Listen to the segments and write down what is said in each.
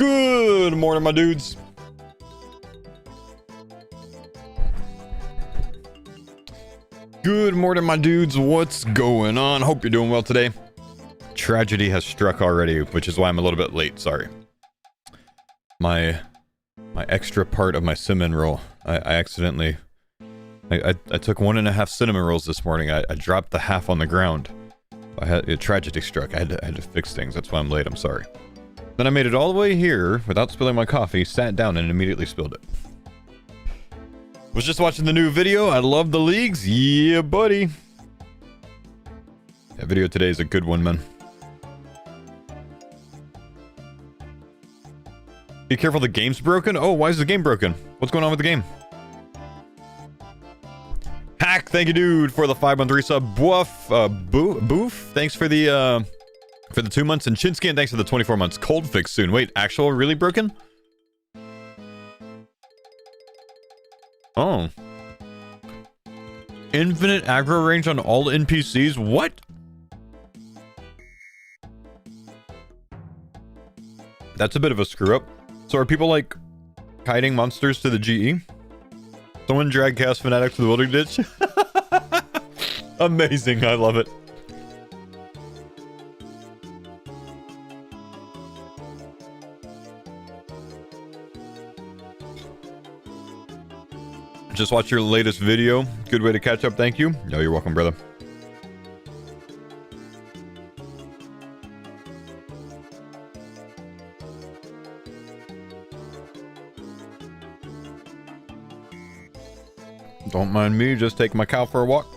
Good morning, my dudes. Good morning, my dudes. What's going on? Hope you're doing well today. Tragedy has struck already, which is why I'm a little bit late. Sorry. My extra part of my cinnamon roll. I accidentally... I took 1.5 cinnamon rolls this morning. I dropped the half on the ground. A tragedy struck. I had to fix things. That's why I'm late. I'm sorry. Then I made it all the way here without spilling my coffee, sat down, and immediately spilled it. Was just watching the new video. I love the leagues. Yeah, buddy. That video today is a good one, man. Be careful, the game's broken. Oh, why is the game broken? What's going on with the game? Hack, thank you, dude, for the 5-month resub. Boof, thanks for the 2 months. And Chinsky, and thanks for the 24 months. Cold fix soon. Wait, actual really broken? Oh. Infinite aggro range on all NPCs? What? That's a bit of a screw up. So are people like kiting monsters to the GE? Someone drag Chaos Fanatic to the Wilderness Ditch? Amazing, I love it. Just watch your latest video. Good way to catch up, thank you. No, you're welcome, brother. Don't mind me, just take my cow for a walk.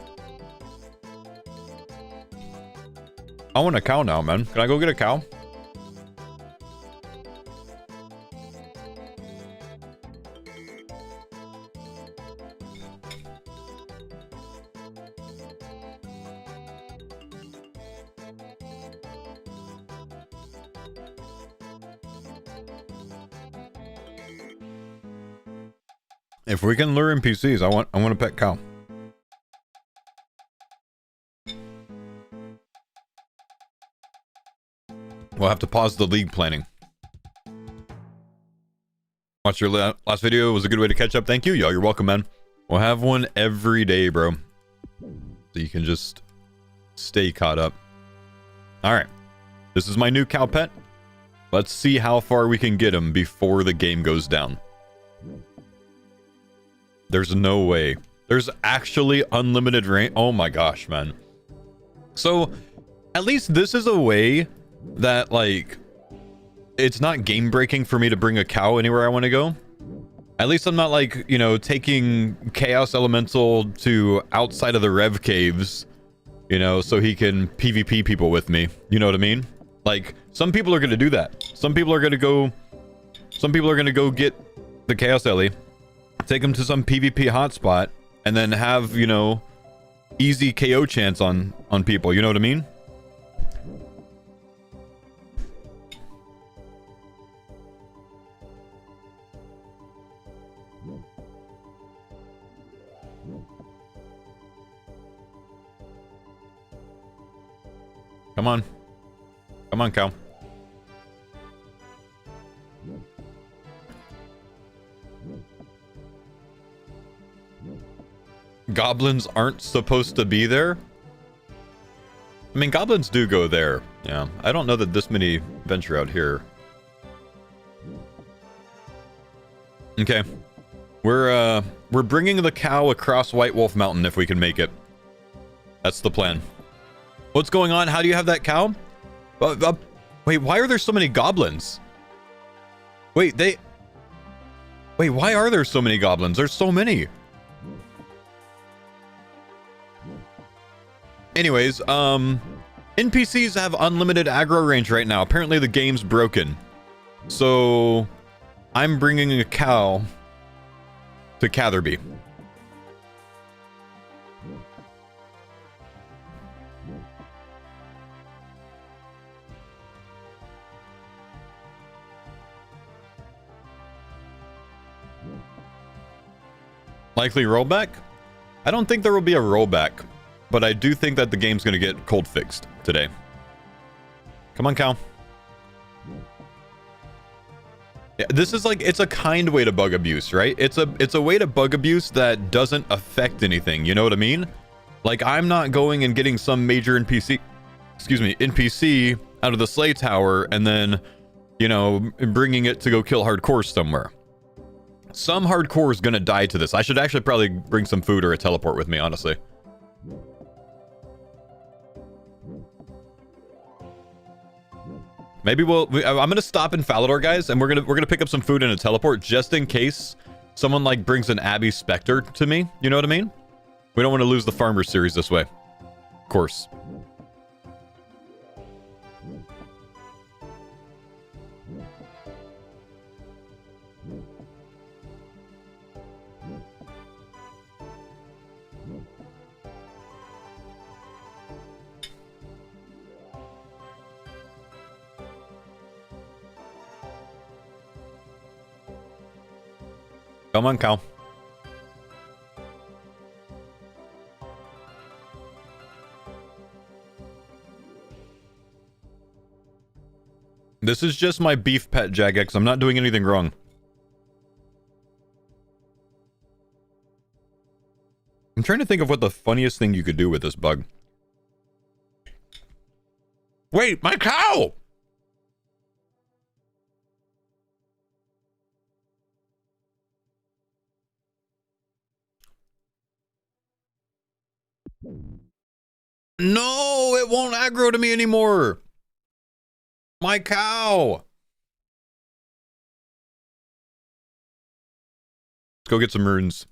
I want a cow now, man. Can I go get a cow? If we can lure NPCs, I want a pet cow. We'll have to pause the league planning. Watch your last video. It was a good way to catch up. Thank you. Yo, you're welcome, man. We'll have one every day, bro. So you can just stay caught up. All right. This is my new cow pet. Let's see how far we can get him before the game goes down. There's no way. There's actually unlimited range. Oh my gosh, man. So, at least this is a way that, like, it's not game breaking for me to bring a cow anywhere I want to go. At least I'm not, like, you know, taking Chaos Elemental to outside of the Rev Caves, you know, so he can PvP people with me. You know what I mean? Like, some people are going to do that. Some people are going to go get the Chaos Ellie, take him to some PvP hotspot, and then have, you know, easy KO chance on people. You know what I mean? Come on. Come on, cow. Goblins aren't supposed to be there? I mean, goblins do go there. Yeah, I don't know that this many venture out here. Okay. We're bringing the cow across White Wolf Mountain if we can make it. That's the plan. What's going on? How do you have that cow? Wait, why are there so many goblins? Wait, why are there so many goblins? There's so many. Anyways, NPCs have unlimited aggro range right now. Apparently the game's broken. So, I'm bringing a cow to Catherby. Likely rollback? I don't think there will be a rollback, but I do think that the game's going to get cold fixed today. Come on, cow. Yeah, this is like, it's a kind way to bug abuse, right? It's a way to bug abuse that doesn't affect anything. You know what I mean? Like, I'm not going and getting some major NPC, excuse me, NPC out of the Slay Tower and then, you know, bringing it to go kill hardcore somewhere. Some hardcore is gonna die to this. I should actually probably bring some food or a teleport with me, honestly. Maybe I'm gonna stop in Falador, guys, and we're gonna pick up some food and a teleport just in case someone like brings an Abbey Spectre to me. You know what I mean? We don't want to lose the Farmer series this way. Of course. Come on, Cal. This is just my beef pet, Jagex. I'm not doing anything wrong. I'm trying to think of what the funniest thing you could do with this bug. Wait, my cow! No, it won't aggro to me anymore. My cow. Let's go get some runes.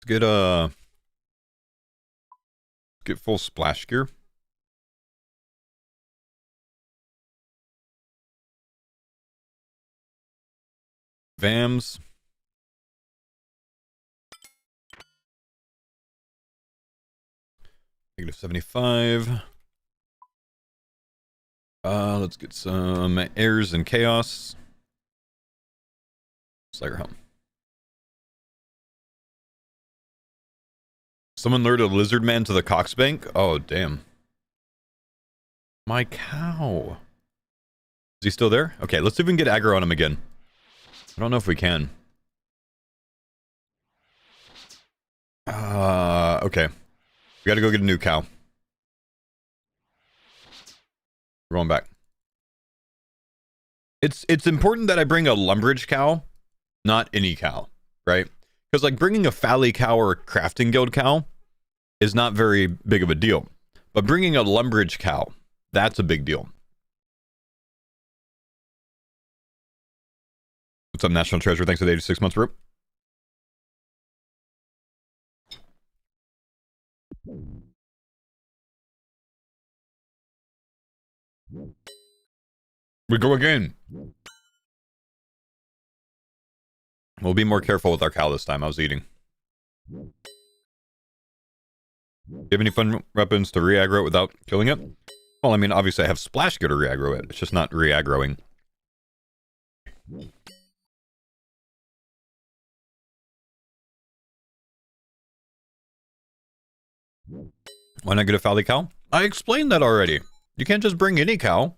Let's get full splash gear. Vams. -75. Let's get some airs and chaos. Slayer helm. Someone lured a lizard man to the Cox Bank? Oh, damn. My cow. Is he still there? Okay, let's see if we can get aggro on him again. I don't know if we can. Okay. We gotta go get a new cow. We're going back. It's important that I bring a Lumbridge cow, not any cow, right? Because like bringing a Fally cow or a Crafting Guild cow is not very big of a deal. But bringing a Lumbridge cow, that's a big deal. What's up, National Treasure? Thanks for the 86 months, bro. We go again. We'll be more careful with our cow this time. I was eating. Do you have any fun weapons to re-aggro it without killing it? Well, I mean, obviously I have Splash Gear to re-aggro it. It's just not re-aggroing. Why not get a Fally cow? I explained that already. You can't just bring any cow.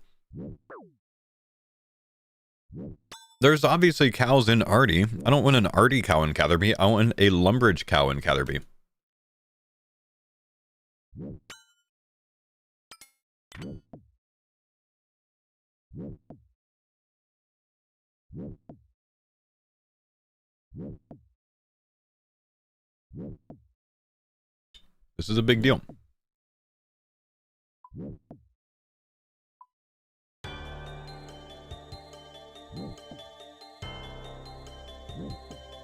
There's obviously cows in Artie. I don't want an Artie cow in Catherby. I want a Lumbridge cow in Catherby. This is a big deal.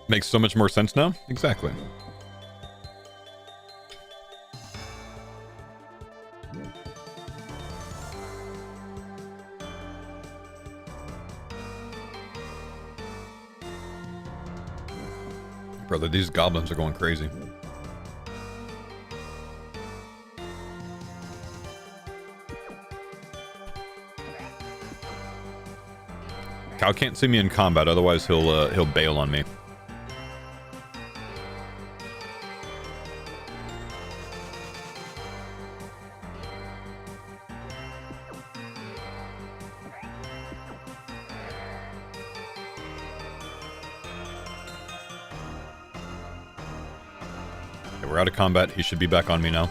Makes so much more sense now? Exactly. Brother, these goblins are going crazy. Cow can't see me in combat, otherwise he'll bail on me. Okay, we're out of combat. He should be back on me now.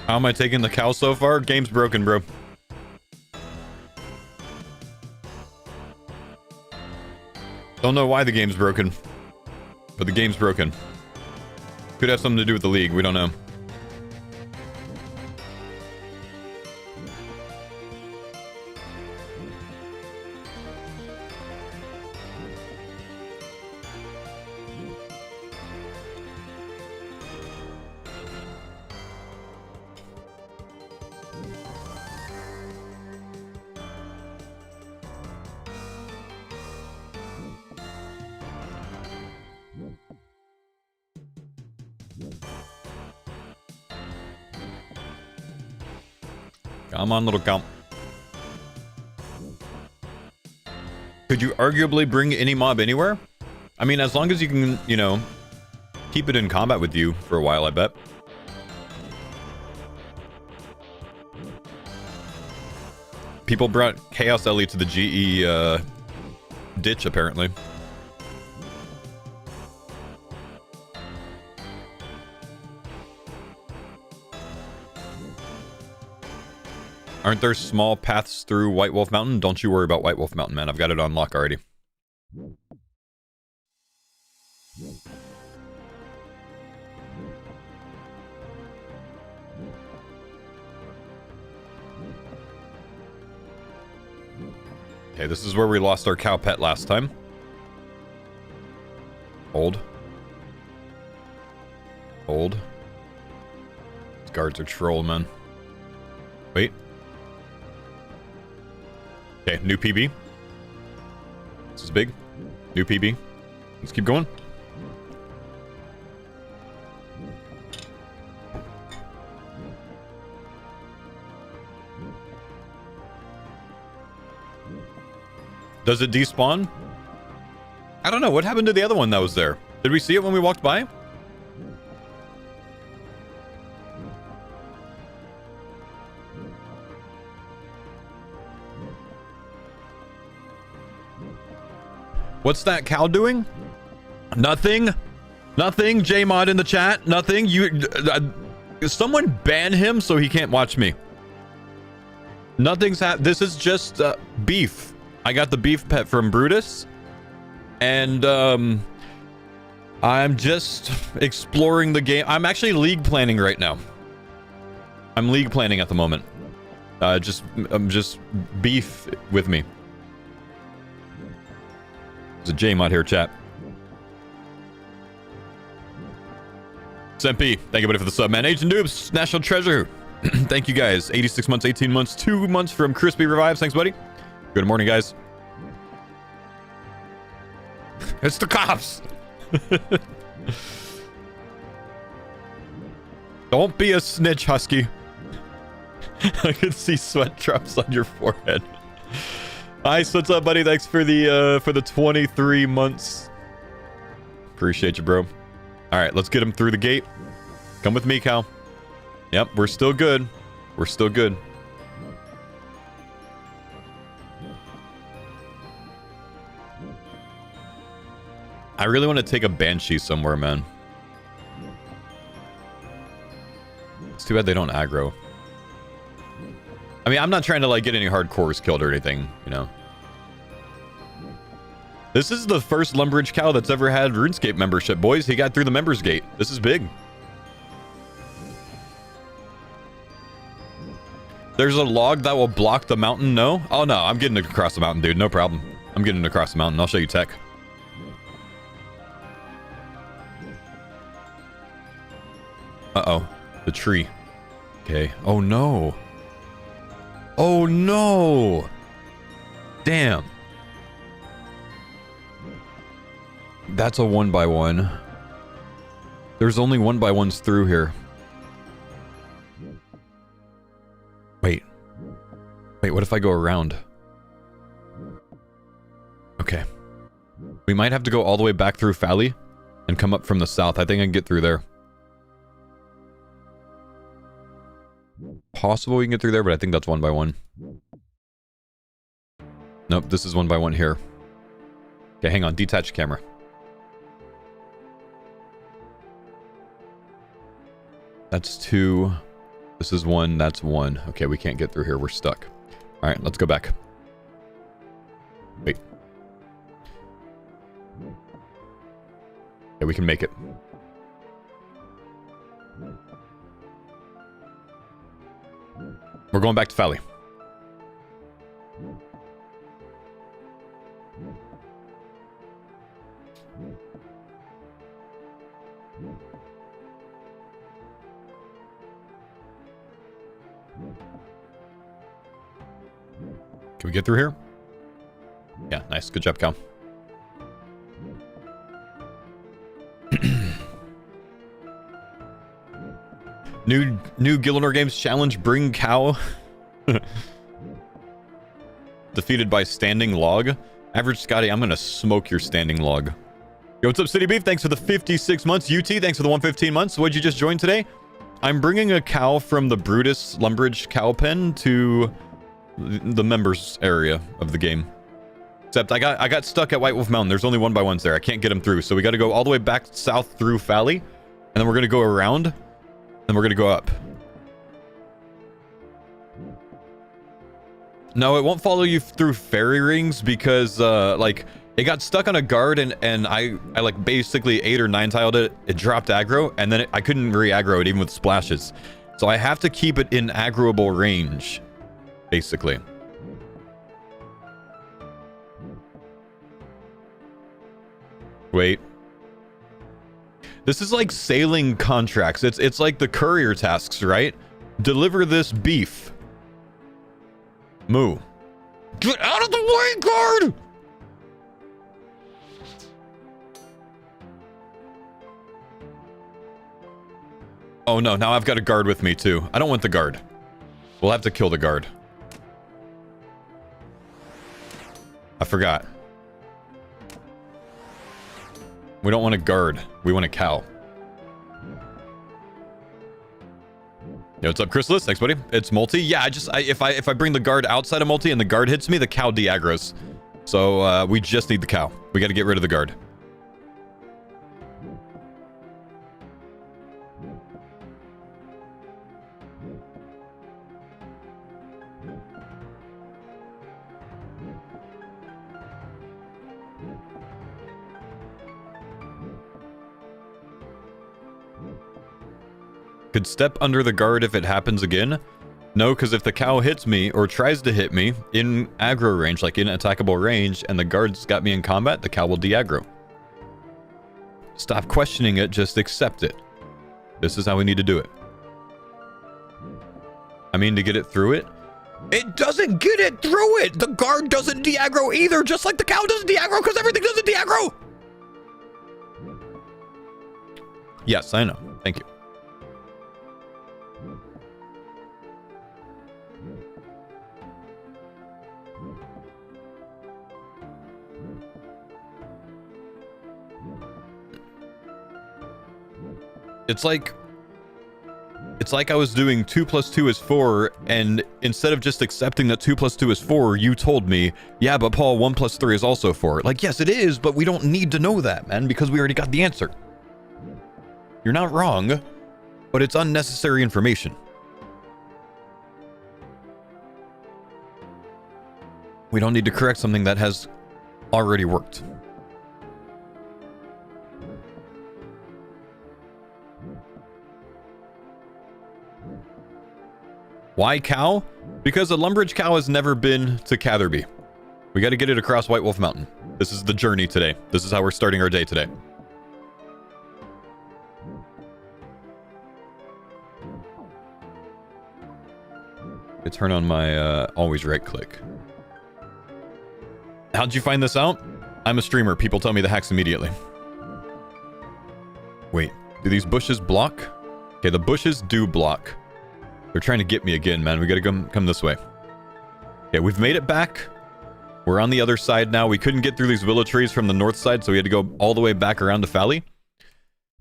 How am I taking the cow so far? Game's broken, bro. Don't know why the game's broken, but the game's broken. Could have something to do with the league. We don't know. Come on, little cow. Could you arguably bring any mob anywhere? I mean, as long as you can, you know, keep it in combat with you for a while, I bet. People brought Chaos Ellie to the GE ditch, apparently. Aren't there small paths through White Wolf Mountain? Don't you worry about White Wolf Mountain, man. I've got it on lock already. Okay, this is where we lost our cow pet last time. Hold. Hold. These guards are troll, man. Wait. Okay, new PB. This is big. New PB. Let's keep going. Does it despawn? I don't know. What happened to the other one that was there? Did we see it when we walked by? What's that cow doing? Nothing. Nothing. JMod in the chat. Nothing. You. Someone ban him so he can't watch me. Nothing's This is just beef. I got the beef pet from Brutus, and I'm just exploring the game. I'm actually league planning right now. I'm league planning at the moment. I'm just beef with me. There's a J-Mod here, chat. Sempi, thank you, buddy, for the sub, man. Agent Noobs, National Treasure. Thank you, guys. 86 months, 18 months, 2 months from Crispy Revives. Thanks, buddy. Good morning, guys. It's the cops. Don't be a snitch, Husky. I can see sweat drops on your forehead. Nice, what's up, buddy? Thanks for the 23 months. Appreciate you, bro. All right, let's get him through the gate. Come with me, Cal. Yep, we're still good. We're still good. I really want to take a Banshee somewhere, man. It's too bad they don't aggro. I mean, I'm not trying to, like, get any hardcores killed or anything, you know. This is the first Lumbridge cow that's ever had RuneScape membership, boys. He got through the members gate. This is big. There's a log that will block the mountain. No? Oh, no. I'm getting across the mountain, dude. No problem. I'm getting across the mountain. I'll show you tech. Uh-oh. The tree. Okay. Oh, no. Oh, no. Damn. That's a 1x1. There's only 1x1s through here. Wait. Wait, what if I go around? Okay. We might have to go all the way back through Fally and come up from the south. I think I can get through there. Possible we can get through there, but I think that's 1x1. Nope, this is 1x1 here. Okay, hang on. Detach camera. That's 2. This is 1. That's 1. Okay, we can't get through here. We're stuck. All right, let's go back. Wait. Yeah, we can make it. We're going back to Fally. Can we get through here? Yeah, nice. Good job, Cal. New Gillinor Games challenge, bring cow. Defeated by standing log. Average Scotty, I'm gonna smoke your standing log. Yo, what's up, City Beef? Thanks for the 56 months. UT, thanks for the 115 months. What'd you just join today? I'm bringing a cow from the Brutus Lumbridge cow pen to the members area of the game. Except I got stuck at White Wolf Mountain. There's only 1x1s there. I can't get them through. So we got to go all the way back south through Fally. And then we're going to go around. And we're going to go up. No, it won't follow you through fairy rings because, like, it got stuck on a guard and I like, basically 8 or 9 tiled it. It dropped aggro, and then I couldn't re-aggro it even with splashes. So I have to keep it in aggroable range, basically. Wait. This is like sailing contracts. It's like the courier tasks, right? Deliver this beef. Moo. Get out of the way, guard! Oh no, now I've got a guard with me too. I don't want the guard. We'll have to kill the guard. I forgot. We don't want a guard. We want a cow. Yo, what's up, Chrysalis? Thanks, buddy. It's multi. Yeah, if I bring the guard outside of multi and the guard hits me, the cow de-aggros. So we just need the cow. We got to get rid of the guard. Could step under the guard if it happens again? No, because if the cow hits me or tries to hit me in aggro range, like in attackable range, and the guard's got me in combat, the cow will de-aggro. Stop questioning it, just accept it. This is how we need to do it. I mean, to get it through it. It doesn't get it through it! The guard doesn't de-aggro either, just like the cow doesn't de-aggro, because everything doesn't de-aggro! Yes, I know. Thank you. It's like I was doing 2 + 2 is 4, and instead of just accepting that 2 + 2 is 4, you told me, yeah, but Paul, 1 + 3 is also 4. Like, yes, it is, but we don't need to know that, man, because we already got the answer. You're not wrong, but it's unnecessary information. We don't need to correct something that has already worked. Why cow? Because a Lumbridge cow has never been to Catherby. We got to get it across White Wolf Mountain. This is the journey today. This is how we're starting our day today. I turn on my always right click. How'd you find this out? I'm a streamer. People tell me the hacks immediately. Wait, do these bushes block? Okay, the bushes do block. They're trying to get me again, man. We gotta come this way. Okay, we've made it back. We're on the other side now. We couldn't get through these willow trees from the north side, so we had to go all the way back around to Fally.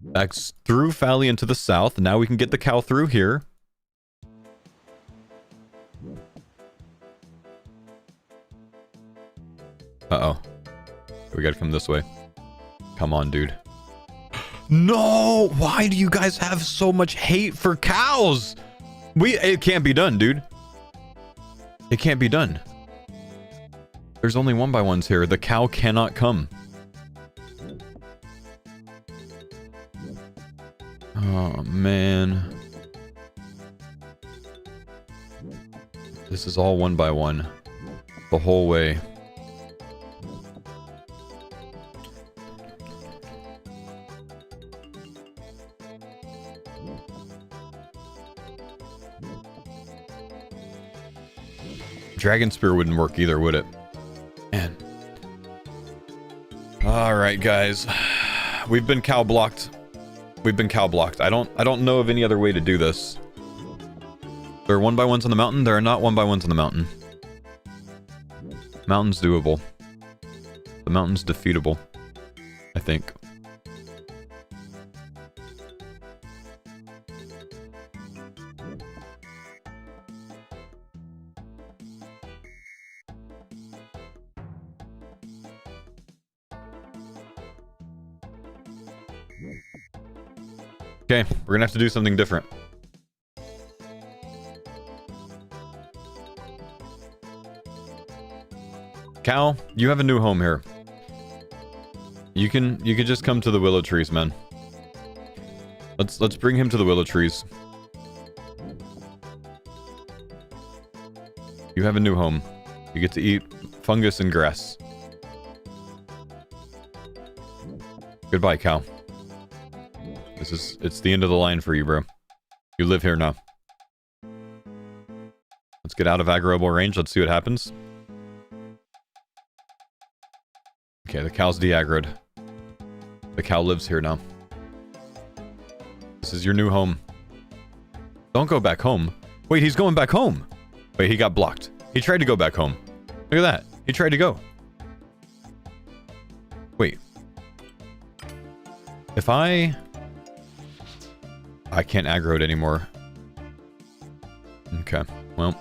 Back through Fally into the south. Now we can get the cow through here. Uh-oh. We gotta come this way. Come on, dude. No! Why do you guys have so much hate for cows? It can't be done, dude. It can't be done. There's only 1x1s here. The cow cannot come. Oh, man. This is all 1x1. The whole way. Dragon Spear wouldn't work either, would it? Man. Alright, guys. We've been cow blocked. We've been cow blocked. I don't know of any other way to do this. There are 1x1s on the mountain. There are not 1x1s on the mountain. Mountain's doable. The mountain's defeatable, I think. Okay, we're gonna have to do something different. Cow, you have a new home here. You can just come to the willow trees, man. Let's bring him to the willow trees. You have a new home. You get to eat fungus and grass. Goodbye, cow. It's the end of the line for you, bro. You live here now. Let's get out of aggroable range. Let's see what happens. Okay, the cow's de-aggroed. The cow lives here now. This is your new home. Don't go back home. Wait, he's going back home. Wait, he got blocked. He tried to go back home. Look at that. He tried to go. Wait. If I can't aggro it anymore. Okay, well.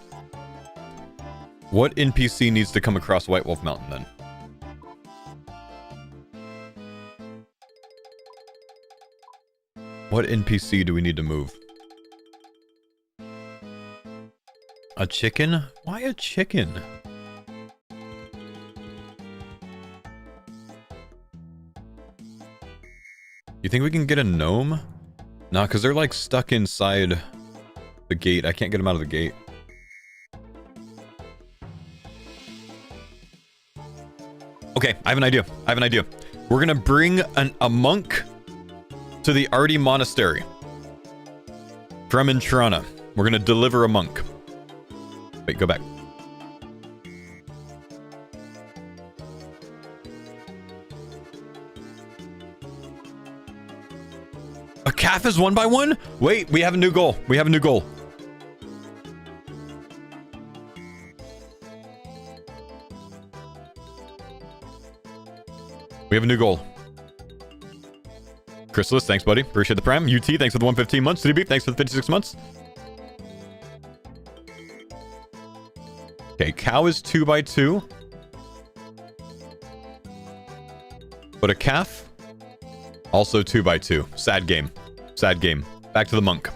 What NPC needs to come across White Wolf Mountain then? What NPC do we need to move? A chicken? Why a chicken? You think we can get a gnome? Nah, because they're like stuck inside the gate. I can't get them out of the gate. Okay, I have an idea. We're gonna bring a monk to the Artie Monastery from Intrana. We're gonna deliver a monk. Wait, go back. A calf is 1x1? Wait, we have a new goal. We have a new goal. We have a new goal. Chrysalis, thanks, buddy. Appreciate the prime. UT, thanks for the 115 months. City Beef, thanks for the 56 months. Okay, cow is 2x2. But a calf? Also 2x2. Sad game. Sad game. Back to the monk.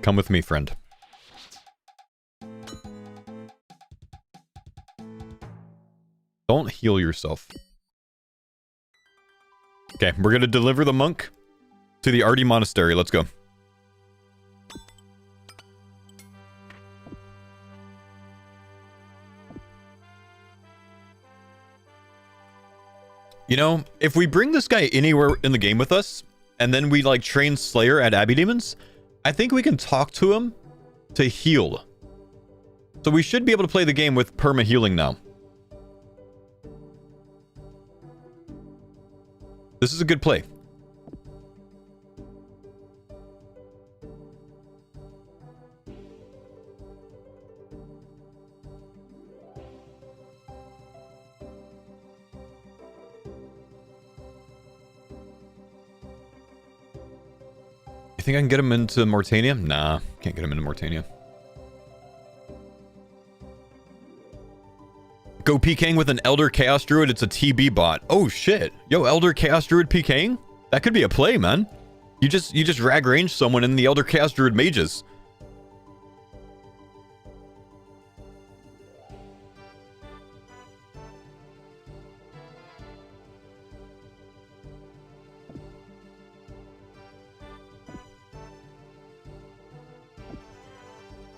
Come with me, friend. Don't heal yourself. Okay, we're gonna deliver the monk to the Arty Monastery. Let's go. You know, if we bring this guy anywhere in the game with us, and then we like train Slayer at Abbey Demons, I think we can talk to him to heal. So we should be able to play the game with perma healing now. This is a good play. You think I can get him into Mortania? Nah, can't get him into Mortania. Go PKing with an Elder Chaos Druid. It's a TB bot. Oh shit. Yo, Elder Chaos Druid PKing? That could be a play, man. You just rag range someone in the Elder Chaos Druid mages.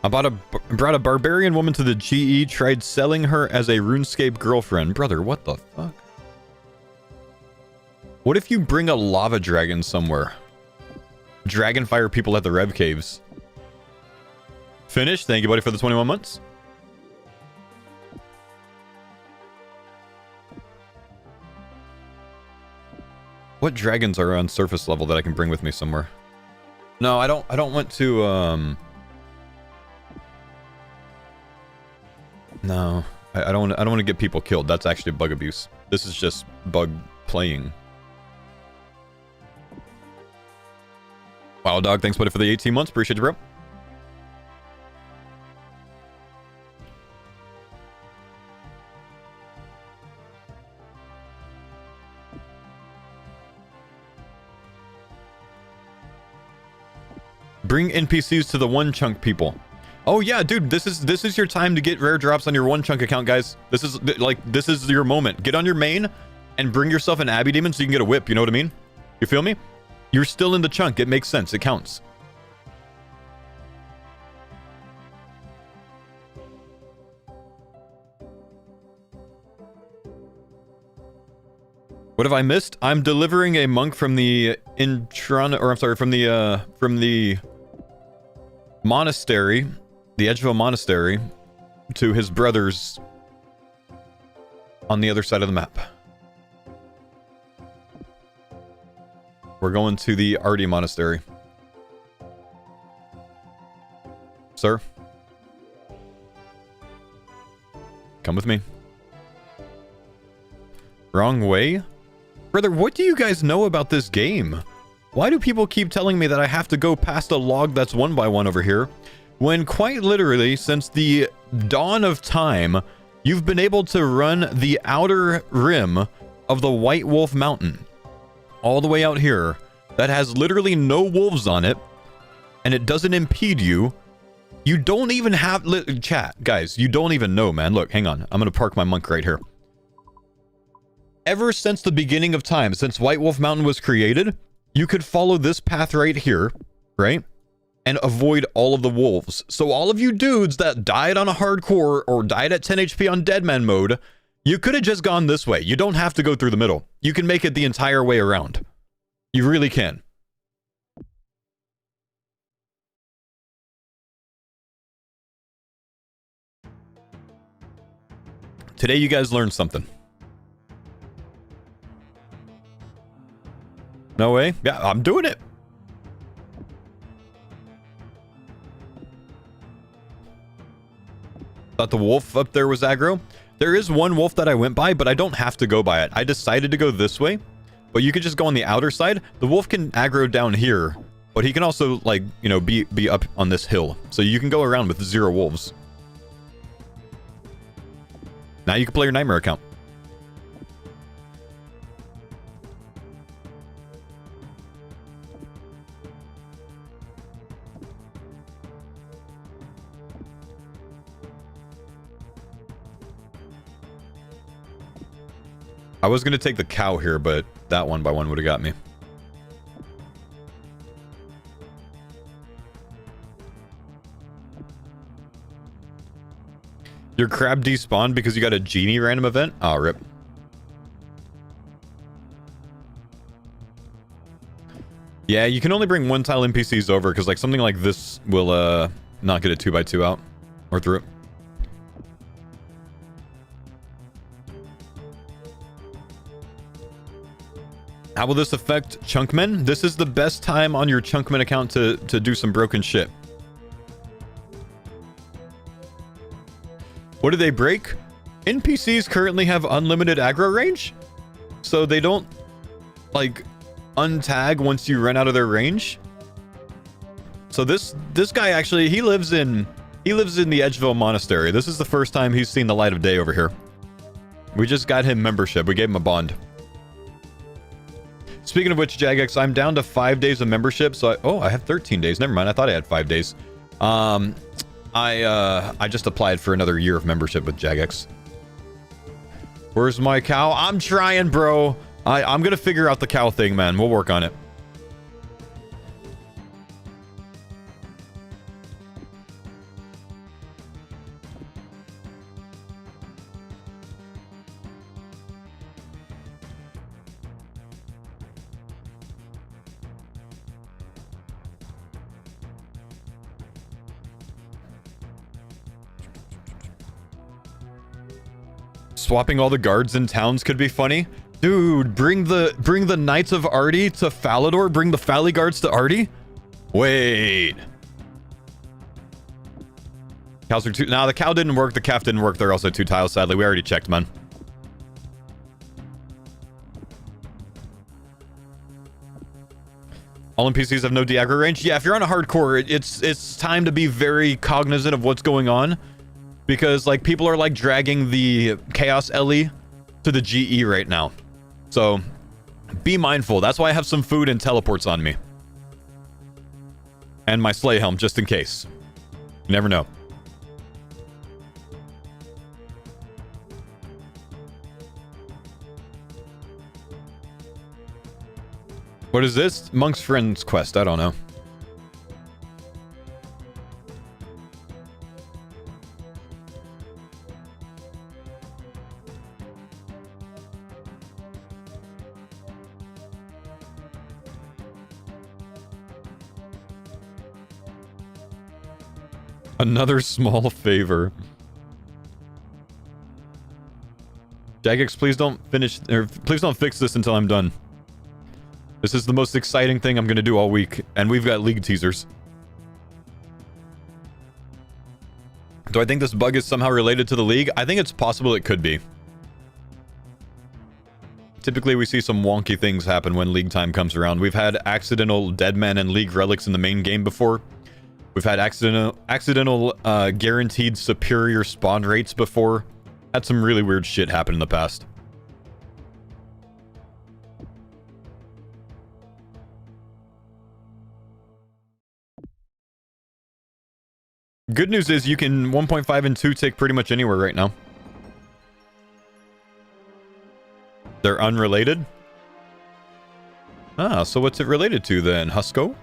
I brought a barbarian woman to the GE, tried selling her as a RuneScape girlfriend. Brother, what the fuck? What if you bring a lava dragon somewhere? Dragonfire people at the Rev Caves. Finished. Thank you, buddy, for the 21 months. What dragons are on surface level that I can bring with me somewhere? No, I don't want to, No, I don't want to get people killed. That's actually bug abuse. This is just bug playing. Wow, dog, thanks buddy for the 18 months. Appreciate you, bro. Bring NPCs to the one chunk people. Oh yeah, dude, this is your time to get rare drops on your one chunk account, guys. This is your moment. Get on your main and bring yourself an Abbey Demon so you can get a whip, you know what I mean? You feel me? You're still in the chunk. It makes sense. It counts. What have I missed? I'm delivering a monk from the from the monastery, the edge of a monastery, to his brothers on the other side of the map. We're going to the Arty Monastery. Sir? Come with me. Wrong way? Brother, what do you guys know about this game? Why do people keep telling me that I have to go past a log that's 1x1 over here, when quite literally, since the dawn of time, you've been able to run the outer rim of the White Wolf Mountain, all the way out here, that has literally no wolves on it, and it doesn't impede you. You don't even have... Chat, guys, you don't even know, man. Look, hang on. I'm going to park my monk right here. Ever since the beginning of time, since White Wolf Mountain was created, you could follow this path right here, right? And avoid all of the wolves. So all of you dudes that died on a hardcore or died at 10 HP on Deadman mode, you could have just gone this way. You don't have to go through the middle. You can make it the entire way around. You really can. Today you guys learned something. No way? Yeah, I'm doing it. Thought the wolf up there was aggro. There is one wolf that I went by, but I don't have to go by it. I decided to go this way, but you could just go on the outer side. The wolf can aggro down here, but he can also, like, you know, be up on this hill. So you can go around with 0 wolves. Now you can play your Nightmare account. I was going to take the cow here, but That 1x1 would have got me. Your crab despawned because you got a genie random event? Oh, rip. Yeah, you can only bring one tile NPCs over because like something like this will not get a 2x2 out or through it. How will this affect Chunkmen? This is the best time on your Chunkmen account to do some broken shit. What do they break? NPCs currently have unlimited aggro range, so they don't like untag once you run out of their range. So this guy actually he lives in the Edgeville Monastery. This is the first time he's seen the light of day over here. We just got him membership. We gave him a bond. Speaking of which, Jagex, I'm down to 5 days of membership. So I have 13 days. Never mind. I thought I had 5 days. I just applied for another year of membership with Jagex. Where's my cow? I'm trying, bro. I'm gonna figure out the cow thing, man. We'll work on it. Swapping all the guards in towns could be funny. Dude, bring the Knights of Artie to Falador. Bring the Fally guards to Artie. Wait. Cows are two. Nah, the cow didn't work. The calf didn't work. They're also 2 tiles, sadly. We already checked, man. All NPCs have no de-aggro range. Yeah, if you're on a hardcore, it's time to be very cognizant of what's going on. Because, like, people are, like, dragging the Chaos Ellie to the GE right now. So, be mindful. That's why I have some food and teleports on me. And my sleigh helm, just in case. You never know. What is this? Monk's Friend's quest. I don't know. Another small favor. Jagex, please don't please don't fix this until I'm done. This is the most exciting thing I'm gonna do all week, and we've got league teasers. Do I think this bug is somehow related to the league? I think it's possible it could be. Typically, we see some wonky things happen when league time comes around. We've had accidental deadman and league relics in the main game before. We've had accidental guaranteed superior spawn rates before. Had some really weird shit happen in the past. Good news is you can 1.5 and 2 take pretty much anywhere right now. They're unrelated? Ah, so what's it related to then? Husko?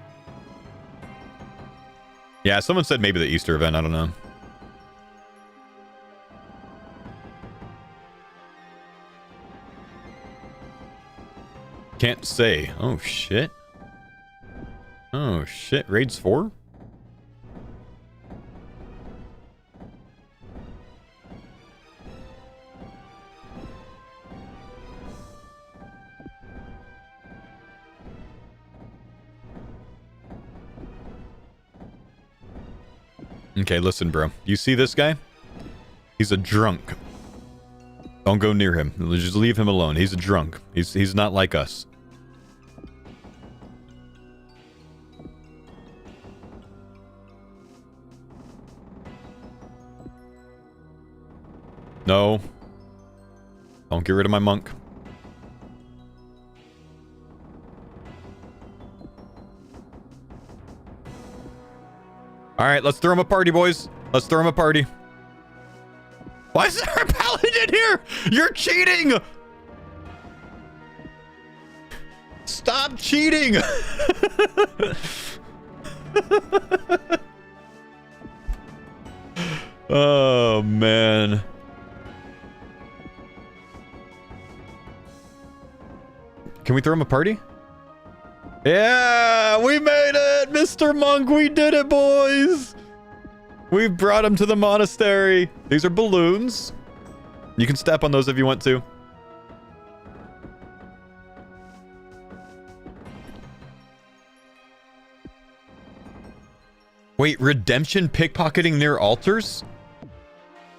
Yeah, someone said maybe the Easter event. I don't know. Can't say. Oh, shit. Oh, shit. Raids 4? Okay, listen, bro. You see this guy? He's a drunk. Don't go near him. Just leave him alone. He's a drunk. He's not like us. No. Don't get rid of my monk. Alright, let's throw him a party, boys. Let's throw him a party. Why is there a paladin here? You're cheating! Stop cheating! Oh, man. Can we throw him a party? Yeah, we made it! Mr. Monk, we did it, boys! We brought him to the monastery. These are balloons. You can step on those if you want to. Wait, redemption pickpocketing near altars?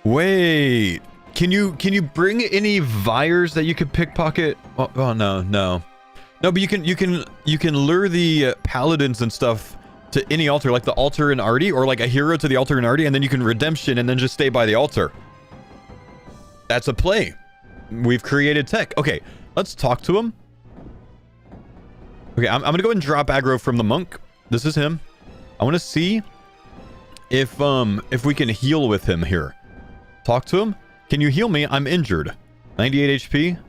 Wait, can you bring any vires that you could pickpocket? Oh no, but you can lure the paladins and stuff to any altar, like the altar in Artie, or like a hero to the altar in Artie, and then you can redemption and then just stay by the altar. That's a play. We've created tech. Okay, let's talk to him. Okay, I'm gonna go and drop aggro from the monk. This is him. I want to see if we can heal with him here. Talk to him. Can you heal me? I'm injured. 98 HP.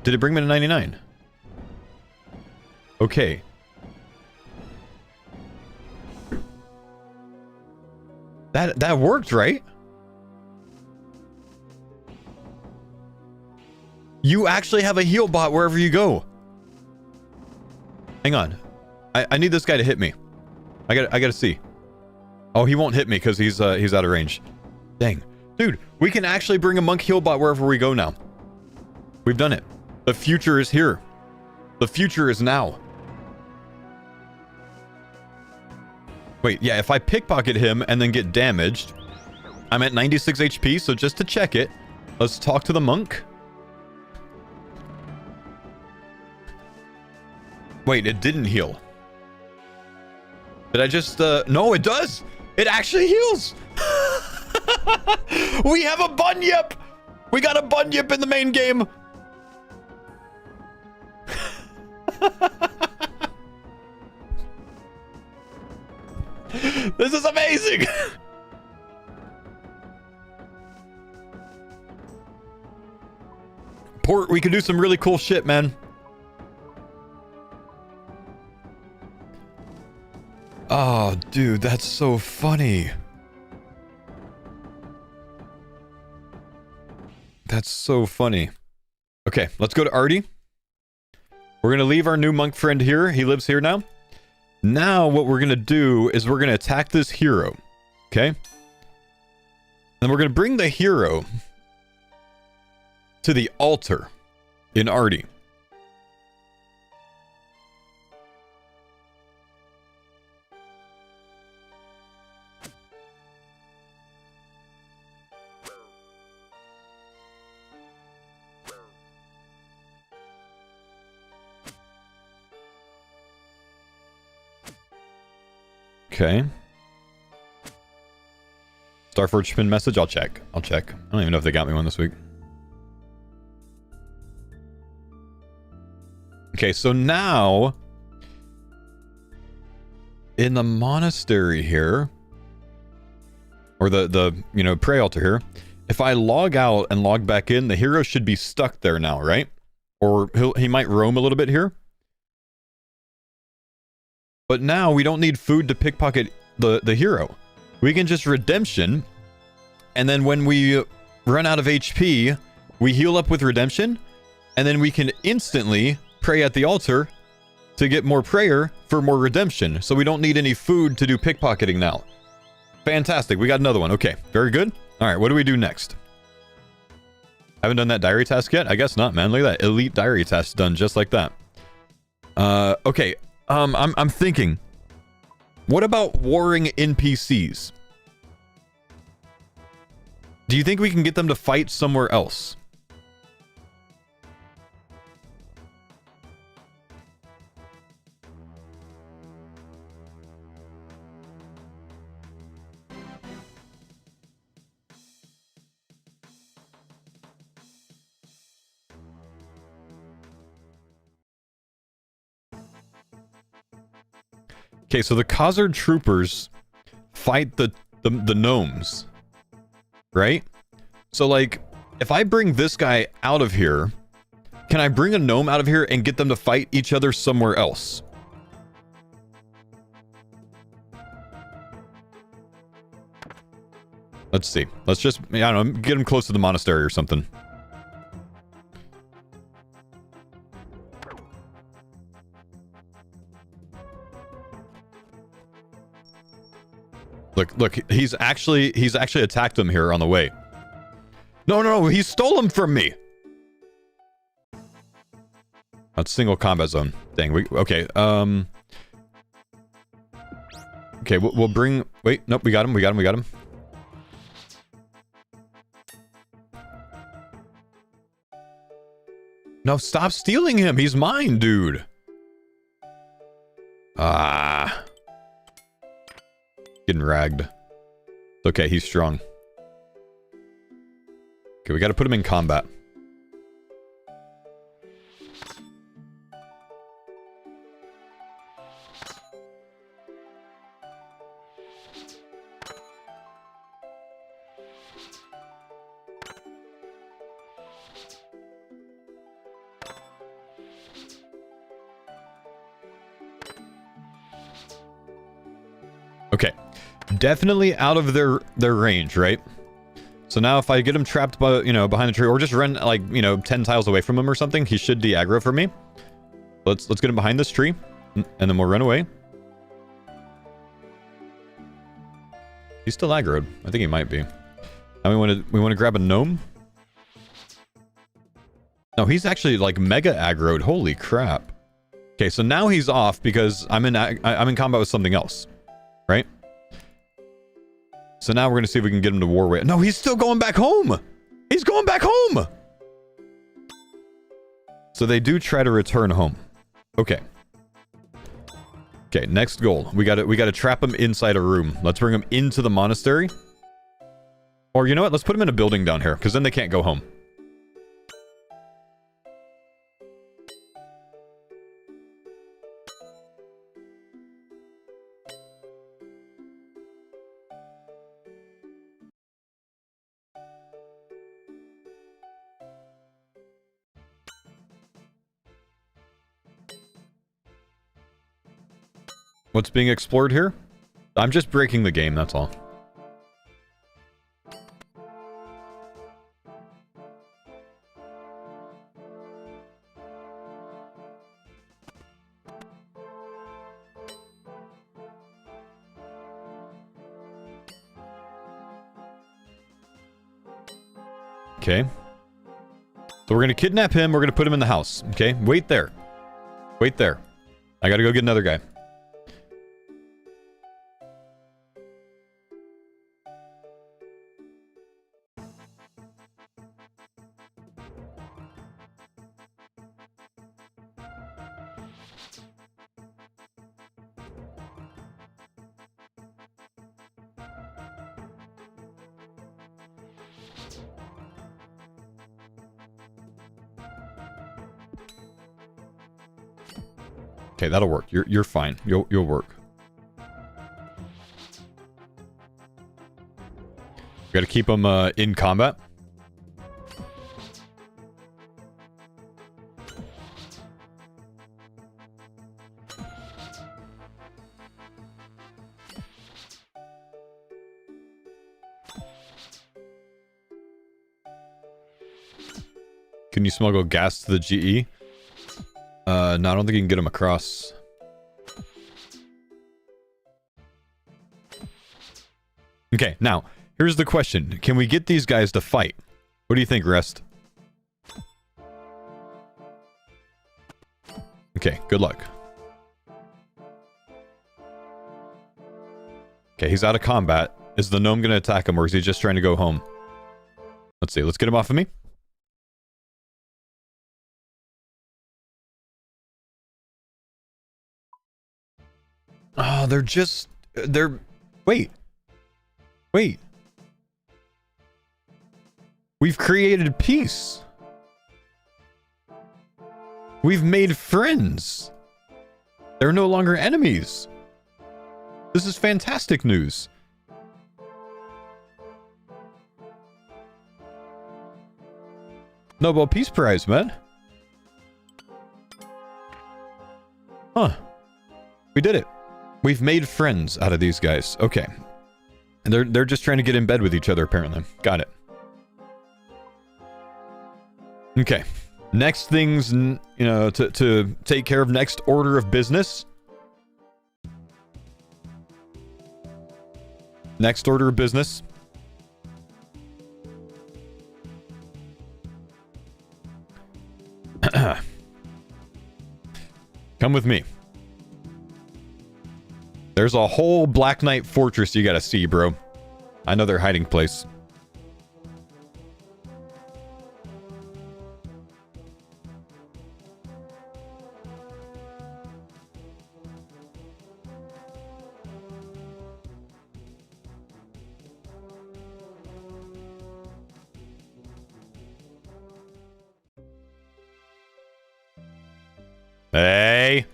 Did it bring me to 99? Okay. That worked, right? You actually have a heal bot wherever you go. Hang on. I need this guy to hit me. I gotta see. Oh, he won't hit me because he's out of range. Dang. Dude, we can actually bring a monk heal bot wherever we go now. We've done it. The future is here. The future is now. Wait, yeah, if I pickpocket him and then get damaged, I'm at 96 HP, so just to check it, let's talk to the monk. Wait, it didn't heal. Did I just, no, it does! It actually heals! We have a bunyip! We got a bunyip in the main game! This is amazing! Port, we can do some really cool shit, man. Oh, dude, that's so funny. That's so funny. Okay, let's go to Artie. We're going to leave our new monk friend here. He lives here now. Now, what we're going to do is we're going to attack this hero. Okay? And we're going to bring the hero to the altar in Artie. Okay. Starforge pin message. I'll check. I don't even know if they got me one this week. Okay, so now in the monastery here, or the you know, pray altar here, if I log out and log back in, the hero should be stuck there now, right? Or he might roam a little bit here. But now we don't need food to pickpocket the hero. We can just redemption, and then when we run out of HP, we heal up with redemption, and then we can instantly pray at the altar to get more prayer for more redemption. So we don't need any food to do pickpocketing now. Fantastic. We got another one. Okay, very good. All right, what do we do next? Haven't done that diary task yet? I guess not, man. Look at that. Elite diary task done just like that. Okay. I'm thinking, what about warring NPCs? Do you think we can get them to fight somewhere else? Okay, so the Khazard troopers fight the gnomes, right? So, like, if I bring this guy out of here, can I bring a gnome out of here and get them to fight each other somewhere else? Let's see. Let's just, I don't know, get him close to the monastery or something. Look, he's actually attacked them here on the way. No, he stole them from me. That's single combat zone. Dang, okay, okay, we'll bring, wait, nope, we got him. No, stop stealing him. He's mine, dude. Ah. Getting ragged. Okay, he's strong. Okay, we got to put him in combat. Okay, definitely out of their range, right? So now if I get him trapped by, you know, behind the tree, or just run like, you know, 10 tiles away from him or something, he should de-aggro for me. Let's get him behind this tree, and then we'll run away. He's still aggroed. I think he might be. Now we want to grab a gnome. No, he's actually like mega aggroed. Holy crap. Okay, so now he's off because I'm in combat with something else. Right? So now we're going to see if we can get him to war way. No, he's still going back home. He's going back home. So they do try to return home. Okay. Okay, next goal. We got to trap him inside a room. Let's bring him into the monastery. Or you know what? Let's put him in a building down here, because then they can't go home. What's being explored here? I'm just breaking the game, that's all. Okay. So we're gonna kidnap him, we're gonna put him in the house. Okay, wait there. Wait there. I gotta go get another guy. Okay, that'll work. You're fine. You'll work. We gotta keep them in combat. Can you smuggle gas to the GE? No, I don't think you can get him across. Okay, now, here's the question. Can we get these guys to fight? What do you think, Rest? Okay, good luck. Okay, he's out of combat. Is the gnome going to attack him, or is he just trying to go home? Let's see. Let's get him off of me. Oh, wait. We've created peace. We've made friends. They're no longer enemies. This is fantastic news. Nobel Peace Prize, man. Huh. We did it. We've made friends out of these guys. Okay. And they're just trying to get in bed with each other, apparently. Got it. Okay. Next things, you know, to take care of, next order of business. Next order of business. Come with me. There's a whole Black Knight fortress you gotta see, bro. I know their hiding place. Hey.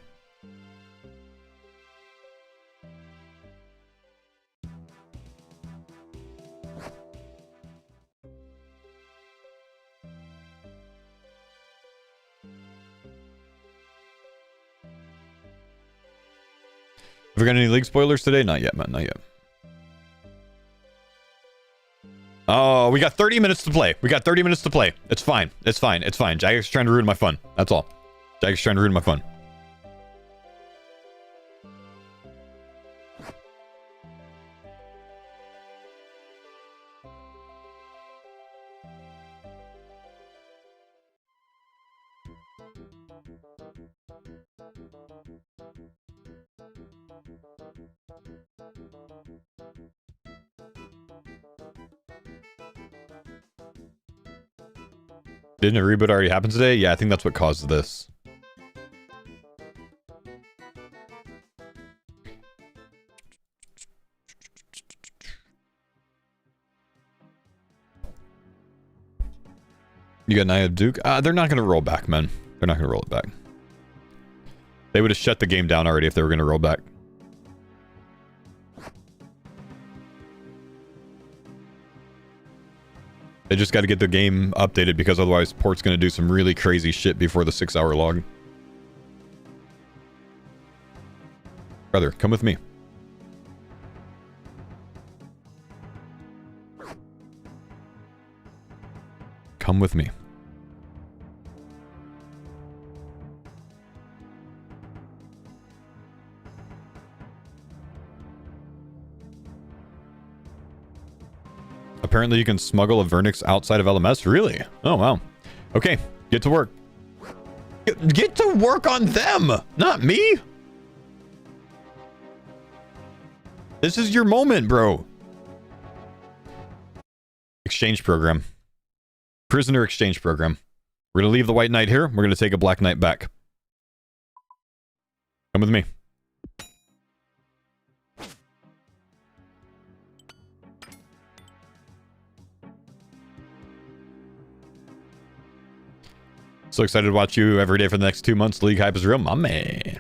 Have we got any league spoilers today? Not yet, man. Not yet. Oh, we got 30 minutes to play. We got 30 minutes to play. It's fine. It's fine. It's fine. Jagex trying to ruin my fun. That's all. Jagex trying to ruin my fun. Didn't a reboot already happen today? Yeah, I think that's what caused this. You got Nia Duke? They're not going to roll back, man. They're not going to roll it back. They would have shut the game down already if they were going to roll back. They just got to get the game updated because otherwise port's going to do some really crazy shit before the 6-hour log. Brother, come with me. Come with me. Apparently you can smuggle a Vernix outside of LMS? Really? Oh, wow. Okay, get to work. Get to work on them, not me. This is your moment, bro. Exchange program. Prisoner exchange program. We're going to leave the White Knight here. We're going to take a Black Knight back. Come with me. So excited to watch you every day for the next 2 months. League hype is real. My man.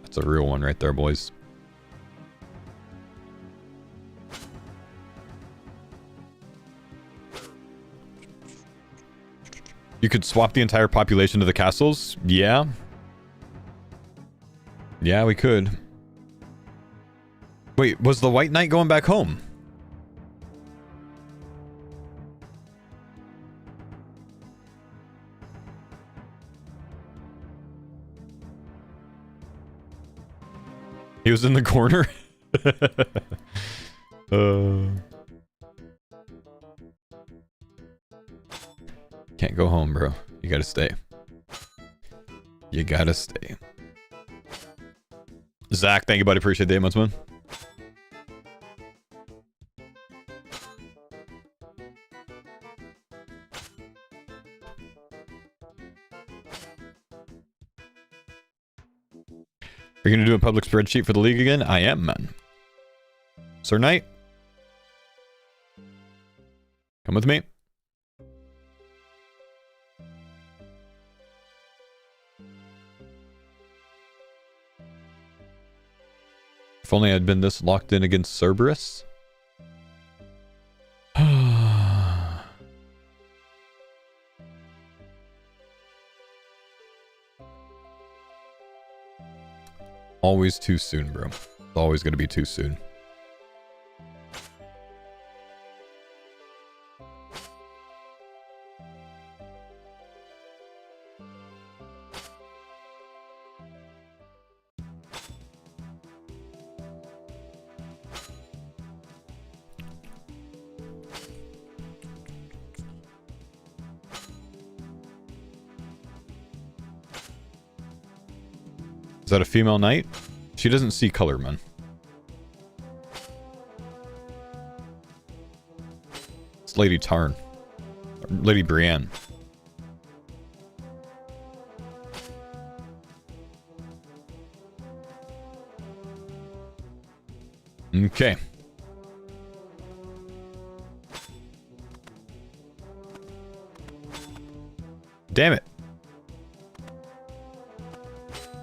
That's a real one right there, boys. You could swap the entire population to the castles? Yeah. Yeah, we could. Wait, was the White Knight going back home? He was in the corner? Can't go home, bro. You gotta stay. You gotta stay. Zach, thank you, buddy. Appreciate the 8 months, man. Are you going to do a public spreadsheet for the league again? I am, man. Sir Knight? Come with me. If only I'd been this locked in against Cerberus. Always too soon, bro. It's always going to be too soon. Is that a female knight? She doesn't see color, man. It's Lady Tarn. Lady Brienne. Okay. Damn it.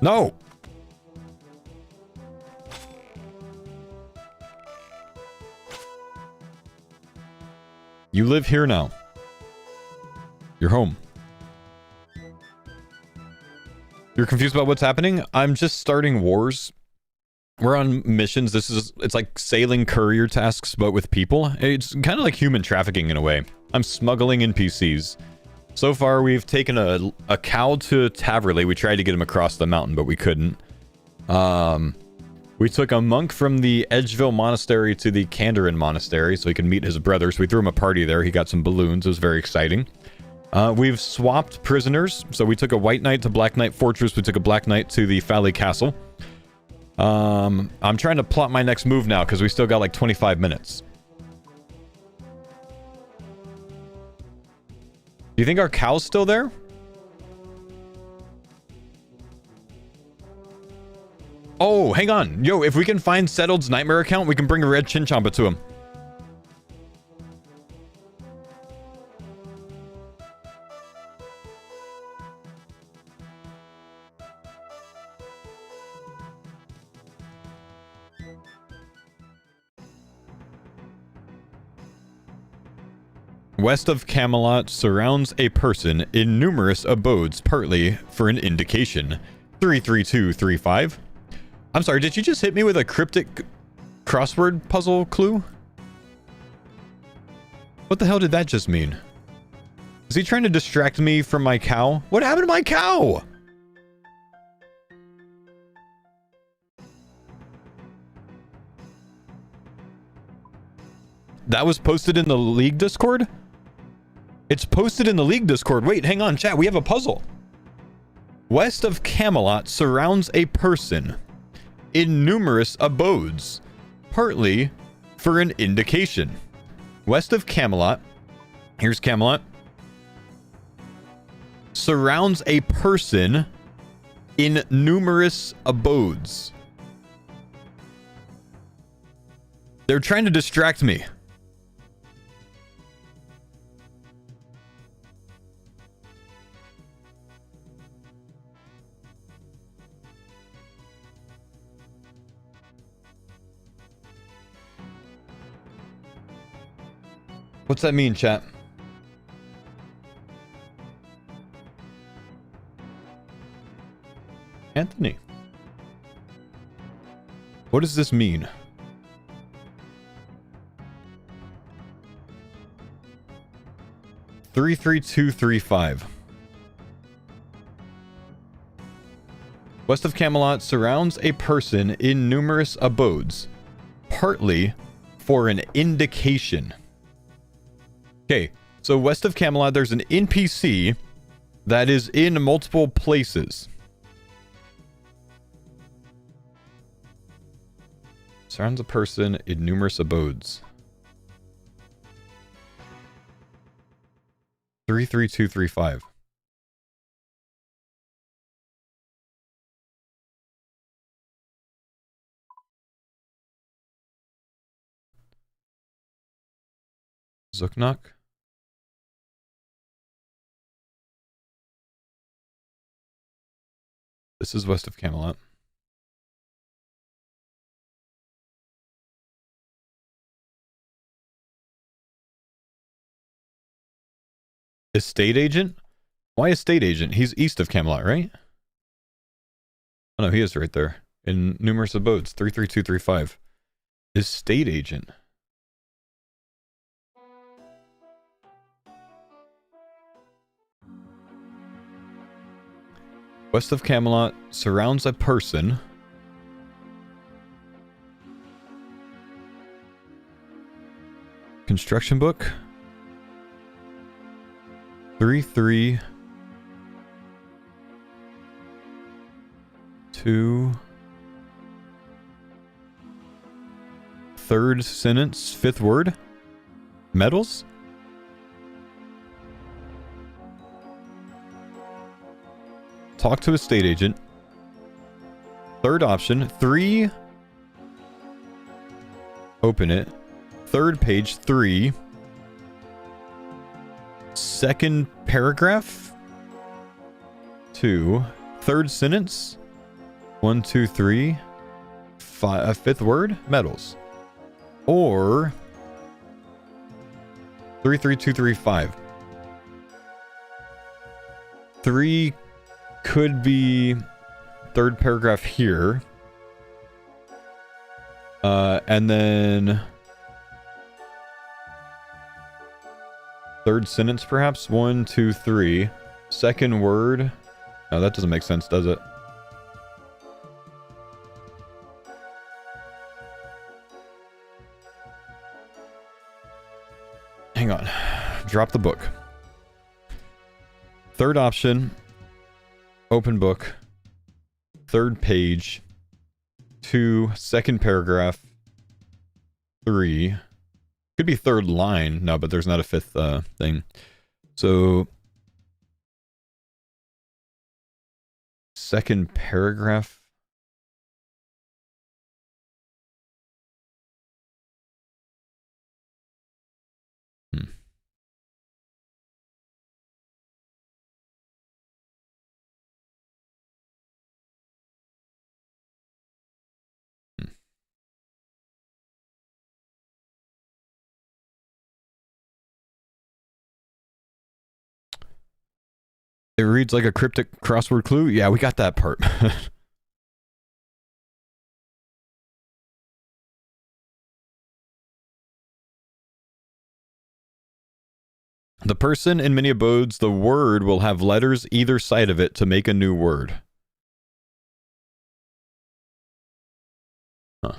No! You live here now. You're home. You're confused about what's happening? I'm just starting wars. We're on missions. It's like sailing courier tasks, but with people. It's kind of like human trafficking in a way. I'm smuggling NPCs. So far, we've taken a cow to Taverley. We tried to get him across the mountain, but we couldn't. We took a monk from the Edgeville Monastery to the Kandarin Monastery so he could meet his brother. So we threw him a party there. He got some balloons. It was very exciting. We've swapped prisoners. So we took a White Knight to Black Knight Fortress. We took a Black Knight to the Fally Castle. I'm trying to plot my next move now because we still got like 25 minutes. Do you think our cow's still there? Oh, hang on. Yo, if we can find Settled's Nightmare account, we can bring a red Chinchompa to him. West of Camelot surrounds a person in numerous abodes, partly for an indication. 33235. I'm sorry, did you just hit me with a cryptic crossword puzzle clue? What the hell did that just mean? Is he trying to distract me from my cow? What happened to my cow? That was posted in the League Discord? It's posted in the League Discord. Wait, hang on, chat. We have a puzzle. West of Camelot surrounds a person in numerous abodes, partly for an indication. West of Camelot, here's Camelot, surrounds a person in numerous abodes. They're trying to distract me. What's that mean, chat? Anthony. What does this mean? Three, 235. West of Camelot surrounds a person in numerous abodes, partly for an indication. Okay, so west of Camelot, there's an NPC that is in multiple places. Surrounds a person in numerous abodes. 33235. Zuknok. This is west of Camelot. Estate agent? Why estate agent? He's east of Camelot, right? Oh no, he is right there. in numerous abodes. 33235. Estate agent. West of Camelot surrounds a person. Construction book. 3-3. 2. Third sentence, fifth word. Metals? Talk to a estate agent. Third option, 3. Open it. Third page, 3. Second paragraph, 2. Third sentence, 1, 2, 3. Fifth word, metals. Or 33235. 3 could be third paragraph here. And then third sentence perhaps. 1, 2, 3. Second word. No, that doesn't make sense, does it? Hang on. Drop the book. Third option. Open book. Third page. 2. Second paragraph. 3. Could be third line. No, but there's not a fifth thing. So second paragraph. It reads like a cryptic crossword clue. Yeah, we got that part. The person in many abodes, the word will have letters either side of it to make a new word. Huh.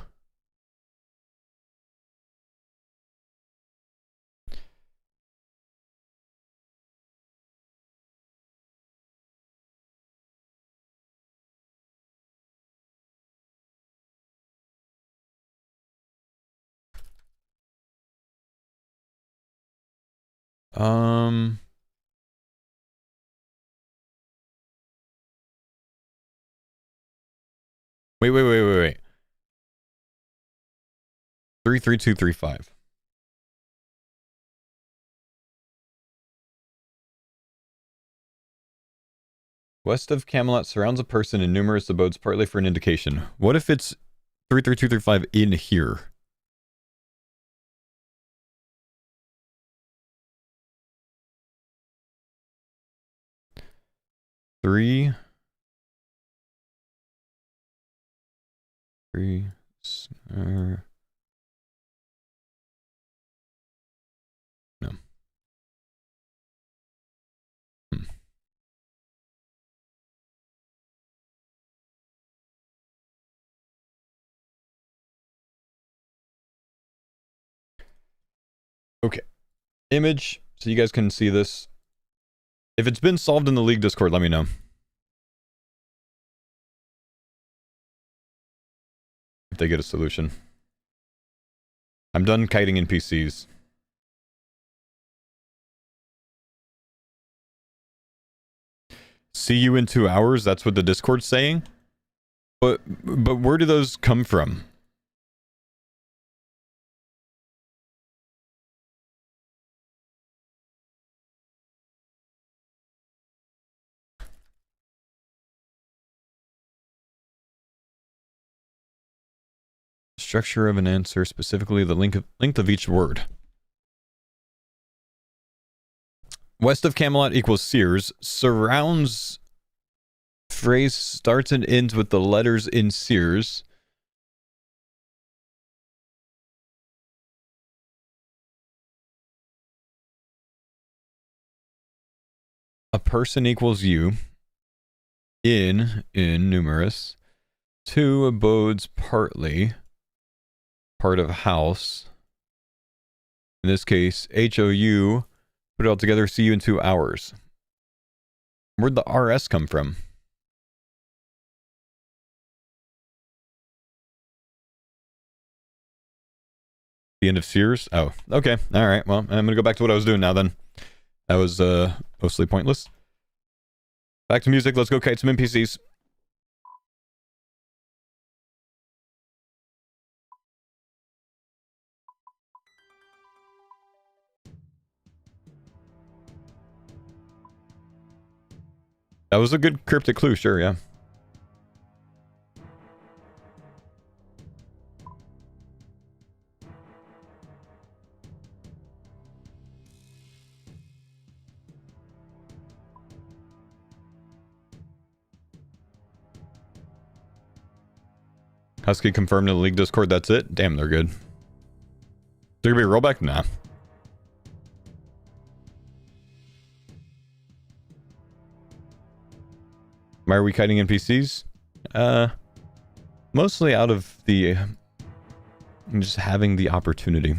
Wait. 33235. West of Camelot surrounds a person in numerous abodes, partly for an indication. What if it's 33235 in here? Three. No. Okay. Image, so you guys can see this. If it's been solved in the League Discord, let me know. If they get a solution. I'm done kiting NPCs. See you in 2 hours, that's what the Discord's saying? But where do those come from? Structure of an answer, specifically the length of each word. West of Camelot equals Sears, surrounds Phrase starts and ends with the letters in Sears. A person equals you. In numerous. Two abodes partly. Part of house. In this case, HOU. Put it all together, see you in 2 hours. Where'd the RS come from? The end of Sears? Oh, okay. Alright, well, I'm gonna go back to what I was doing now then. That was mostly pointless. Back to music, let's go kite some NPCs. That was a good cryptic clue, sure, yeah. Husky confirmed in the League Discord, that's it? Damn, they're good. Is there gonna be a rollback? Nah. Why are we kiting NPCs? Mostly out of the... just having the opportunity.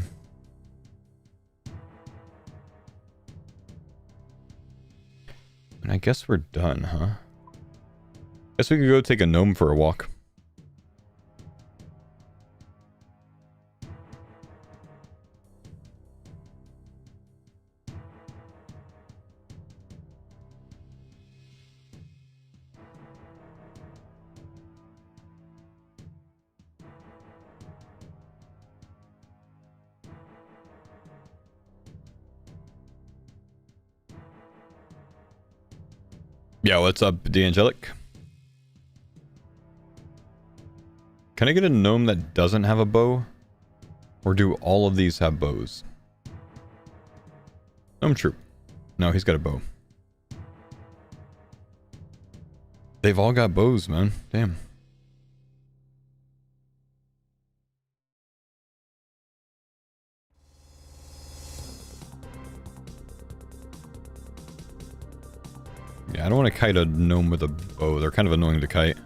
And I guess we're done, huh? Guess we could go take a gnome for a walk. Yo, what's up, D'Angelic? Can I get a gnome that doesn't have a bow? Or do all of these have bows? Gnome troop. No, he's got a bow. They've all got bows, man. Damn. Yeah, I don't want to kite a gnome with a bow. They're kind of annoying to kite.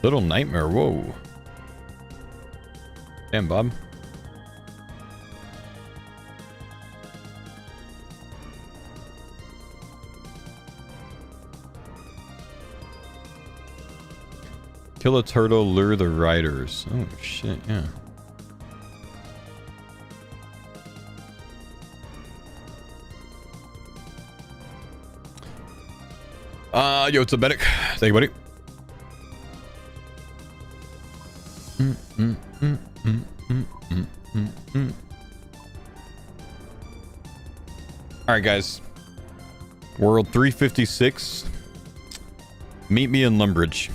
Little nightmare, whoa. Damn, Bob. Kill a turtle, lure the riders. Oh, shit, yeah. Yo, it's a medic. Thank you, buddy. Alright, guys. World 356. Meet me in Lumbridge.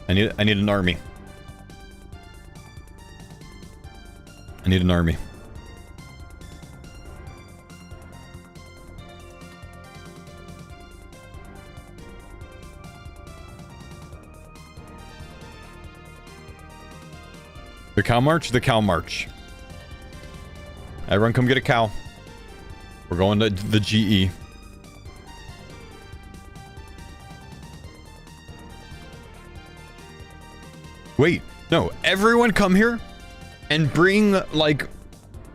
I need an army. I need an army. The cow march? The cow march. Everyone come get a cow. We're going to the GE. Wait, no, everyone come here and bring like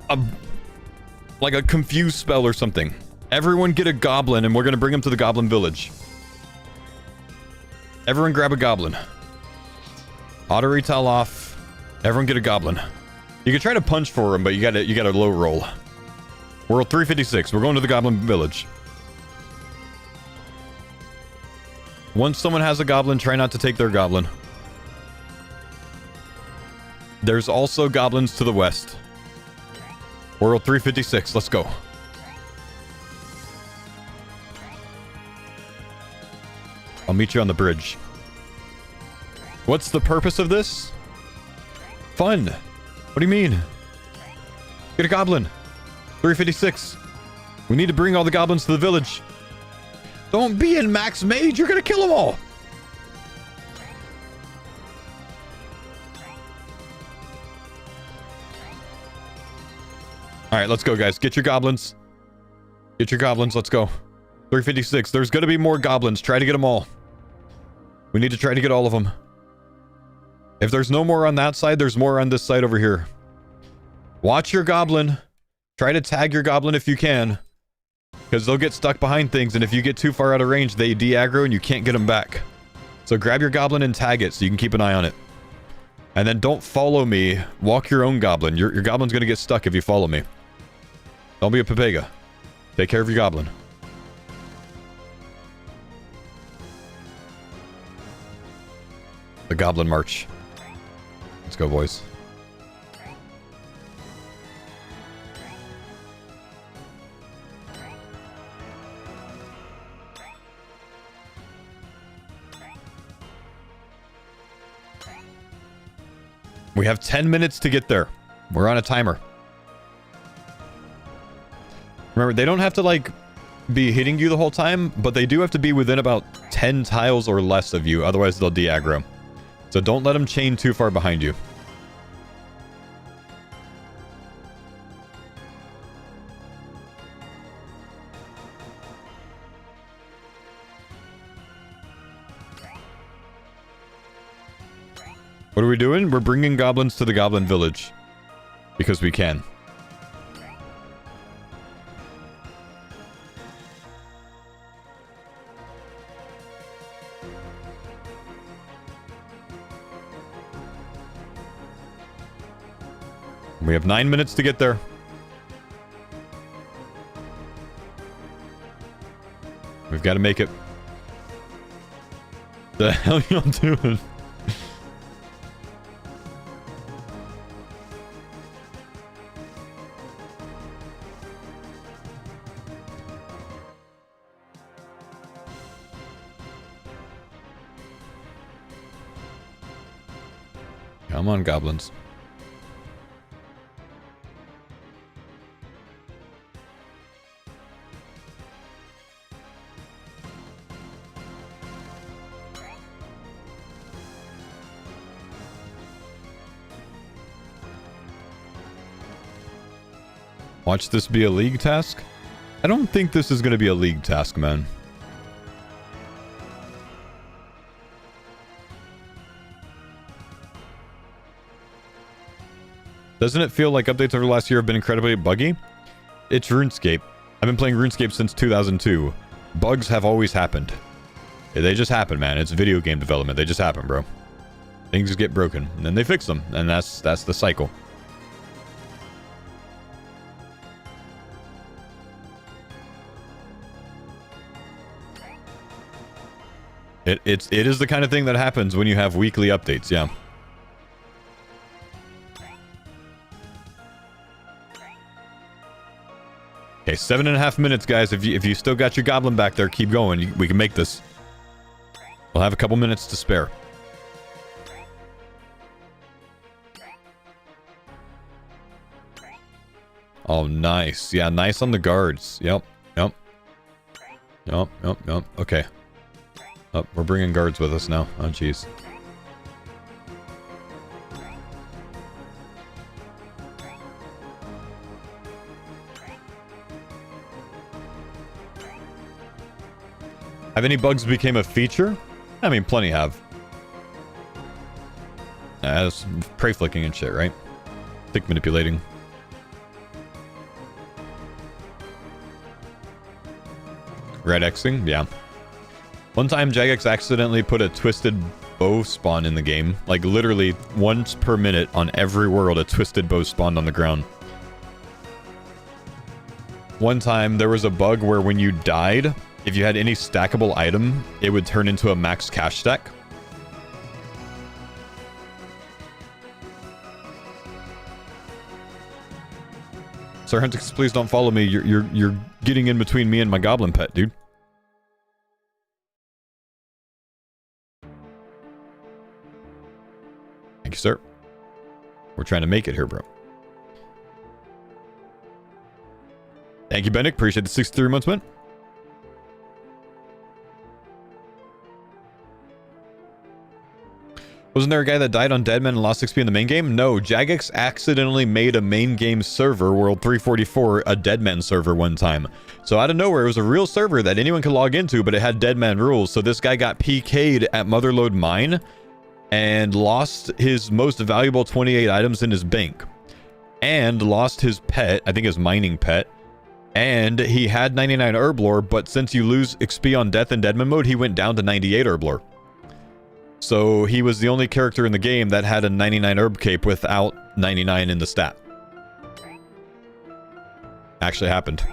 a confused spell or something. Everyone get a goblin and we're gonna bring him to the goblin village. Everyone grab a goblin. Auto retail off. Everyone get a goblin. You can try to punch for him, but you gotta low roll. World 356, we're going to the goblin village. Once someone has a goblin, try not to take their goblin. There's also goblins to the west. World 356, let's go. I'll meet you on the bridge. What's the purpose of this? Fun. What do you mean? Get a goblin. 356. We need to bring all the goblins to the village. Don't be in max mage. You're going to kill them all. All right, let's go, guys. Get your goblins. Get your goblins. Let's go. 356. There's going to be more goblins. Try to get them all. We need to try to get all of them. If there's no more on that side, there's more on this side over here. Watch your goblin. Try to tag your goblin if you can. Because they'll get stuck behind things, and if you get too far out of range, they de-aggro and you can't get them back. So grab your goblin and tag it so you can keep an eye on it. And then don't follow me. Walk your own goblin. Your goblin's going to get stuck if you follow me. Don't be a papega. Take care of your goblin. The goblin march. Let's go, boys. We have 10 minutes to get there. We're on a timer. Remember, they don't have to, like, be hitting you the whole time, but they do have to be within about 10 tiles or less of you, otherwise they'll de-aggro. So don't let them chain too far behind you. What are we doing? We're bringing goblins to the goblin village. Because we can. We have 9 minutes to get there. We've got to make it. The hell y'all doing? Come on, goblins. Watch this be a league task? I don't think this is going to be a league task, man. Doesn't it feel like updates over the last year have been incredibly buggy? It's RuneScape. I've been playing RuneScape since 2002. Bugs have always happened. They just happen, man. It's video game development. They just happen, bro. Things get broken, and then they fix them, and that's the cycle. It is the kind of thing that happens when you have weekly updates, yeah. Okay, 7.5 minutes, guys. If you still got your goblin back there, keep going. We can make this. We'll have a couple minutes to spare. Oh, nice. Yeah, nice on the guards. Yep. Okay. Oh, we're bringing guards with us now. Oh, jeez. Have any bugs became a feature? I mean, plenty have. That's prey flicking and shit, right? Tick manipulating. Red Xing? Yeah. One time, Jagex accidentally put a twisted bow spawn in the game. Like, literally, once per minute on every world, a twisted bow spawned on the ground. One time, there was a bug where when you died, if you had any stackable item, it would turn into a max cash stack. Sir Huntix, please don't follow me. You're getting in between me and my goblin pet, dude. Thank you, sir. We're trying to make it here, bro. Thank you, Bennick. Appreciate the 63 months, man. Wasn't there a guy that died on Deadman and lost XP in the main game? No, Jagex accidentally made a main game server, World 344, a Deadman server one time. So out of nowhere, it was a real server that anyone could log into, but it had Deadman rules. So this guy got PK'd at Motherlode Mine and lost his most valuable 28 items in his bank. And lost his pet, I think his mining pet. And he had 99 herb lore, but since you lose XP on death in Deadman mode, he went down to 98 herb lore. So he was the only character in the game that had a 99 herb cape without 99 in the stat. Actually happened.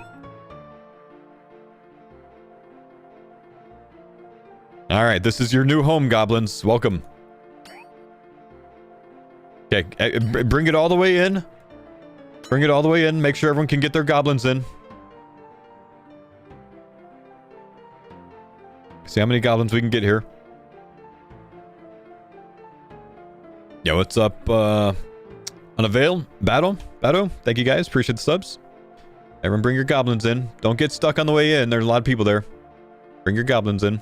Alright, this is your new home, goblins. Welcome. Okay, bring it all the way in. Bring it all the way in. Make sure everyone can get their goblins in. See how many goblins we can get here. Yeah, what's up, Unavail? Battle? Thank you guys. Appreciate the subs. Everyone bring your goblins in. Don't get stuck on the way in. There's a lot of people there. Bring your goblins in.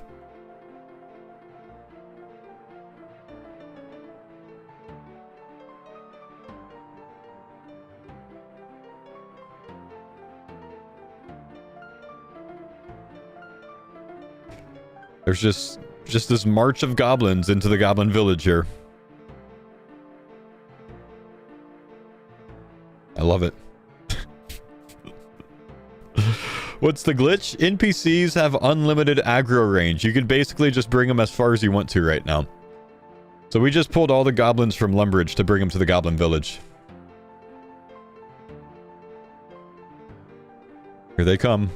There's just this march of goblins into the goblin village here. I love it. What's the glitch? NPCs have unlimited aggro range. You can basically just bring them as far as you want to right now. So we just pulled all the goblins from Lumbridge to bring them to the goblin village. Here they come.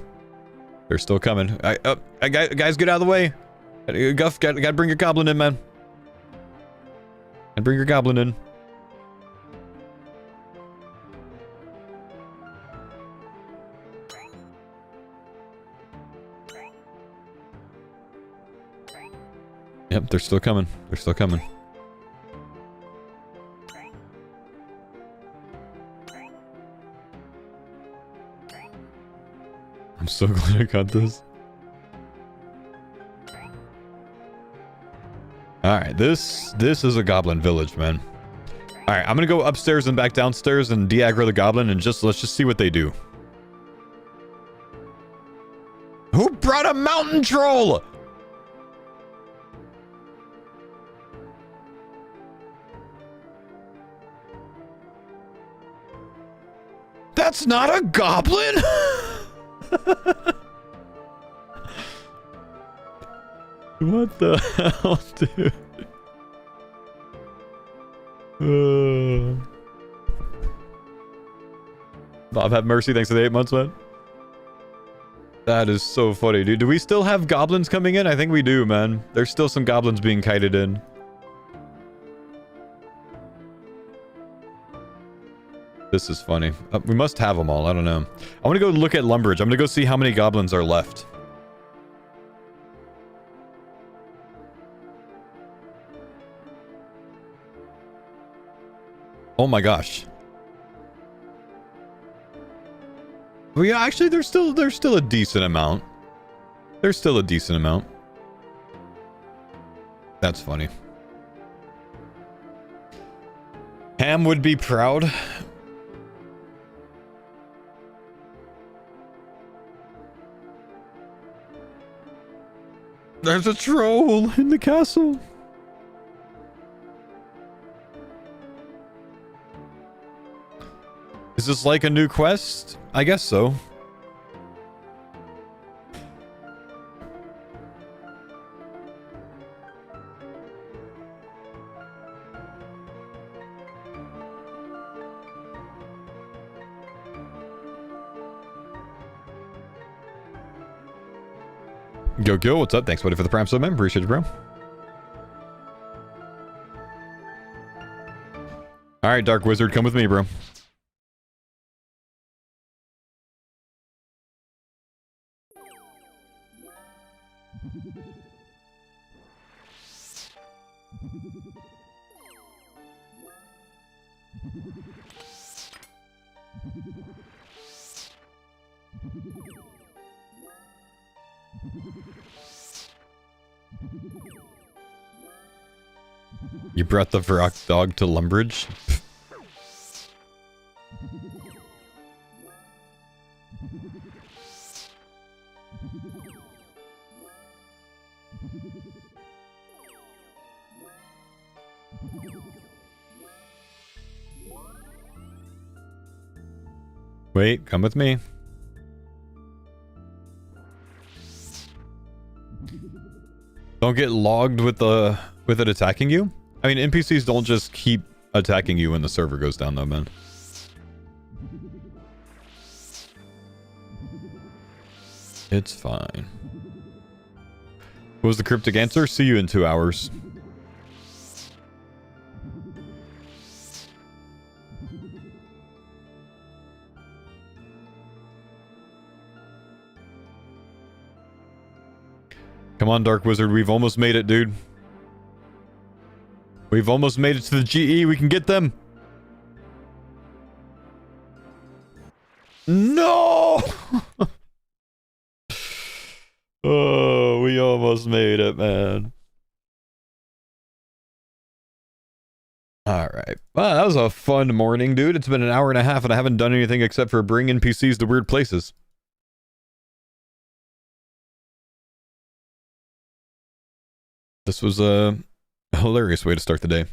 They're still coming. Guys, get out of the way. Guff, gotta bring your goblin in, man. And bring your goblin in. Yep, they're still coming. They're still coming. I'm so glad I got this. Alright, this is a goblin village, man. Alright, I'm gonna go upstairs and back downstairs and de-aggro the goblin and let's just see what they do. Who brought a mountain troll? That's not a goblin? What the hell, dude? Bob, have mercy. Thanks for the 8 months, man. That is so funny, dude. Do we still have goblins coming in? I think we do, man. There's still some goblins being kited in. This is funny. We must have them all. I don't know. I want to go look at Lumbridge. I'm going to go see how many goblins are left. Oh my gosh. Well, yeah, actually, there's still a decent amount. There's still a decent amount. That's funny. Ham would be proud. There's a troll in the castle. Is this like a new quest? I guess so. Go, what's up? Thanks, buddy, for the prime sub, man. Appreciate it, bro. All right, Dark Wizard, come with me, bro. You brought the Varrock dog to Lumbridge? Wait, come with me. Don't get logged with it attacking you? I mean, NPCs don't just keep attacking you when the server goes down though, man. It's fine. What was the cryptic answer? See you in 2 hours. Come on, Dark Wizard. We've almost made it, dude. We've almost made it to the GE. We can get them. No! Oh, we almost made it, man. All right. Well, that was a fun morning, dude. It's been an hour and a half and I haven't done anything except for bring NPCs to weird places. This was a hilarious way to start the day.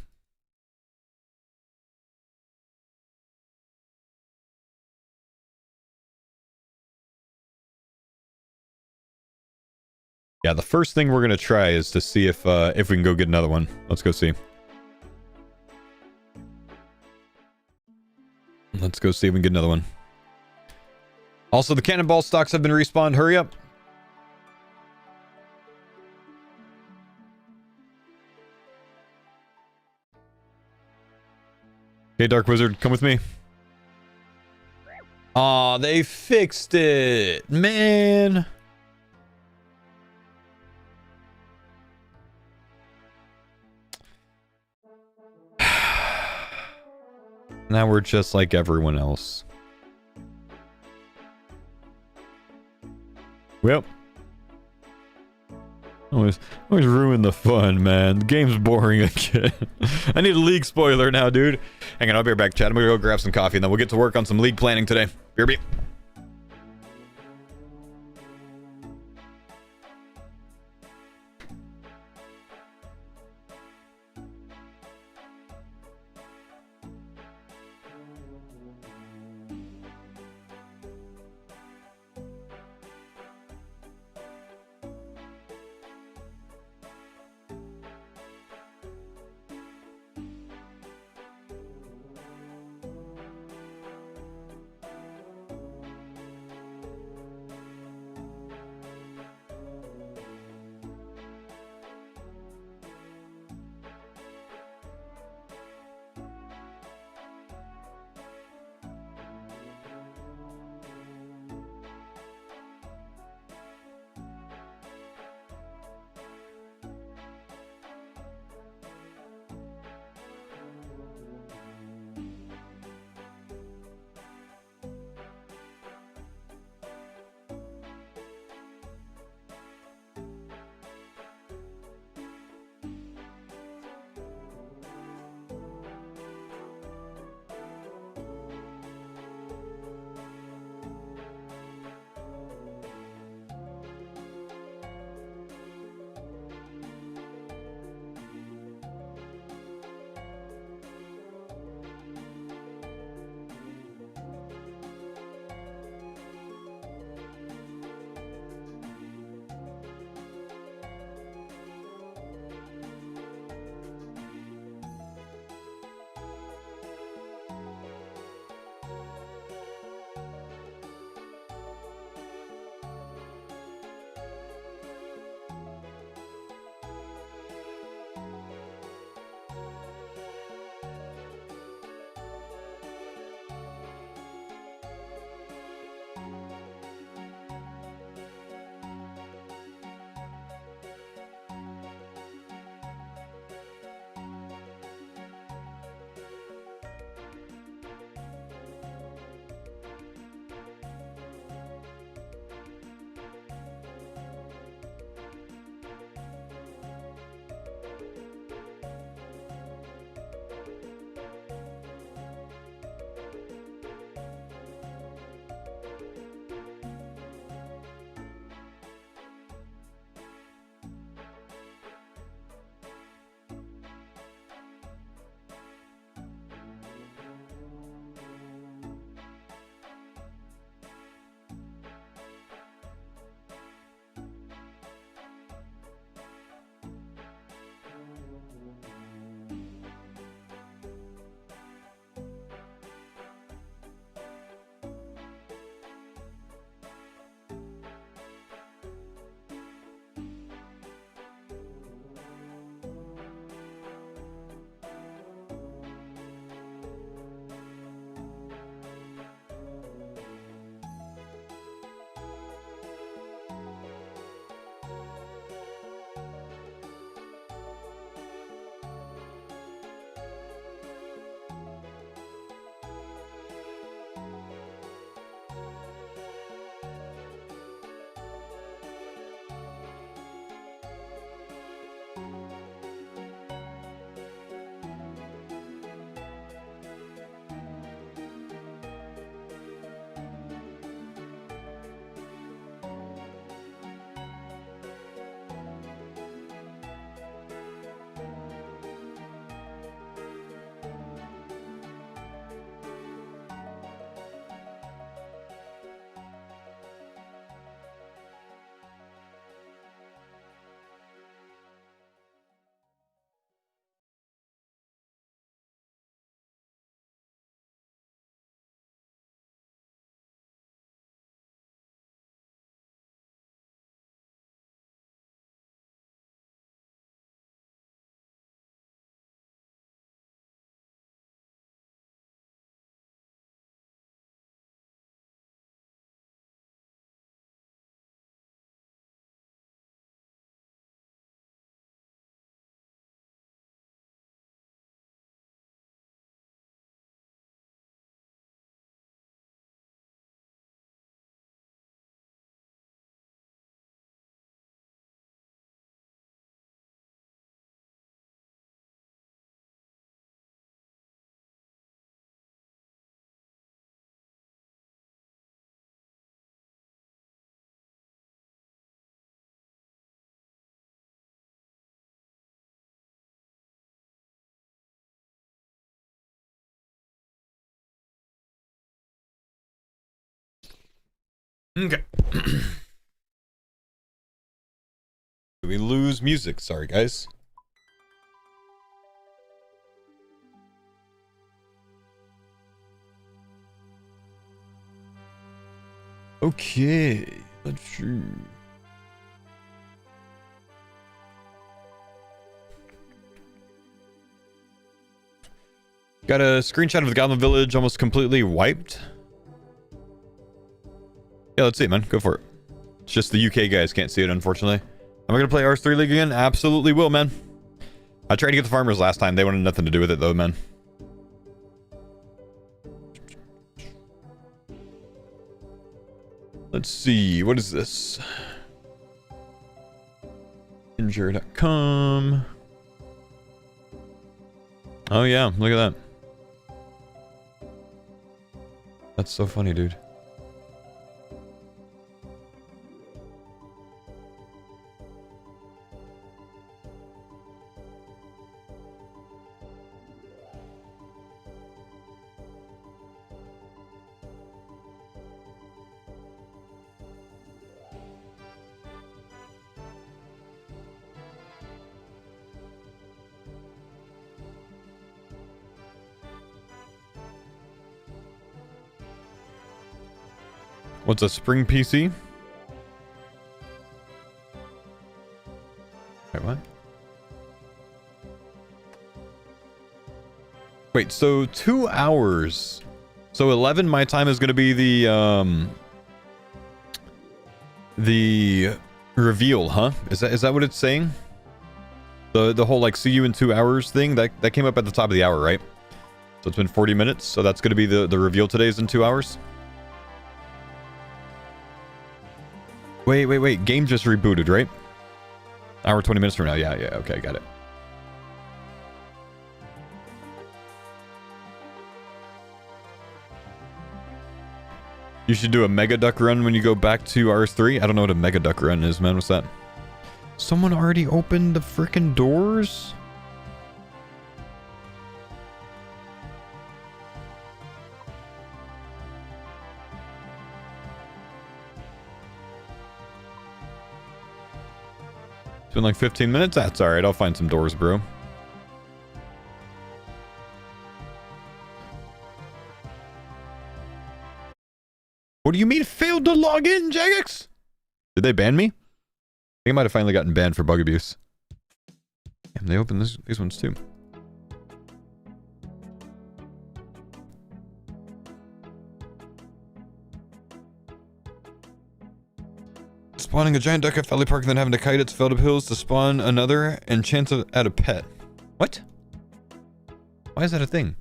Yeah, the first thing we're gonna try is to see if we can go get another one. Let's go see. Let's go see if we can get another one. Also, the cannonball stocks have been respawned. Hurry up. Okay, Dark Wizard, come with me. Aw, they fixed it, man. Now we're just like everyone else. Well, always ruin the fun, man. The game's boring again. I need a League spoiler now, dude. Hang on, I'll be right back, chat. I'm gonna go grab some coffee and then we'll get to work on some League planning today. BRB. Okay. We lose music. Sorry, guys. Okay. Let's see. Got a screenshot of the Goblin Village almost completely wiped. Yeah, let's see it, man. Go for it. It's just the UK guys can't see it, unfortunately. Am I gonna play RS3 League again? Absolutely will, man. I tried to get the farmers last time. They wanted nothing to do with it, though, man. Let's see. What is this? Injure.com. Oh, yeah. Look at that. That's so funny, dude. What's a spring PC? Wait, what? Wait, so 2 hours. So 11 my time is going to be the reveal, huh? Is that what it's saying? The whole like see you in 2 hours thing that came up at the top of the hour, right? So it's been 40 minutes. So that's going to be the reveal today is in 2 hours. Wait. Game just rebooted, right? Hour 20 minutes from now. Yeah. Okay, got it. You should do a mega duck run when you go back to RS3. I don't know what a mega duck run is, man. What's that? Someone already opened the freaking doors? It's been like 15 minutes? That's alright. I'll find some doors, bro. What do you mean failed to log in, Jagex? Did they ban me? I think I might have finally gotten banned for bug abuse. Damn, they opened these ones too. Spawning a giant duck at Valley Park and then having to kite its felled up hills to spawn another and chance at a pet. What? Why is that a thing?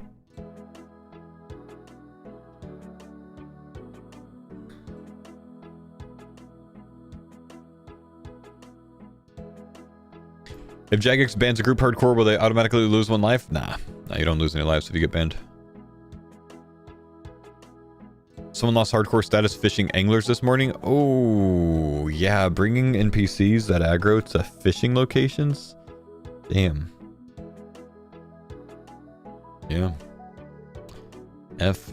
If Jagex bans a group hardcore, will they automatically lose 1 life? Nah, you don't lose any lives if you get banned. Someone lost hardcore status fishing anglers this morning. Oh, yeah, bringing NPCs that aggro to fishing locations? Damn. Yeah. F.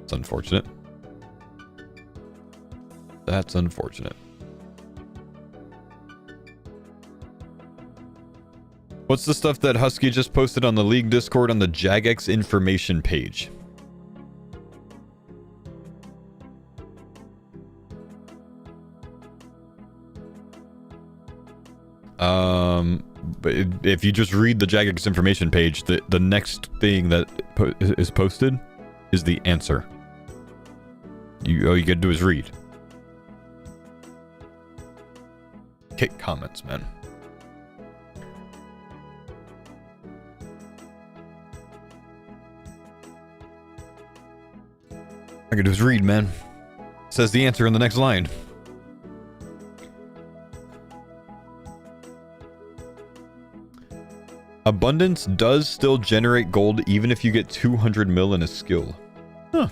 It's unfortunate. That's unfortunate. What's the stuff that Husky just posted on the League Discord on the Jagex information page? But if you just read the Jagex information page, the next thing that is posted is the answer. All you gotta do is read. Okay, comments, man. I can just read, man. It says the answer in the next line. Abundance does still generate gold even if you get 200 mil in a skill. Huh.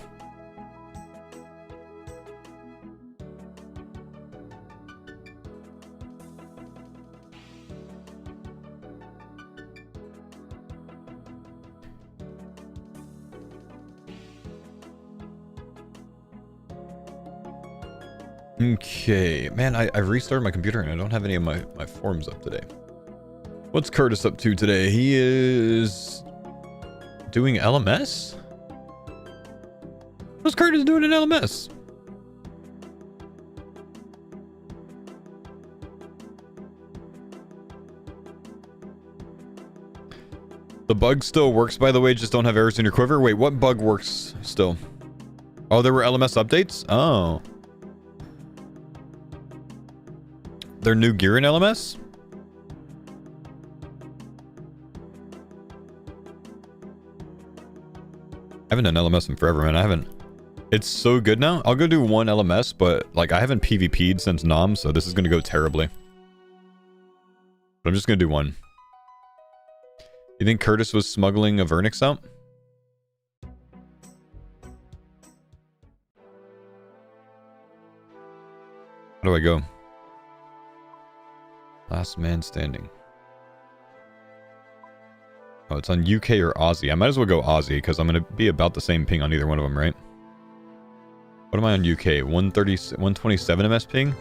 Okay, man, I restarted my computer and I don't have any of my forms up today. What's Curtis up to today? He is doing LMS? What's Curtis doing in LMS? The bug still works, by the way, just don't have arrows in your quiver. Wait, what bug works still? Oh, there were LMS updates? Oh. Their new gear in LMS? I haven't done LMS in forever, man. I haven't. It's so good now. I'll go do one LMS, but like I haven't PvP'd since Nom, so this is going to go terribly. But I'm just going to do one. You think Curtis was smuggling a Vernix out? How do I go? Last man standing. Oh, it's on UK or Aussie. I might as well go Aussie because I'm going to be about the same ping on either one of them, right? What am I on UK? 127 MS ping?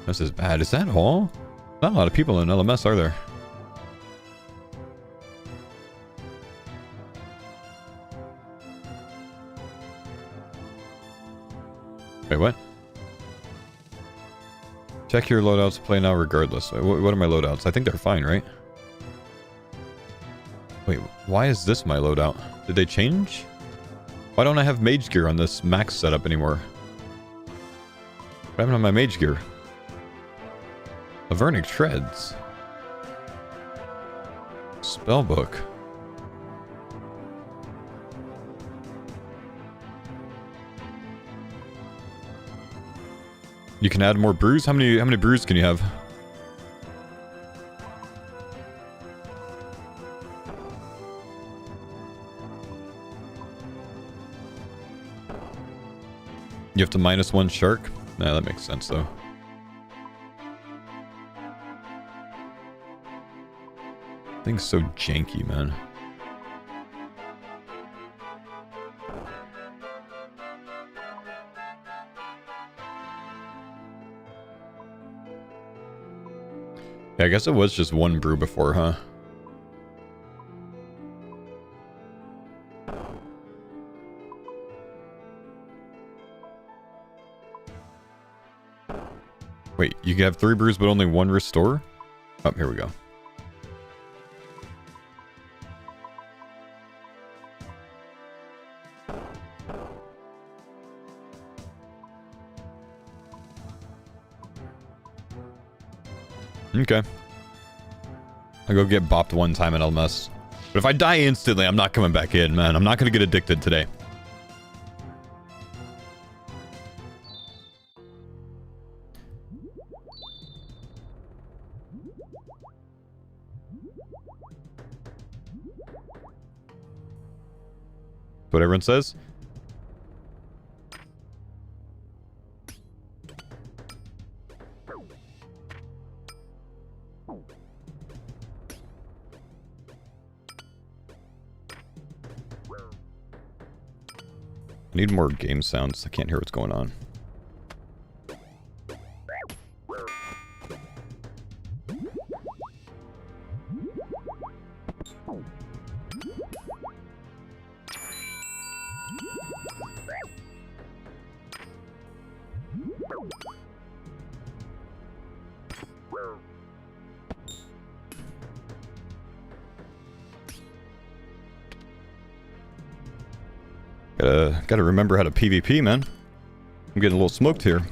This is bad. Is that all? Not a lot of people in LMS, are there? Wait, what? Check your loadouts, play now regardless. What are my loadouts? I think they're fine, right? Wait, why is this my loadout? Did they change? Why don't I have mage gear on this max setup anymore? What happened to my mage gear? Avernic Treads. Spellbook. You can add more brews? How many brews can you have? You have to -1 shark? Nah, that makes sense though. Thing's so janky, man. Yeah, I guess it was just one brew before, huh? Wait, you can have 3 brews but only 1 restore? Oh, here we go. Okay. I'll go get bopped one time at LMS. But if I die instantly, I'm not coming back in, man. I'm not going to get addicted today. What everyone says. I need more game sounds. I can't hear what's going on. Gotta remember how to PvP, man. I'm getting a little smoked here.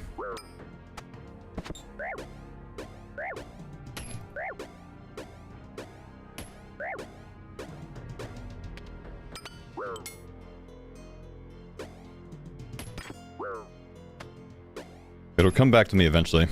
It'll come back to me eventually.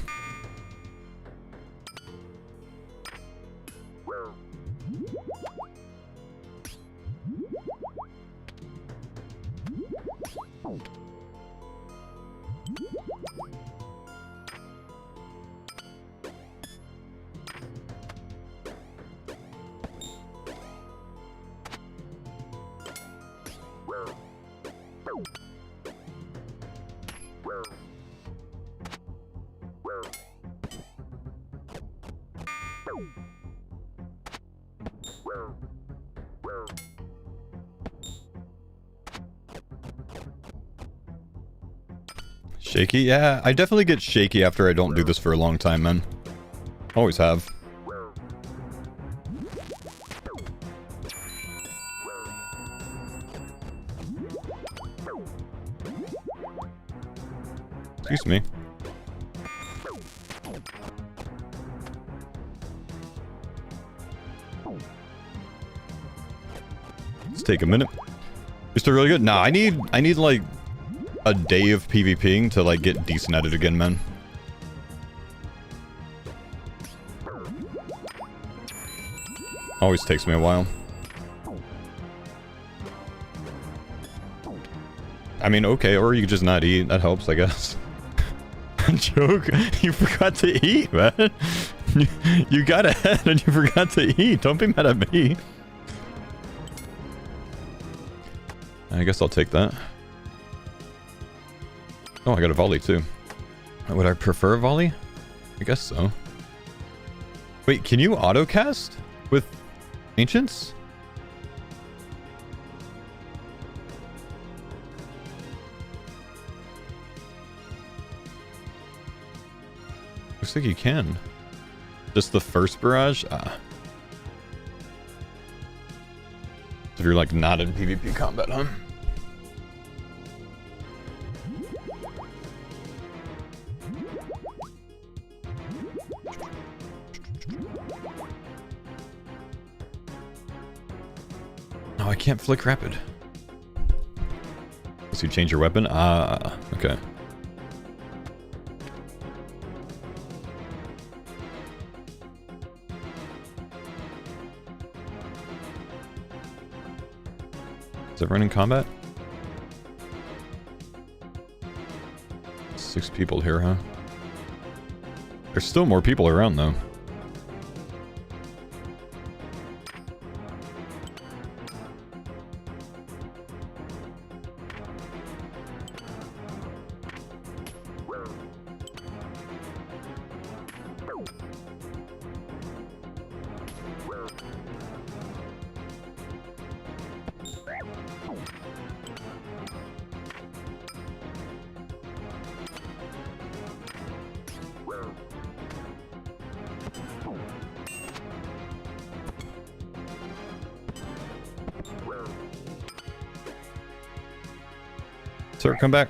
Shaky? Yeah, I definitely get shaky after I don't do this for a long time, man. Always have. Excuse me. Let's take a minute. You're still really good? Nah, I need like a day of PvPing to like get decent at it again, man. Always takes me a while. I mean, okay, or you could just not eat. That helps, I guess. Joke, you forgot to eat, man. You got ahead and you forgot to eat. Don't be mad at me. I guess I'll take that. Oh, I got a volley too. Would I prefer a volley? I guess so. Wait, can you autocast with ancients? Looks like you can. Just the first barrage? Ah. If you're like not in PvP combat, huh? Oh, I can't flick rapid. So you change your weapon? Ah, okay. Is everyone in combat? 6 people here, huh? There's still more people around, though. Sir, come back.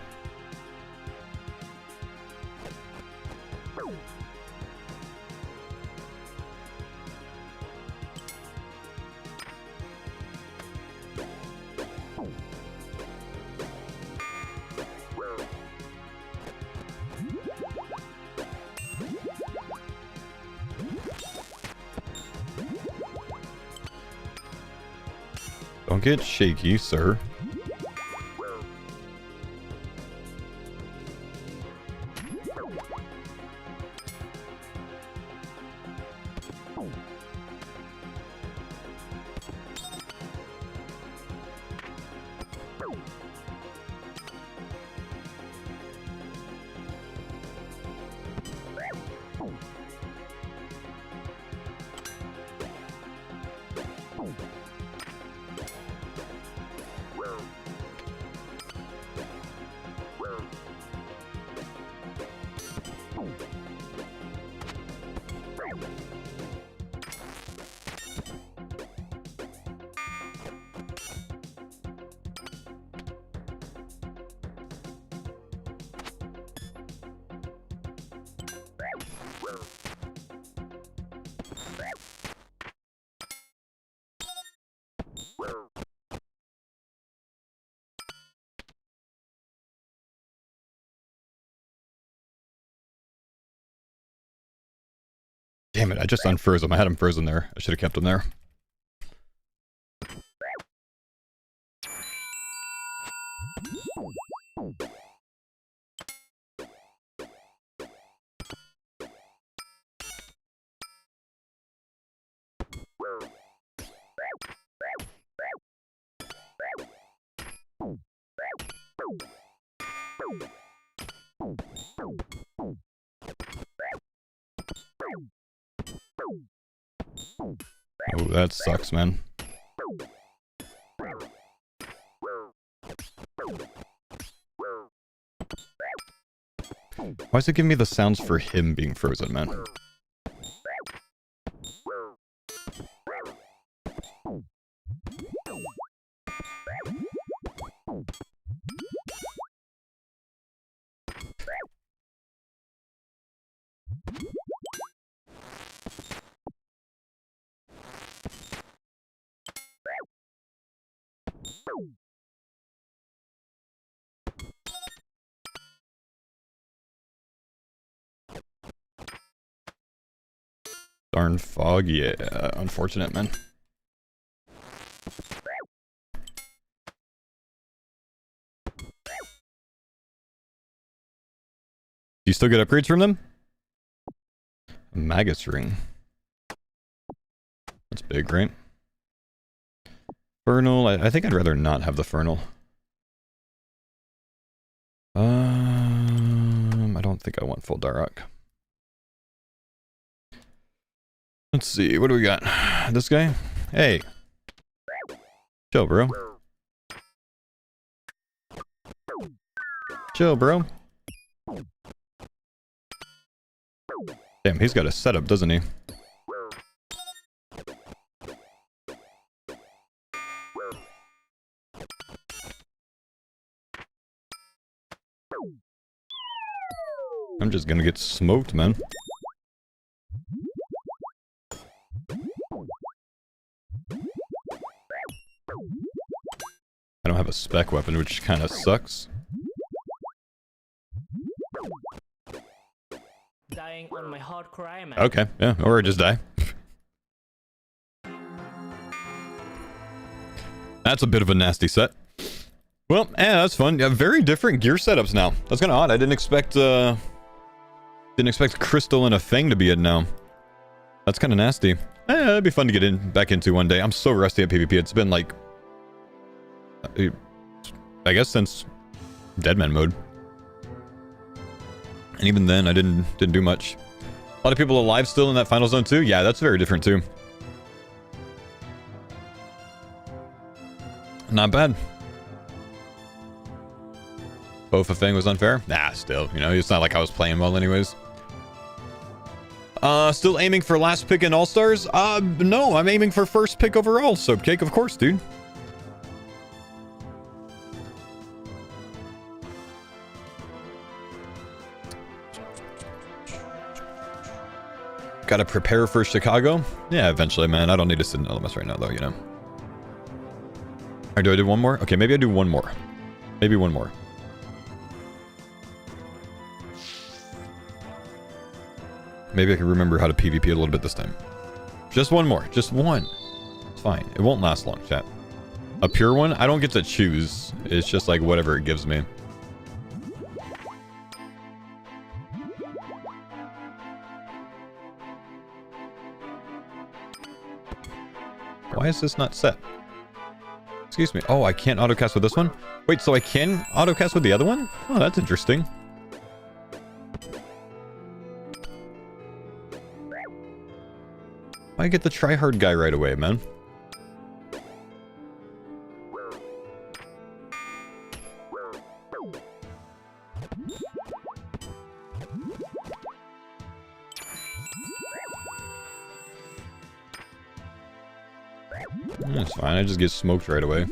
Don't get shaky, sir. Damn it, I just unfroze him. I had him frozen there. I should have kept him there. Oh, that sucks, man. Why is it giving me the sounds for him being frozen, man? Darn fog, yeah. Unfortunate, man. Do you still get upgrades from them? A Magus ring. That's big, right? Fernal, I think I'd rather not have the Fernal. I don't think I want full Darok. Let's see, what do we got? This guy? Hey. Chill, bro. Chill, bro. Damn, he's got a setup, doesn't he? I'm just gonna get smoked, man. I don't have a spec weapon, which kind of sucks. Dying on my hard cry, man. Okay, yeah, or just die. That's a bit of a nasty set. Well, yeah, that's fun. Yeah, very different gear setups now. That's kind of odd. I didn't expect Crystal and a Fang to be in now. That's kind of nasty. It'd be fun to get back into one day. I'm so rusty at PvP. It's been like, I guess since Deadman mode. And even then, I didn't do much. A lot of people alive still in that final zone too. Yeah, that's very different too. Not bad. Bofa Fang was unfair? Nah, still, you know, it's not like I was playing well anyways. Still aiming for last pick in All-Stars? No, I'm aiming for first pick overall, Soapcake, of course, dude. Gotta prepare for Chicago? Yeah, eventually, man. I don't need to sit in LMS right now, though, you know. Alright, do I do one more? Okay, maybe I do one more. Maybe one more. Maybe I can remember how to PvP a little bit this time. Just one more. Just one. It's fine. It won't last long, chat. A pure one? I don't get to choose. It's just like whatever it gives me. Why is this not set? Excuse me. Oh, I can't autocast with this one? Wait, so I can autocast with the other one? Oh, that's interesting. I get the tryhard guy right away, man. That's fine, I just get smoked right away.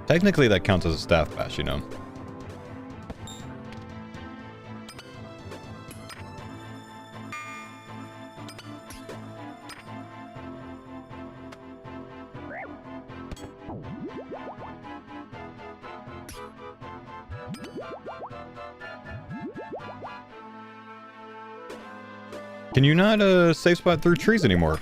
Technically, that counts as a staff bash, you know. Can you not save spot through trees anymore?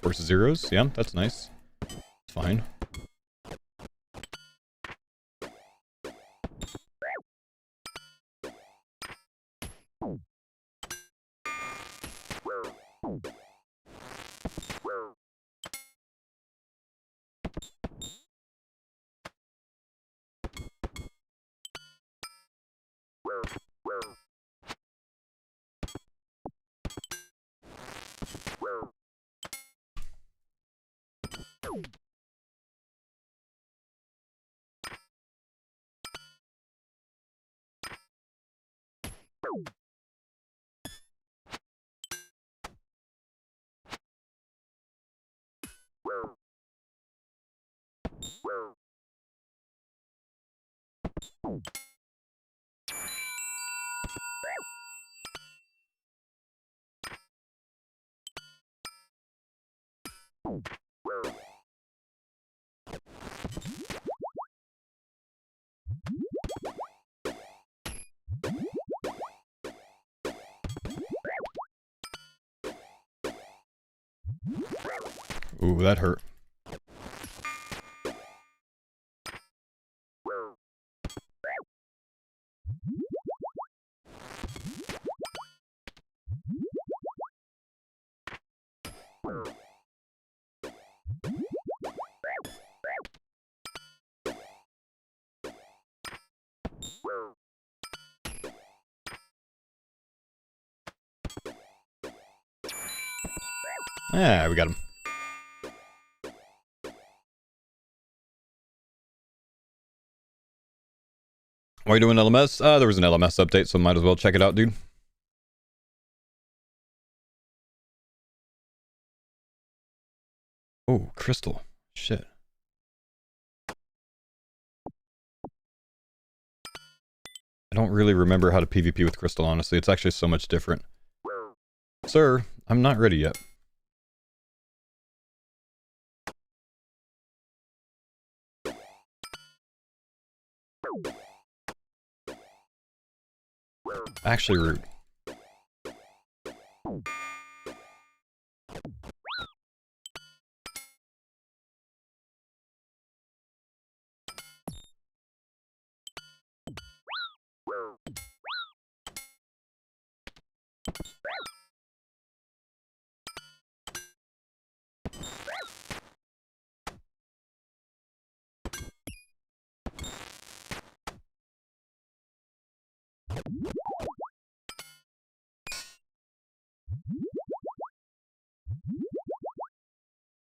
Course zeros, yeah, that's nice. It's fine. Ooh, that hurt. Yeah, we got him. Why are you doing LMS? There was an LMS update, so might as well check it out, dude. Oh, crystal. Shit. I don't really remember how to PvP with crystal, honestly. It's actually so much different. Sir, I'm not ready yet. Actually rude.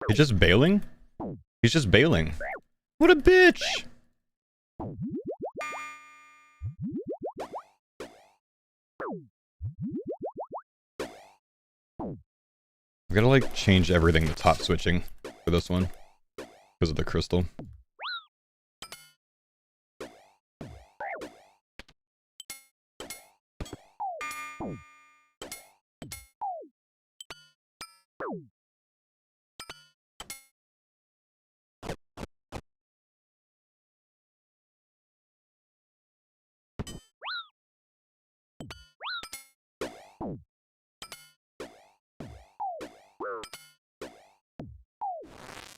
He's just bailing? He's just bailing. What a bitch! I gotta like change everything to top switching for this one because of the crystal.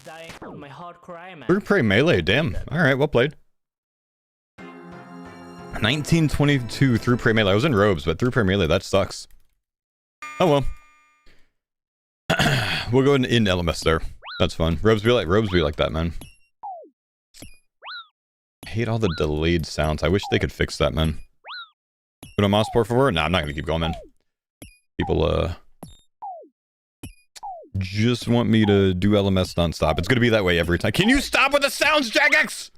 Dying on my hardcore IMAX. Through Prey Melee, damn. Alright, well played. 1922 through Prey Melee. I was in robes, but through Prey Melee, that sucks. Oh well. We'll go in LMS there. That's fun. Robes be like that, man. I hate all the delayed sounds. I wish they could fix that, man. Put a mouse por favor? Nah, I'm not gonna keep going, man. People, just want me to do LMS nonstop. It's gonna be that way every time. Can you stop with the sounds, Jagex?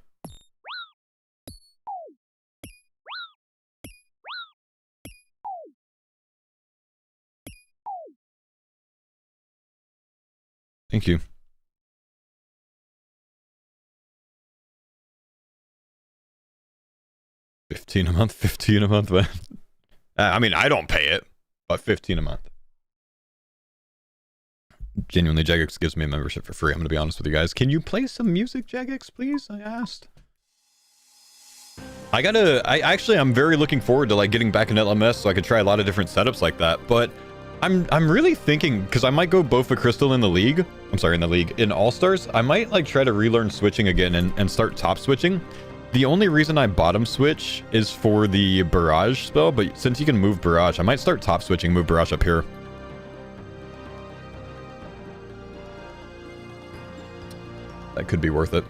Thank you. $15 a month, $15 a month, man. I mean, I don't pay it, but $15 a month. Genuinely, Jagex gives me a membership for free. I'm gonna be honest with you guys. Can you play some music, Jagex, please? I asked. I'm very looking forward to like getting back in LMS so I could try a lot of different setups like that. But I'm really thinking, because I might go Bofa Crystal in the league. I'm sorry, in the league. In All-Stars, I might like try to relearn switching again and start top switching. The only reason I bottom switch is for the barrage spell, but since you can move barrage, I might start top switching, move barrage up here. That could be worth it.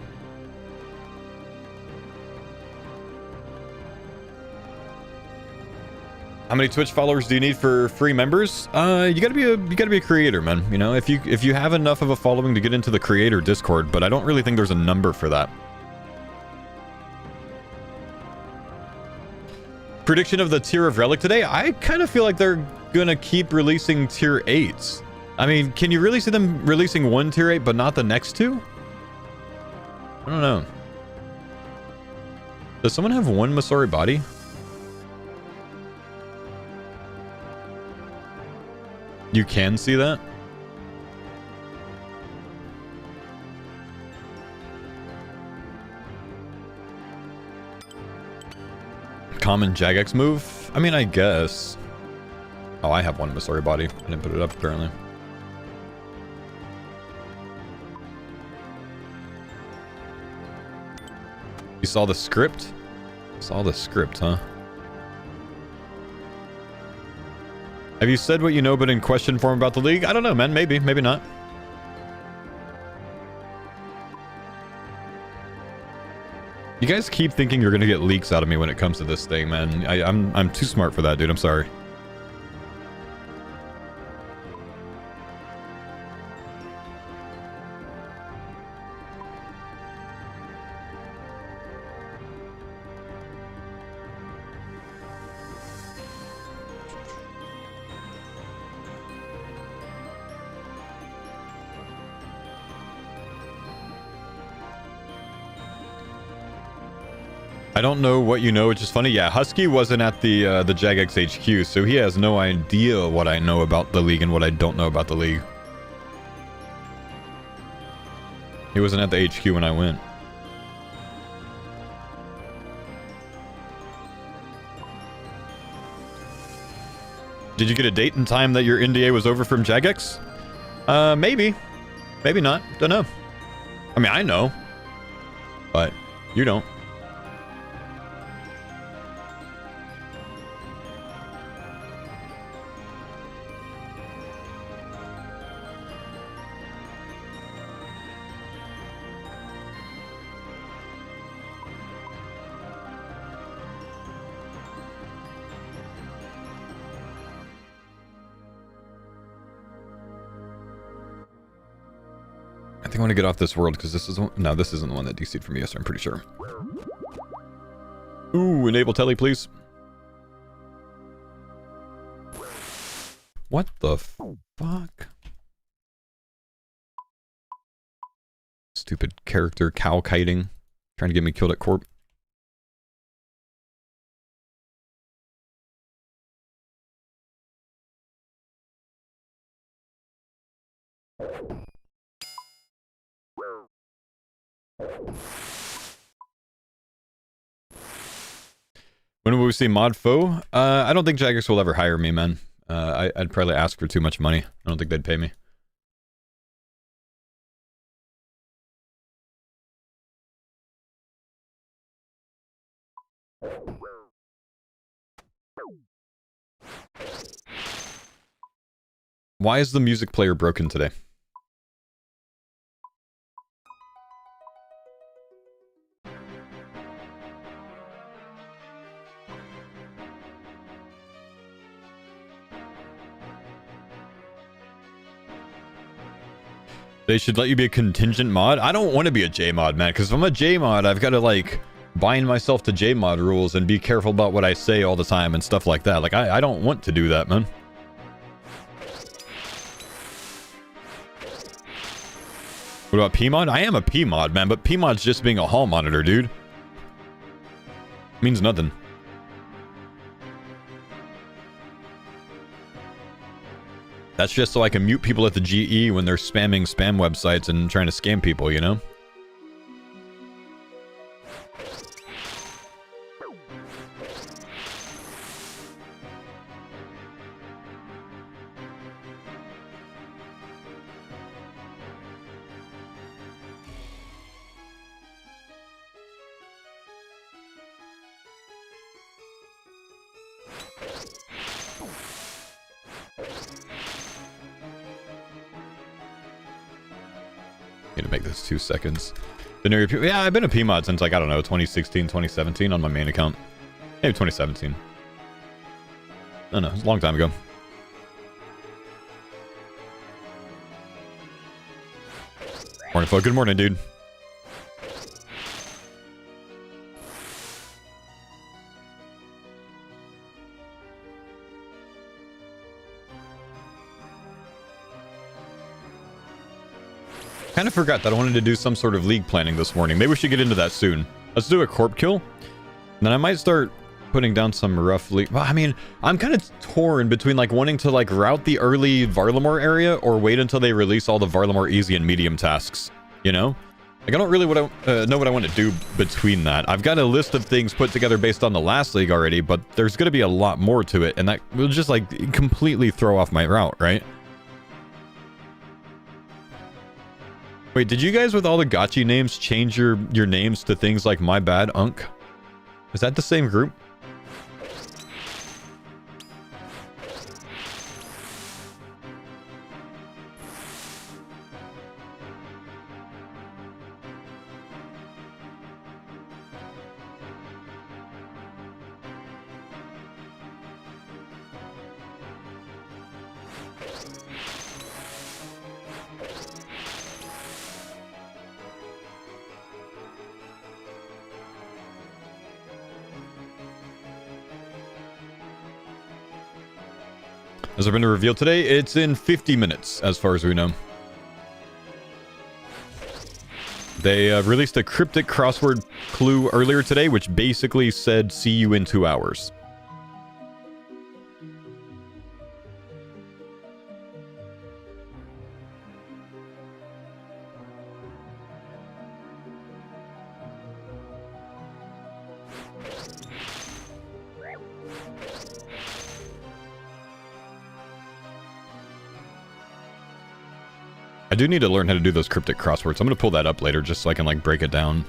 How many Twitch followers do you need for free members? You gotta be a creator, man. You know, if you have enough of a following to get into the creator Discord, but I don't really think there's a number for that. Prediction of the tier of relic today? I kind of feel like they're gonna keep releasing tier 8s. I mean, can you really see them releasing one tier 8 but not the next two? I don't know. Does someone have one Masori body? You can see that? Common Jagex move? I mean, I guess. Oh, I have one Masori body. I didn't put it up, apparently. You saw the script? Saw the script, huh? Have you said what you know but in question form about the league? I don't know, man. Maybe, maybe not. You guys keep thinking you're gonna get leaks out of me when it comes to this thing, man. I'm too smart for that, dude. I'm sorry. I don't know what you know, which is funny. Yeah, Husky wasn't at the Jagex HQ, so he has no idea what I know about the league and what I don't know about the league. He wasn't at the HQ when I went. Did you get a date and time that your NDA was over from Jagex? Maybe. Maybe not. Don't know. I mean, I know. But you don't. I think I want to get off this world because this is no, this isn't the one that DC'd for me. Yes, I'm pretty sure. Ooh, enable telly, please. What the fuck? Stupid character cow kiting, trying to get me killed at corp. When will we see mod foe? I don't think Jagex will ever hire me, man. I'd probably ask for too much money. I don't think they'd pay me. Why is the music player broken today? They should let you be a contingent mod. I don't want to be a J mod, man, because if I'm a J mod, I've got to like bind myself to J mod rules and be careful about what I say all the time and stuff like that. Like I don't want to do that, man. What about P-mod? I am a P-mod, man, but P-mod's just being a hall monitor, dude. Means nothing. That's just so I can mute people at the GE when they're spamming spam websites and trying to scam people, you know? to make this 2 seconds. Yeah, I've been a PMod since like, I don't know, 2016, 2017 on my main account. Maybe 2017. I don't know, it's a long time ago. Morning, folk. Good morning, dude. Kind of forgot that I wanted to do some sort of league planning this morning. Maybe we should get into that soon. Let's do a corp kill. And then I might start putting down some rough league. Well, I mean, I'm kind of torn between like wanting to like route the early Varlamore area or wait until they release all the Varlamore easy and medium tasks. You know? Like, I don't really know what I want to do between that. I've got a list of things put together based on the last league already, but there's going to be a lot more to it. And that will just like completely throw off my route, right? Wait, did you guys with all the gotchi names change your names to things like My Bad Unk? Is that the same group? Has there been a reveal today? It's in 50 minutes, as far as we know. They released a cryptic crossword clue earlier today, which basically said, see you in 2 hours. I do need to learn how to do those cryptic crosswords. I'm going to pull that up later just so I can like break it down.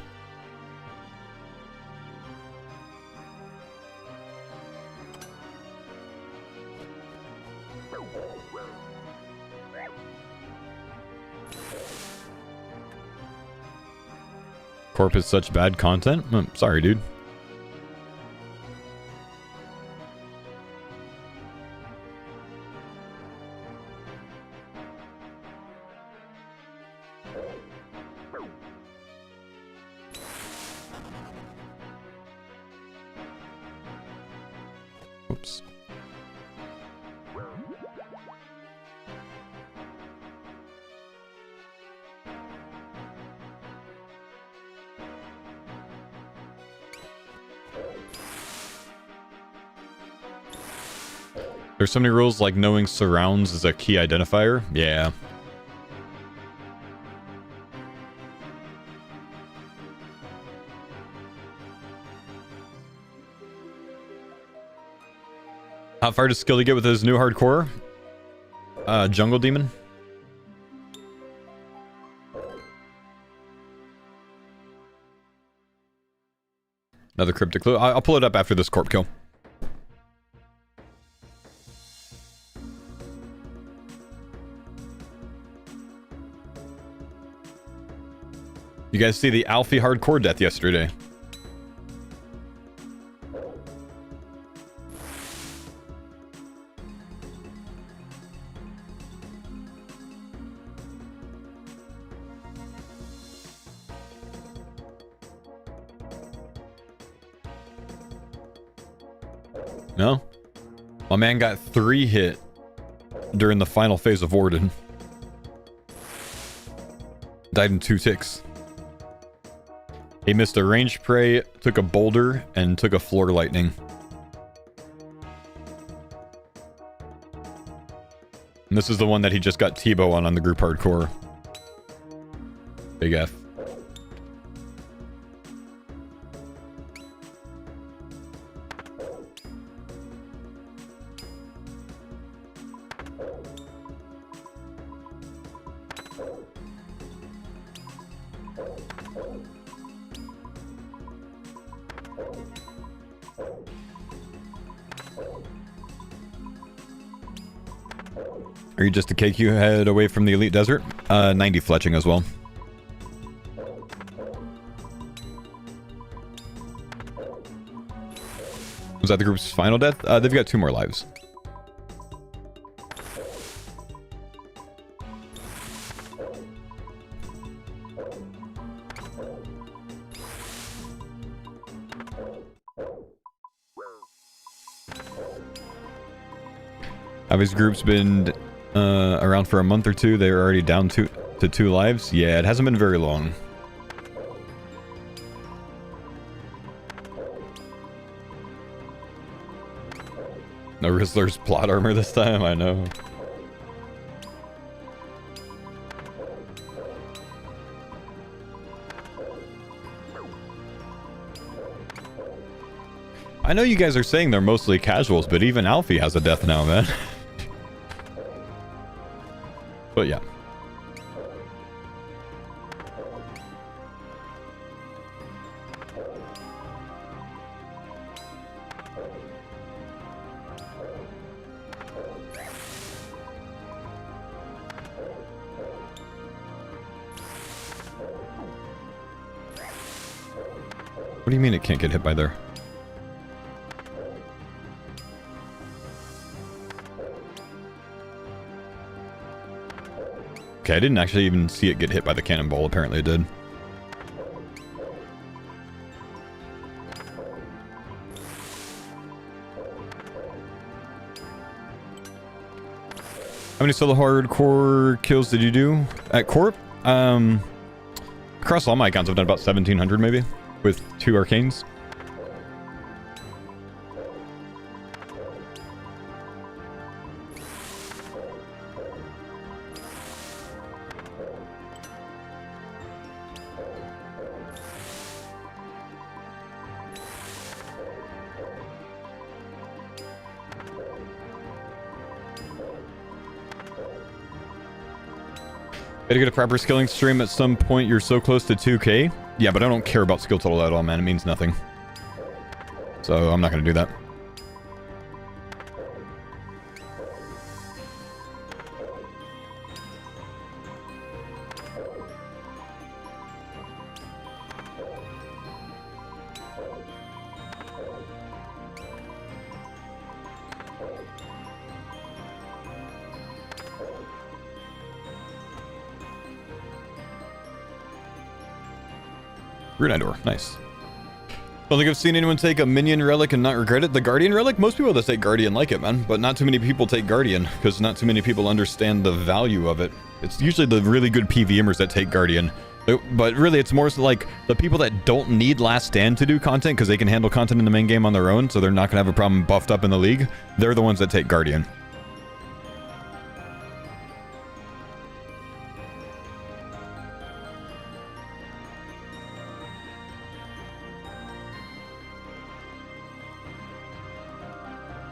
Corp is such bad content? Sorry, dude. Oops. There's so many rules like knowing surrounds is a key identifier. Yeah. How far does Skilly get with his new hardcore? Jungle Demon. Another cryptic clue. I'll pull it up after this corp kill. You guys see the Alfie hardcore death yesterday? No? My man got 3 hit during the final phase of Warden. Died in 2 ticks. He missed a range prey, took a boulder, and took a floor lightning. And this is the one that he just got Tebow on the group hardcore. Big F. Are you just a KQ head away from the Elite Desert? 90 fletching as well. Was that the group's final death? They've got 2 more lives. Have his group's been around for a month or 2? They're already down to 2 lives? Yeah, it hasn't been very long. No Rizzler's plot armor this time, I know. I know you guys are saying they're mostly casuals, but even Alfie has a death now, man. But yeah. What do you mean it can't get hit by there? Okay, I didn't actually even see it get hit by the cannonball. Apparently it did. How many solo hardcore kills did you do at Corp? Across all my accounts, I've done about 1,700 maybe, with 2 arcanes. Gotta get a proper skilling stream at some point. You're so close to 2k. Yeah, but I don't care about skill total at all, man. It means nothing. So I'm not gonna do that. Brunador, nice. Don't think I've seen anyone take a minion relic and not regret it. The Guardian relic? Most people that take Guardian like it, man. But not too many people take Guardian, because not too many people understand the value of it. It's usually the really good PVMers that take Guardian. But really, it's more so like the people that don't need Last Stand to do content, because they can handle content in the main game on their own, so they're not going to have a problem buffed up in the league. They're the ones that take Guardian.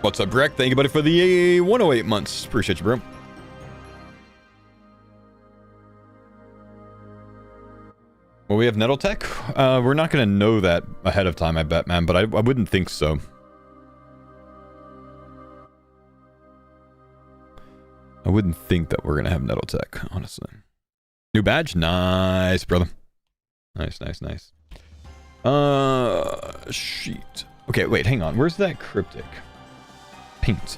What's up, Greg? Thank you, buddy, for the 108 months. Appreciate you, bro. Well, we have Nettle Tech. We're not going to know that ahead of time, I bet, man, but I wouldn't think so. I wouldn't think that we're going to have Nettle Tech, honestly. New badge? Nice, brother. Nice, nice, nice. Sheet. Okay, wait, hang on. Where's that Cryptic? Paint.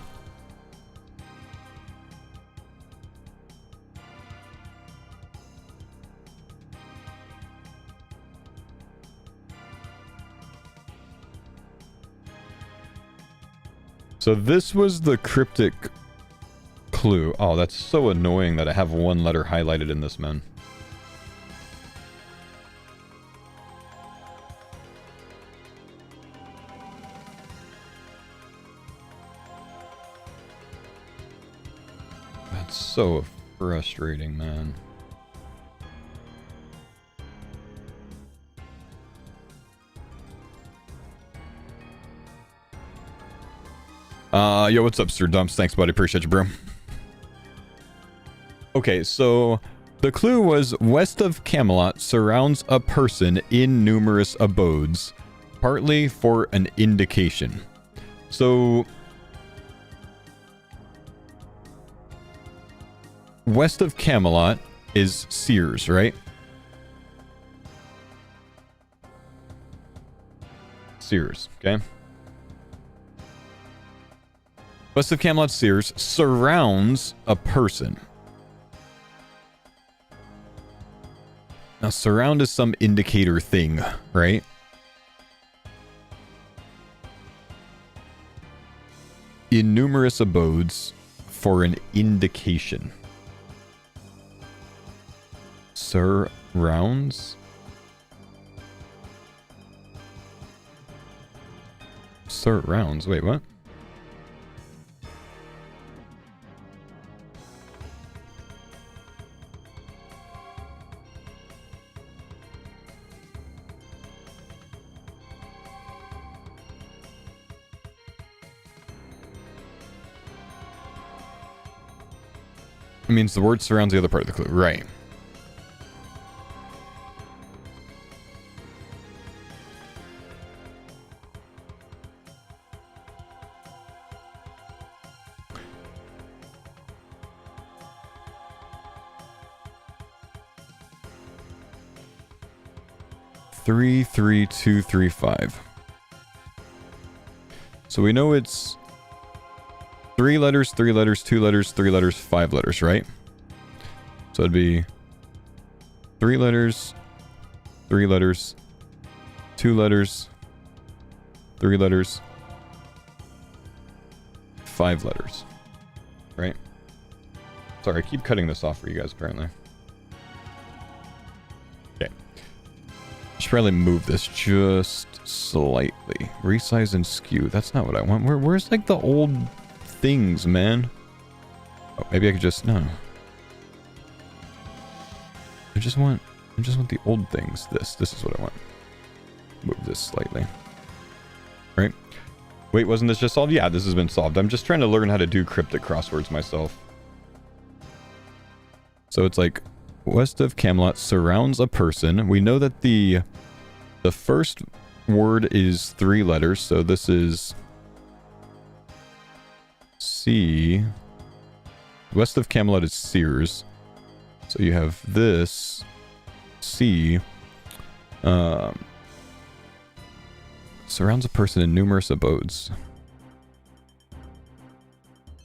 So this was the Cryptic clue. Oh, that's so annoying that I have one letter highlighted in this, man. That's so frustrating, man. Yo, what's up, Sir Dumps? Thanks, buddy. Appreciate you, bro. Okay, so the clue was west of Camelot surrounds a person in numerous abodes, partly for an indication. So west of Camelot is Sears, right? Sears, okay? West of Camelot, Sears surrounds a person. Now, surround is some indicator thing, right? In numerous abodes for an indication. Surrounds? Surrounds. Wait, what? It means the word surrounds the other part of the clue. Right. Three, 3, 2, 3, 5. So we know it's 3 letters, 3 letters, 2 letters, 3 letters, 5 letters, right? So it'd be 3 letters, 3 letters, 2 letters, 3 letters, 5 letters, right? Sorry, I keep cutting this off for you guys, apparently. Okay. Should probably move this just slightly. Resize and skew. That's not what I want. Where's like the old things, man? Oh, maybe I could just no. I just want the old things. This is what I want. Move this slightly. Right? Wait, wasn't this just solved? Yeah, this has been solved. I'm just trying to learn how to do cryptic crosswords myself. So it's like West of Camelot surrounds a person. We know that the first word is 3 letters, so this is C. West of Camelot is Sears. So you have this C. Surrounds a person in numerous abodes.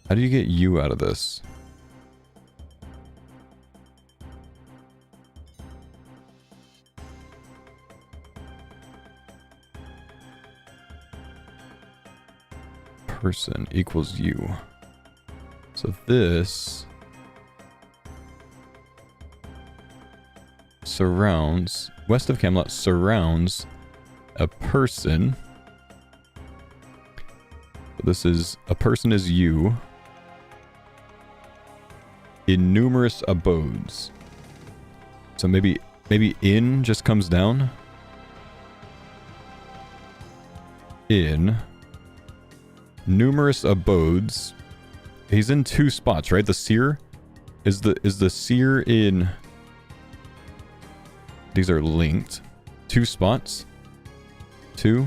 How do you get U out of this? Person equals U. So this surrounds, West of Camelot surrounds a person. This is, a person is U in numerous abodes. So maybe in just comes down. In numerous abodes. He's in 2 spots, right? The seer is the seer in, these are linked. 2 spots. 2.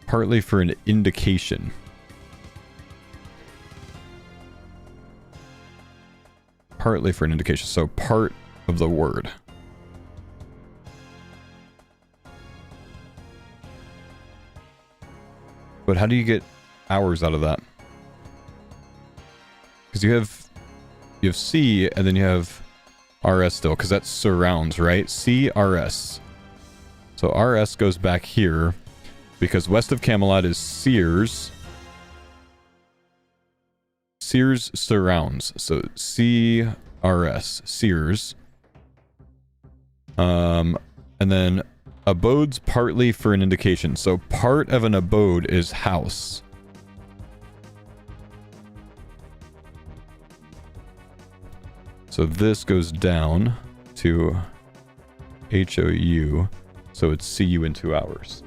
Partly for an indication. Partly for an indication. So part of the word. But how do you get hours out of that? Because you have C and then you have RS still, because that's surrounds, right? C, RS. So RS goes back here because West of Camelot is Sears. Sears surrounds. So C, RS, Sears. And then abodes partly for an indication. So part of an abode is house. So this goes down to HOU. So it's CU in 2 hours.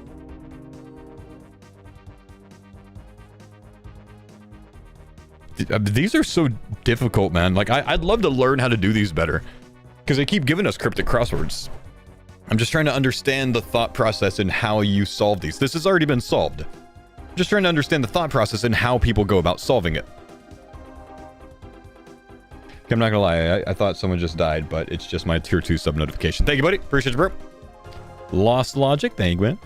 These are so difficult, man. Like, I'd love to learn how to do these better. Because they keep giving us cryptic crosswords. I'm just trying to understand the thought process and how you solve these. This has already been solved. I'm just trying to understand the thought process and how people go about solving it. I'm not gonna lie, I thought someone just died, but it's just my tier 2 sub notification. Thank you, buddy. Appreciate you, bro. Lost Logic, thank you, man.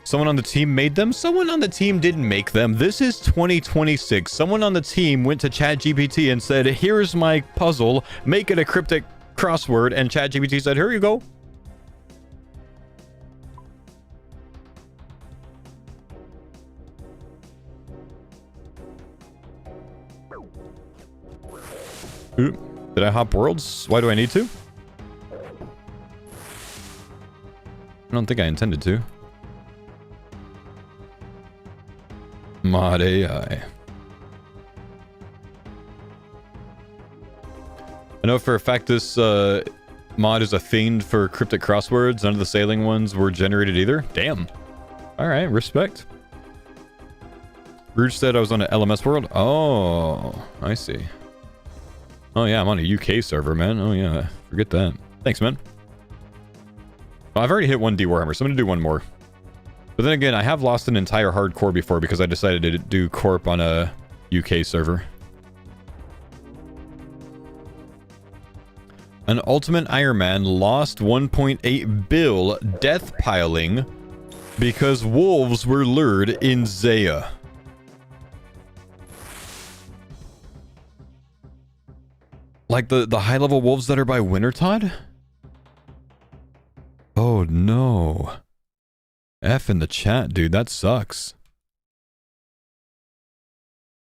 Someone on the team made them? Someone on the team didn't make them. This is 2026. Someone on the team went to ChatGPT and said, here's my puzzle, make it a cryptic crossword, and ChatGPT said, here you go. Oop. Did I hop worlds? Why do I need to? I don't think I intended to. Mod AI. I know for a fact this mod is a fiend for cryptic crosswords. None of the sailing ones were generated either. Damn. Alright, respect. Rouge said I was on an LMS world. Oh, I see. Oh yeah, I'm on a UK server, man. Oh yeah, forget that. Thanks, man. Well, I've already hit 1D Warhammer, so I'm gonna do one more. But then again, I have lost an entire hardcore before because I decided to do Corp on a UK server. An Ultimate Iron Man lost 1.8 bill death piling because wolves were lured in Zaya. Like the high-level wolves that are by Wintertod? Oh no. F in the chat, dude. That sucks.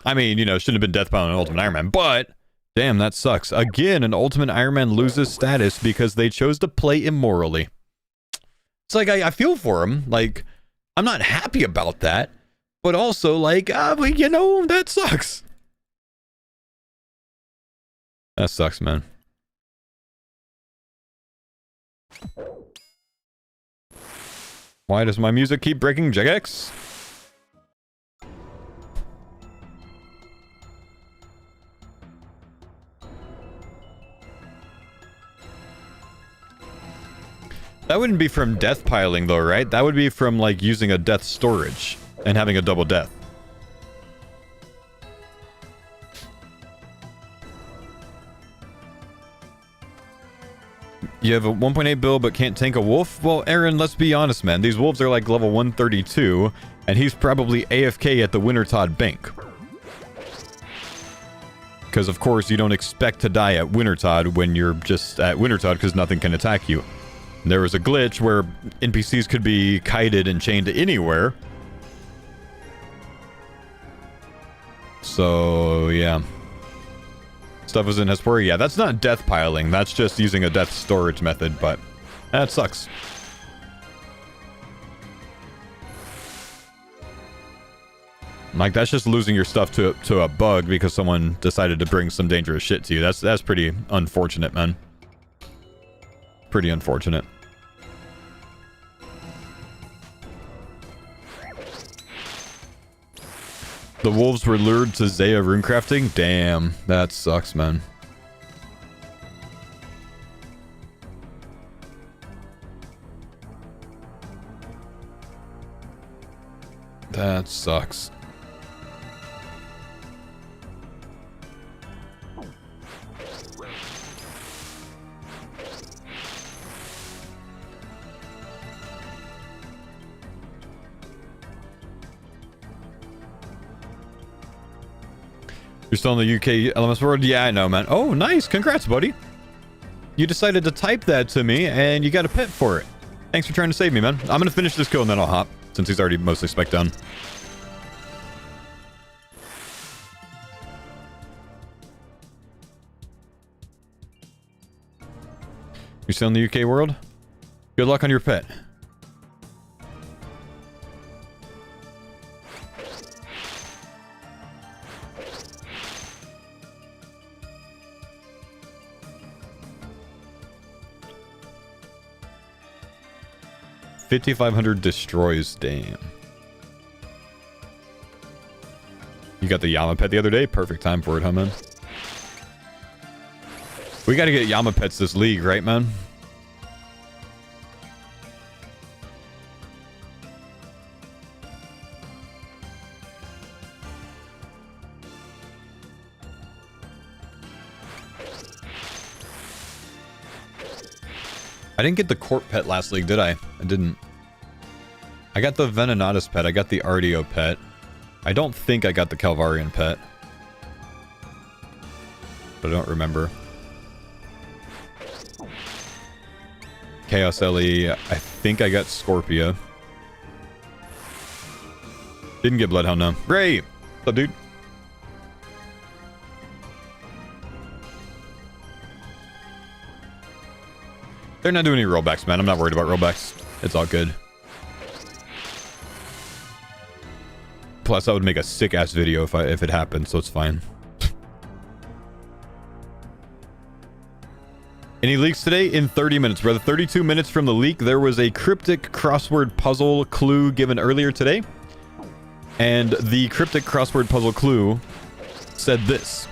I mean, you know, shouldn't have been death piling on Ultimate Iron Man, but damn, that sucks. Again, an Ultimate Iron Man loses status because they chose to play immorally. It's like, I feel for him. Like, I'm not happy about that, but also, like, you know, that sucks. That sucks, man. Why does my music keep breaking, Jagex? That wouldn't be from death piling though, right? That would be from like using a death storage and having a double death. You have a 1.8 bill but can't tank a wolf? Well, Aaron, let's be honest, man. These wolves are like level 132, and he's probably AFK at the Wintertod Bank. Because, of course, you don't expect to die at Wintertod when you're just at Wintertod because nothing can attack you. There was a glitch where NPCs could be kited and chained to anywhere. So, yeah. Stuff was in Hesperia. Yeah, that's not death piling. That's just using a death storage method, but that sucks. Like, that's just losing your stuff to a bug because someone decided to bring some dangerous shit to you. That's pretty unfortunate, man. Pretty unfortunate. The wolves were lured to Zaya runecrafting? Damn, that sucks, man. That sucks. You're still in the UK LMS world? Yeah, I know, man. Oh, nice. Congrats, buddy. You decided to type that to me, and you got a pet for it. Thanks for trying to save me, man. I'm going to finish this kill, and then I'll hop, since he's already mostly spec done. You're still in the UK world? Good luck on your pet. $5,500 destroys, damn. You got the Yama pet the other day? Perfect time for it, huh, man? We gotta get Yama pets this league, right, man? I didn't get the Corp pet last league, did I? I didn't. I got the Venenatus pet. I got the Ardio pet. I don't think I got the Calvarian pet. But I don't remember. Chaos Ellie. I think I got Scorpia. Didn't get Bloodhound, no. Ray! What's up, dude? They're not doing any rollbacks, man. I'm not worried about rollbacks. It's all good. Plus, that would make a sick-ass video if it happened, so it's fine. Any leaks today? In 30 minutes, brother. 32 minutes from the leak, there was a cryptic crossword puzzle clue given earlier today. And the cryptic crossword puzzle clue said this.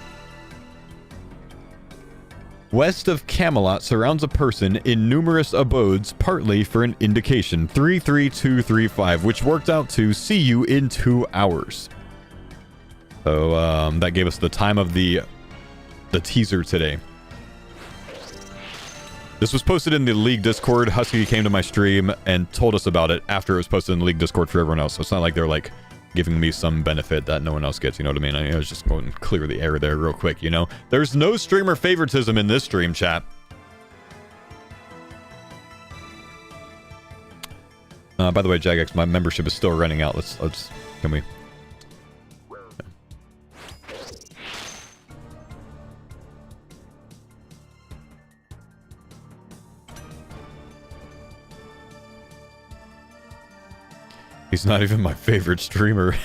West of Camelot surrounds a person in numerous abodes, partly for an indication. 33235, which worked out to see you in 2 hours. So that gave us the time of the teaser today. This was posted in the League Discord. Husky came to my stream and told us about it after it was posted in the League Discord for everyone else. So it's not like they're like giving me some benefit that no one else gets, you know what I mean? I was just going to clear the air there real quick, you know? There's no streamer favoritism in this stream, chat. By the way, Jagex, my membership is still running out. Can we... He's not even my favorite streamer.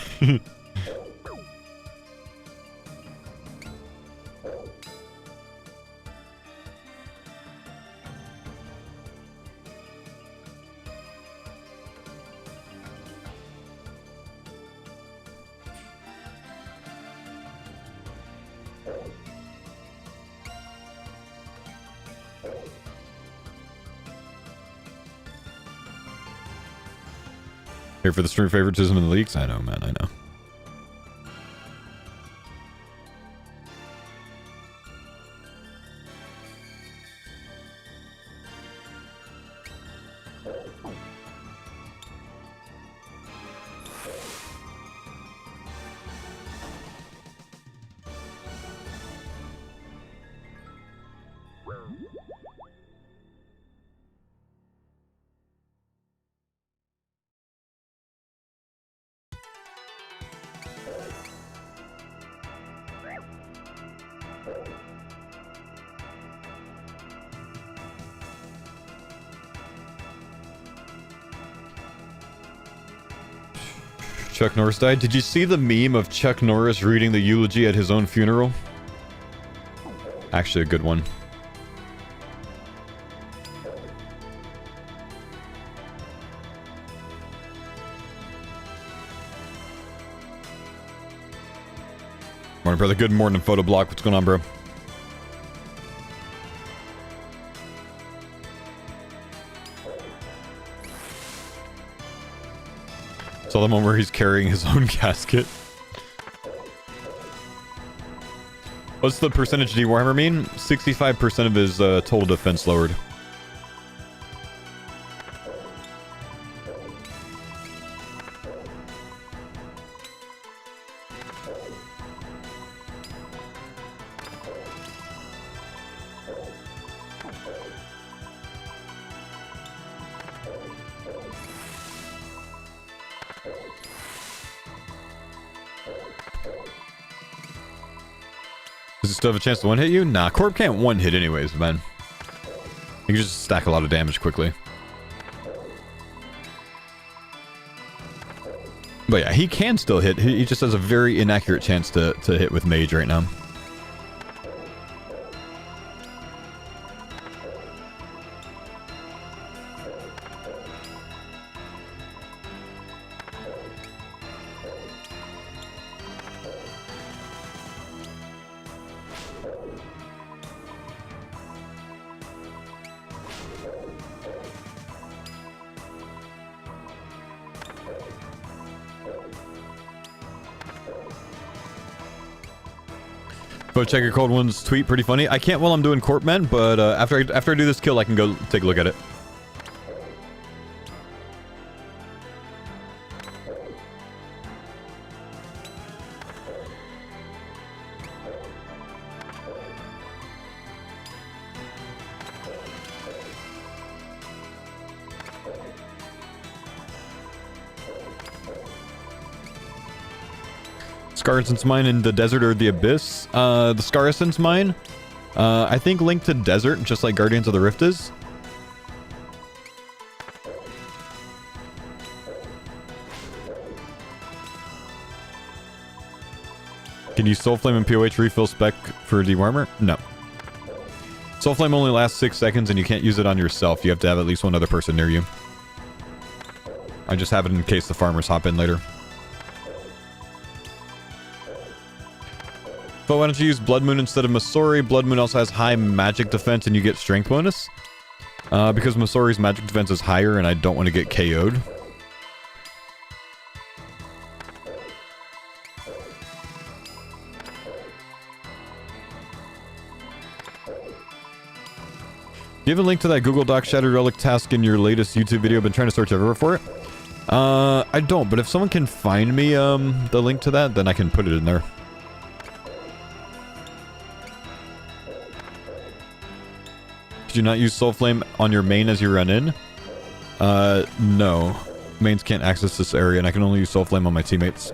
Here for the stream favoritism in the leaks? I know, man, I know. Chuck Norris died. Did you see the meme of Chuck Norris reading the eulogy at his own funeral? Actually a good one. Morning, brother. Good morning, Photoblock. What's going on, bro? Saw the one where he's carrying his own casket. What's the percentage D Warhammer mean? 65% of his total defense lowered. Does it still have a chance to one-hit you? Nah, Corp can't one-hit anyways, man. You can just stack a lot of damage quickly. But yeah, he can still hit. He just has a very inaccurate chance to hit with Mage right now. But check your cold one's tweet, pretty funny. I can't while I'm doing corp men, but after I do this kill, I can go take a look at it. Scar Essence mine in the desert or the abyss. The Scar Essence mine, I think linked to desert, just like Guardians of the Rift is. Can you Soul Flame and POH refill spec for dewormer? No. Soul Flame only lasts 6 seconds and you can't use it on yourself. You have to have at least one other person near you. I just have it in case the farmers hop in later. But why don't you use Blood Moon instead of Masori? Blood Moon also has high magic defense and you get strength bonus. Because Masori's magic defense is higher and I don't want to get KO'd. Do you have a link to that Google Doc Shattered Relic task in your latest YouTube video? Been trying to search everywhere for it. I don't, but if someone can find me the link to that, then I can put it in there. Could you not use Soul Flame on your main as you run in? No. Mains can't access this area, and I can only use Soul Flame on my teammates.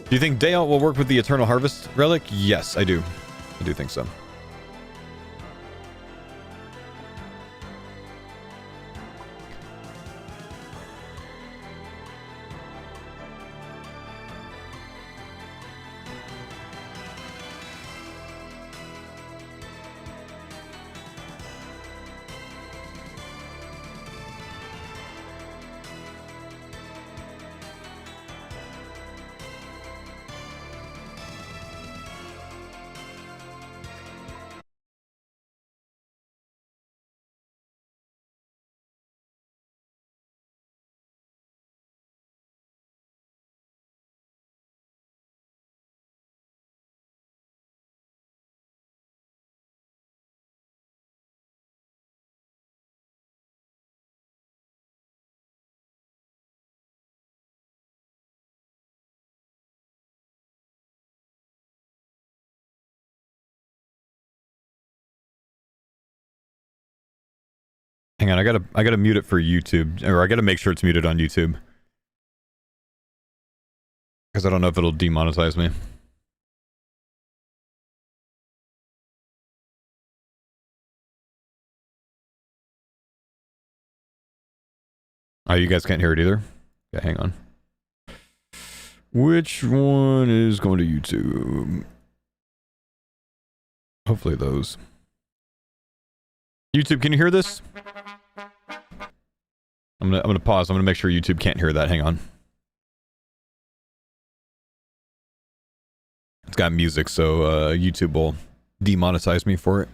Do you think Day Out will work with the Eternal Harvest relic? Yes, I do. I do think so. Hang on, I gotta mute it for YouTube, or I gotta make sure it's muted on YouTube. Because I don't know if it'll demonetize me. Oh, you guys can't hear it either? Yeah, hang on. Which one is going to YouTube? Hopefully those. YouTube, can you hear this? I'm gonna pause. I'm gonna make sure YouTube can't hear that. Hang on. It's got music, so YouTube will demonetize me for it.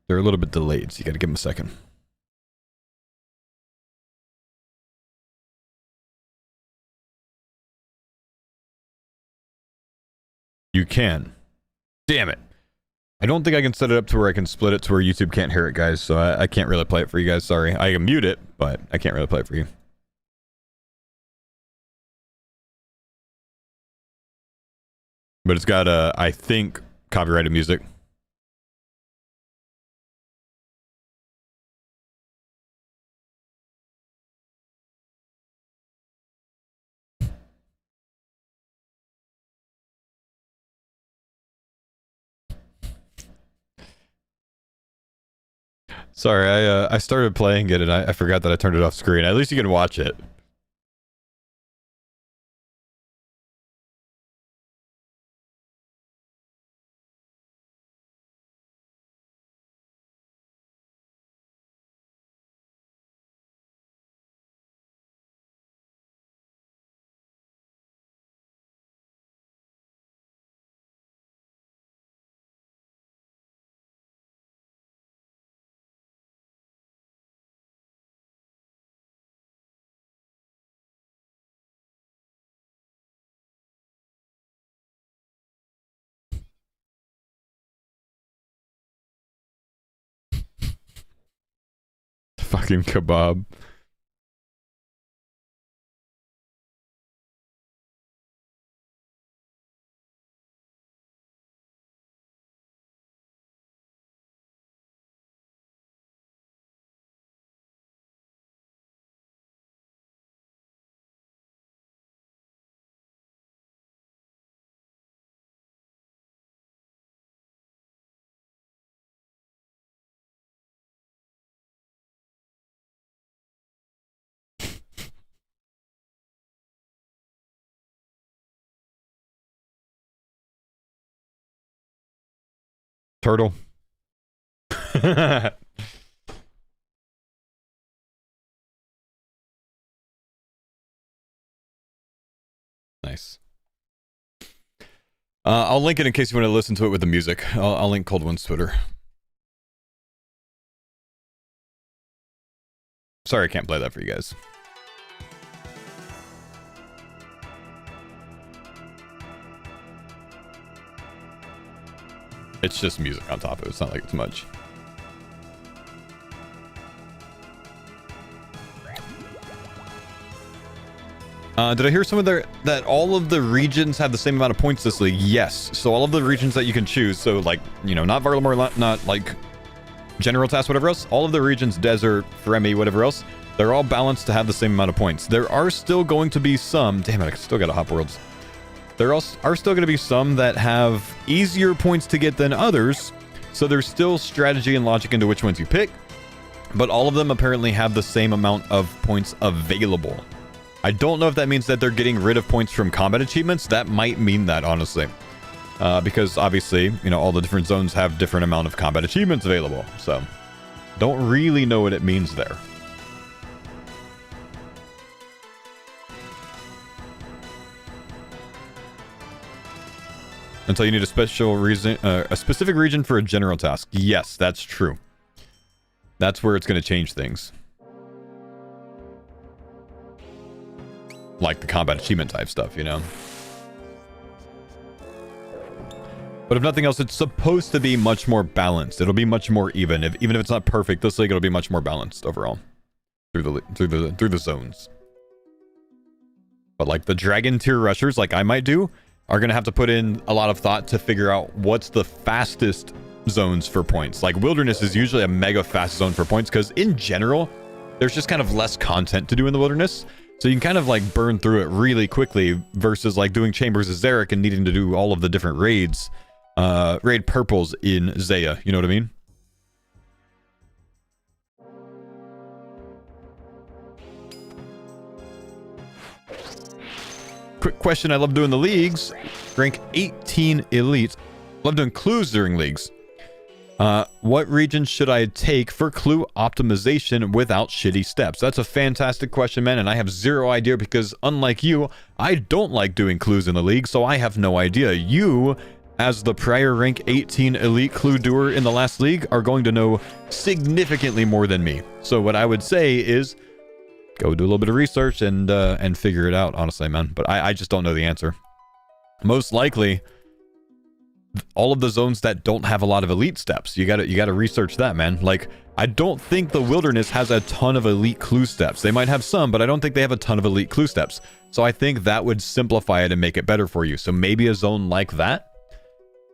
They're a little bit delayed, so you gotta give them a second. You can. Damn it. I don't think I can set it up to where I can split it to where YouTube can't hear it, guys, so I can't really play it for you guys, sorry. I can mute it, but I can't really play it for you. But it's got, I think, copyrighted music. Sorry, I started playing it and I forgot that I turned it off screen. At least you can watch it. Mexican kebab. Turtle. Nice. I'll link it in case you want to listen to it with the music. I'll link Cold One's Twitter. Sorry I can't play that for you guys. It's just music on top of it. It's not like it's much. Did I hear some of that all of the regions have the same amount of points this league? Yes. So all of the regions that you can choose, so like, you know, not Varlamore, not like General Task, whatever else, all of the regions, Desert, Fremi, whatever else, they're all balanced to have the same amount of points. There are still going to be some, damn it, I still got a Hop Worlds. There are still going to be some that have easier points to get than others, so there's still strategy and logic into which ones you pick, but all of them apparently have the same amount of points available. I don't know if that means that they're getting rid of points from combat achievements. That might mean that, honestly. Because obviously, you know, all the different zones have different amount of combat achievements available. So, don't really know what it means there. Until you need a special reason, a specific region for a general task. Yes, that's true. That's where it's going to change things. Like the combat achievement type stuff, you know? But if nothing else, it's supposed to be much more balanced. It'll be much more even. Even if it's not perfect, this league, it'll be much more balanced overall. Through the zones. But like the dragon tier rushers, like I might do, are going to have to put in a lot of thought to figure out what's the fastest zones for points. Like wilderness is usually a mega fast zone for points because in general, there's just kind of less content to do in the wilderness. So you can kind of like burn through it really quickly versus like doing Chambers of Zarek and needing to do all of the different raids, raid purples in Zaya. You know what I mean? Quick question. I love doing the leagues. Rank 18 elite. Love doing clues during leagues. What region should I take for clue optimization without shitty steps? That's a fantastic question, man, and I have zero idea because, unlike you, I don't like doing clues in the league, so I have no idea. You, as the prior rank 18 elite clue doer in the last league, are going to know significantly more than me. So what I would say is go do a little bit of research and figure it out, honestly, man. But I just don't know the answer. Most likely all of the zones that don't have a lot of elite steps. You gotta research that, man. Like, I don't think the wilderness has a ton of elite clue steps. They might have some, but I don't think they have a ton of elite clue steps. So I think that would simplify it and make it better for you. So maybe a zone like that.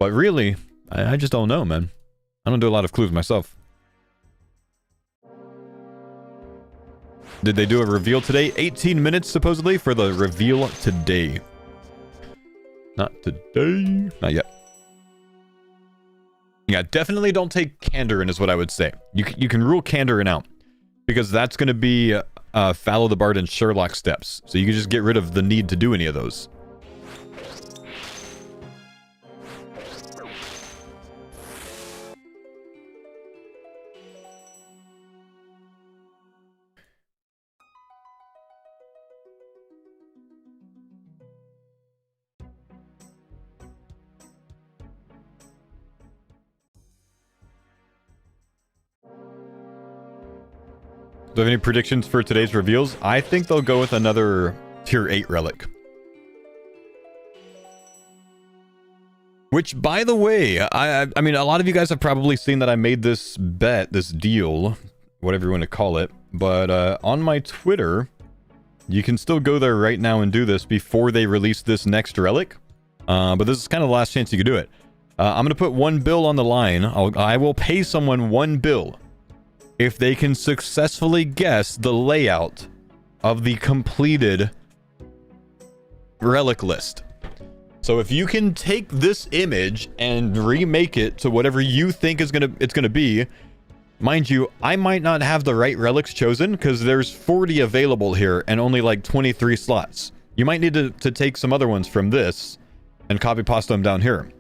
But really, I just don't know, man. I don't do a lot of clues myself. Did they do a reveal today? 18 minutes supposedly for the reveal today. Not today. Not yet. Yeah, definitely don't take Kandarin is what I would say. You can rule Kandarin out because that's going to be Fallow the Bard and Sherlock steps. So you can just get rid of the need to do any of those. Do you have any predictions for today's reveals? I think they'll go with another tier 8 relic. Which, by the way, I mean, a lot of you guys have probably seen that I made this bet, this deal, whatever you want to call it, but on my Twitter, you can still go there right now and do this before they release this next relic. But this is kind of the last chance you can do it. I'm going to put 1 bill on the line. I will pay someone 1 bill if they can successfully guess the layout of the completed relic list. So if you can take this image and remake it to whatever you think it's gonna be, mind you, I might not have the right relics chosen because there's 40 available here and only like 23 slots. You might need to take some other ones from this and copy pasta them down here.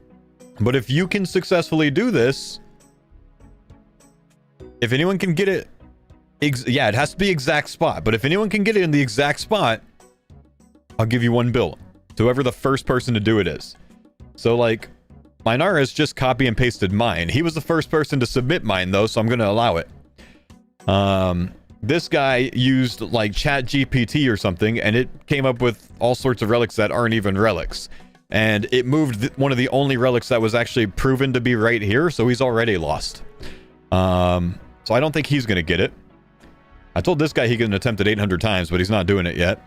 But if you can successfully do this, if anyone can get it, yeah, it has to be exact spot. But if anyone can get it in the exact spot, I'll give you 1 bill to whoever the first person to do it is. So like, Minara's just copy and pasted mine. He was the first person to submit mine though, so I'm going to allow it. This guy used like Chat GPT or something, and it came up with all sorts of relics that aren't even relics. And it moved one of the only relics that was actually proven to be right here, so he's already lost. So I don't think he's going to get it. I told this guy he can attempt it 800 times, but he's not doing it yet.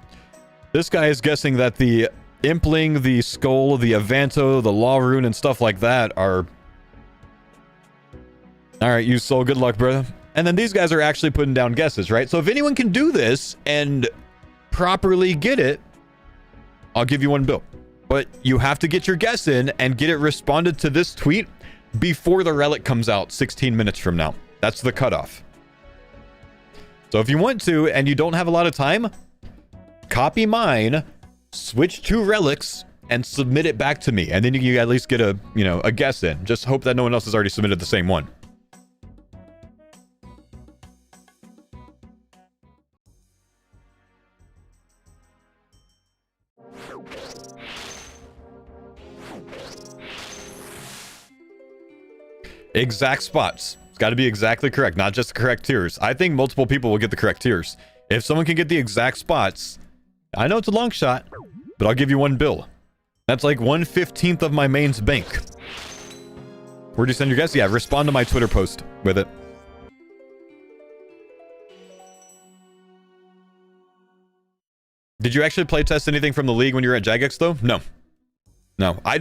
This guy is guessing that the Impling, the Skull, the Avanto, the Law Rune, and stuff like that are... Alright, you soul, good luck, brother. And then these guys are actually putting down guesses, right? So if anyone can do this and properly get it, I'll give you 1 bill. But you have to get your guess in and get it responded to this tweet before the relic comes out 16 minutes from now. That's the cutoff. So if you want to and you don't have a lot of time, copy mine, switch 2 relics, and submit it back to me. And then you can at least get a, you know, a guess in. Just hope that no one else has already submitted the same one. Exact spots. It's got to be exactly correct, not just the correct tiers. I think multiple people will get the correct tiers. If someone can get the exact spots, I know it's a long shot, but I'll give you 1 bill. That's like 1/15 of my main's bank. Where'd you send your guess? Yeah, respond to my Twitter post with it. Did you actually playtest anything from the league when you were at Jagex though? No. No, I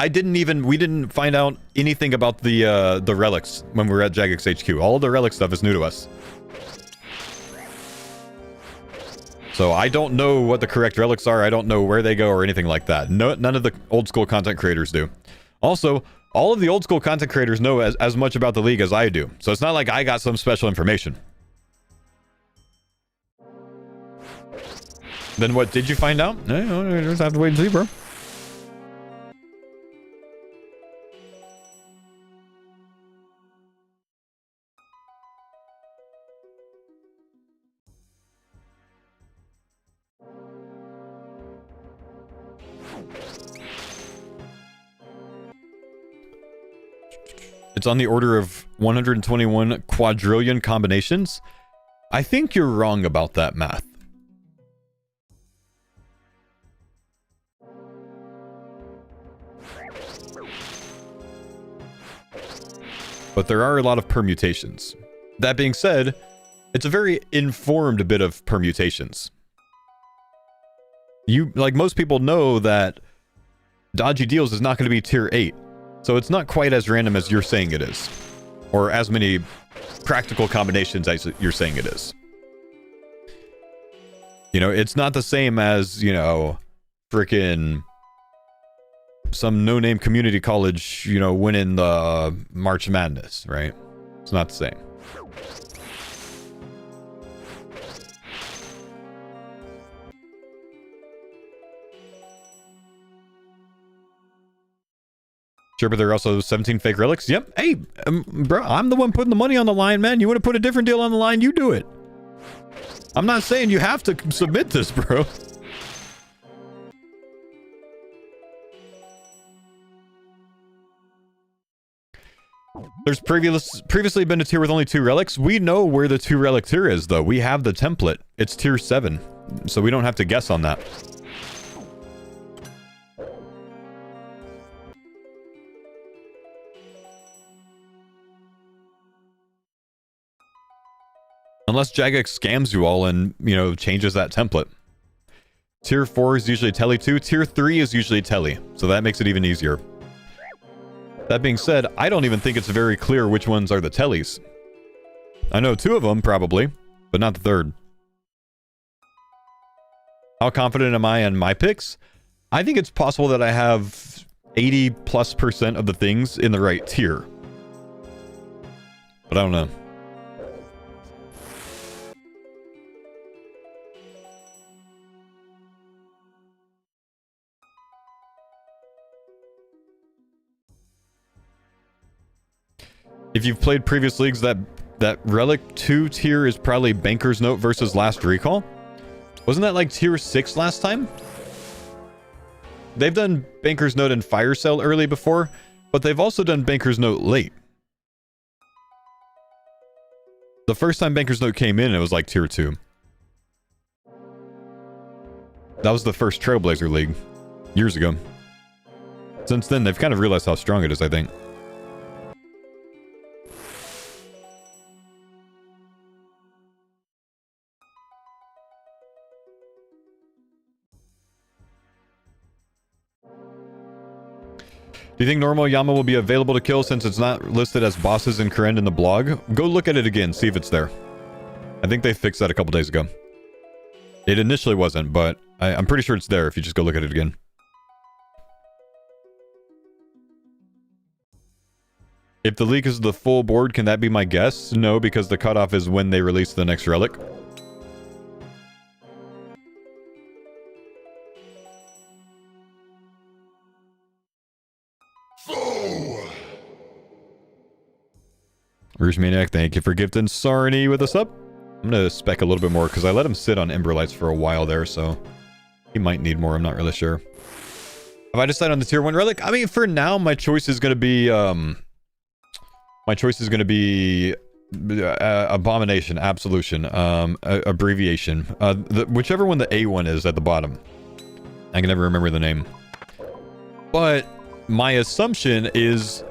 didn't even, we didn't find out anything about the relics when we were at Jagex HQ. All the relic stuff is new to us. So I don't know what the correct relics are. I don't know where they go or anything like that. No, none of the old school content creators do. Also, all of the old school content creators know as much about the league as I do. So it's not like I got some special information. Then what did you find out? You just have to wait and see, bro. It's on the order of 121 quadrillion combinations. I think you're wrong about that math. But there are a lot of permutations. That being said, it's a very informed bit of permutations. You, like most people, know that Dodgy Deals is not going to be tier 8. So it's not quite as random as you're saying it is. Or as many practical combinations as you're saying it is. You know, it's not the same as, you know, frickin' some no-name community college, you know, winning the March Madness, right? It's not the same. Sure, but there are also 17 fake relics. Yep. Hey, bro, I'm the one putting the money on the line, man. You want to put a different deal on the line, you do it. I'm not saying you have to submit this, bro. There's previously been a tier with only 2 relics. We know where the 2 relic tier is, though. We have the template. It's tier 7, so we don't have to guess on that. Unless Jagex scams you all and, you know, changes that template. Tier 4 is usually telly too. Tier 3 is usually telly, so that makes it even easier. That being said, I don't even think it's very clear which ones are the tellies. I know 2 of them, probably, but not the 3rd. How confident am I in my picks? I think it's possible that I have 80+% of the things in the right tier. But I don't know. If you've played previous leagues, that Relic 2 tier is probably Banker's Note versus Last Recall. Wasn't that like tier 6 last time? They've done Banker's Note and Fire Cell early before, but they've also done Banker's Note late. The first time Banker's Note came in, it was like tier 2. That was the first Trailblazer League, years ago. Since then, they've kind of realized how strong it is, I think. Do you think normal Yama will be available to kill since it's not listed as bosses in Kourend in the blog? Go look at it again, see if it's there. I think they fixed that a couple days ago. It initially wasn't, but I'm pretty sure it's there if you just go look at it again. If the leak is the full board, can that be my guess? No, because the cutoff is when they release the next relic. Rouge Maniac, thank you for gifting Sarni with a sub. I'm gonna spec a little bit more because I let him sit on Emberlights for a while there, so he might need more. I'm not really sure. Have I decided on the tier 1 relic? I mean, for now, my choice is gonna be Abomination, Absolution, Abbreviation, whichever one the A one is at the bottom. I can never remember the name. But my assumption is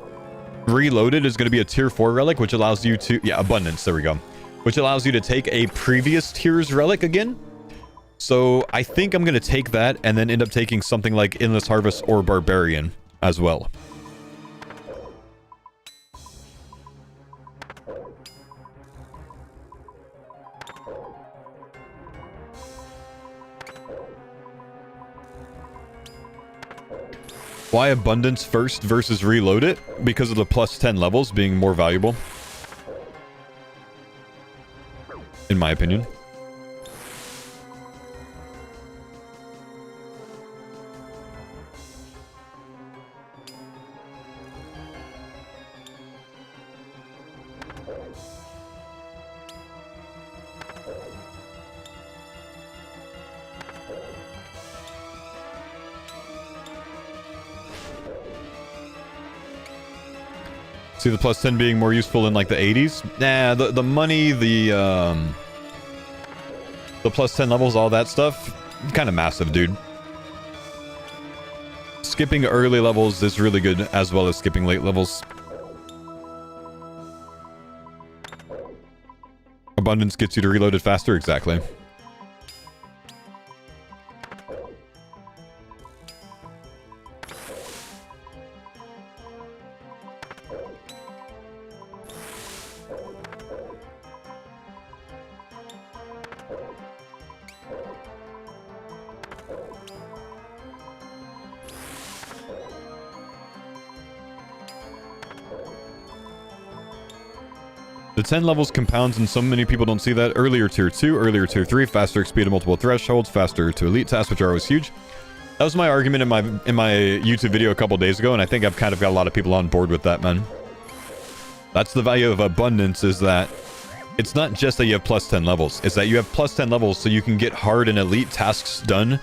Reloaded is going to be a tier 4 relic, which allows you to... Yeah, Abundance, there we go. Which allows you to take a previous tier's relic again. So I think I'm going to take that and then end up taking something like Endless Harvest or Barbarian as well. Why Abundance first versus Reload it? Because of the plus 10 levels being more valuable. In my opinion. See the plus 10 being more useful in like the 80s? Nah, the money, the plus 10 levels, all that stuff, kind of massive, dude. Skipping early levels is really good, as well as skipping late levels. Abundance gets you to reload it faster, exactly. The 10 levels compounds and so many people don't see that. Earlier tier 2, earlier tier 3, faster XP to multiple thresholds, faster to elite tasks, which are always huge. That was my argument in my YouTube video a couple days ago, and I think I've kind of got a lot of people on board with that, man. That's the value of Abundance, is that it's not just that you have plus 10 levels. It's that you have plus 10 levels so you can get hard and elite tasks done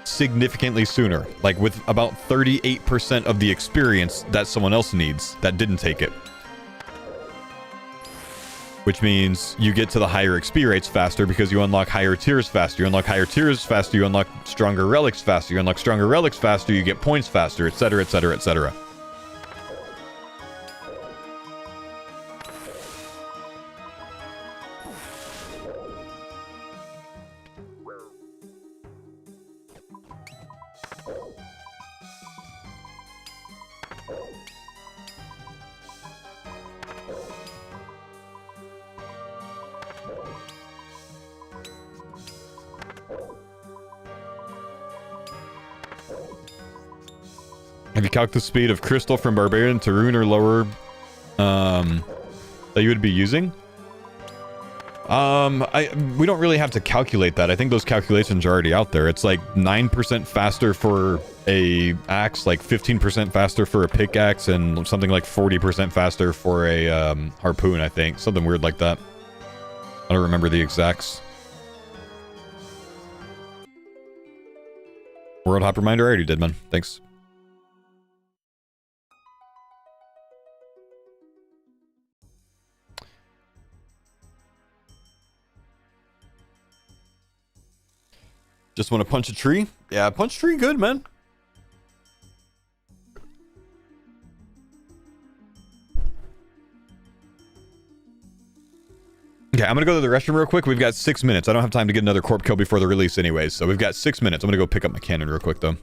significantly sooner. Like with about 38% of the experience that someone else needs that didn't take it. Which means you get to the higher XP rates faster because you unlock higher tiers faster. You unlock higher tiers faster, you unlock stronger relics faster. You unlock stronger relics faster, you get points faster, etc, etc, etc. Have you calculated the speed of crystal from barbarian to rune or lower that you would be using? We don't really have to calculate that. I think those calculations are already out there. It's like 9% faster for a axe, like 15% faster for a pickaxe, and something like 40% faster for a harpoon, I think. Something weird like that. I don't remember the exacts. World Hop reminder, I already did, man. Thanks. Just want to punch a tree? Yeah, punch a tree good, man. Okay, I'm gonna go to the restroom real quick. We've got 6 minutes. I don't have time to get another corp kill before the release anyways, so we've got 6 minutes. I'm gonna go pick up my cannon real quick, though.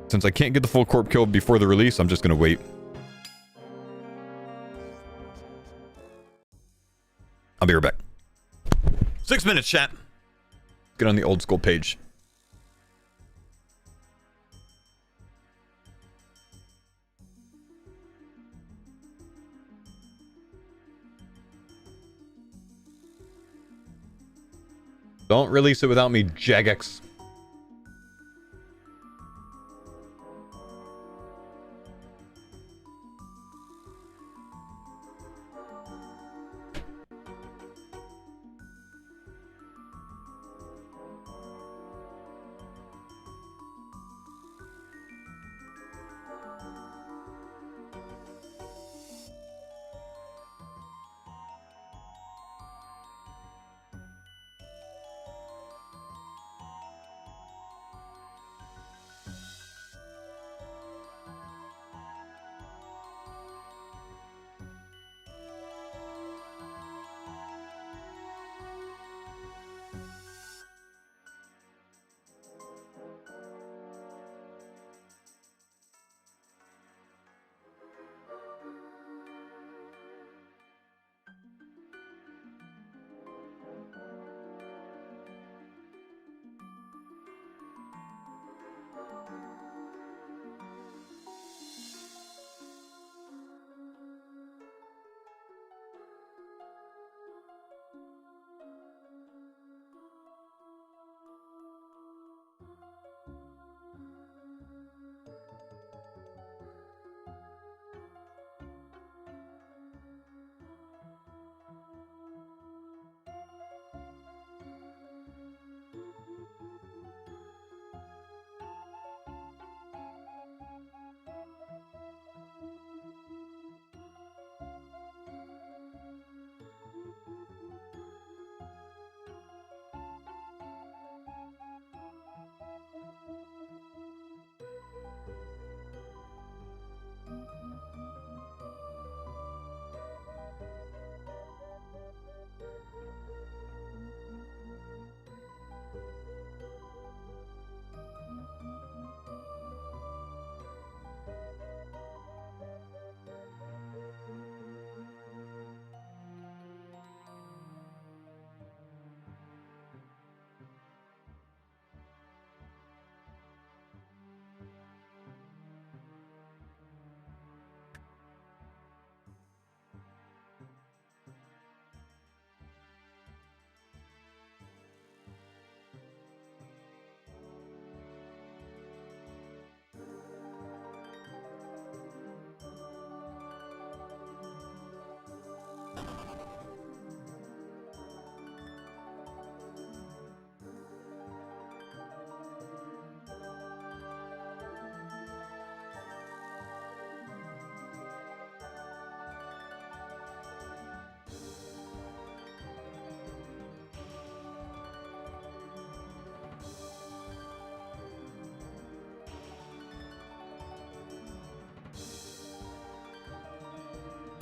Since I can't get the full corp kill before the release, I'm just gonna wait. I'll be right back. 6 minutes, chat. Get on the old school page. Don't release it without me, Jagex.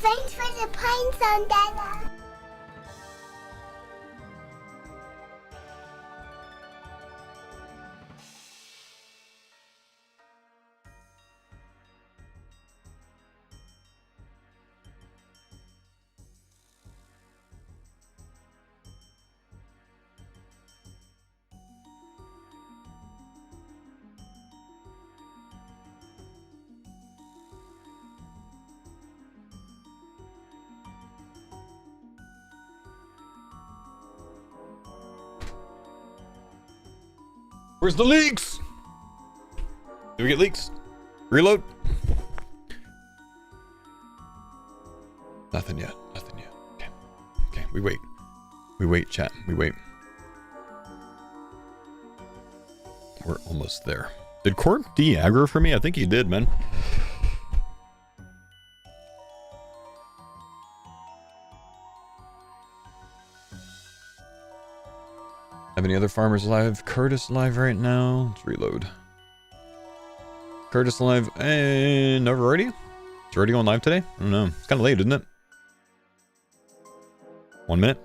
Thanks for the pine on Della. Where's the leaks? Do we get leaks? Reload. Nothing yet. Nothing yet. Okay. Okay. We wait. We wait, chat. We wait. We're almost there. Did Corp de-aggro for me? I think he did, man. Have any other farmers live? Curtis live right now. Let's reload. Curtis live. And never already? It's already going live today? I don't know. It's kind of late, isn't it? 1 minute.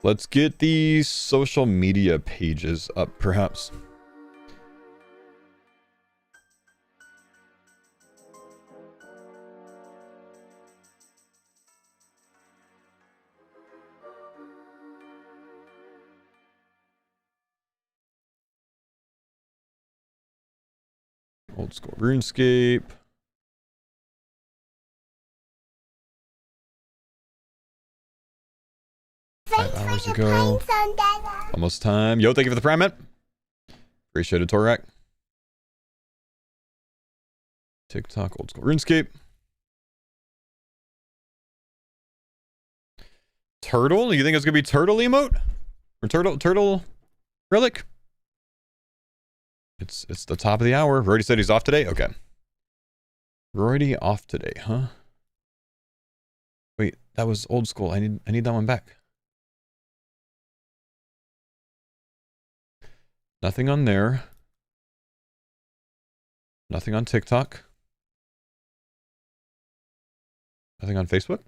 Let's get these social media pages up, perhaps. Old school RuneScape. Thanks 5 hours for the ago. pines on that. Almost time. Yo, thank you for the prime, man. Appreciate it, Torak. TikTok, old school RuneScape. Turtle? You think it's gonna be turtle emote? Or turtle relic? It's the top of the hour. Rory said he's off today? Okay. Rory off today, huh? Wait, that was old school. I need that one back. Nothing on there. Nothing on TikTok. Nothing on Facebook.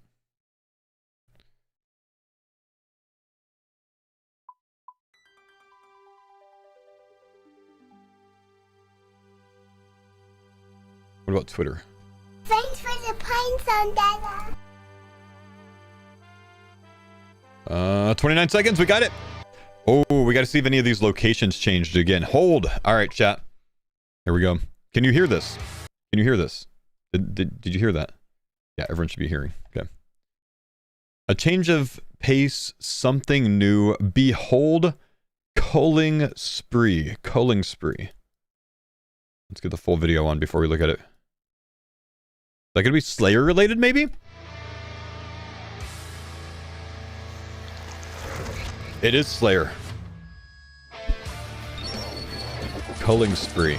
What about Twitter? Thanks for the pines on that. 29 seconds. We got it. Oh, we got to see if any of these locations changed again. Hold. All right, chat. Here we go. Can you hear this? Can you hear this? Did you hear that? Yeah, everyone should be hearing. Okay. A change of pace, something new. Behold, culling spree. Culling spree. Let's get the full video on before we look at it. Is that going to be Slayer related, maybe? It is Slayer. Culling spree.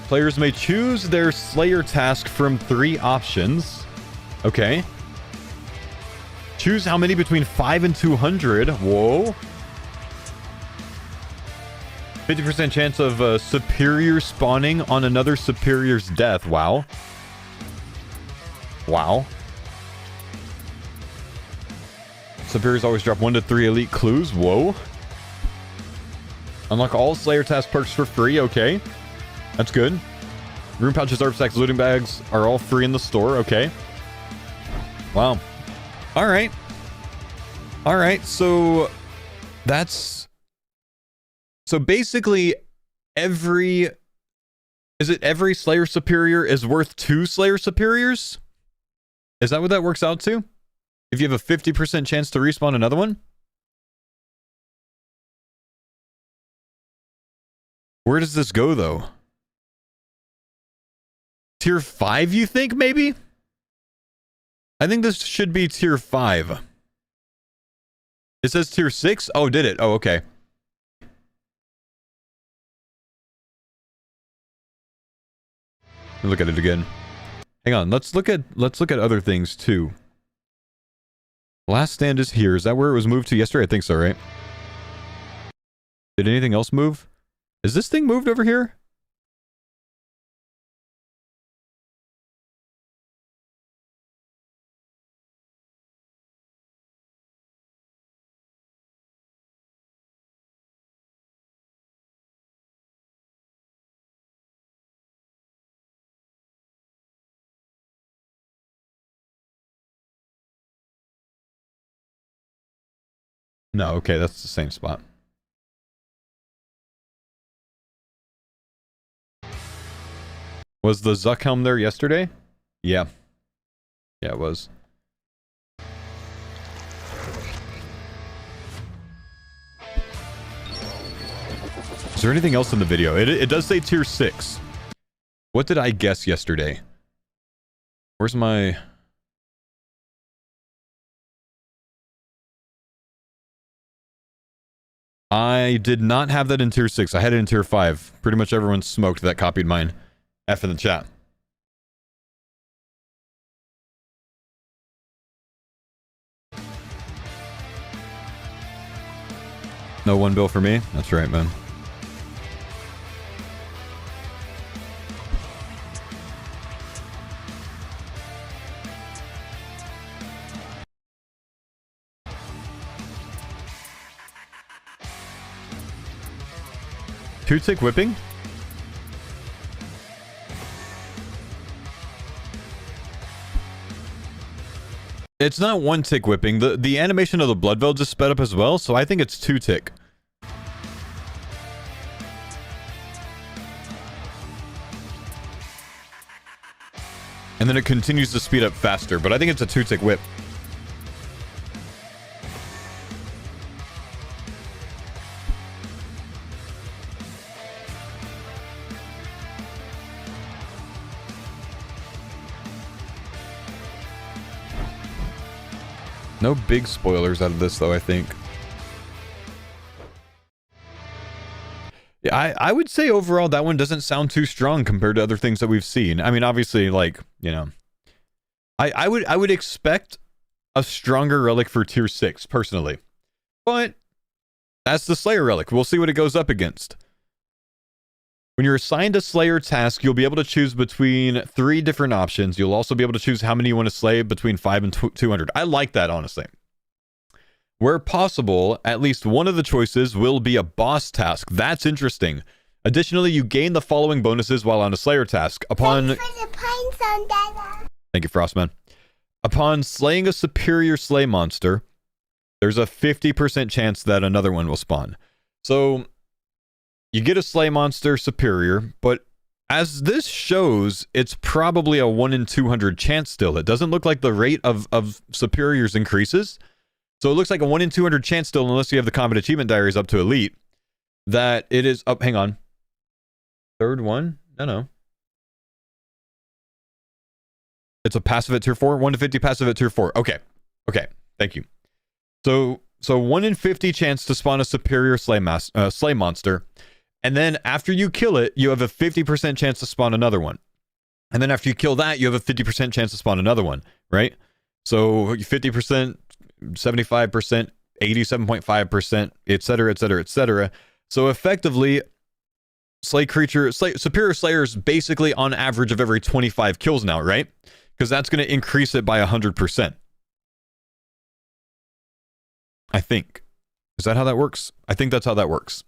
Players may choose their Slayer task from 3 options. Okay. Choose how many between 5 and 200. Whoa. 50% chance of superior spawning on another superior's death. Wow. Wow. Superiors always drop 1 to 3 elite clues. Whoa. Unlock all Slayer task perks for free. Okay. That's good. Rune pouches, herb stacks, looting bags are all free in the store. Okay. Wow. All right. All right. So that's... So basically every Slayer Superior is worth 2 Slayer Superiors? Is that what that works out to? If you have a 50% chance to respawn another one? Where does this go, though? Tier 5, you think, maybe? I think this should be tier 5. It says tier 6? Oh, did it? Oh, okay. Look at it again. Hang on, let's look at other things too. Last stand is here. Is that where it was moved to yesterday? I think so, right? Did anything else move? Is this thing moved over here? No, okay, that's the same spot. Was the Zuck helm there yesterday? Yeah. Yeah, it was. Is there anything else in the video? It does say tier 6. What did I guess yesterday? Where's my... I did not have that in tier 6. I had it in tier 5. Pretty much everyone smoked that copied mine. F in the chat. No one bill for me? That's right, man. Two-tick whipping? It's not one-tick whipping. The animation of the blood veil just sped up as well, so I think it's two-tick. And then it continues to speed up faster, but I think it's a two-tick whip. No big spoilers out of this, though, I think. Yeah, I would say overall that one doesn't sound too strong compared to other things that we've seen. I mean, obviously, like, you know, I would expect a stronger relic for tier 6, personally. But that's the Slayer relic. We'll see what it goes up against. When you're assigned a Slayer task, you'll be able to choose between 3 different options. You'll also be able to choose how many you want to slay between 5 and 200. I like that, honestly. Where possible, at least one of the choices will be a boss task. That's interesting. Additionally, you gain the following bonuses while on a Slayer task. Upon... Thanks for the pines on that. Thank you, Frostman. Upon slaying a superior slay monster, there's a 50% chance that another one will spawn. So... you get a slay monster superior, but as this shows, it's probably a 1 in 200 chance still. It doesn't look like the rate of superiors increases. So it looks like a 1 in 200 chance still, unless you have the combat achievement diaries up to elite, that it is up. Hang on. Third one? No. It's a passive at tier 4. 1 to 50 passive at tier 4. Okay. Thank you. So 1 in 50 chance to spawn a superior slay monster. And then after you kill it, you have a 50% chance to spawn another one. And then after you kill that, you have a 50% chance to spawn another one, right? So 50%, 75%, 87.5%, etc., etc., etc. So effectively, superior slayers basically on average of every 25 kills now, right? Because that's going to increase it by 100%. I think. Is that how that works? I think that's how that works.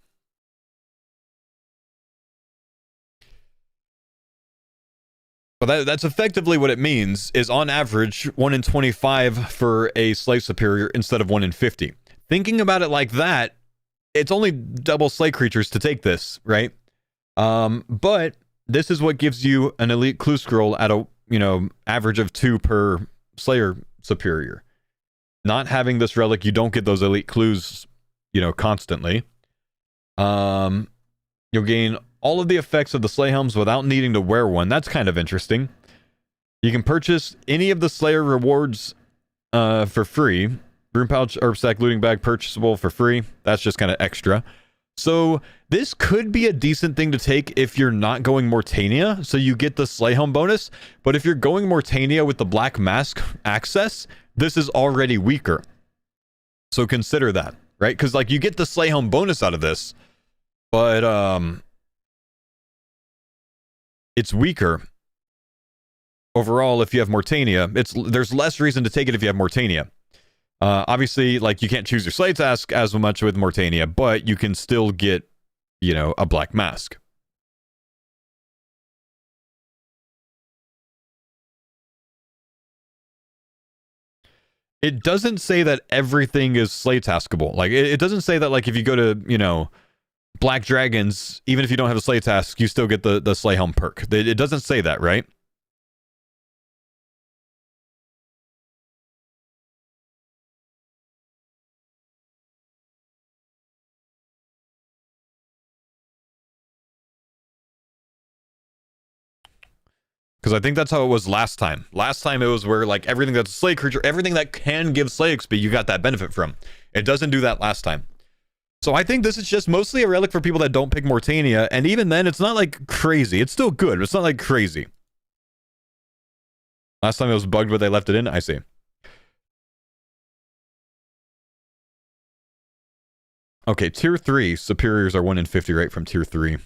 But that's effectively what it means, is on average 1 in 25 for a slay superior instead of 1 in 50. Thinking about it like that, it's only double slay creatures to take this, right? But this is what gives you an elite clue scroll at a, average of 2 per slayer superior. Not having this relic, you don't get those elite clues, constantly. You'll gain all of the effects of the Slay Helms without needing to wear one. That's kind of interesting. You can purchase any of the Slayer rewards for free. Broom Pouch, Herb Sack, Looting Bag, purchasable for free. That's just kind of extra. So this could be a decent thing to take if you're not going Mortania, so you get the Slay Helm bonus. But if you're going Mortania with the Black Mask access, this is already weaker. So consider that, right? Because like you get the Slay Helm bonus out of this, but it's weaker overall if you have Mortania. There's less reason to take it if you have Mortania. Obviously, like you can't choose your slay task as much with Mortania, but you can still get, a Black Mask. It doesn't say that everything is slay taskable. Like it doesn't say that like if you go to, Black Dragons, even if you don't have a slay task, you still get the Slay Helm perk. It doesn't say that, right? Because I think that's how it was last time. Last time it was where like everything that's a slay creature, everything that can give slay XP, you got that benefit from. It doesn't do that last time. So I think this is just mostly a relic for people that don't pick Mortania. And even then, it's not like crazy. It's still good, but it's not like crazy. Last time it was bugged, but they left it in. I see. Okay, tier 3. Superiors are 1 in 50, right? From tier 3.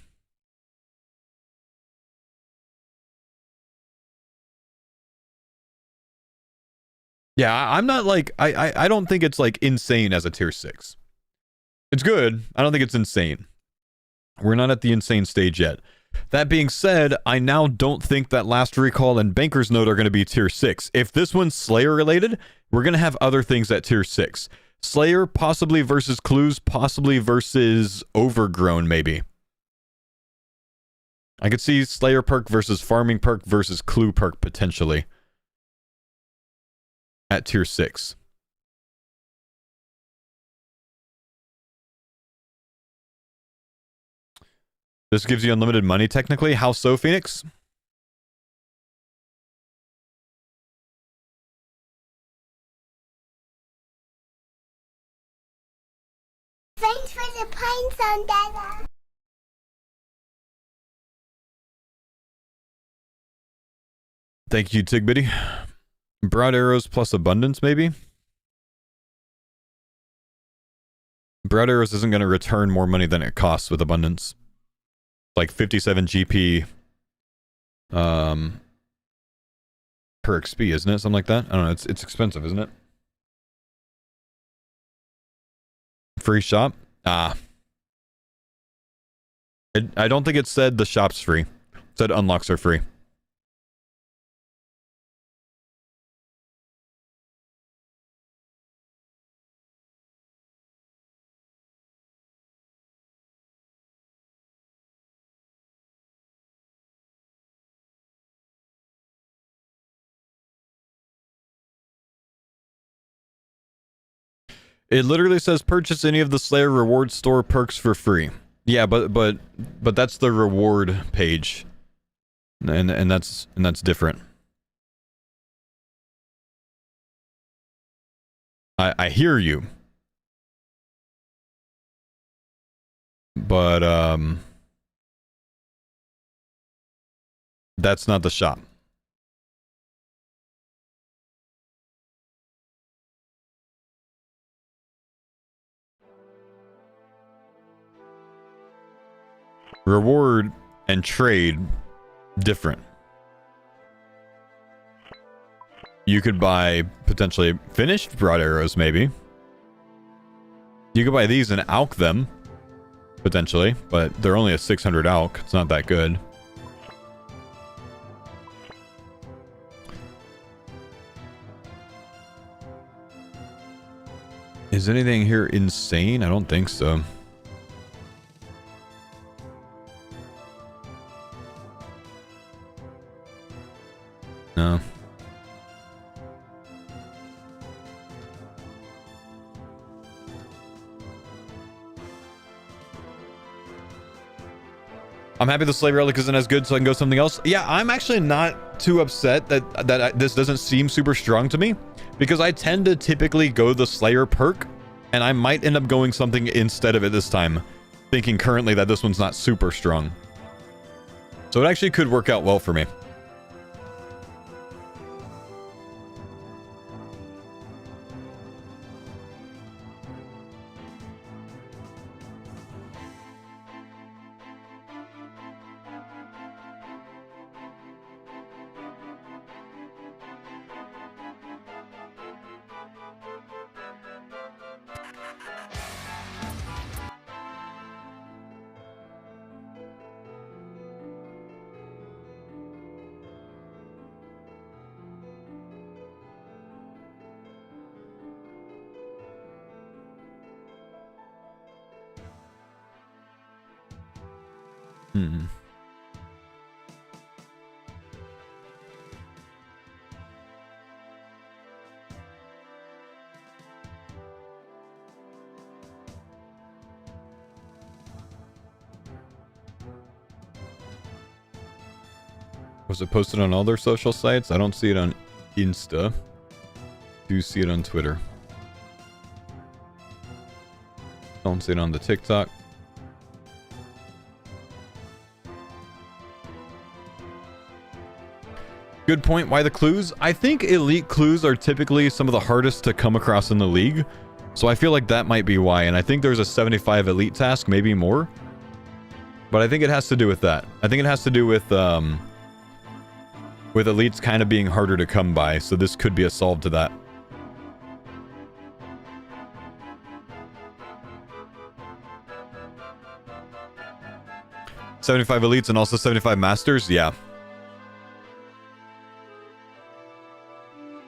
Yeah, I'm not like... I don't think it's like insane as a tier 6. It's good. I don't think it's insane. We're not at the insane stage yet. That being said, I now don't think that Last Recall and Banker's Note are going to be tier 6. If this one's Slayer related, we're going to have other things at tier 6. Slayer possibly versus Clues, possibly versus Overgrown, maybe. I could see Slayer perk versus Farming perk versus Clue perk potentially. At tier 6. This gives you unlimited money technically. How so, Phoenix? Thanks for the points on that. Thank you, Tigbitty. Broad arrows plus abundance, maybe? Broad arrows isn't going to return more money than it costs with abundance. Like 57 GP per XP, isn't it? Something like that? I don't know. It's expensive, isn't it? Free shop? Ah. I don't think it said the shop's free. It said unlocks are free. It literally says purchase any of the Slayer reward store perks for free. Yeah, but that's the reward page. And that's different. I hear you. But that's not the shop. Reward and trade different. You could buy potentially finished broad arrows, maybe. You could buy these and alch them, potentially, but they're only a 600 alch. It's not that good. Is anything here insane? I don't think so. No. I'm happy the Slave Relic isn't as good, so I can go something else. Yeah, I'm actually not too upset that this doesn't seem super strong to me, because I tend to typically go the Slayer perk, and I might end up going something instead of it this time, thinking currently that this one's not super strong. So it actually could work out well for me. Was it posted on all their social sites? I don't see it on Insta. Do see it on Twitter. Don't see it on the TikTok. Good point. Why the clues? I think elite clues are typically some of the hardest to come across in the league. So I feel like that might be why. And I think there's a 75 elite task, maybe more. But I think it has to do with that. I think it has to do with elites kind of being harder to come by. So this could be a solve to that. $75 elites and also 75 masters? Yeah.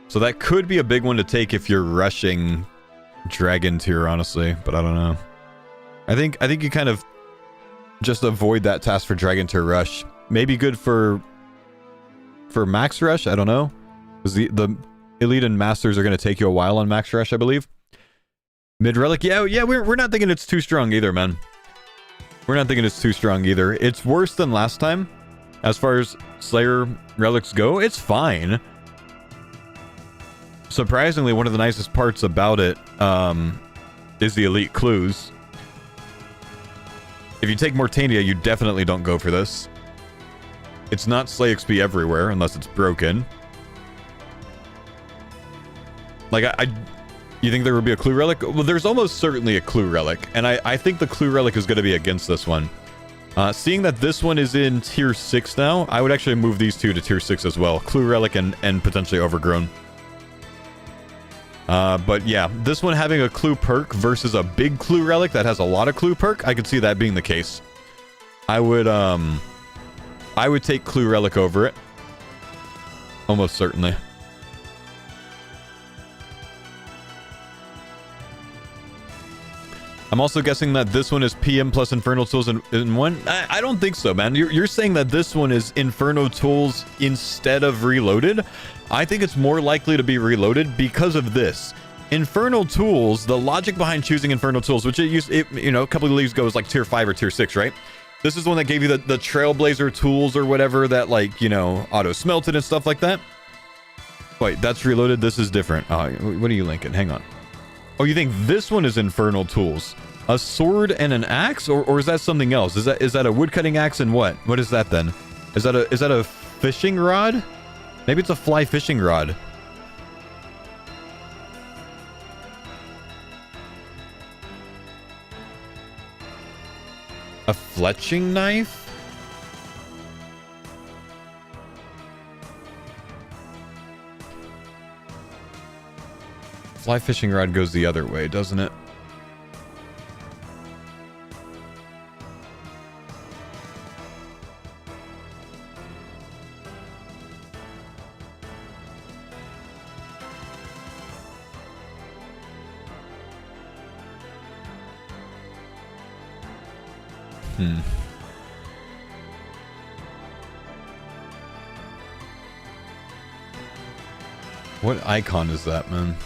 So that could be a big one to take if you're rushing Dragon tier, honestly. But I don't know. I think you kind of just avoid that task for Dragon tier rush. Maybe good for max rush? I don't know. Because the elite and masters are going to take you a while on max rush, I believe. Mid relic? Yeah, we're not thinking it's too strong either, man. We're not thinking it's too strong either. It's worse than last time. As far as Slayer relics go, it's fine. Surprisingly, one of the nicest parts about it is the elite clues. If you take Mortania, you definitely don't go for this. It's not Slay XP everywhere, unless it's broken. Like, you think there would be a clue relic? Well, there's almost certainly a clue relic, and I think the clue relic is going to be against this one. Seeing that this one is in tier 6 now, I would actually move these two to tier 6 as well. Clue relic and potentially overgrown. But yeah, this one having a clue perk versus a big clue relic that has a lot of clue perk, I could see that being the case. I would take clue relic over it. Almost certainly. I'm also guessing that this one is PM plus Inferno Tools in one. I don't think so, man. You're saying that this one is Inferno Tools instead of Reloaded. I think it's more likely to be Reloaded because of this. Infernal Tools, the logic behind choosing Infernal Tools, which you know, a couple of leagues ago was like tier 5 or tier 6, right? This is one that gave you the Trailblazer tools or whatever that, like, you know, auto smelted and stuff like that. Wait, that's Reloaded. This is different. What are you linking? Hang on. Oh, you think this one is Infernal Tools? A sword and an axe, or is that something else? Is that a woodcutting axe and what? What is that then? Is that a fishing rod? Maybe it's a fly fishing rod. A fletching knife? Fly fishing rod goes the other way, doesn't it? What icon is that, man?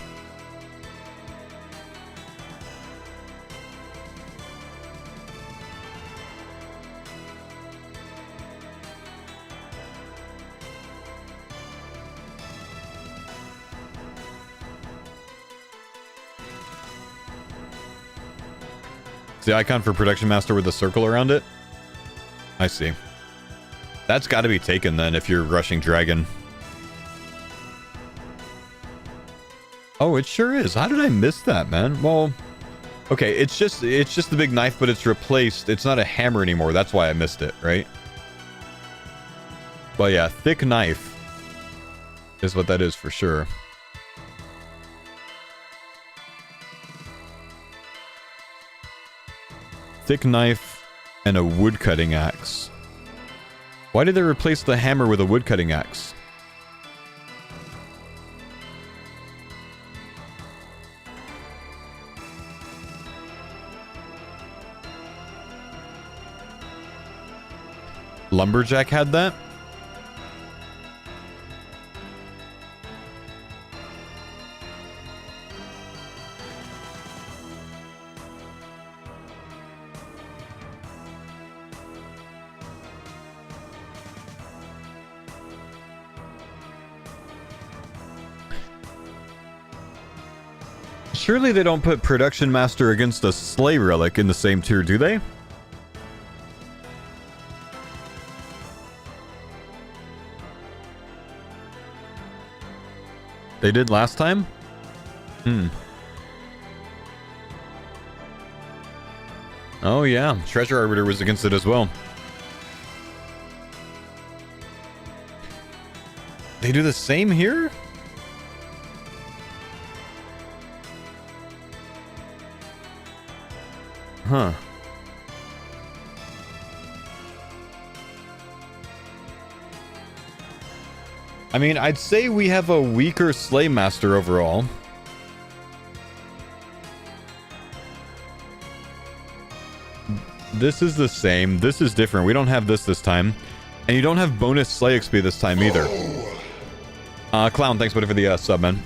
It's the icon for Production Master with the circle around it? I see. That's got to be taken then if you're rushing Dragon. Oh, it sure is. How did I miss that, man? Well, okay, it's just the big knife, but it's replaced. It's not a hammer anymore. That's why I missed it, right? Well, yeah, thick knife is what that is for sure. Thick knife and a woodcutting axe. Why did they replace the hammer with a woodcutting axe? Lumberjack had that? Surely they don't put Production Master against a Slay Relic in the same tier, do they? They did last time? Oh yeah, Treasure Arbiter was against it as well. They do the same here? Huh. I mean, I'd say we have a weaker Slay Master overall. This is the same. This is different. We don't have this time. And you don't have bonus Slay XP this time either. Clown, thanks buddy for the sub, man.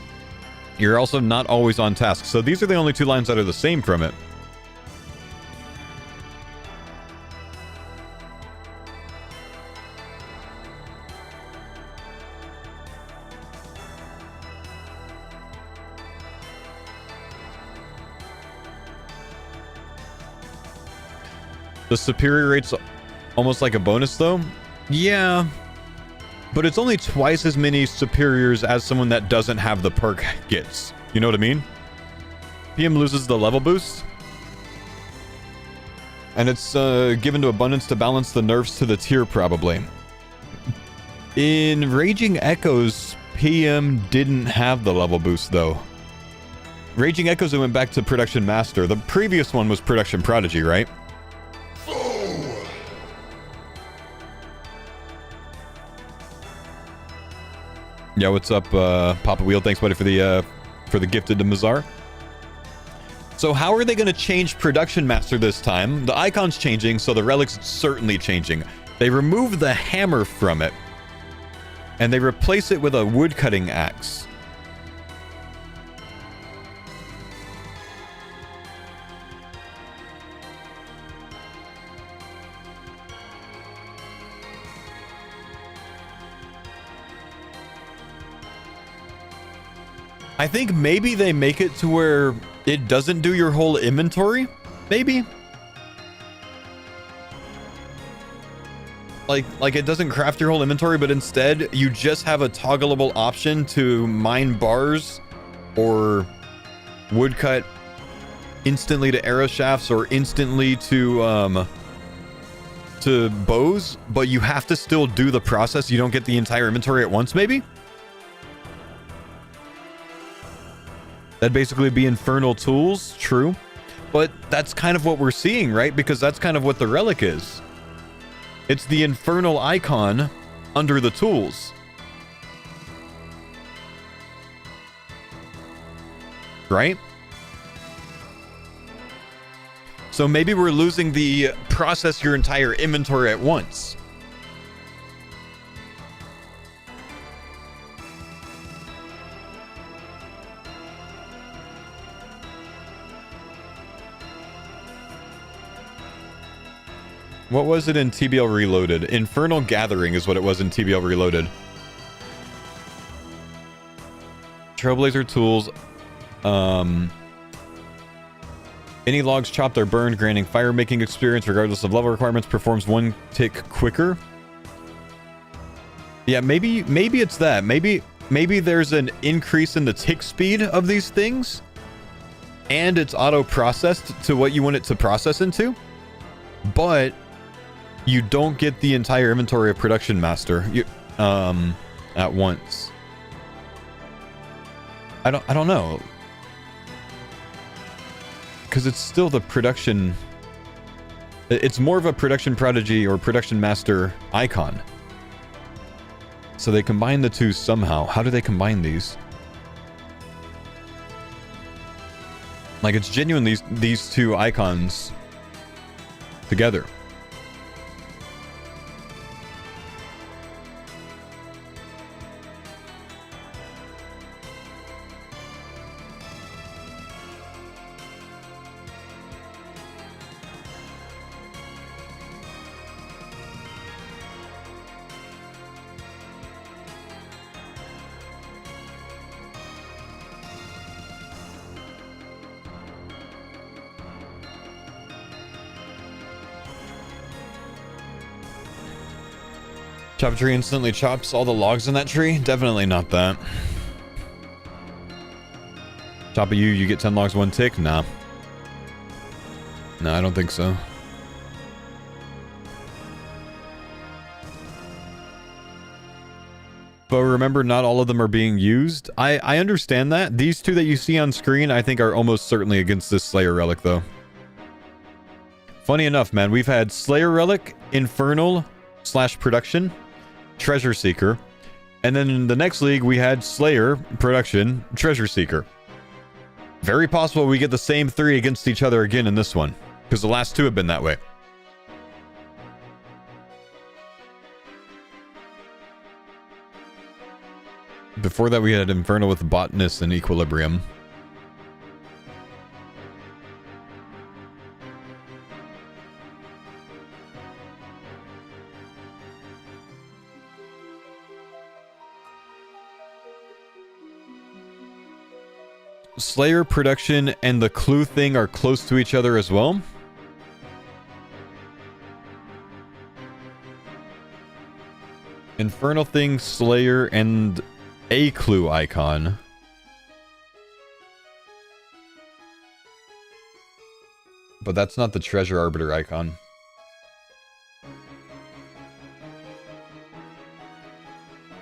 You're also not always on task. So these are the only two lines that are the same from it. The superior rate's almost like a bonus, though? Yeah. But it's only twice as many superiors as someone that doesn't have the perk gets. You know what I mean? PM loses the level boost. And it's given to Abundance to balance the nerfs to the tier, probably. In Raging Echoes, PM didn't have the level boost, though. Raging Echoes, it went back to Production Master. The previous one was Production Prodigy, right? Yeah, what's up, Papa Wheel? Thanks, buddy, for the gifted to Mazar. So how are they going to change Production Master this time? The icon's changing, so the relic's certainly changing. They remove the hammer from it, and they replace it with a woodcutting axe. I think maybe they make it to where it doesn't do your whole inventory. Maybe. Like it doesn't craft your whole inventory, but instead you just have a toggleable option to mine bars or woodcut instantly to arrow shafts or instantly to bows, but you have to still do the process. You don't get the entire inventory at once, maybe? That'd basically be infernal tools, true. But that's kind of what we're seeing, right? Because that's kind of what the relic is. It's the infernal icon under the tools. Right? So maybe we're losing the process your entire inventory at once. What was it in TBL Reloaded? Infernal Gathering is what it was in TBL Reloaded. Trailblazer tools. Any logs chopped or burned, granting fire making experience regardless of level requirements, performs one tick quicker. Yeah, maybe it's that. Maybe there's an increase in the tick speed of these things, and it's auto processed to what you want it to process into, but you don't get the entire inventory of Production Master at once. I don't know, because it's still the production. It's more of a Production Prodigy or Production Master icon. So they combine the two somehow. How do they combine these? Like, it's genuine, these two icons together. Chop a tree instantly chops all the logs in that tree? Definitely not that. Chop a you get 10 logs, 1 tick? Nah. No, I don't think so. But remember, not all of them are being used. I understand that. These two that you see on screen, I think are almost certainly against this Slayer Relic, though. Funny enough, man, we've had Slayer Relic, Infernal / Production, Treasure Seeker, and then in the next league, we had Slayer, Production, Treasure Seeker. Very possible we get the same 3 against each other again in this one, because the last 2 have been that way. Before that, we had Infernal with Botanist and Equilibrium. Slayer, Production, and the Clue thing are close to each other as well. Infernal thing, Slayer, and a Clue icon. But that's not the Treasure Arbiter icon.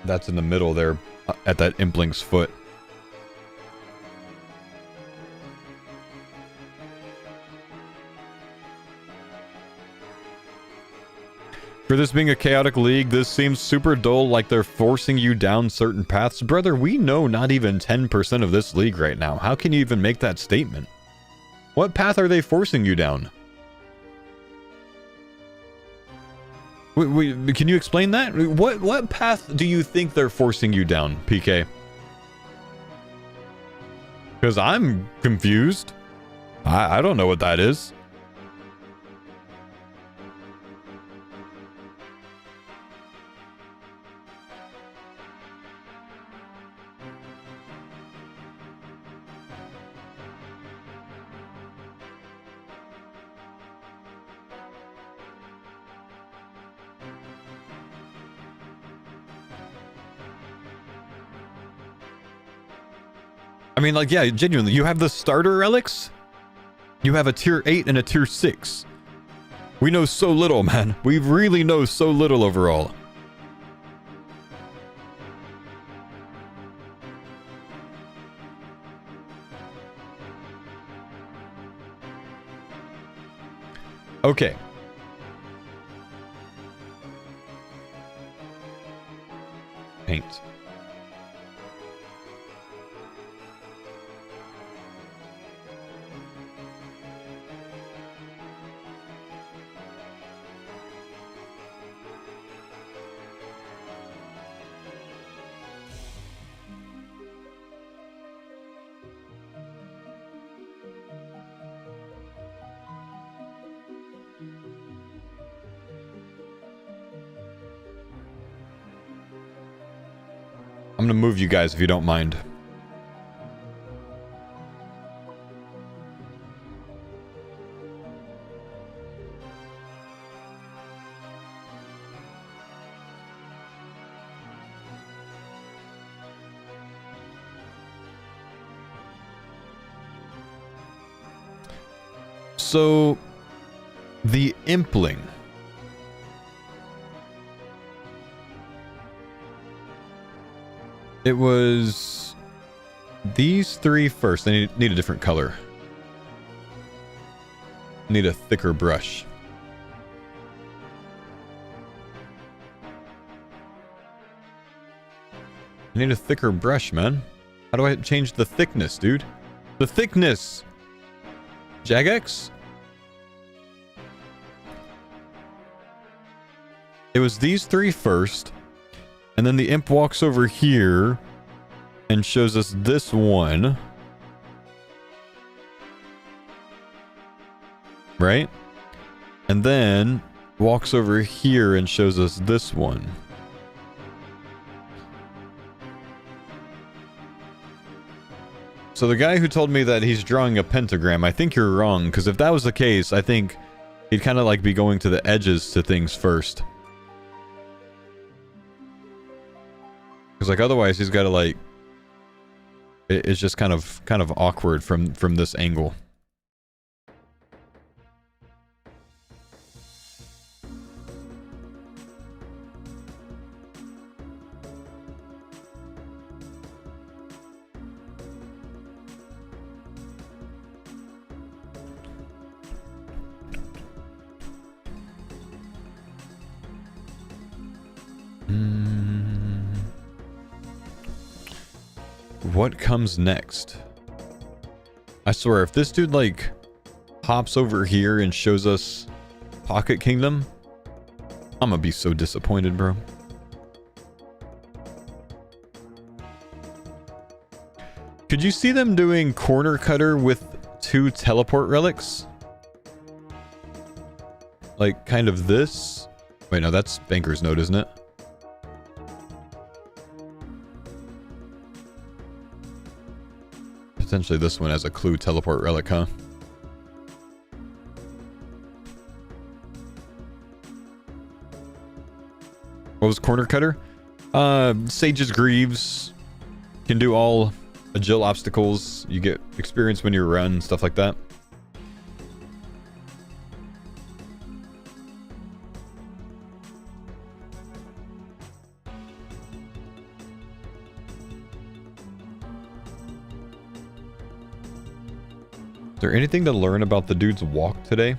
That's in the middle there, at that Impling's foot. For this being a chaotic league, this seems super dull, like they're forcing you down certain paths. Brother, we know not even 10% of this league right now. How can you even make that statement? What path are they forcing you down? Can you explain that? What path do you think they're forcing you down, PK? Because I'm confused. I don't know what that is. I mean, like, yeah, genuinely, you have the starter relics. You have a tier 8 and a tier 6. We know so little, man. We really know so little overall. Okay. Paint. I'm gonna move you guys if you don't mind. So, the Impling. It was these 3 first. They need a different color. Need a thicker brush. I need a thicker brush, man. How do I change the thickness, dude? The thickness! Jagex? It was these 3 first. And then the imp walks over here and shows us this one. Right? And then walks over here and shows us this one. So the guy who told me that he's drawing a pentagram, I think you're wrong, because if that was the case, I think he'd kind of like be going to the edges to things first. Because like otherwise he's got to like, it's just kind of awkward from this angle. What comes next? I swear, if this dude like hops over here and shows us Pocket Kingdom, I'm gonna be so disappointed, bro. Could you see them doing corner cutter with 2 teleport relics? Like kind of this? Wait, no, that's Banker's Note, isn't it? Potentially this one has a clue teleport relic, huh? What was corner cutter? Sage's Greaves can do all agile obstacles. You get experience when you run, stuff like that. Is there anything to learn about the dude's walk today?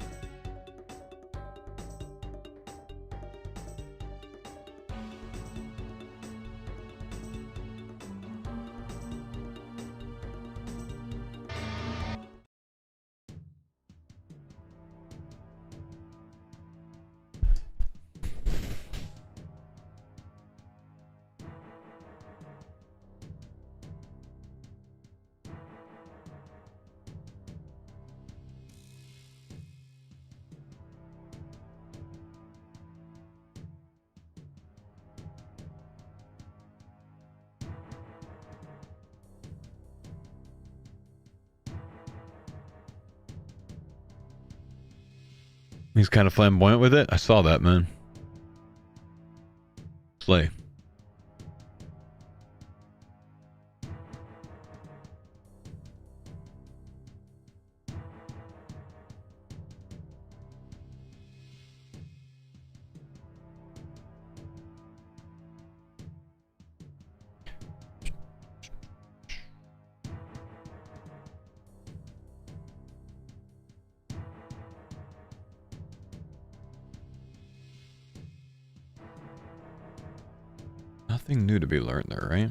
He's kind of flamboyant with it. I saw that, man. Slay. Nothing new to be learned there, right?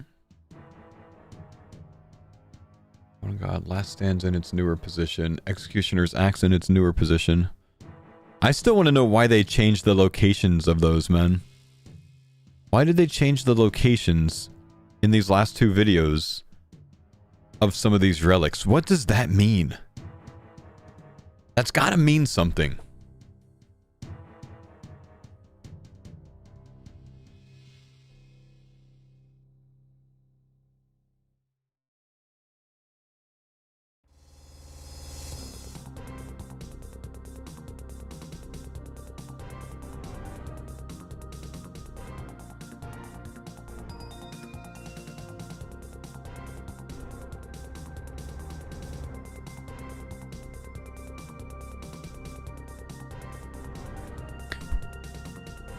Oh god, Last Stand's in its newer position. Executioner's Axe in its newer position. I still want to know why they changed the locations of those, men. Why did they change the locations in these last 2 videos of some of these relics? What does that mean? That's gotta mean something.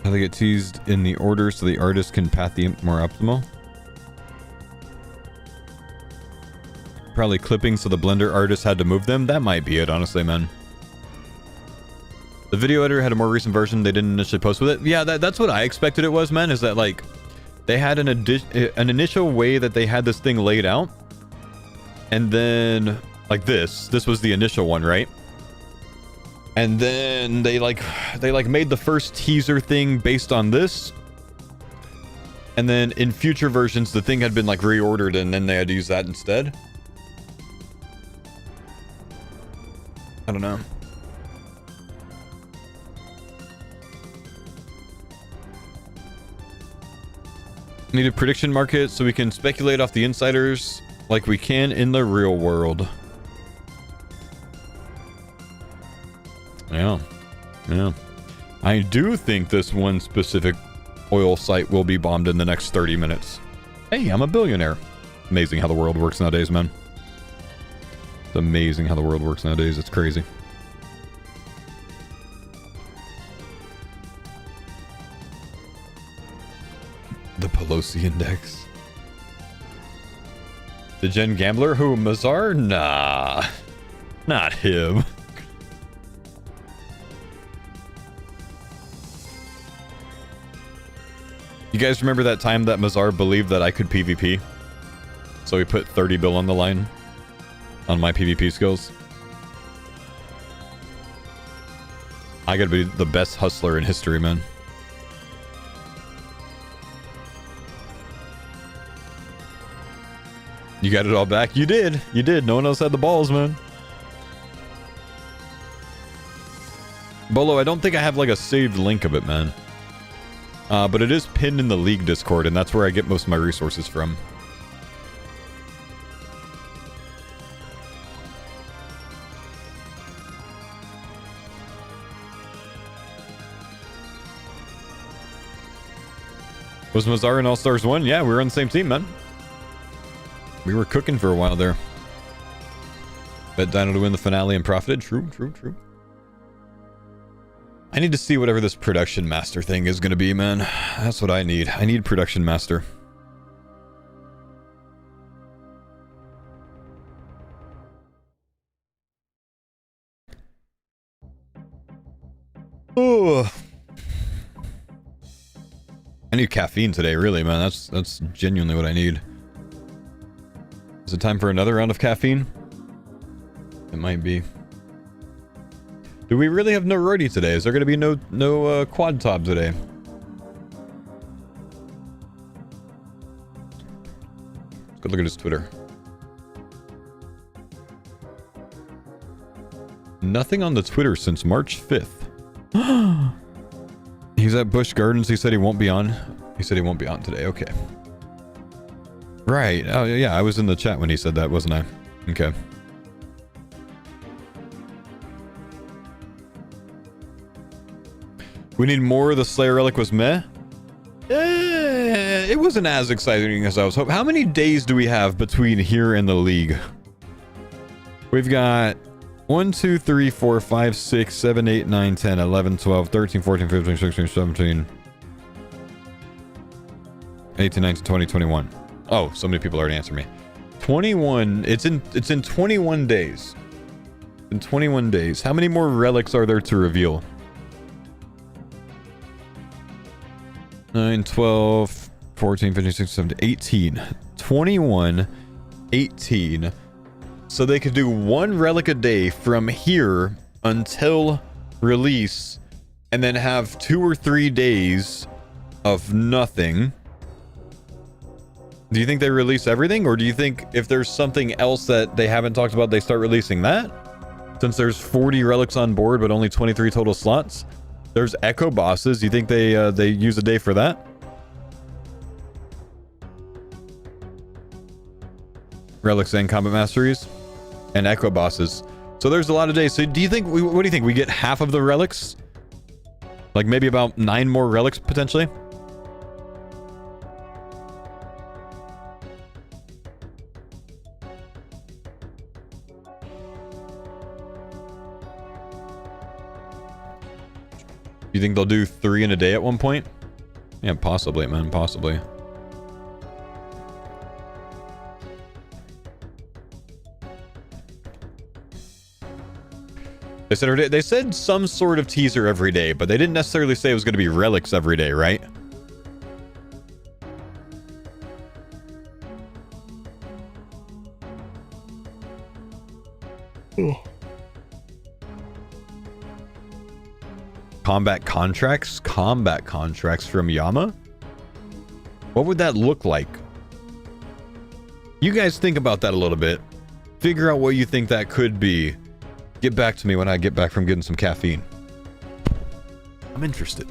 How they get teased in the order so the artist can path the more optimal. Probably clipping so the Blender artist had to move them. That might be it, honestly, man. The video editor had a more recent version. They didn't initially post with it. Yeah, that's what I expected it was, man. Is that like they had an initial way that they had this thing laid out, and then like this was the initial one, right? And then they made the first teaser thing based on this. And then in future versions, the thing had been like reordered and then they had to use that instead. I don't know. Need a prediction market so we can speculate off the insiders like we can in the real world. Yeah. I do think this one specific oil site will be bombed in the next 30 minutes. Hey, I'm a billionaire. Amazing how the world works nowadays, man. It's amazing how the world works nowadays. It's crazy. The Pelosi Index. The Gen Gambler? Who? Mazar? Nah. Not him. You guys remember that time that Mazar believed that I could PvP? So he put 30 bill on the line on my PvP skills. I gotta be the best hustler in history, man. You got it all back? You did. You did. No one else had the balls, man. Bolo, I don't think I have like a saved link of it, man. But it is pinned in the League Discord, and that's where I get most of my resources from. Was Mazar in All-Stars 1? Yeah, we were on the same team, man. We were cooking for a while there. Bet Dino to win the finale and profited. True, true, true. I need to see whatever this production master thing is going to be, man. That's what I need. I need production master. Oh. I need caffeine today, really, man. That's genuinely what I need. Is it time for another round of caffeine? It might be. Do we really have no roadie today? Is there going to be no quad top today? Let's go look at his Twitter. Nothing on the Twitter since March 5th. He's at Busch Gardens. He said he won't be on. He said he won't be on today. Okay. Right. Oh, yeah. I was in the chat when he said that, wasn't I? Okay. We need more. The Slayer Relic was meh. It wasn't as exciting as I was hoping. How many days do we have between here and the League? We've got 1, 2, 3, 4, 5, 6, 7, 8, 9, 10, 11, 12, 13, 14, 15, 16, 17, 18, 19, 20, 21. Oh, so many people already answered me. 21. It's in 21 days. In 21 days. How many more relics are there to reveal? 9, 12, 14, 15, 16, 17, 18. 21, 18. So they could do one relic a day from here until release, and then have 2 or 3 days of nothing. Do you think they release everything, or do you think if there's something else that they haven't talked about, they start releasing that? Since there's 40 relics on board, but only 23 total slots. There's echo bosses. You think they use a day for that? Relics and combat masteries and echo bosses. So there's a lot of days. So do you think what do you think? We get half of the relics? Like maybe about 9 more relics potentially? You think they'll do 3 in a day at one point? Yeah, possibly, man. Possibly. They said some sort of teaser every day, but they didn't necessarily say it was going to be relics every day, right? Oh. Combat contracts from Yama? What would that look like? You guys think about that a little bit. Figure out what you think that could be. Get back to me when I get back from getting some caffeine. I'm interested.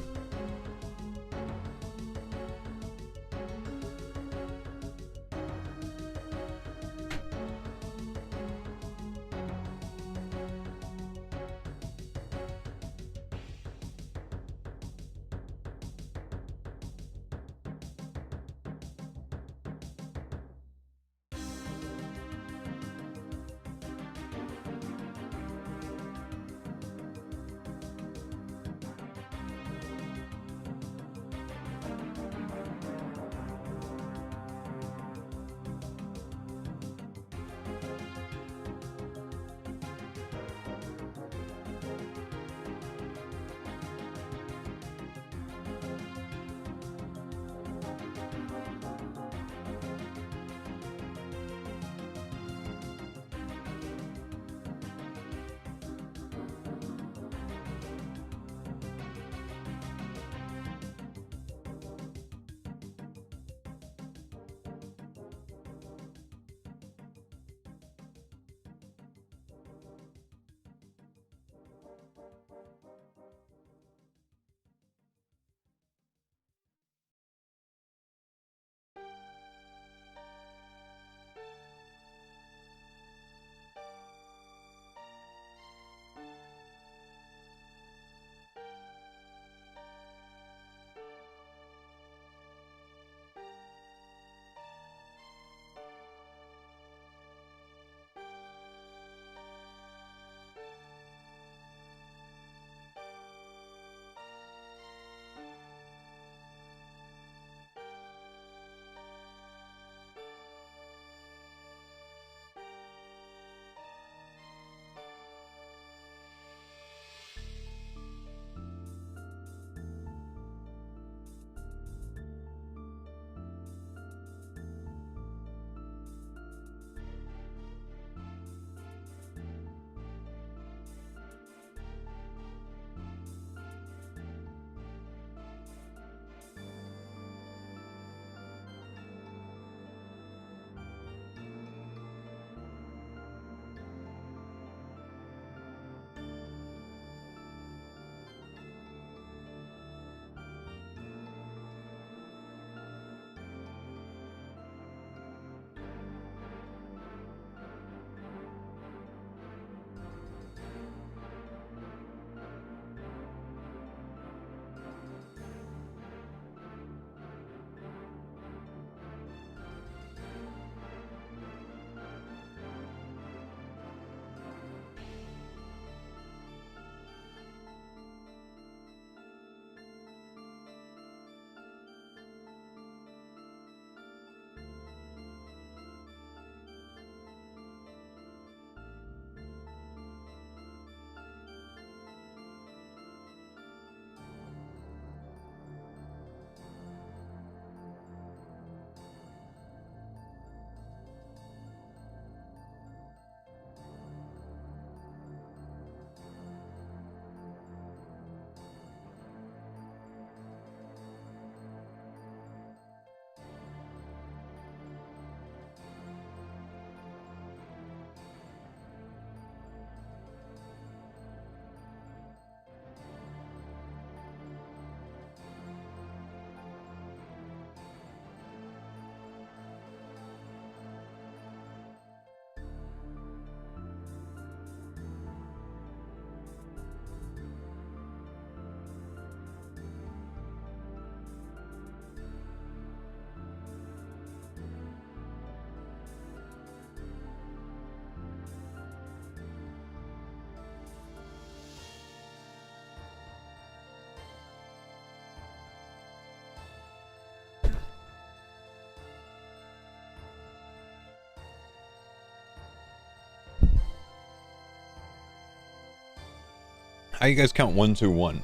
How you guys count 1, 2, 1?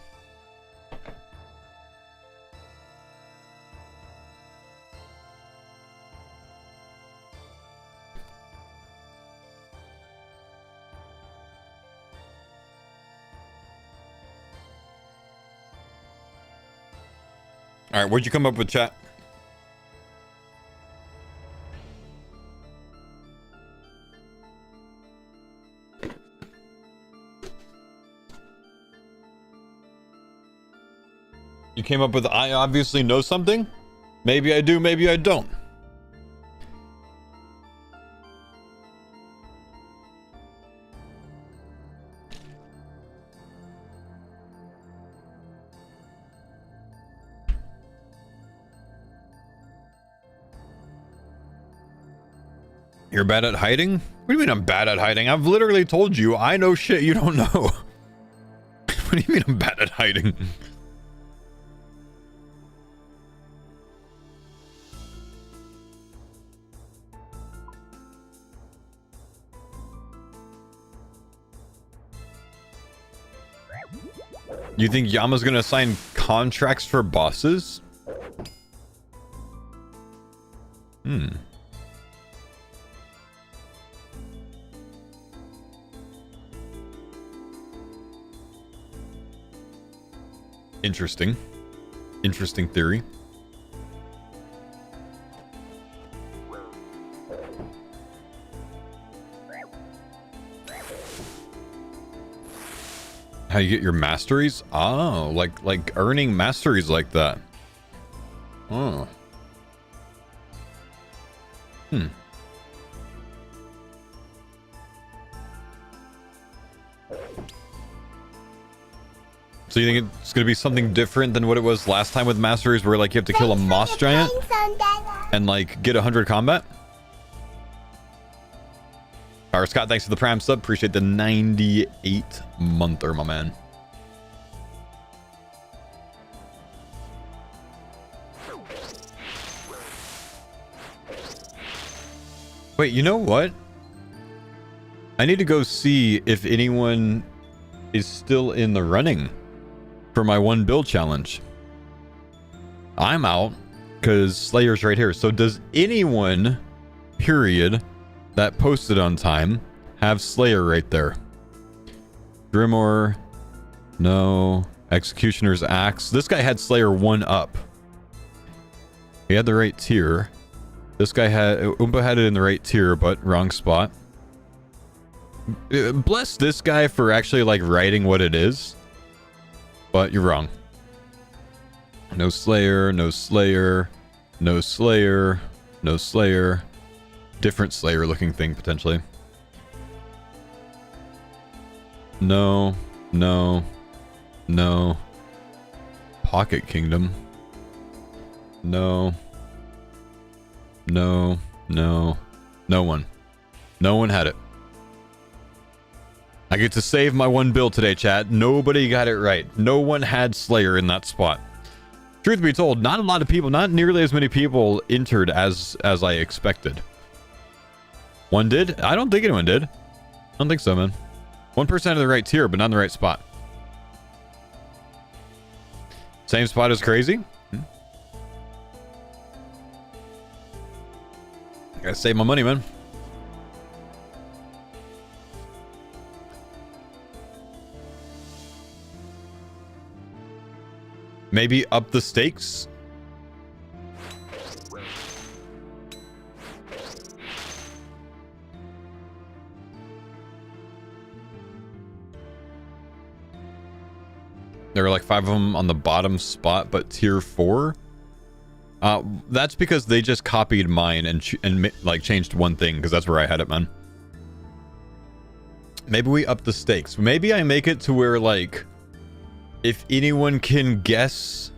All right, what'd you come up with, chat? You came up with I obviously know something? Maybe I do, maybe I don't. You're bad at hiding? What do you mean I'm bad at hiding? I've literally told you I know shit you don't know. What do you mean I'm bad at hiding? You think Yama's gonna assign contracts for bosses? Interesting. Interesting theory. How you get your masteries? Oh, like earning masteries like that. Oh. So you think it's going to be something different than what it was last time with masteries, where like you have to kill a moss giant and like get 100 combat? Alright, Scott, thanks for the Prime sub. Appreciate the 98 monther, my man. Wait, you know what? I need to go see if anyone is still in the running for my 1 build challenge. I'm out because Slayer's right here. So does anyone, period, that posted on time have Slayer right there? Grimoire, no. Executioner's Axe. This guy had Slayer 1 up. He had the right tier. This guy had Oompa had it in the right tier, but wrong spot. Bless this guy for actually like writing what it is, but you're wrong. No Slayer, no Slayer, no Slayer, no Slayer. Different Slayer looking thing potentially. No, no, no. Pocket Kingdom. No. No, no, no one. No one had it. I get to save my 1 build today, chat. Nobody got it right. No one had Slayer in that spot. Truth be told, not a lot of people, not nearly as many people entered as I expected. One did? I don't think anyone did. I don't think so, man. 1% of the right tier, but not in the right spot. Same spot as crazy? I gotta save my money, man. Maybe up the stakes? There were like 5 of them on the bottom spot, but tier 4? That's because they just copied mine and like changed one thing, because that's where I had it, man. Maybe we up the stakes. Maybe I make it to where like, if anyone can guess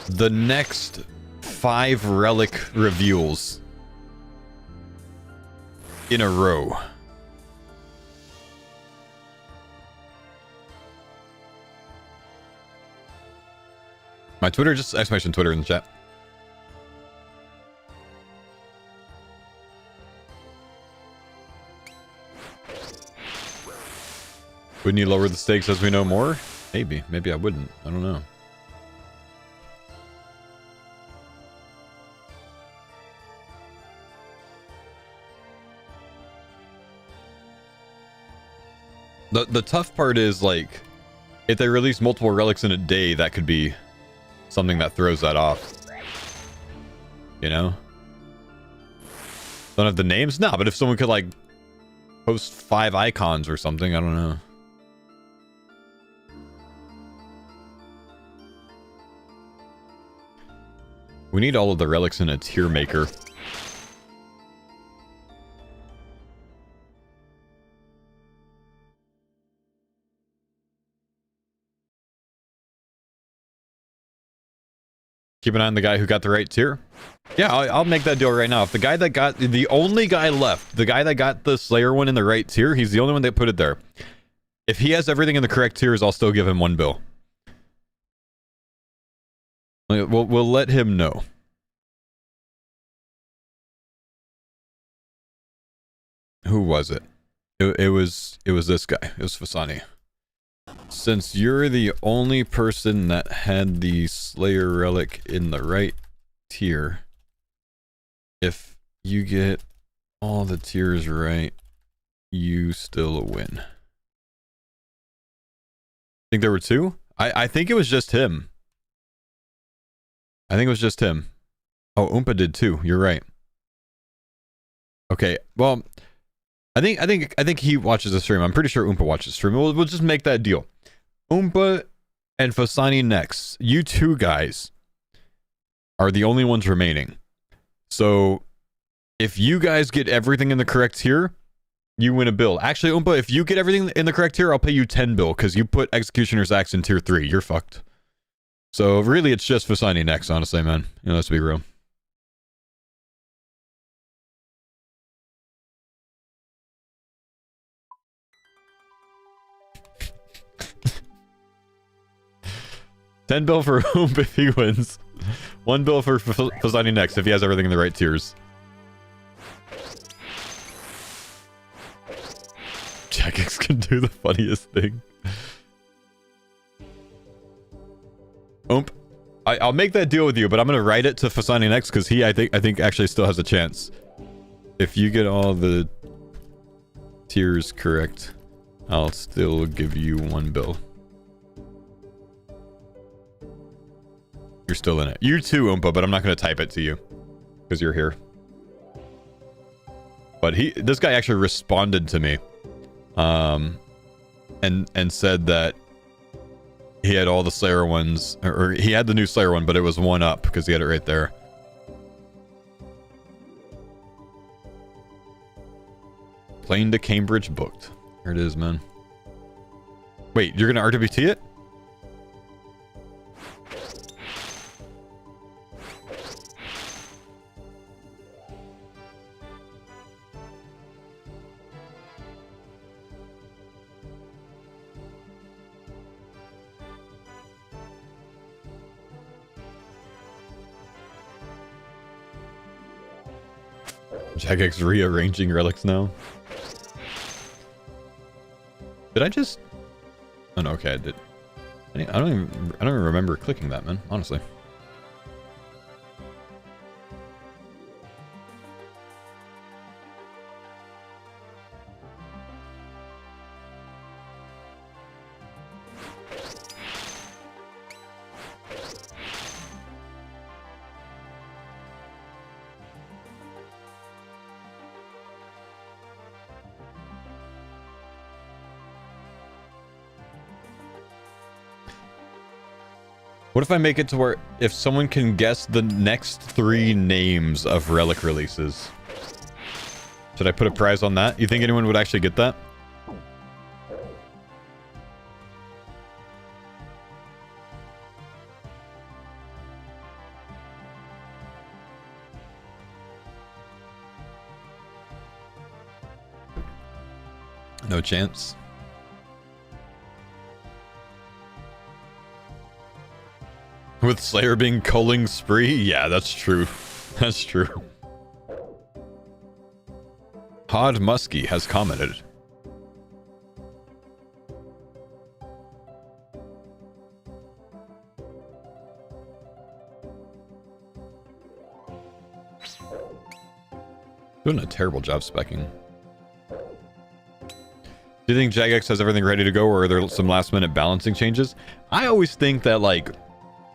the next 5 relic reveals in a row. My Twitter, just exclamation Twitter in the chat. Wouldn't you lower the stakes as we know more? Maybe. Maybe I wouldn't. I don't know. The tough part is, like, if they release multiple relics in a day, that could be something that throws that off. You know? Don't have the names? No, but if someone could, like, post 5 icons or something, I don't know. We need all of the relics in a tier maker. Keep an eye on the guy who got the right tier. Yeah, I'll make that deal right now. If the guy that got... The only guy left, the guy that got the Slayer one in the right tier, he's the only one that put it there. If he has everything in the correct tiers, I'll still give him 1 bill. We'll let him know. Who was it? It was this guy. It was Fasani. Since you're the only person that had the Slayer relic in the right tier, if you get all the tiers right, you still win. I think there were 2? I think it was just him. I think it was just him. Oh, Oompa did too. You're right. Okay, well, I think he watches the stream. I'm pretty sure Oompa watches the stream. We'll just make that deal. Oompa and Fasani next. You 2 guys are the only ones remaining. So if you guys get everything in the correct tier, you win a bill. Actually, Oompa, if you get everything in the correct tier, I'll pay you 10 bill because you put Executioner's Axe in tier 3. You're fucked. So really, it's just Fasani next, honestly, man. You know, let's be real. $10 bill for Oomp if he wins. 1 bill for Fasani next if he has everything in the right tiers. Jagex can do the funniest thing. Oomp, I'll make that deal with you, but I'm gonna write it to Fasani next because I think actually still has a chance. If you get all the tiers correct, I'll still give you 1 bill. You're still in it. You too, Oompa, but I'm not going to type it to you because you're here. But this guy actually responded to me, and said that he had all the Slayer ones, or he had the new Slayer one, but it was 1 up because he had it right there. Plane to Cambridge booked. There it is, man. Wait, you're gonna RWT it? Jagex rearranging relics now. Did I just... Oh no, okay, I did. I don't even remember clicking that, man, honestly. What if I make it to where if someone can guess the next 3 names of relic releases? Should I put a prize on that? You think anyone would actually get that? No chance. With Slayer being culling spree? Yeah, that's true. That's true. Hod Muskie has commented. Doing a terrible job speccing. Do you think Jagex has everything ready to go, or are there some last minute balancing changes? I always think that like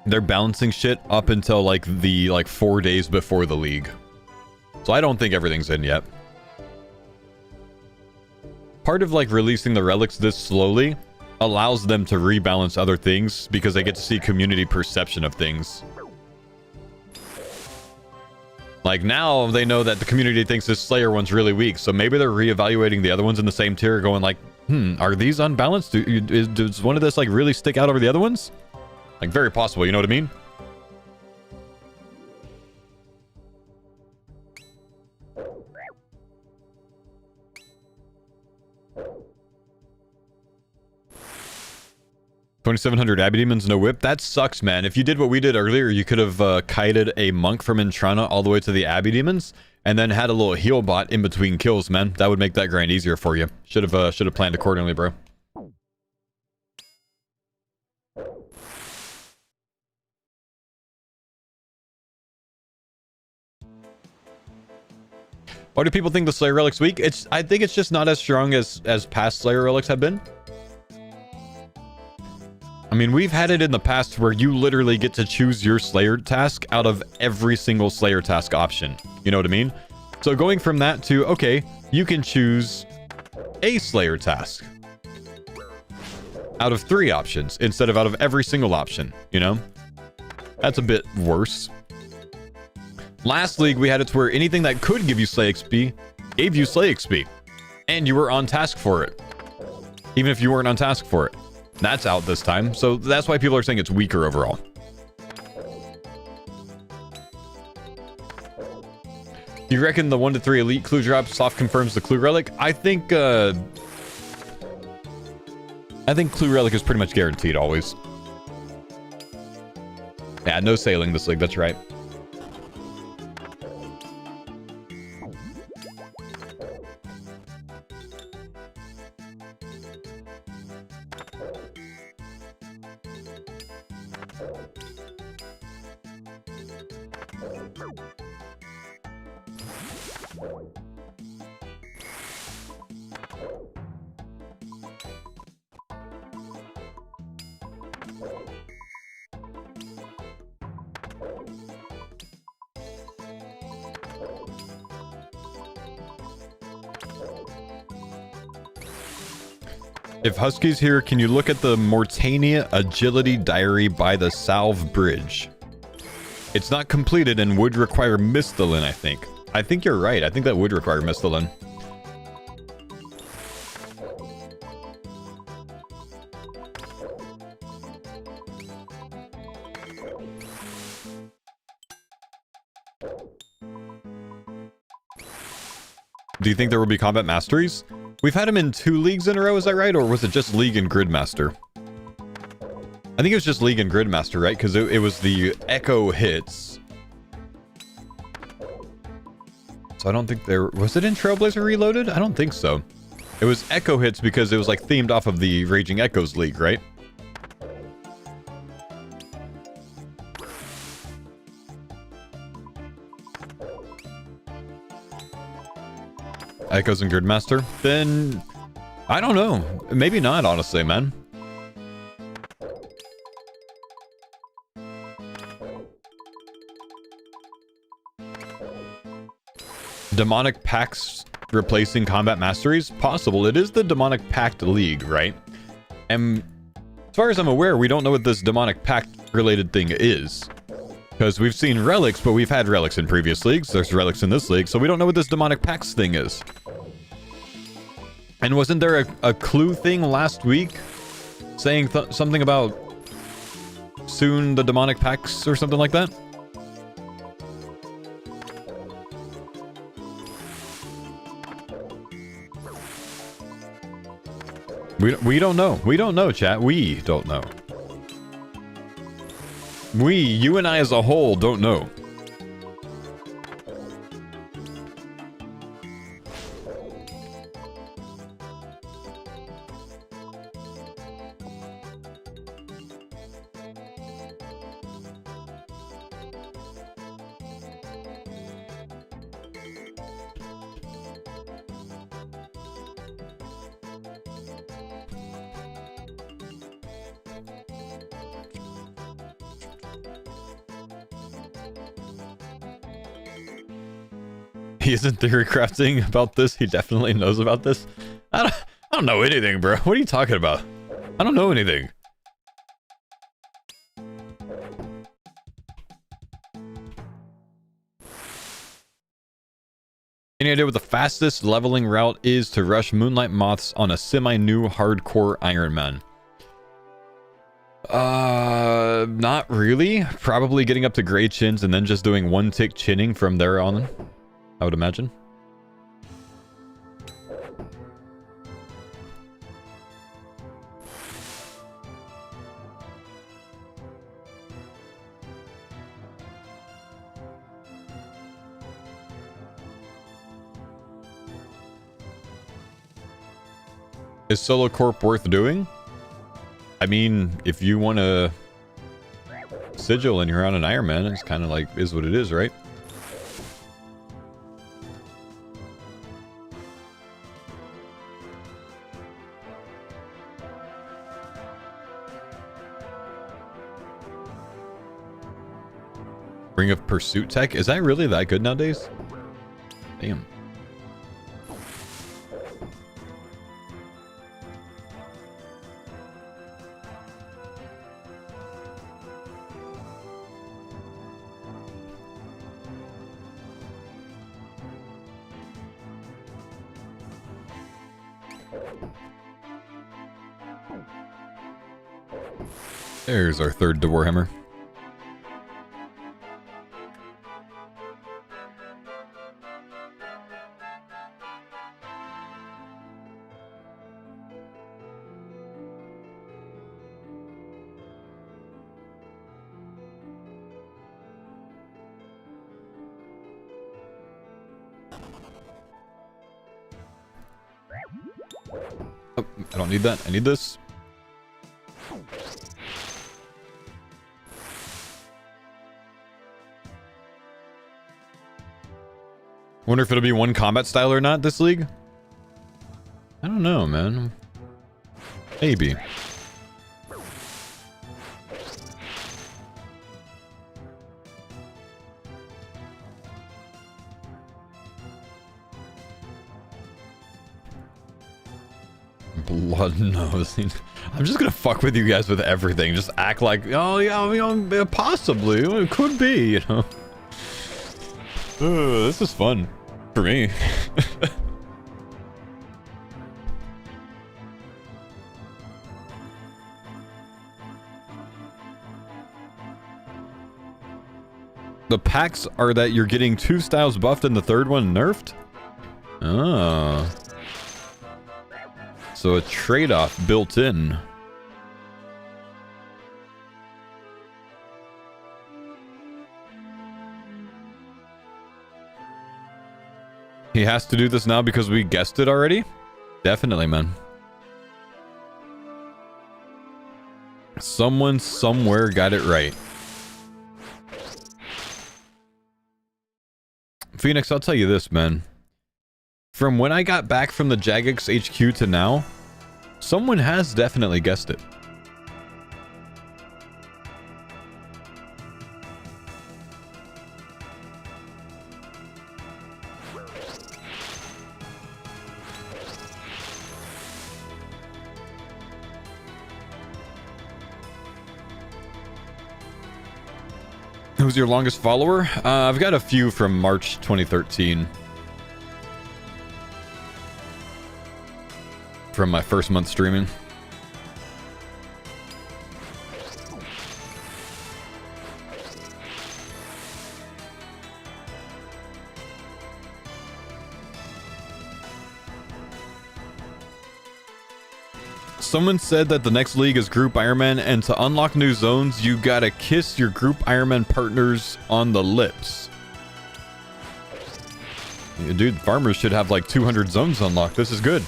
they're balancing shit up until like the 4 days before the league. So I don't think everything's in yet. Part of like releasing the relics this slowly allows them to rebalance other things because they get to see community perception of things. Like now they know that the community thinks this Slayer one's really weak, so maybe they're reevaluating the other ones in the same tier, going like, are these unbalanced? Does one of this like really stick out over the other ones? Like very possible, you know what I mean? $2,700 Abbey Demons, no whip. That sucks, man. If you did what we did earlier, you could have kited a monk from Intrana all the way to the Abbey Demons, and then had a little heal bot in between kills, man. That would make that grind easier for you. Should have planned accordingly, bro. Why do people think the Slayer Relic's weak? I think it's just not as strong as past Slayer Relics have been. I mean, we've had it in the past where you literally get to choose your Slayer task out of every single Slayer task option. You know what I mean? So going from that to, okay, you can choose a Slayer task out of 3 options instead of out of every single option, you know? That's a bit worse. Last league, we had it to where anything that could give you Slay XP gave you Slay XP. And you were on task for it. Even if you weren't on task for it. That's out this time, so that's why people are saying it's weaker overall. Do you reckon the 1 to 3 elite clue drop soft confirms the clue relic? I think clue relic is pretty much guaranteed always. Yeah, no sailing this league, that's right. If Husky's here, can you look at the Mortania Agility Diary by the Salve Bridge? It's not completed and would require Misthalin, I think. I think you're right. I think that would require Misthalin. Do you think there will be combat masteries? We've had him in 2 leagues in a row, is that right? Or was it just League and Gridmaster? I think it was just League and Gridmaster, right? Because it was the Echo hits. So I don't think there... Was it in Trailblazer Reloaded? I don't think so. It was Echo hits because it was like themed off of the Raging Echoes League, right? Echoes and Gridmaster? Then... I don't know. Maybe not, honestly, man. Demonic Pacts replacing combat masteries? Possible. It is the Demonic Pact League, right? And as far as I'm aware, we don't know what this Demonic Pact related thing is. Because we've seen relics, but we've had relics in previous leagues. There's relics in this league, so we don't know what this Demonic Pacts thing is. And wasn't there a clue thing last week saying something about soon the Demonic Pacts or something like that? We don't know. We don't know, chat. We don't know. You and I as a whole don't know. He isn't theory crafting about this. He definitely knows about this. I don't know anything, bro. What are you talking about? I don't know anything. Any idea what the fastest leveling route is to rush Moonlight Moths on a semi-new hardcore Iron Man? Not really. Probably getting up to Grey Chins and then just doing one tick chinning from there on, I would imagine. Is Solo Corp worth doing? I mean, if you want to sigil and you're on an Iron Man, it's kind of like, is what it is, right? Ring of Pursuit tech? Is that really that good nowadays? Damn. There's our third to Warhammer. Oh, I don't need that. I need this. Wonder if it'll be one combat style or not this league. I don't know, man. Maybe. Blood nose. I'm just gonna fuck with you guys with everything. Just act like, oh yeah, you know, possibly it could be, you know. This is fun for me. The PACTS are that you're getting 2 styles buffed and the third one nerfed? Oh. So a trade-off built in. He has to do this now because we guessed it already? Definitely, man. Someone somewhere got it right. Phoenix, I'll tell you this, man. From when I got back from the Jagex HQ to now, someone has definitely guessed it. Who's your longest follower? I've got a few from March 2013. From my first month streaming. Someone said that the next league is Group Ironman, and to unlock new zones, you gotta kiss your Group Ironman partners on the lips. Yeah, dude, farmers should have like 200 zones unlocked. This is good.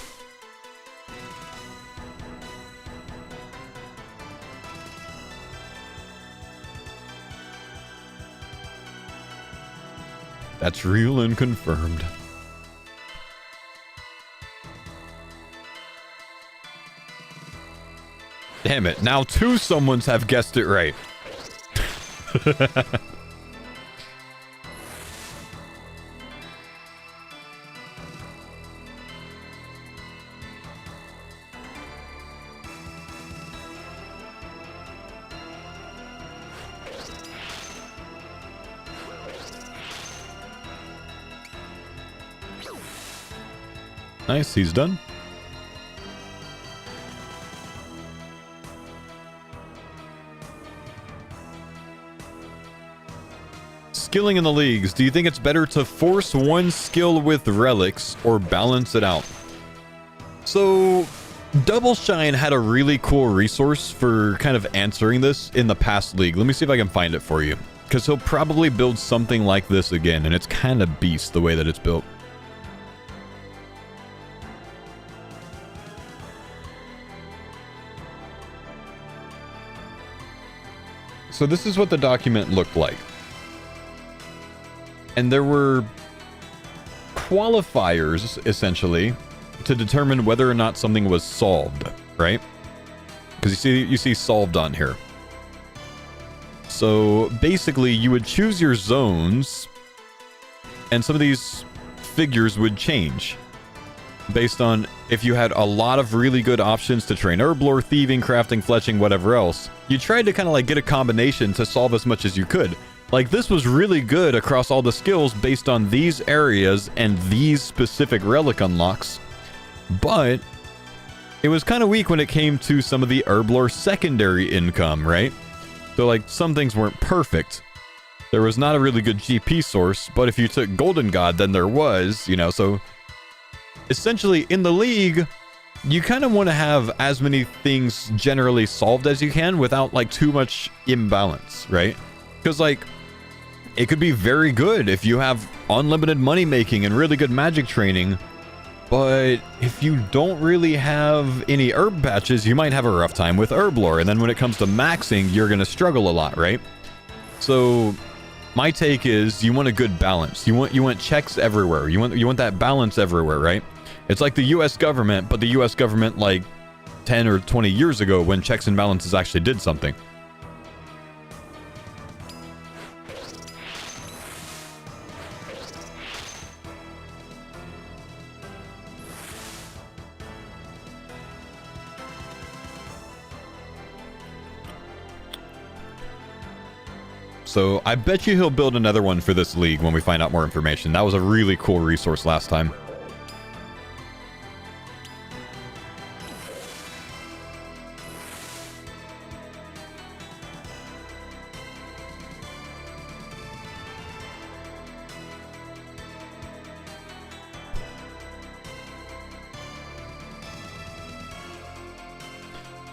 That's real and confirmed. Damn it, now 2 someones have guessed it right. Nice, he's done. Skilling in the leagues. Do you think it's better to force one skill with relics or balance it out? So, Double Shine had a really cool resource for kind of answering this in the past league. Let me see if I can find it for you. Because he'll probably build something like this again, and it's kind of beast the way that it's built. So this is what the document looked like. And there were qualifiers, essentially, to determine whether or not something was solved, right? Because you see solved on here. So basically, you would choose your zones, and some of these figures would change based on if you had a lot of really good options to train herblore, thieving, crafting, fletching, whatever else. You tried to kind of like get a combination to solve as much as you could. Like, this was really good across all the skills based on these areas and these specific relic unlocks. But it was kind of weak when it came to some of the herblore secondary income, right? So, like, some things weren't perfect. There was not a really good GP source, but if you took Golden God, then there was, you know, so essentially in the league, you kind of want to have as many things generally solved as you can without, like, too much imbalance, right? Because, like, it could be very good if you have unlimited money making and really good magic training, but if you don't really have any herb patches, you might have a rough time with herblore, and then when it comes to maxing, you're going to struggle a lot, right? So my take is you want a good balance. You want checks everywhere. You want that balance everywhere, right? It's like the US government, but the US government like 10 or 20 years ago when checks and balances actually did something. So I bet you he'll build another one for this league when we find out more information. That was a really cool resource last time.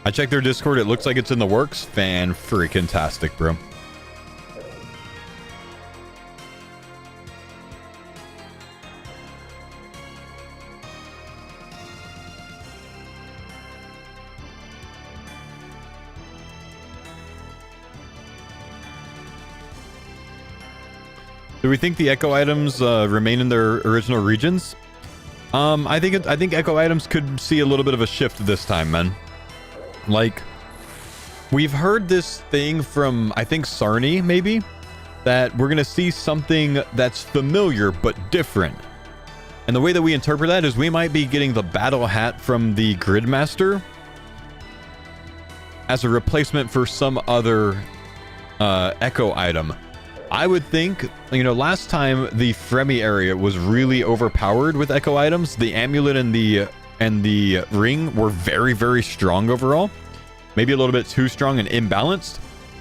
I checked their Discord. It looks like it's in the works. Fan-freaking-tastic, bro. Do we think the echo items remain in their original regions? I think echo items could see a little bit of a shift this time, man. Like, we've heard this thing from, I think, Sarni, maybe, that we're going to see something that's familiar but different. And the way that we interpret that is we might be getting the battle hat from the Gridmaster as a replacement for some other echo item. I would think, you know, last time the Fremi area was really overpowered with echo items. The amulet and the ring were very, very strong overall. Maybe a little bit too strong and imbalanced.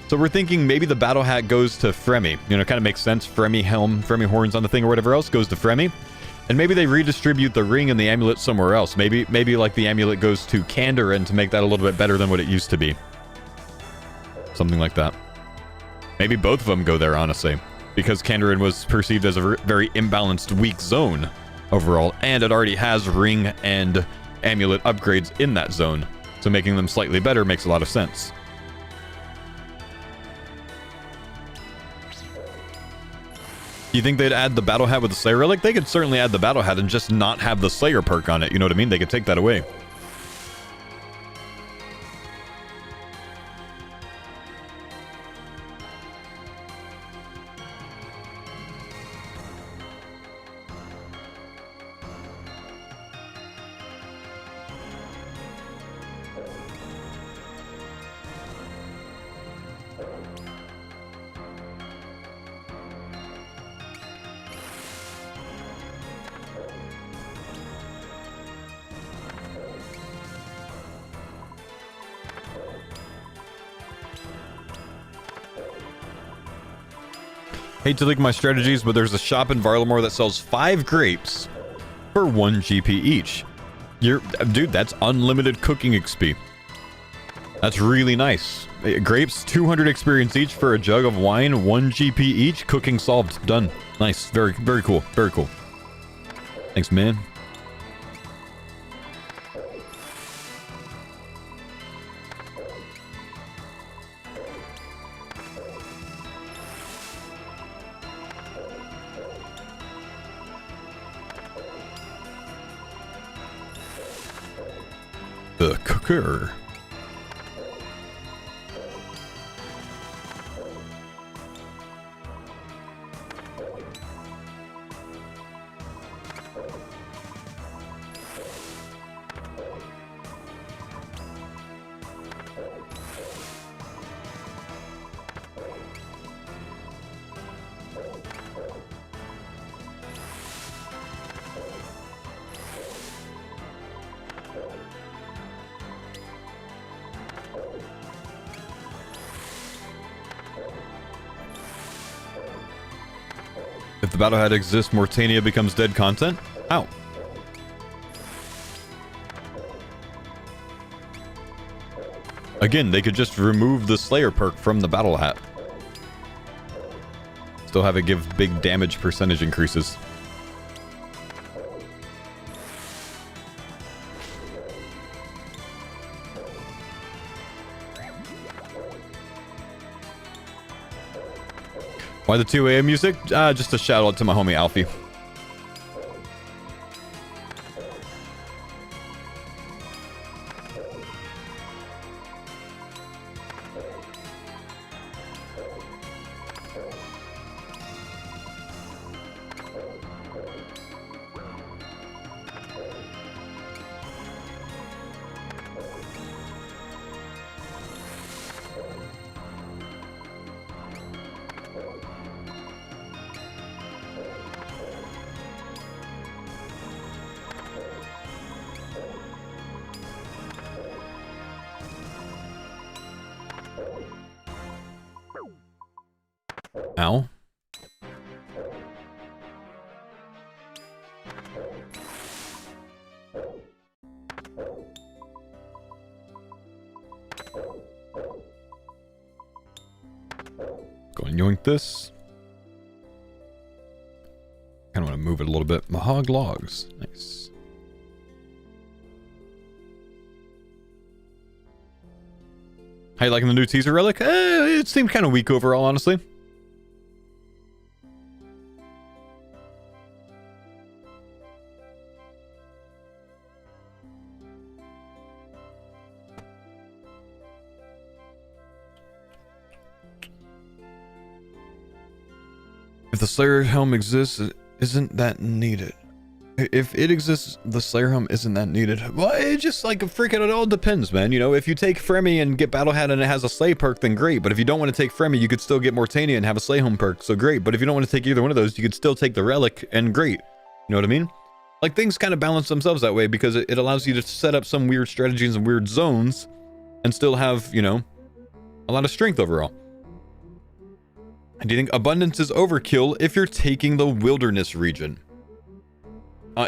So we're thinking maybe the battle hat goes to Fremi. You know, kind of makes sense. Fremi helm, Fremi horns on the thing or whatever else goes to Fremi. And maybe they redistribute the ring and the amulet somewhere else. Maybe like the amulet goes to Kandarin to make that a little bit better than what it used to be. Something like that. Maybe both of them go there, honestly. Because Kandarin was perceived as a very imbalanced, weak zone overall. And it already has ring and amulet upgrades in that zone. So making them slightly better makes a lot of sense. Do you think they'd add the battle hat with the Slayer relic? They could certainly add the battle hat and just not have the Slayer perk on it. You know what I mean? They could take that away. Hate to leak my strategies, but there's a shop in Varlamore that sells 5 grapes for 1 GP each. Dude, that's unlimited cooking XP. That's really nice. Grapes, 200 experience each for a jug of wine, 1 GP each. Cooking solved. Done. Nice. Very, very cool. Very cool. Thanks, man. The cooker. If the battle hat exists, Mortania becomes dead content? How? Again, they could just remove the Slayer perk from the battle hat. Still have it give big damage percentage increases. Why the 2 a.m. music? Just a shout out to my homie Alfie. Ow. Go and yoink this. Kind of want to move it a little bit. Mahog logs. Nice. How you liking the new teaser relic? It seemed kind of weak overall, honestly. If the Slayer helm exists, isn't that needed? If it exists, the Slayer helm isn't that needed. Well, it just like freaking it all depends, man. You know, if you take Fremi and get Battle Hat and it has a Slay perk, then great. But if you don't want to take Fremi, you could still get Mortania and have a Slay home perk, so great. But if you don't want to take either one of those, you could still take the Relic and great. You know what I mean? Like things kind of balance themselves that way because it allows you to set up some weird strategies and weird zones and still have, you know, a lot of strength overall. Do you think abundance is overkill if you're taking the wilderness region?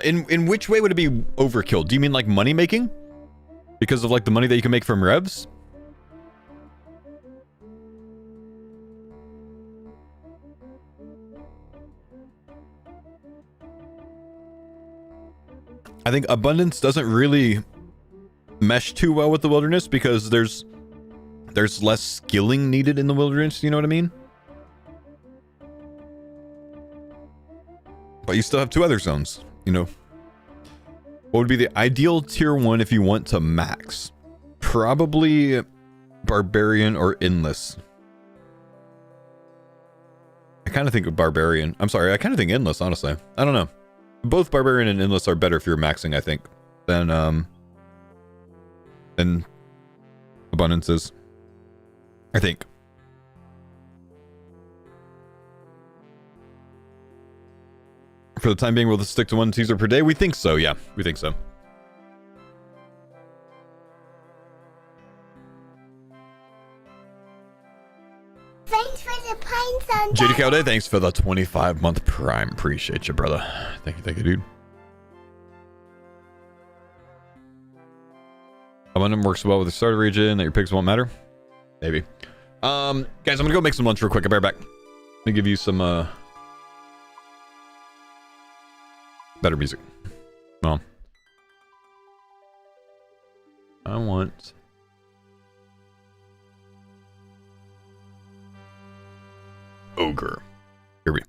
In which way would it be overkill? Do you mean like money making? Because of like the money that you can make from revs? I think abundance doesn't really mesh too well with the wilderness because there's less skilling needed in the wilderness, you know what I mean? But you still have 2 other zones, you know. What would be the ideal tier 1 if you want to max? Probably Barbarian or Endless. I kind of think of Barbarian. I'm sorry, I kind of think Endless, honestly. I don't know. Both Barbarian and Endless are better if you're maxing, I think, than Abundance is. I think. For the time being, will this stick to 1 teaser per day? We think so, yeah. We think so. Thanks for the pines on JD that. Cowday, thanks for the 25-month prime. Appreciate you, brother. Thank you, dude. Abundant works well with the starter region that your picks won't matter. Maybe. Guys, I'm gonna go make some lunch real quick. I'll be right back. Let me give you some better music. Well, I want ogre. Here we go.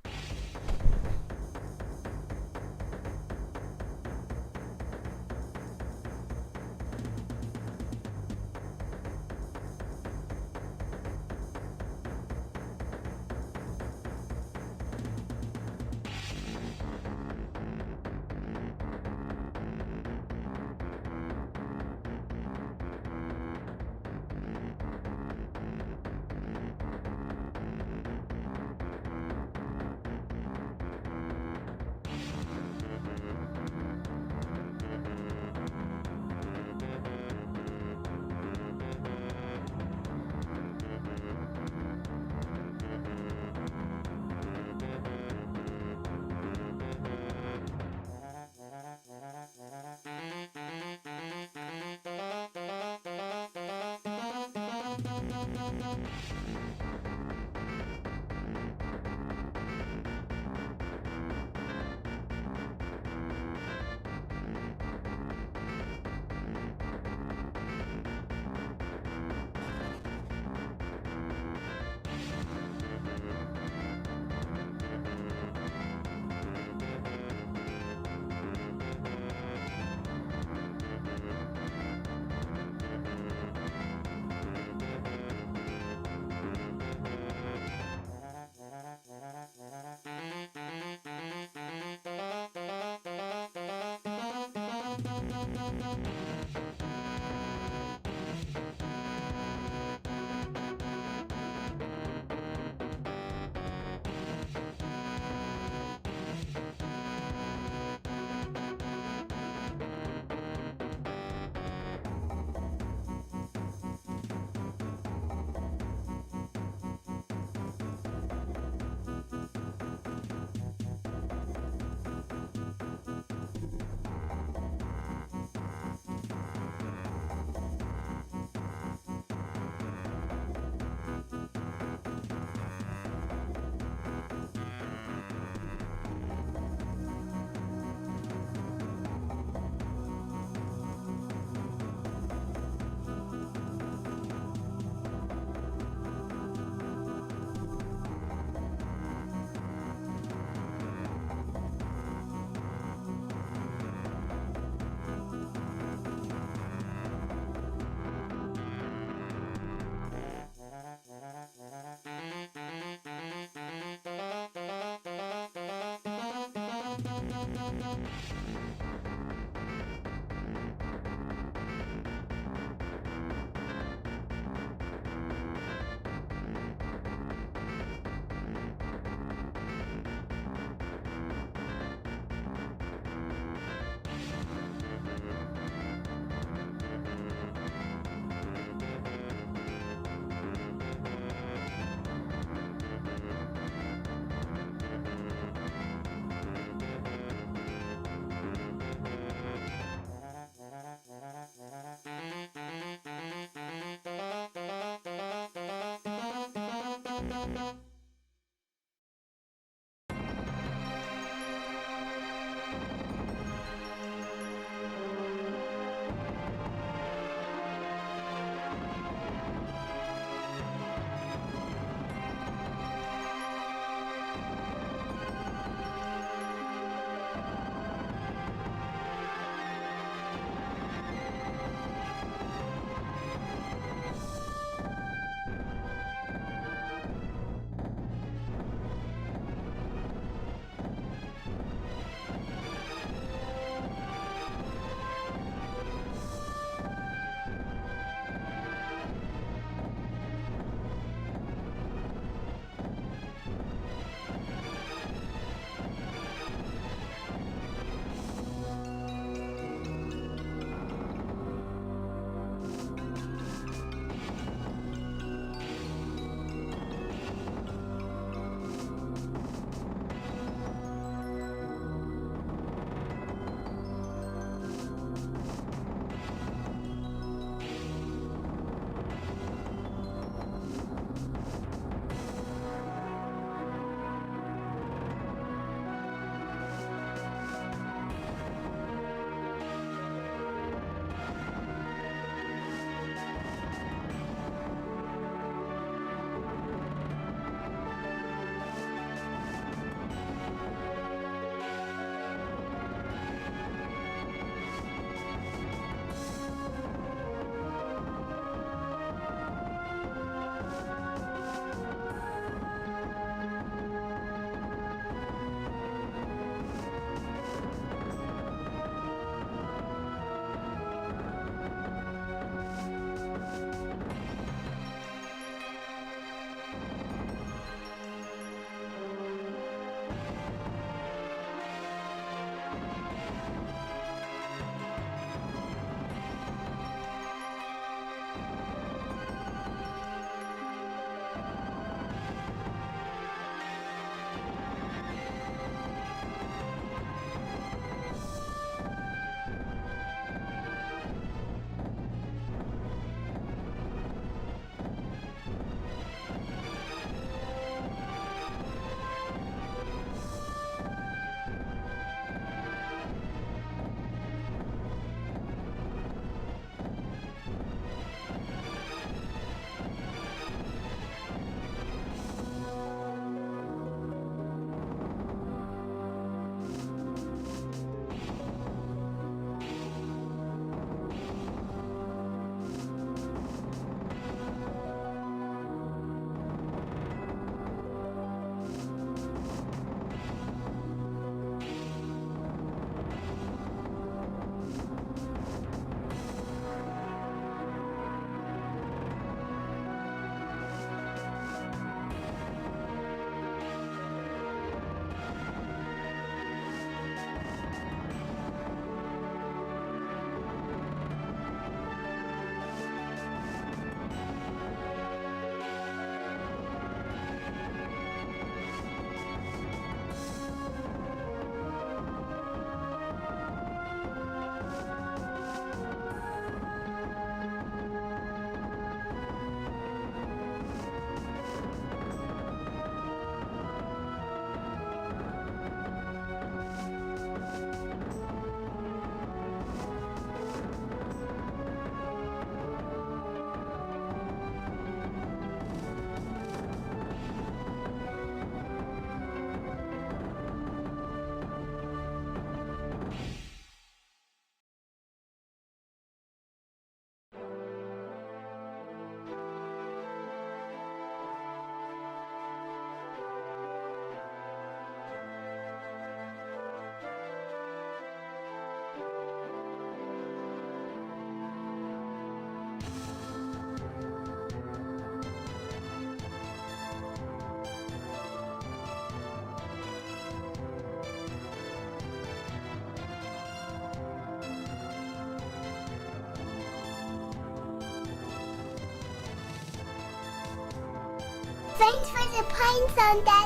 Thanks for the points on that.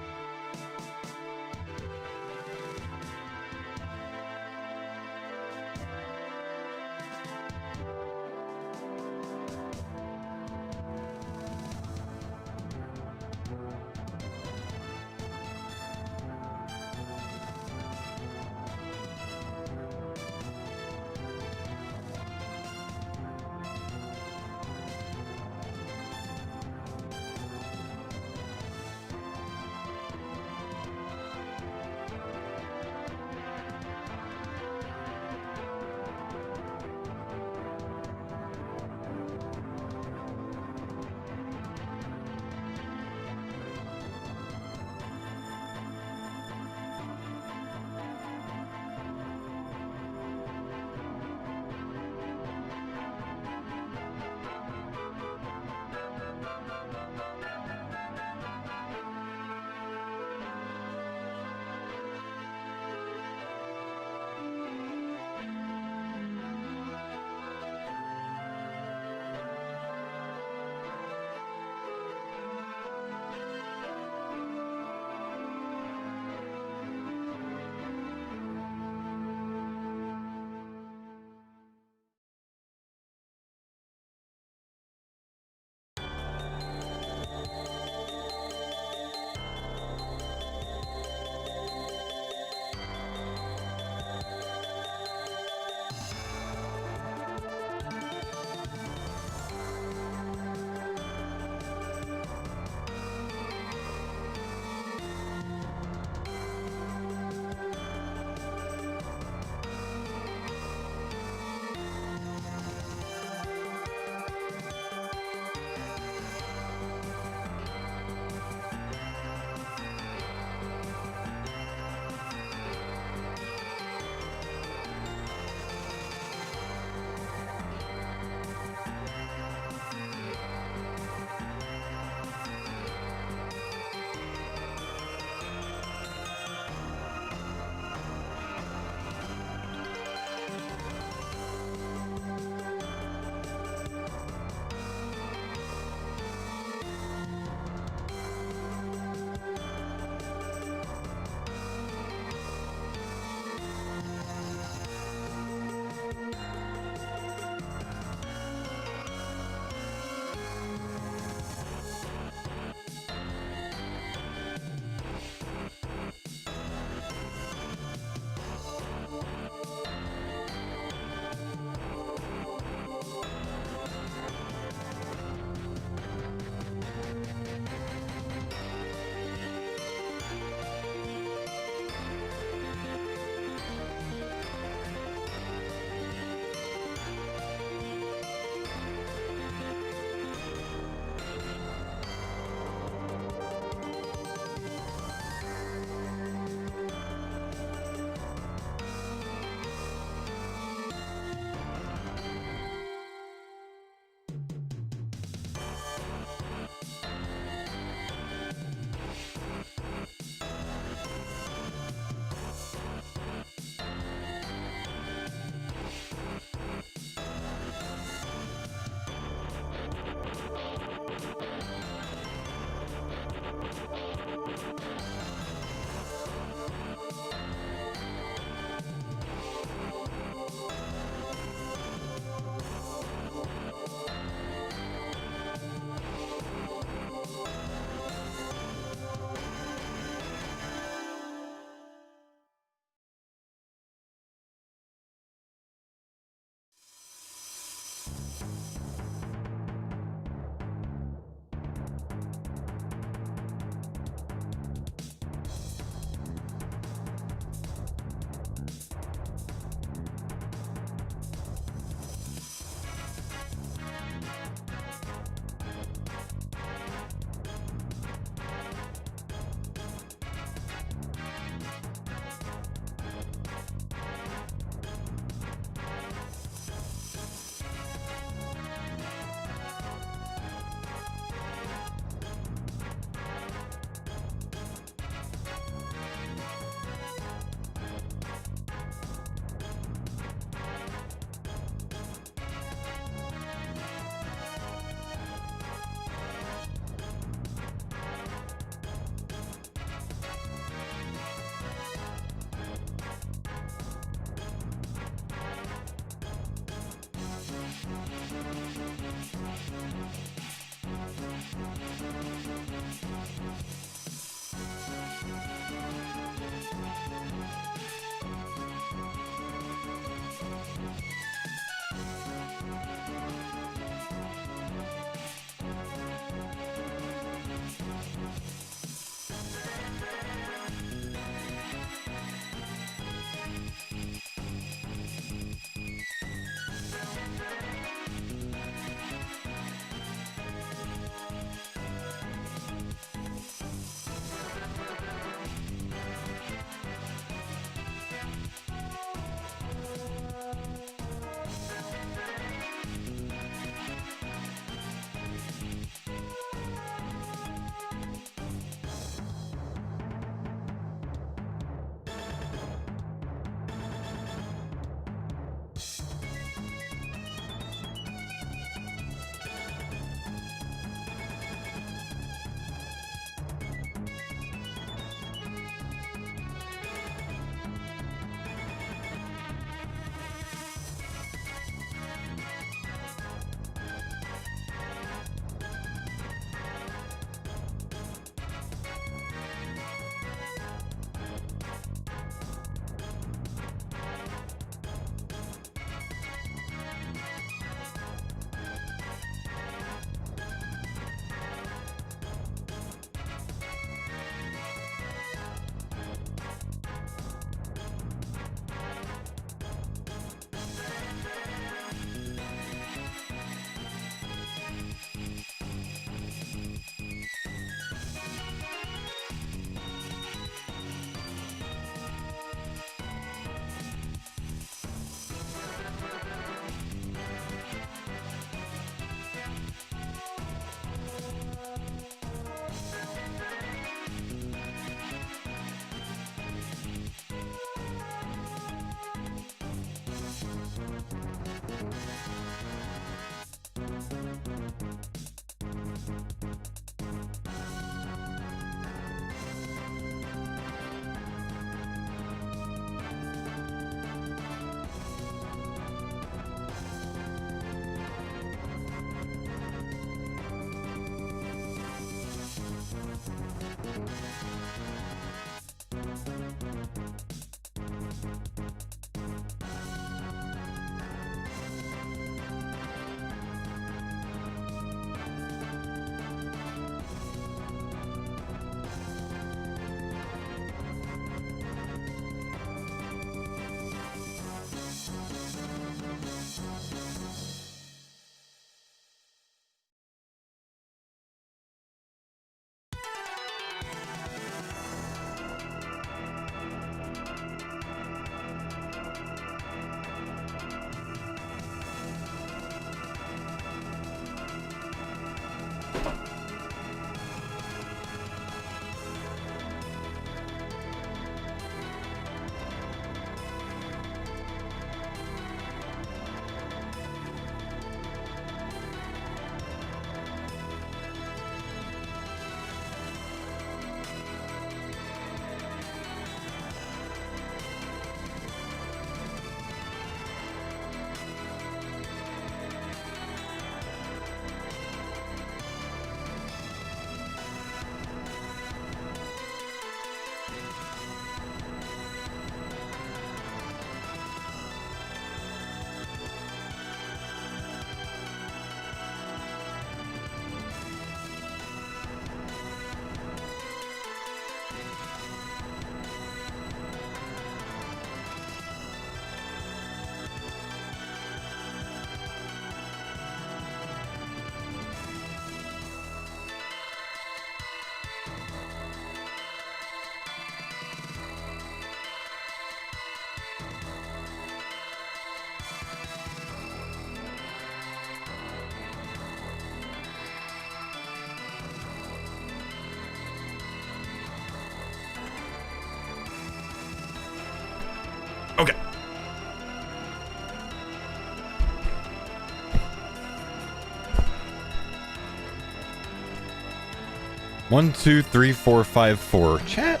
1, 2, 3, 4, 5, 4. Chat.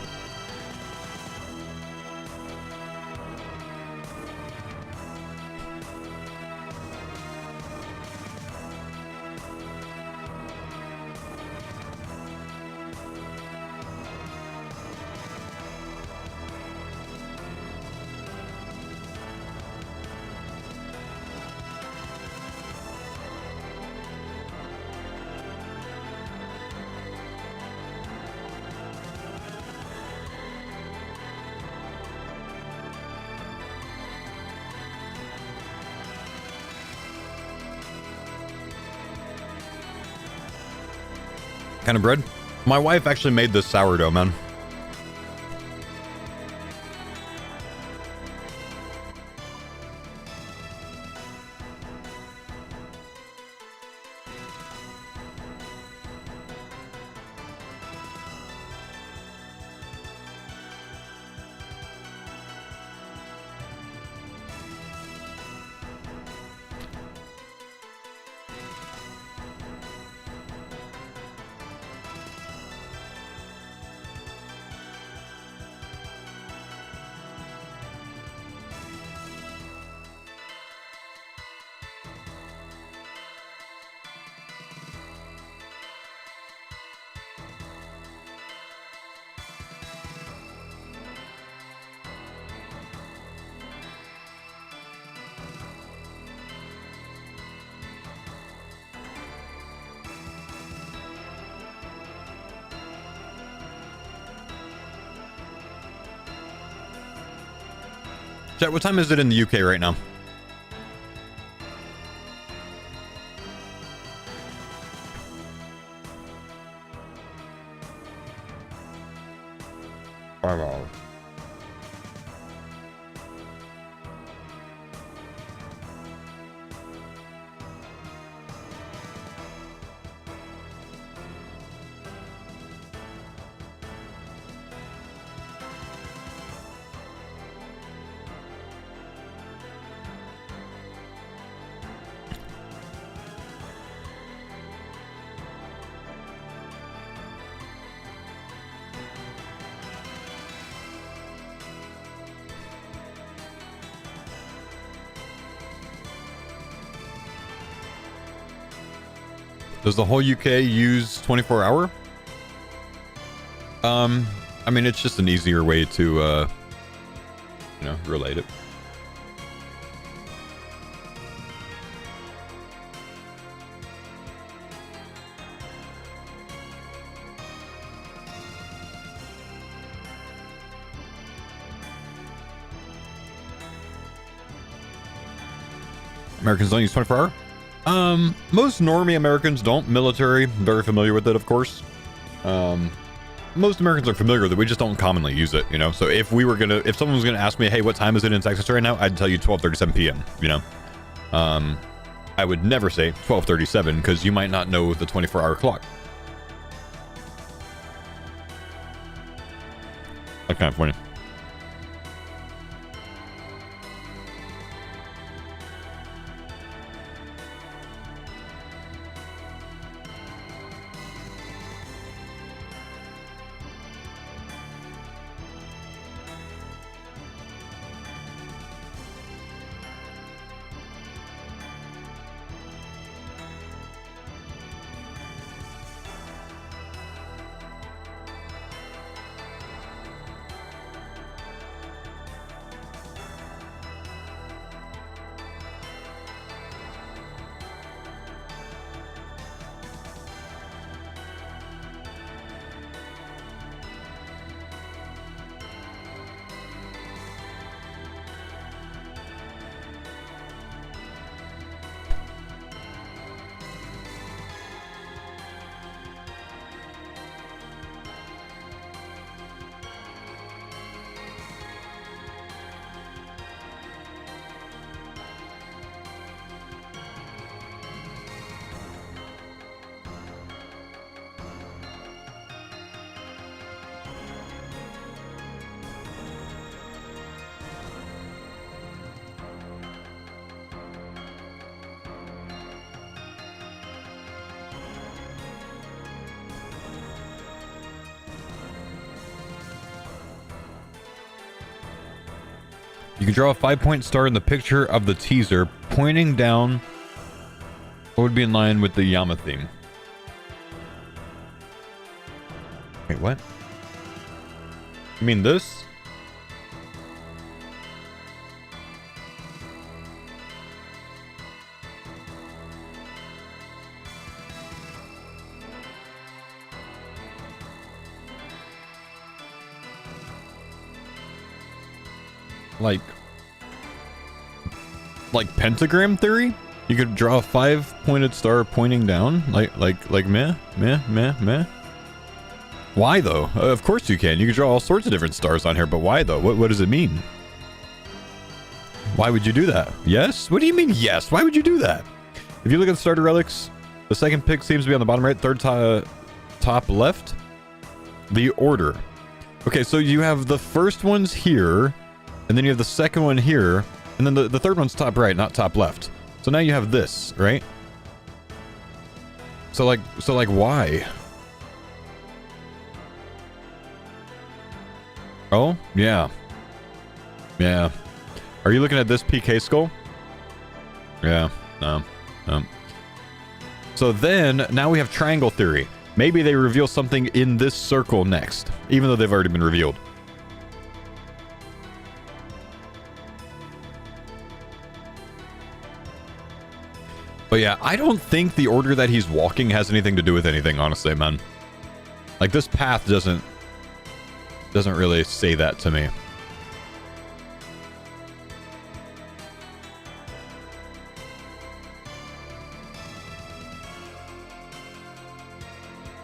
Kind of bread? My wife actually made this sourdough, man. Chat, what time is it in the UK right now? $5. Does the whole UK use 24-hour? I mean, it's just an easier way to, you know, relate it. Americans don't use 24-hour? Most normie Americans don't. Military, very familiar with it, of course. Most Americans are familiar with it. We just don't commonly use it, you know? So if someone was gonna ask me, hey, what time is it in Texas right now? I'd tell you 12:37 p.m., you know? I would never say 12:37 because you might not know the 24-hour clock. That's kind of funny. You can draw a 5-point star in the picture of the teaser, pointing down what would be in line with the Yama theme. Wait, what? You mean this? Like pentagram theory? You could draw a 5-pointed star pointing down, like meh. Why though? Of course you can. You can draw all sorts of different stars on here, but why though? What does it mean? Why would you do that? Yes? What do you mean yes? Why would you do that? If you look at the starter relics, the second pick seems to be on the bottom right, third top left. The order. Okay, so you have the first ones here, and then you have the second one here, and then the third one's top right, not top left. So now you have this, right? So like why? Oh, yeah. Yeah. Are you looking at this PK skull? Yeah, no. So then, now we have triangle theory. Maybe they reveal something in this circle next, even though they've already been revealed. But yeah, I don't think the order that he's walking has anything to do with anything, honestly, man. Like, this path doesn't really say that to me.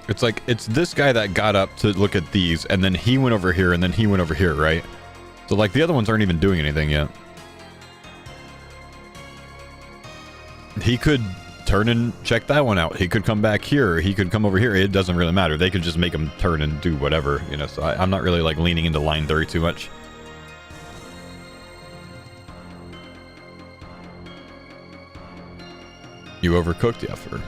It's like, it's this guy that got up to look at these, and then he went over here, and then he went over here, right? So, like, the other ones aren't even doing anything yet. He could turn and check that one out. He could come back here. He could come over here. It doesn't really matter. They could just make him turn and do whatever, you know? So I'm not really, like, leaning into line theory too much. You overcooked? Yeah, for...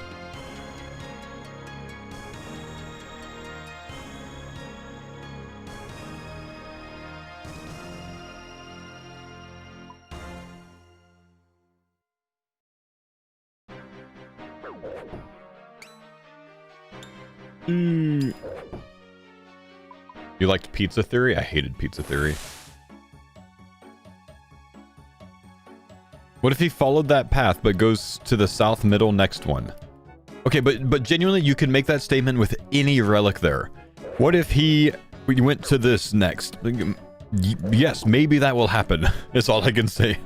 You liked pizza theory? I hated pizza theory. What if he followed that path but goes to the south middle next one? Okay, but genuinely, you can make that statement with any relic there. What if he went to this next? Yes, maybe that will happen. That's all I can say.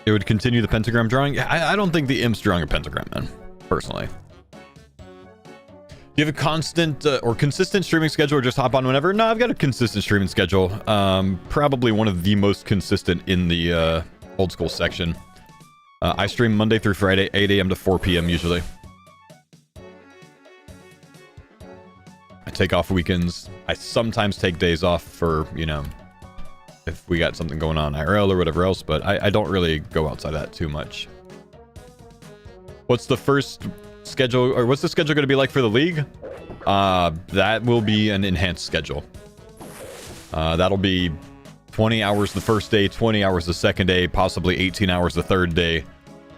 It would continue the pentagram drawing? I don't think the imp's drawing a pentagram, man. Personally. Do you have a constant or consistent streaming schedule or just hop on whenever? No, I've got a consistent streaming schedule. Probably one of the most consistent in the old school section. I stream Monday through Friday, 8 a.m. to 4 p.m. usually. I take off weekends. I sometimes take days off for, you know, if we got something going on IRL or whatever else, but I don't really go outside that too much. What's the first schedule, or what's the schedule going to be like for the league? That will be an enhanced schedule. That'll be 20 hours the first day, 20 hours the second day, possibly 18 hours the third day,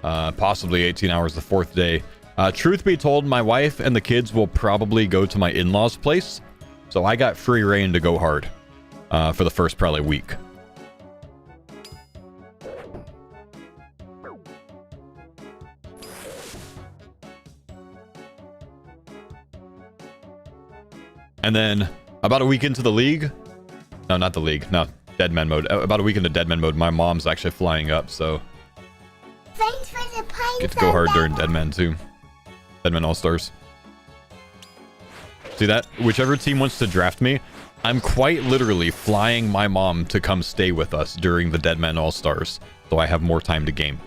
possibly 18 hours the fourth day. Truth be told, my wife and the kids will probably go to my in-laws' place, so I got free reign to go hard. For the first probably week. And then about a week into the league, no, not the league, no, Deadman mode. About a week into Deadman mode, my mom's actually flying up, so Thanks for the pine get to go hard during Deadman too. Deadman All-Stars. See that? Whichever team wants to draft me, I'm quite literally flying my mom to come stay with us during the Deadman All-Stars, so I have more time to game.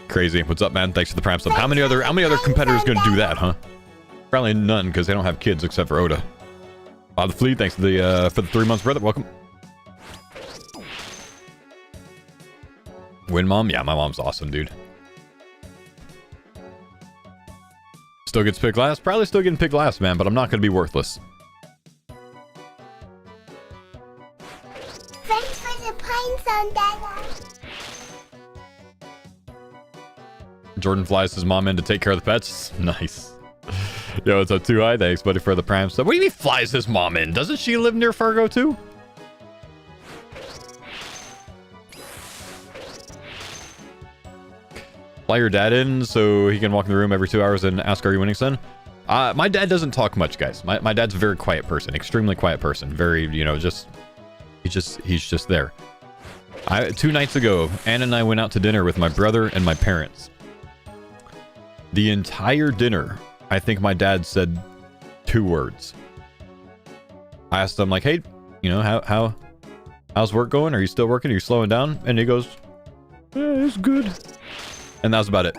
Crazy. What's up, man? Thanks for the prime sub. How many other competitors gonna do that, huh? Probably none because they don't have kids except for Oda. The Fleet, thanks for the 3 months, brother. Welcome. Win mom? Yeah, my mom's awesome, dude. Still gets picked last? Probably still getting picked last, man, but I'm not going to be worthless. Thanks for the pines on Dada. Jordan flies his mom in to take care of the pets. Nice. Yo, what's up, Too High? Thanks, buddy, for the prime stuff. What do you mean flies his mom in? Doesn't she live near Fargo, too? Fly your dad in so he can walk in the room every 2 hours and ask, are you winning, son? My dad doesn't talk much, guys. My dad's a very quiet person. Extremely quiet person. Very, you know, he's just there. 2 nights ago, Anna and I went out to dinner with my brother and my parents. The entire dinner, I think my dad said 2 words. I asked him, like, hey, you know, how's work going? Are you still working? Are you slowing down? And he goes, it's good. And that was about it.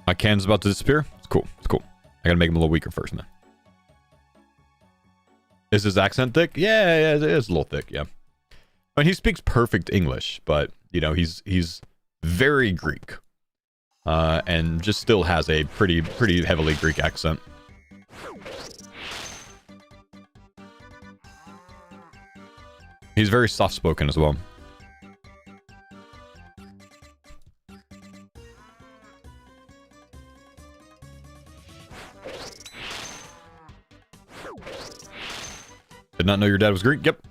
My can's about to disappear. It's cool. It's cool. I gotta make him a little weaker first, man. Is his accent thick? Yeah, it is a little thick, yeah. I mean, he speaks perfect English, but, you know, he's very Greek. And just still has a pretty heavily Greek accent. He's very soft-spoken as well. Did not know your dad was Greek? Yep.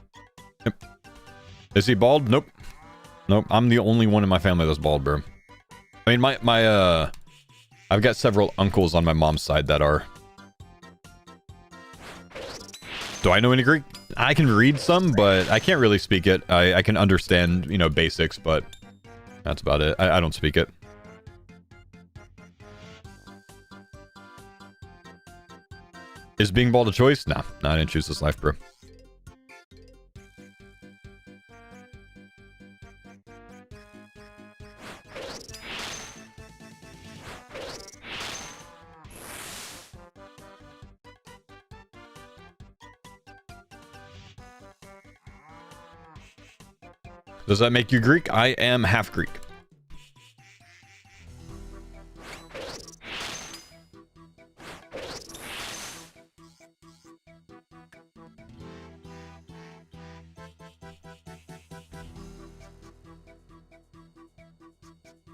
Is he bald? Nope. Nope. I'm the only one in my family that's bald, bro. I mean, I've got several uncles on my mom's side that are. Do I know any Greek? I can read some, but I can't really speak it. I can understand, you know, basics, but that's about it. I don't speak it. Is being bald a choice? Nah, I didn't choose this life, bro. Does that make you Greek? I am half Greek.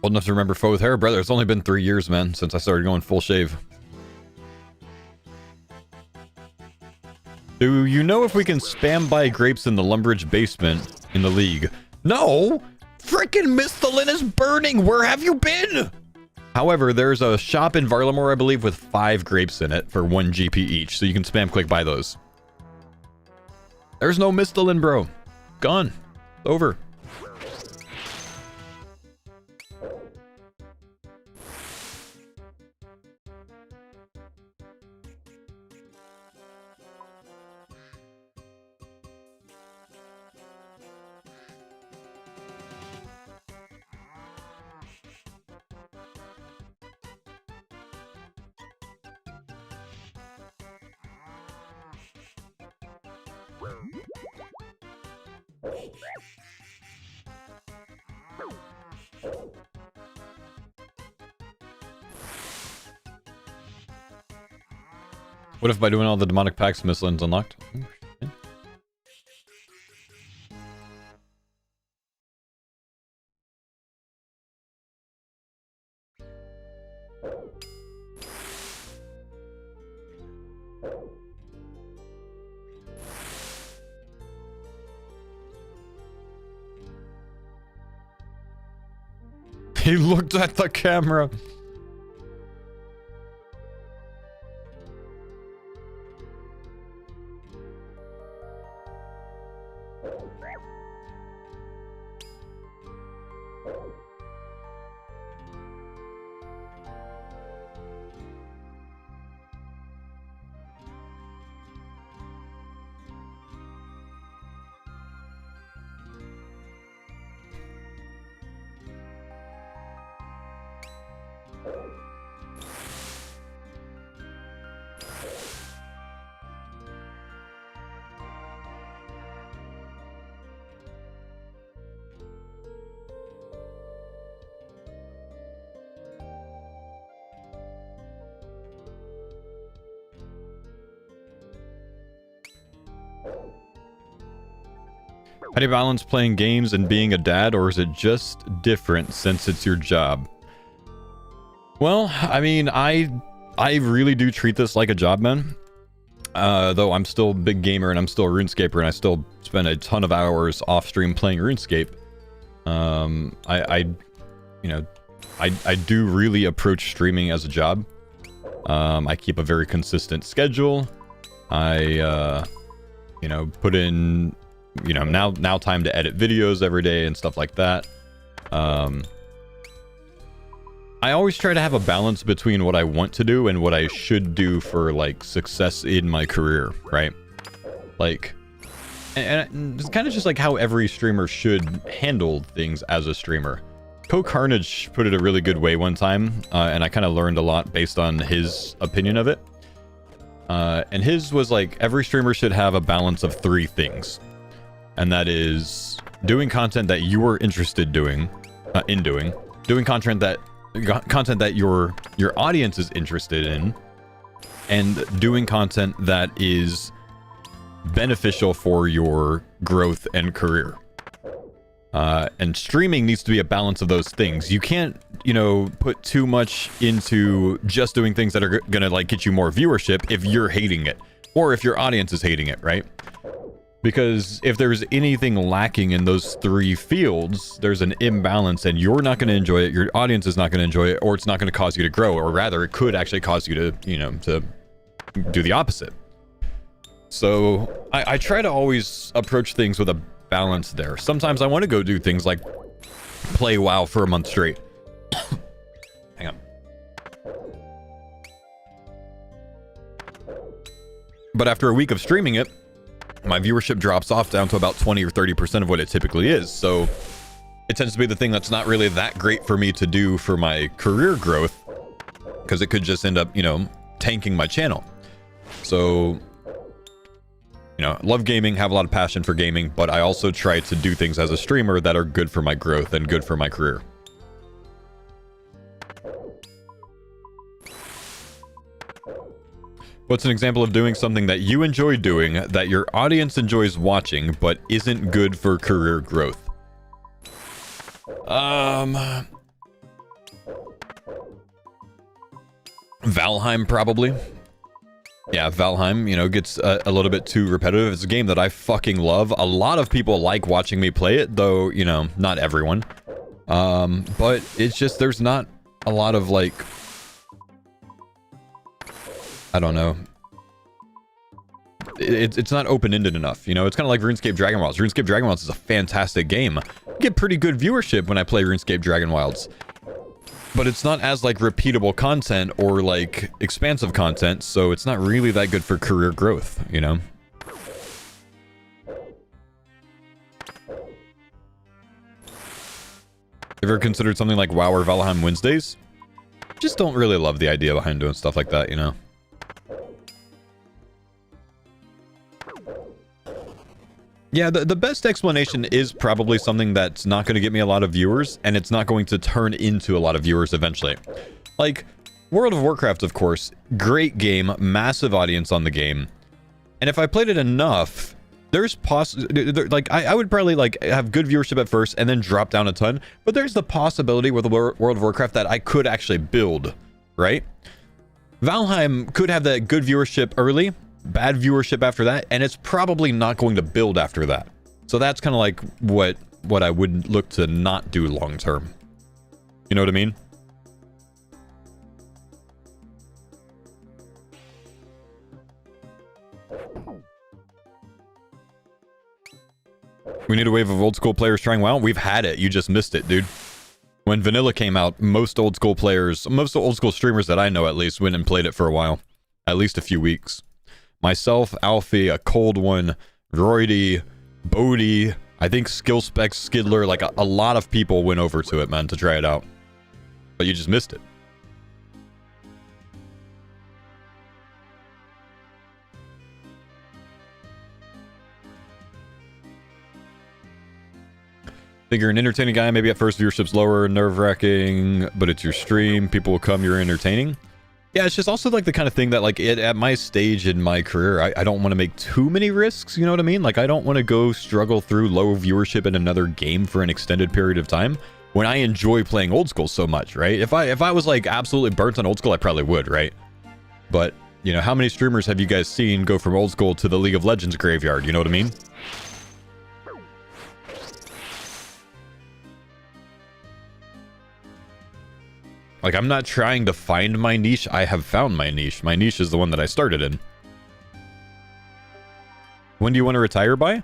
Old enough to remember Foe with Hair? Brother, it's only been 3 years, man, since I started going full shave. Do you know if we can spam buy grapes in the Lumbridge basement in the league? No! Frickin' Mistalin is burning! Where have you been? However, there's a shop in Varlamore, I believe, with 5 grapes in it for 1 GP each, so you can spam click buy those. There's no Mistalin, bro. Gone. Over. What if by doing all the demonic packs, Mistlin's unlocked? He looked at the camera. How do you balance playing games and being a dad, or is it just different since it's your job? Well, I mean, I really do treat this like a job, man. Though I'm still a big gamer and I'm still a RuneScaper and I still spend a ton of hours off stream playing RuneScape. I do really approach streaming as a job. I keep a very consistent schedule. I put in, now time to edit videos every day and stuff like that. I always try to have a balance between what I want to do and what I should do for, like, success in my career, right? Like, and it's kind of just like how every streamer should handle things as a streamer. Carnage put it a really good way one time, and I kind of learned a lot based on his opinion of it. And his was like, every streamer should have a balance of 3 things. And that is doing content that you are interested doing, doing content that your audience is interested in, and doing content that is beneficial for your growth and career. And streaming needs to be a balance of those things. You can't, put too much into just doing things that are gonna, like, get you more viewership if you're hating it, or if your audience is hating it, right? Because if there's anything lacking in those 3 fields, there's an imbalance, and you're not going to enjoy it, your audience is not going to enjoy it, or it's not going to cause you to grow, or rather, it could actually cause you to, to do the opposite. So I try to always approach things with a balance there. Sometimes I want to go do things like play WoW for a month straight. Hang on. But after a week of streaming it, my viewership drops off down to about 20 or 30% of what it typically is. So it tends to be the thing that's not really that great for me to do for my career growth, because it could just end up, tanking my channel. So, love gaming, have a lot of passion for gaming, but I also try to do things as a streamer that are good for my growth and good for my career. What's an example of doing something that you enjoy doing, that your audience enjoys watching, but isn't good for career growth? Valheim, probably. Yeah, Valheim, gets a little bit too repetitive. It's a game that I fucking love. A lot of people like watching me play it, though, not everyone. But it's just, there's not a lot of, like, I don't know. It's not open-ended enough, It's kind of like RuneScape Dragon Wilds. RuneScape Dragon Wilds is a fantastic game. I get pretty good viewership when I play RuneScape Dragon Wilds. But it's not as, like, repeatable content or, like, expansive content, so it's not really that good for career growth, Ever considered something like WoW or Valheim Wednesdays? Just don't really love the idea behind doing stuff like that, Yeah, the best explanation is probably something that's not going to get me a lot of viewers, and it's not going to turn into a lot of viewers eventually. Like, World of Warcraft, of course, great game, massive audience on the game. And if I played it enough, there's I would probably, like, have good viewership at first and then drop down a ton, but there's the possibility with the World of Warcraft that I could actually build, right? Valheim could have that good viewership early, bad viewership after that, and it's probably not going to build after that. So that's kind of like what I would look to not do long term. You know what I mean? We need a wave of old school players trying WoW. We've had it. You just missed it, dude. When Vanilla came out, most old school streamers that I know at least went and played it for a while. At least a few weeks. Myself, Alfie, a Cold One, Roydy, Bodhi, I think Skillspec, Skidler, like a lot of people went over to it, man, to try it out. But you just missed it. Think you're an entertaining guy, maybe at first viewership's lower, nerve-wracking, but it's your stream, people will come, you're entertaining. Yeah, it's just also like the kind of thing that like at my stage in my career, I don't want to make too many risks, you know what I mean? Like I don't want to go struggle through low viewership in another game for an extended period of time when I enjoy playing old school so much, right? If I was like absolutely burnt on old school, I probably would, right? But, you know, how many streamers have you guys seen go from old school to the League of Legends graveyard, you know what I mean? Like, I'm not trying to find my niche. I have found my niche. My niche is the one that I started in. When do you want to retire by?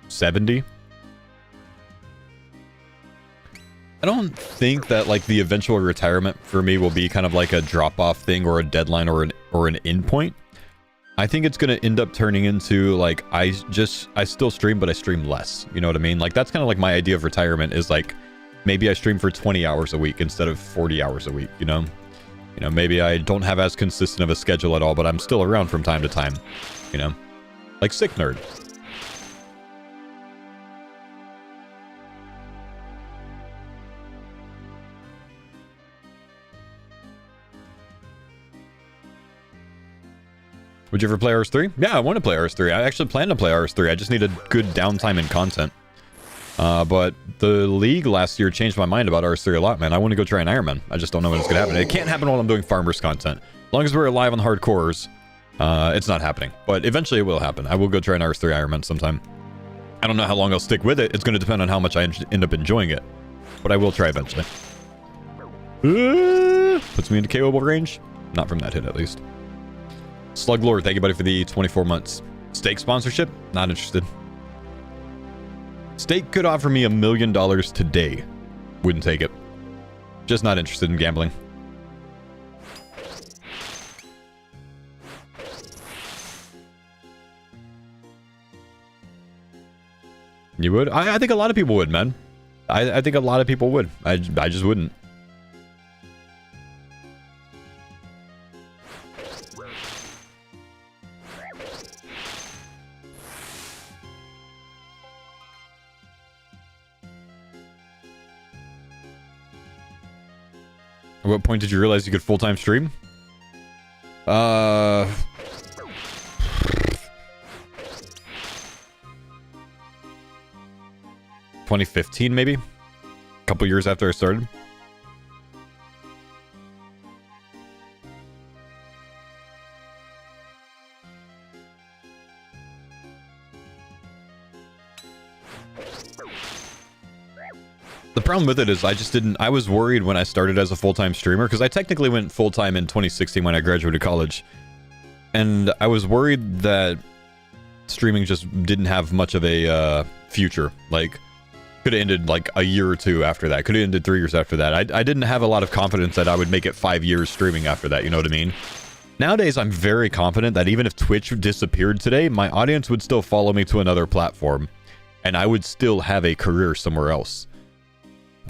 70? I don't think that, like, the eventual retirement for me will be kind of like a drop-off thing or a deadline or an end point. I think it's going to end up turning into, like, I still stream, but I stream less. You know what I mean? Like, that's kind of like my idea of retirement is, like, maybe I stream for 20 hours a week instead of 40 hours a week, you know? You know, maybe I don't have as consistent of a schedule at all, but I'm still around from time to time, you know? Like Sick Nerd. Would you ever play RS3? Yeah, I want to play RS3. I actually plan to play RS3. I just need a good downtime in content. But the league last year changed my mind about RS3 a lot, man. I want to go try an Ironman. I just don't know when it's going to happen. It can't happen while I'm doing farmers content. As long as we're alive on the hardcores, it's not happening. But eventually it will happen. I will go try an RS3 Ironman sometime. I don't know how long I'll stick with it. It's going to depend on how much I end up enjoying it. But I will try eventually. Puts me into KOable range. Not from that hit, at least. Sluglord, thank you, buddy, for the 24 months. Stake sponsorship? Not interested. Stake could offer me $1 million today. Wouldn't take it. Just not interested in gambling. You would? I think a lot of people would, man. I think a lot of people would. I just wouldn't. At what point did you realize you could full-time stream? 2015, maybe? A couple years after I started. The problem with it is I was worried when I started as a full-time streamer, because I technically went full-time in 2016 when I graduated college. And I was worried that streaming just didn't have much of a future. Like, could have ended like a year or two after that. Could have ended 3 years after that. I didn't have a lot of confidence that I would make it 5 years streaming after that, you know what I mean? Nowadays, I'm very confident that even if Twitch disappeared today, my audience would still follow me to another platform. And I would still have a career somewhere else.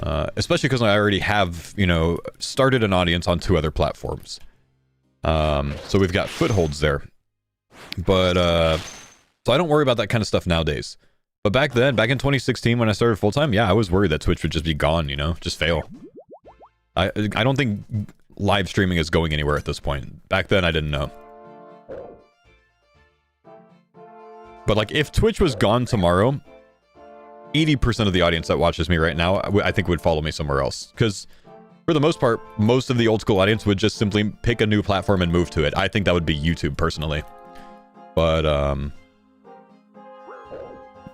Especially because I already have, you know, started an audience on 2 other platforms. So we've got footholds there. But, so I don't worry about that kind of stuff nowadays. But back then, back in 2016 when I started full-time, yeah, I was worried that Twitch would just be gone, you know, just fail. I don't think live streaming is going anywhere at this point. Back then, I didn't know. But like, if Twitch was gone tomorrow, 80% of the audience that watches me right now, I think would follow me somewhere else. Because for the most part, most of the old school audience would just simply pick a new platform and move to it. I think that would be YouTube, personally. But,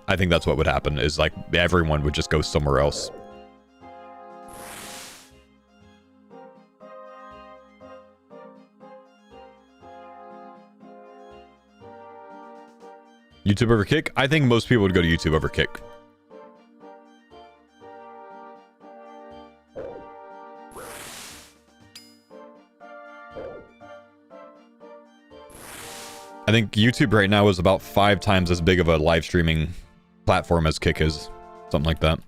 I think that's what would happen, is like, everyone would just go somewhere else. YouTube over Kick? I think most people would go to YouTube over Kick. I think YouTube right now is about 5 times as big of a live streaming platform as Kick is. Something like that.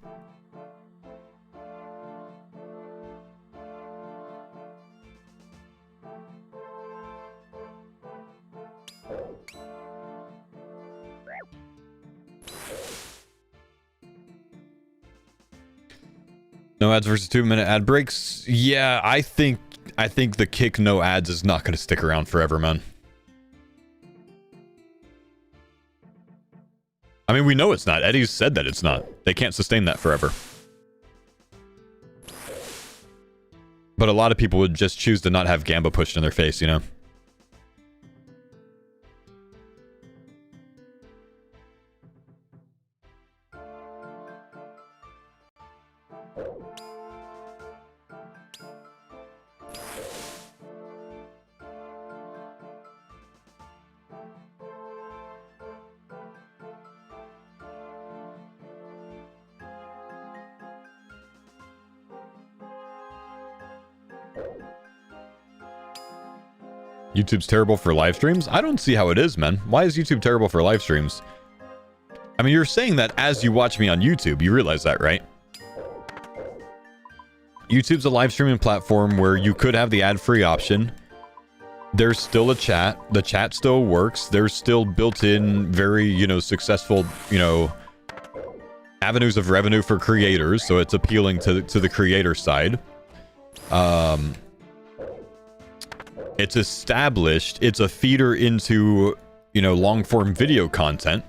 No ads versus 2-minute ad breaks. Yeah, I think I think the kick no ads is not going to stick around forever, man. I mean, we know it's not. Eddie's said that it's not. They can't sustain that forever. But a lot of people would just choose to not have Gamba pushed in their face, you know? YouTube's terrible for live streams? I don't see how it is, man. Why is YouTube terrible for live streams? I mean, you're saying that as you watch me on YouTube. You realize that, right? YouTube's a live streaming platform where you could have the ad-free option. There's still a chat. The chat still works. There's still built-in, very, you know, successful, you know, avenues of revenue for creators. So it's appealing to the creator side. It's established. It's a feeder into, you know, long-form video content.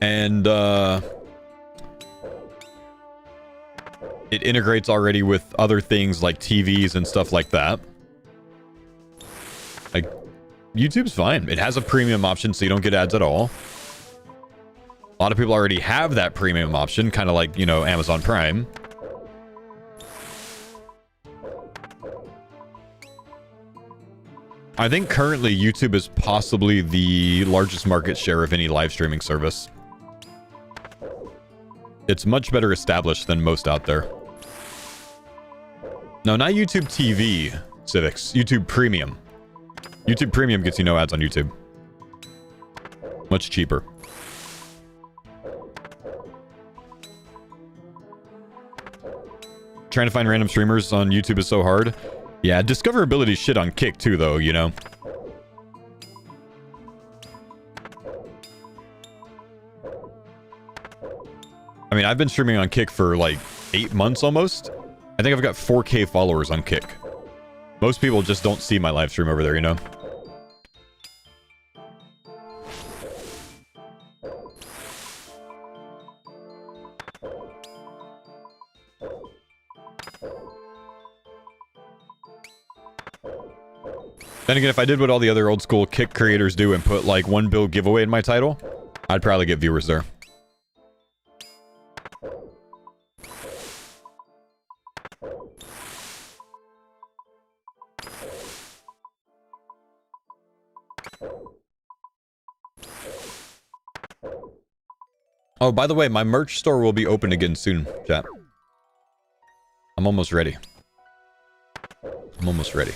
And it integrates already with other things like TVs and stuff like that. Like, YouTube's fine. It has a premium option, so you don't get ads at all. A lot of people already have that premium option, kind of like, you know, Amazon Prime. I think currently YouTube is possibly the largest market share of any live streaming service. It's much better established than most out there. No, not YouTube TV, Civics. YouTube Premium. YouTube Premium gets you no ads on YouTube. Much cheaper. Trying to find random streamers on YouTube is so hard. Yeah, discoverability shit on Kick too, though, you know? I mean, I've been streaming on Kick for like 8 months almost. I think I've got 4K followers on Kick. Most people just don't see my live stream over there, you know? Then again, if I did what all the other old school Kick creators do and put like one build giveaway in my title, I'd probably get viewers there. Oh, by the way, my merch store will be open again soon, chat. I'm almost ready. I'm almost ready.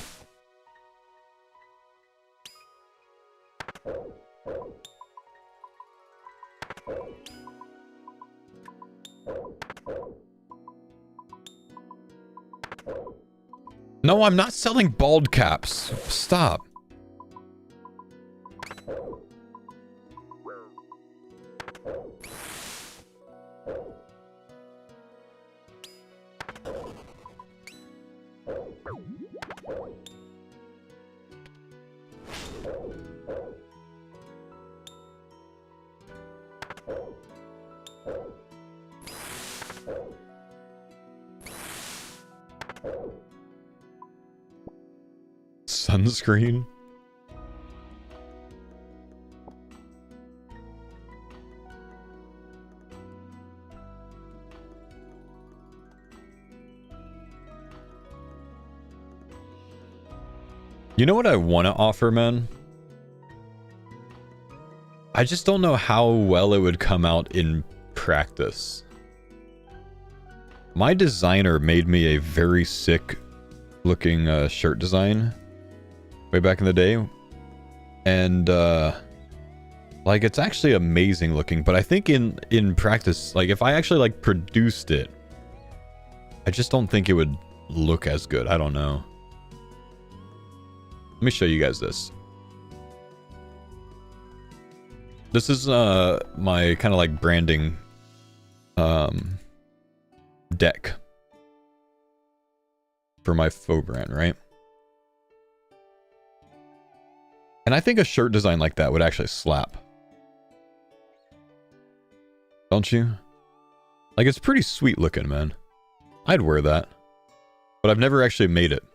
No, I'm not selling bald caps. Stop. Sunscreen? You know what I want to offer, man? I just don't know how well it would come out in practice. My designer made me a very sick looking shirt design way back in the day, and like, it's actually amazing looking, but I think in practice, like, if I actually like produced it, I just don't think it would look as good. I don't know. Let me show you guys this. This is my kind of like branding deck for my faux brand, right? And I think a shirt design like that would actually slap. Don't you? Like, it's pretty sweet looking, man. I'd wear that. But I've never actually made it.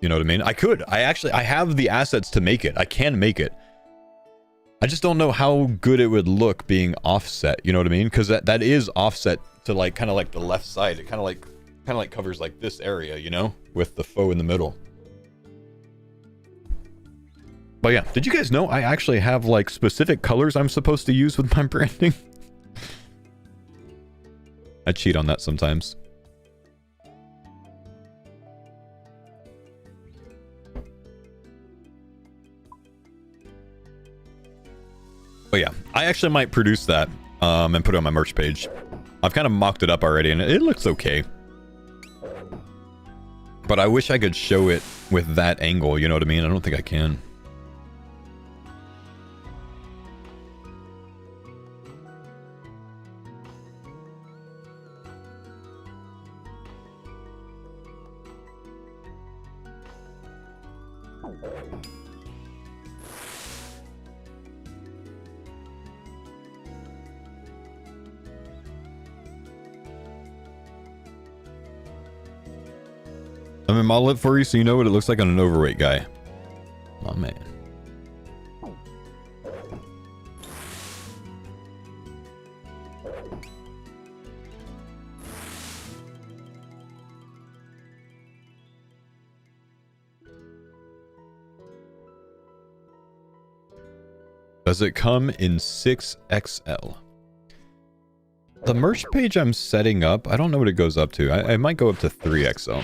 You know what I mean? I could. I have the assets to make it. I can make it. I just don't know how good it would look being offset. You know what I mean? Because that is offset to like kind of like the left side. It kind of like covers like this area, you know, with the faux in the middle. But yeah, did you guys know I actually have like specific colors I'm supposed to use with my branding? I cheat on that sometimes. But yeah, I actually might produce that and put it on my merch page. I've kind of mocked it up already and it looks okay. But I wish I could show it with that angle, you know what I mean? I don't think I can. I'm gonna model it for you so you know what it looks like on an overweight guy. Oh man. Does it come in 6XL? The merch page I'm setting up, I don't know what it goes up to. I might go up to 3XL.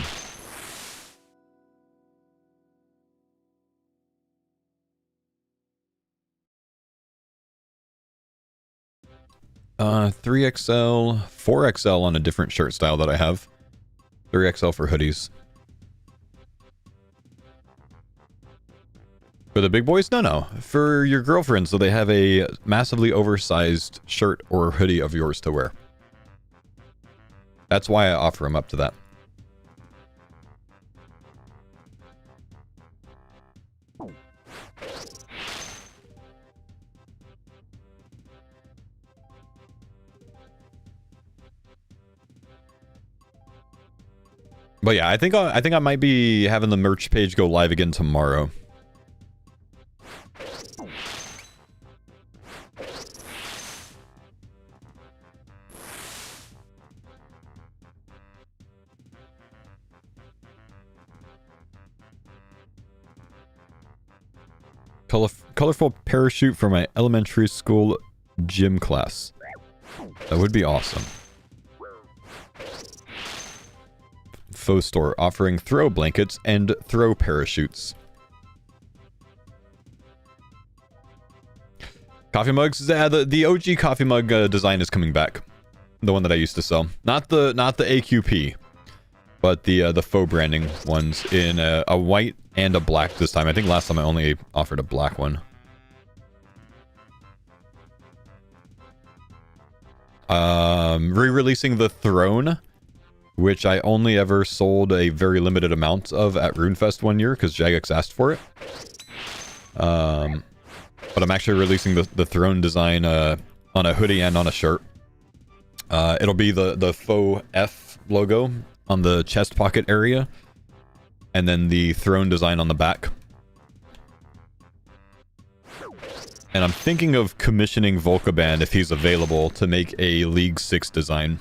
3XL, 4XL on a different shirt style that I have. 3XL for hoodies. For the big boys? No. For your girlfriend, so they have a massively oversized shirt or hoodie of yours to wear. That's why I offer them up to that. But yeah, I think I might be having the merch page go live again tomorrow. Colorful parachute for my elementary school gym class. That would be awesome. Faux store offering throw blankets and throw parachutes. Coffee mugs. The OG coffee mug design is coming back. The one that I used to sell. Not the AQP, but the faux branding ones in a white and a black this time. I think last time I only offered a black one. Re-releasing the throne, which I only ever sold a very limited amount of at RuneFest one year because Jagex asked for it. But I'm actually releasing the throne design on a hoodie and on a shirt. It'll be the faux F logo on the chest pocket area, and then the throne design on the back. And I'm thinking of commissioning Volcaband if he's available to make a League 6 design.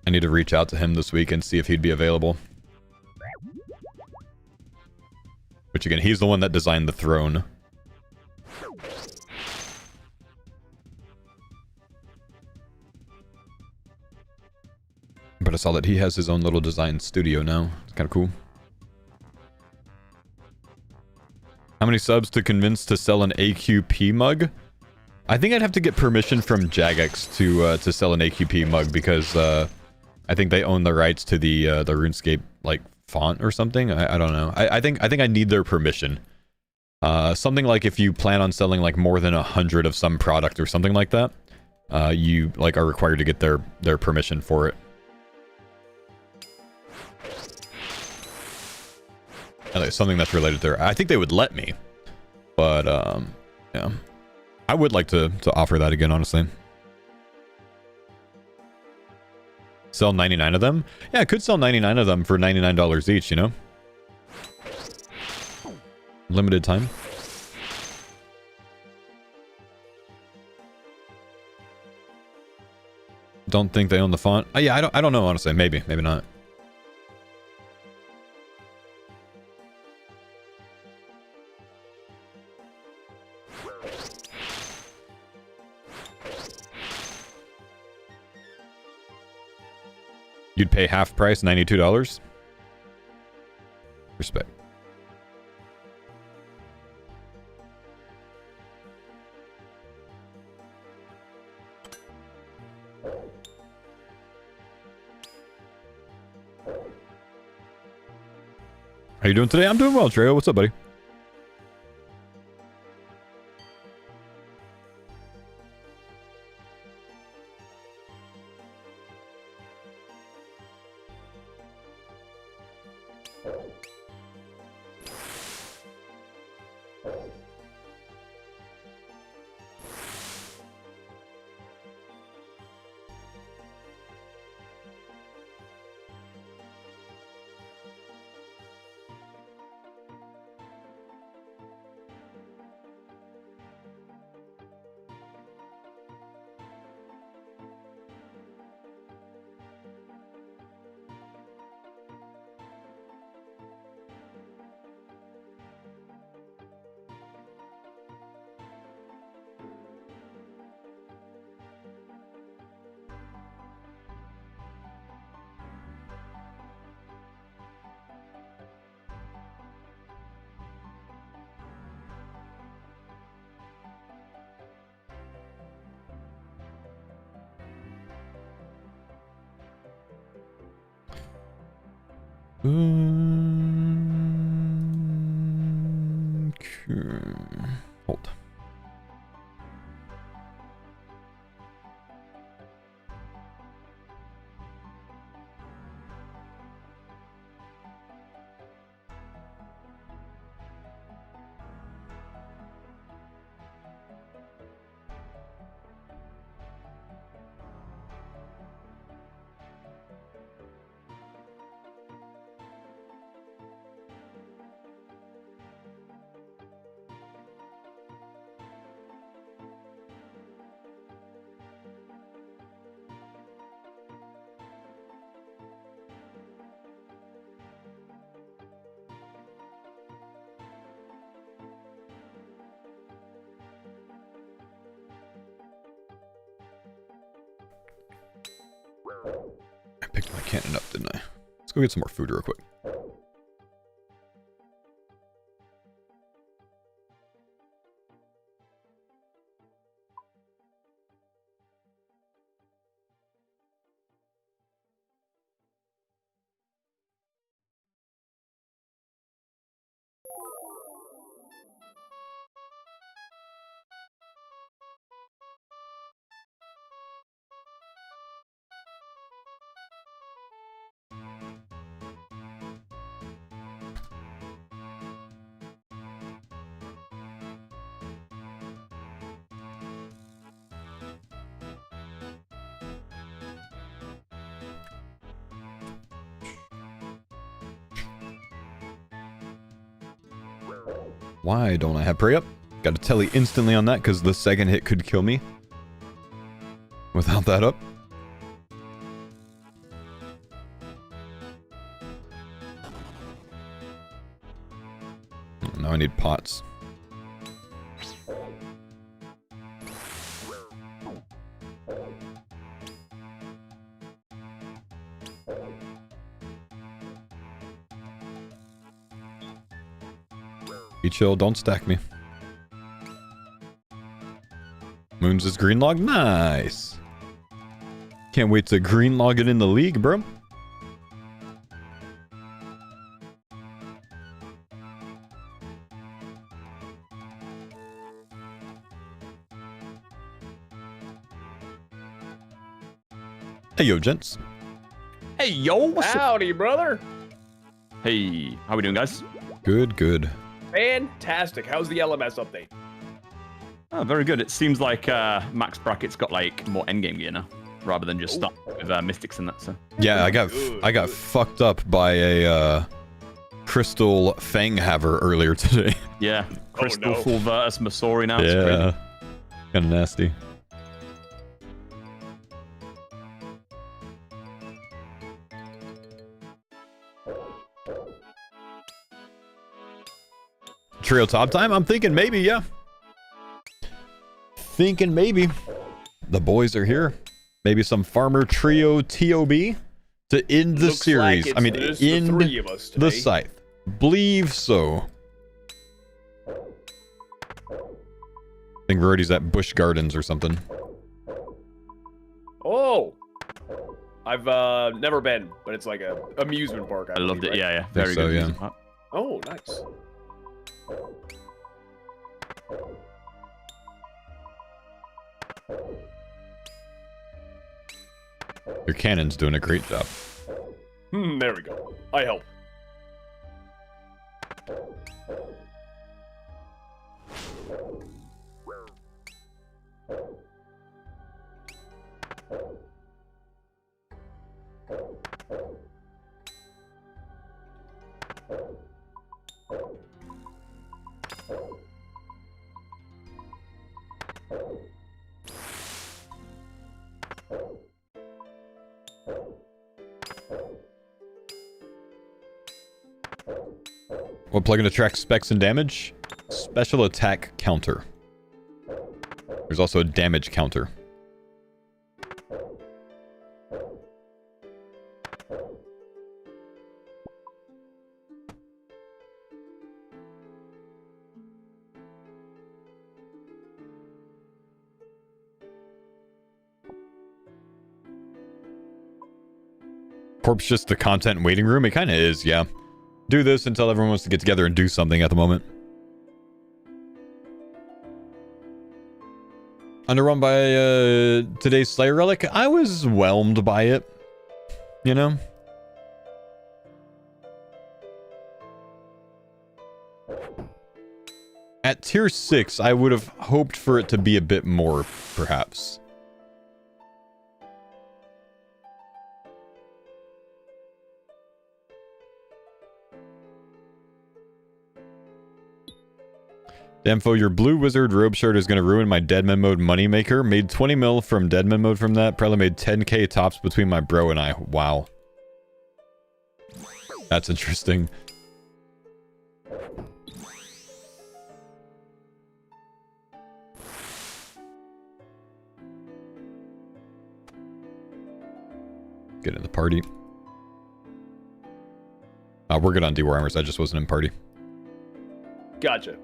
I need to reach out to him this week and see if he'd be available. Which again, he's the one that designed the throne. But I saw that he has his own little design studio now. It's kind of cool. How many subs to convince to sell an AQP mug? I think I'd have to get permission from Jagex to sell an AQP mug because I think they own the rights to the RuneScape like font or something. I don't know. I think I need their permission. Something like if you plan on selling like more than 100 of some product or something like that, you like are required to get their permission for it. something that's related there. I think they would let me, but yeah, I would like to offer that again, honestly. Sell 99 of them? Yeah, I could sell 99 of them for $99 each, you know? Limited time. Don't think they own the font. Oh, yeah, I don't know, honestly. Maybe not. You'd pay half price, $92? Respect. How you doing today? I'm doing well, Trejo. What's up, buddy? Hold. I picked my cannon up, didn't I? Let's go get some more food real quick. Why don't I have Prey Up? Got a telly instantly on that because the second hit could kill me. Without that up. Now I need pots. Be chill, don't stack me. Moons is green log, nice. Can't wait to green log it in the league, bro. Hey yo, gents. Hey yo, what's howdy, brother? Hey, how we doing, guys? Good, good. Fantastic. How's the LMS update? Oh, very good. It seems like Max Bracket's got like more endgame gear now, rather than just start with mystics and that. So Yeah, I got fucked up by a crystal fang haver earlier today. yeah, Crystal no. Full Vertus Masori now. It's Yeah, crazy. kind of nasty. Trio top time? I'm thinking maybe, yeah. Thinking maybe. The boys are here. Maybe some farmer trio TOB to end the Looks series. like I mean, it's the end three of us the today. scythe. Believe so. I think Verodi's at Busch Gardens or something. Oh, I've never been, but it's like a amusement park. I loved believe, it. right? Yeah, yeah. Very so, good. yeah. amusement park. Oh, nice. Your cannon's doing a great job. There we go. I help. What plugin attracts specs and damage? Special attack counter. There's also a damage counter. Corpse just the content waiting room? It kind of is, yeah. Do this until everyone wants to get together and do something at the moment. Underrun by today's Slayer Relic? I was whelmed by it. You know? At tier 6, I would have hoped for it to be a bit more, perhaps. Damfo, your blue wizard robe shirt is going to ruin my deadman mode moneymaker. Made 20 mil from deadman mode from that. Probably made 10k tops between my bro and I. Wow. That's interesting. Get in the party. We're good on D-Warhammers. I just wasn't in party. Gotcha.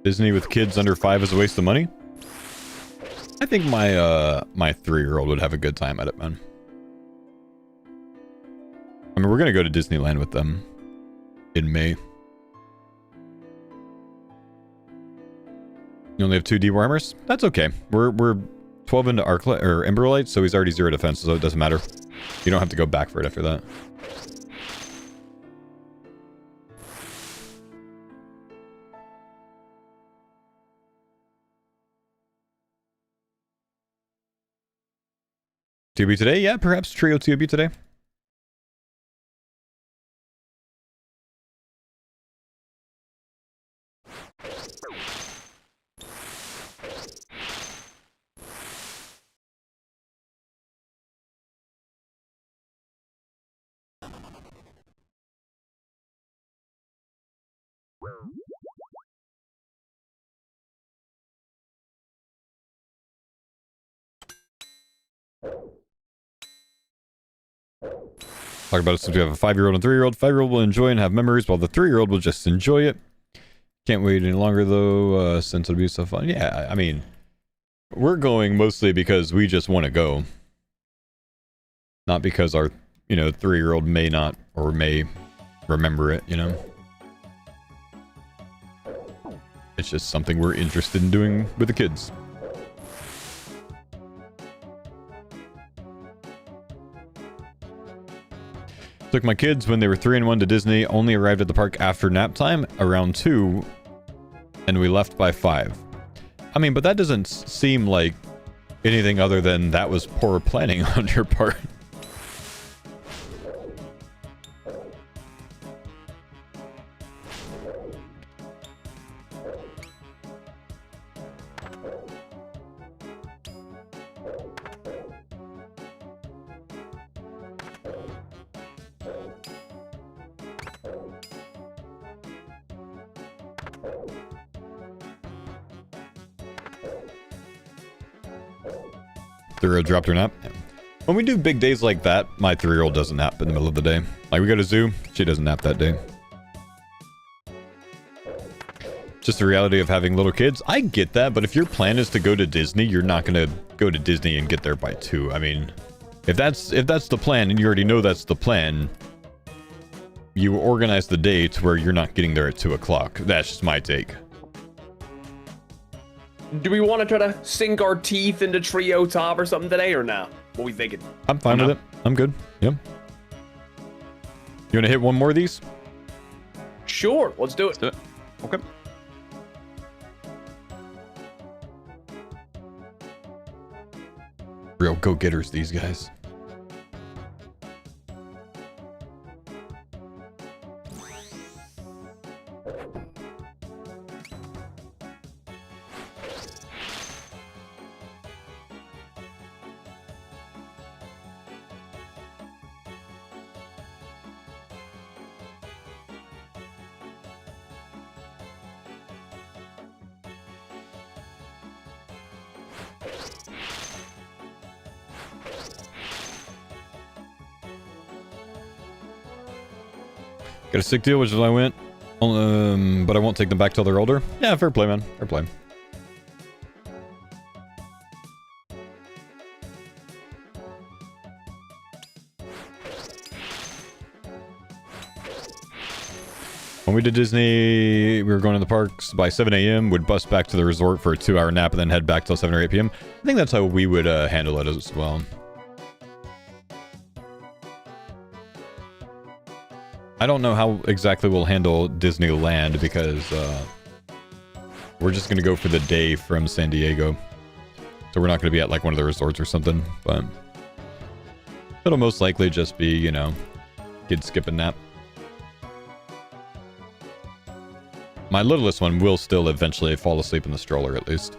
Disney with kids under 5 is a waste of money? I think my my 3-year-old would have a good time at it, man. I mean, we're gonna go to Disneyland with them in May. You only have 2 D-Warhammers? That's okay. We're 12 into Arclight or Emberlight, so he's already 0 defense, so it doesn't matter. You don't have to go back for it after that. TB today? Yeah, perhaps Trio TB today. Talk about it since we have a 5-year-old and 3-year-old. 5-year-old will enjoy and have memories, while the 3-year-old will just enjoy it. Can't wait any longer, though, since it'll be so fun. Yeah, I mean, we're going mostly because we just want to go. Not because our, 3-year-old may not or may remember it, It's just something we're interested in doing with the kids. Took my kids when they were 3 and 1 to Disney, only arrived at the park after nap time, around 2, and we left by 5. I mean, but that doesn't seem like anything other than that was poor planning on your part. Dropped her nap. When we do big days like that, my 3-year-old doesn't nap in the middle of the day. Like, we go to zoo, she doesn't nap that day. Just the reality of having little kids. I get that, but if your plan is to go to Disney, you're not going to go to Disney and get there by 2. I mean, if that's the plan, and you already know that's the plan, you organize the day to where you're not getting there at 2 o'clock. That's just my take. Do we want to try to sink our teeth into Trio Top or something today, or no? What we thinking? I'm fine with it. I'm good. Yep. You want to hit one more of these? Sure, let's do it. Let's do it. Okay. Real go-getters, these guys. Got a sick deal, which is why I went. But I won't take them back till they're older. Yeah, fair play, man. Fair play. When we did Disney, we were going to the parks by 7 a.m., would bus back to the resort for a 2-hour nap and then head back till 7 or 8 p.m. I think that's how we would handle it as well. I don't know how exactly we'll handle Disneyland because we're just going to go for the day from San Diego. So we're not going to be at like one of the resorts or something, but it'll most likely just be, kids skip a nap. My littlest one will still eventually fall asleep in the stroller at least.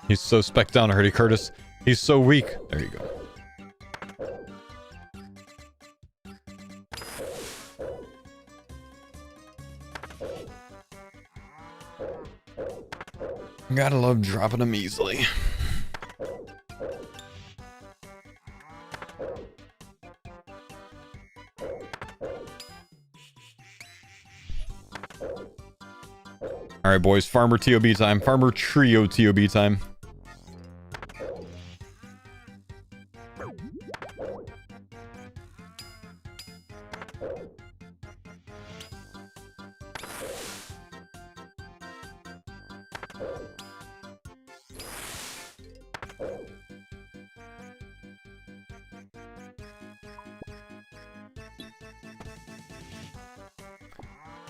He's so spec'd down already, Curtis. He's so weak. There you go. Gotta love dropping them easily. All right, boys. Farmer TOB time. Farmer Trio TOB time.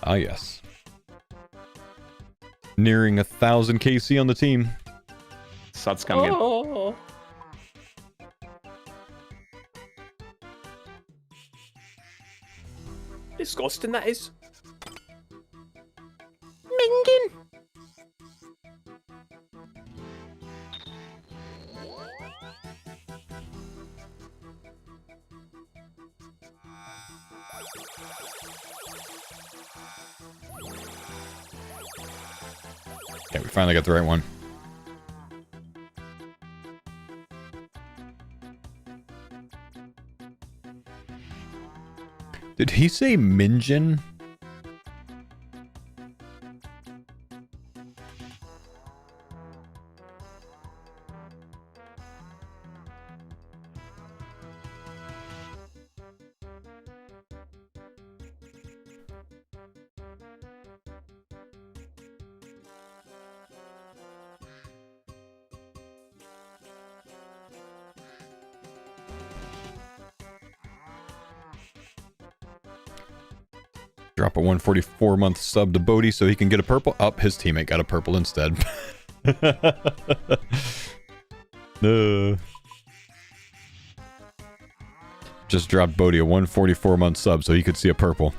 Ah, yes. Nearing 1,000 KC on the team. Sud's coming in. Oh. Disgusting, that is. Mingin. Okay, we finally got the right one. Did he say Minjin? Drop a 144-month sub to Bodhi so he can get a purple. Up, his teammate got a purple instead. No. Just dropped Bodhi a 144-month sub so he could see a purple.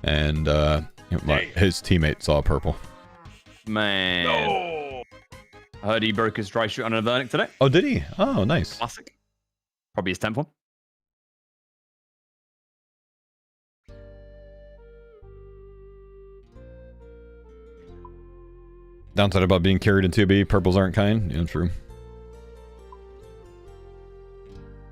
And his teammate saw a purple. Man. No. I heard he broke his dry shoot on a verdict today. Oh, did he? Oh, nice. Classic. Probably his 10th one. Downside about being carried in 2B, purples aren't kind. Yeah, true.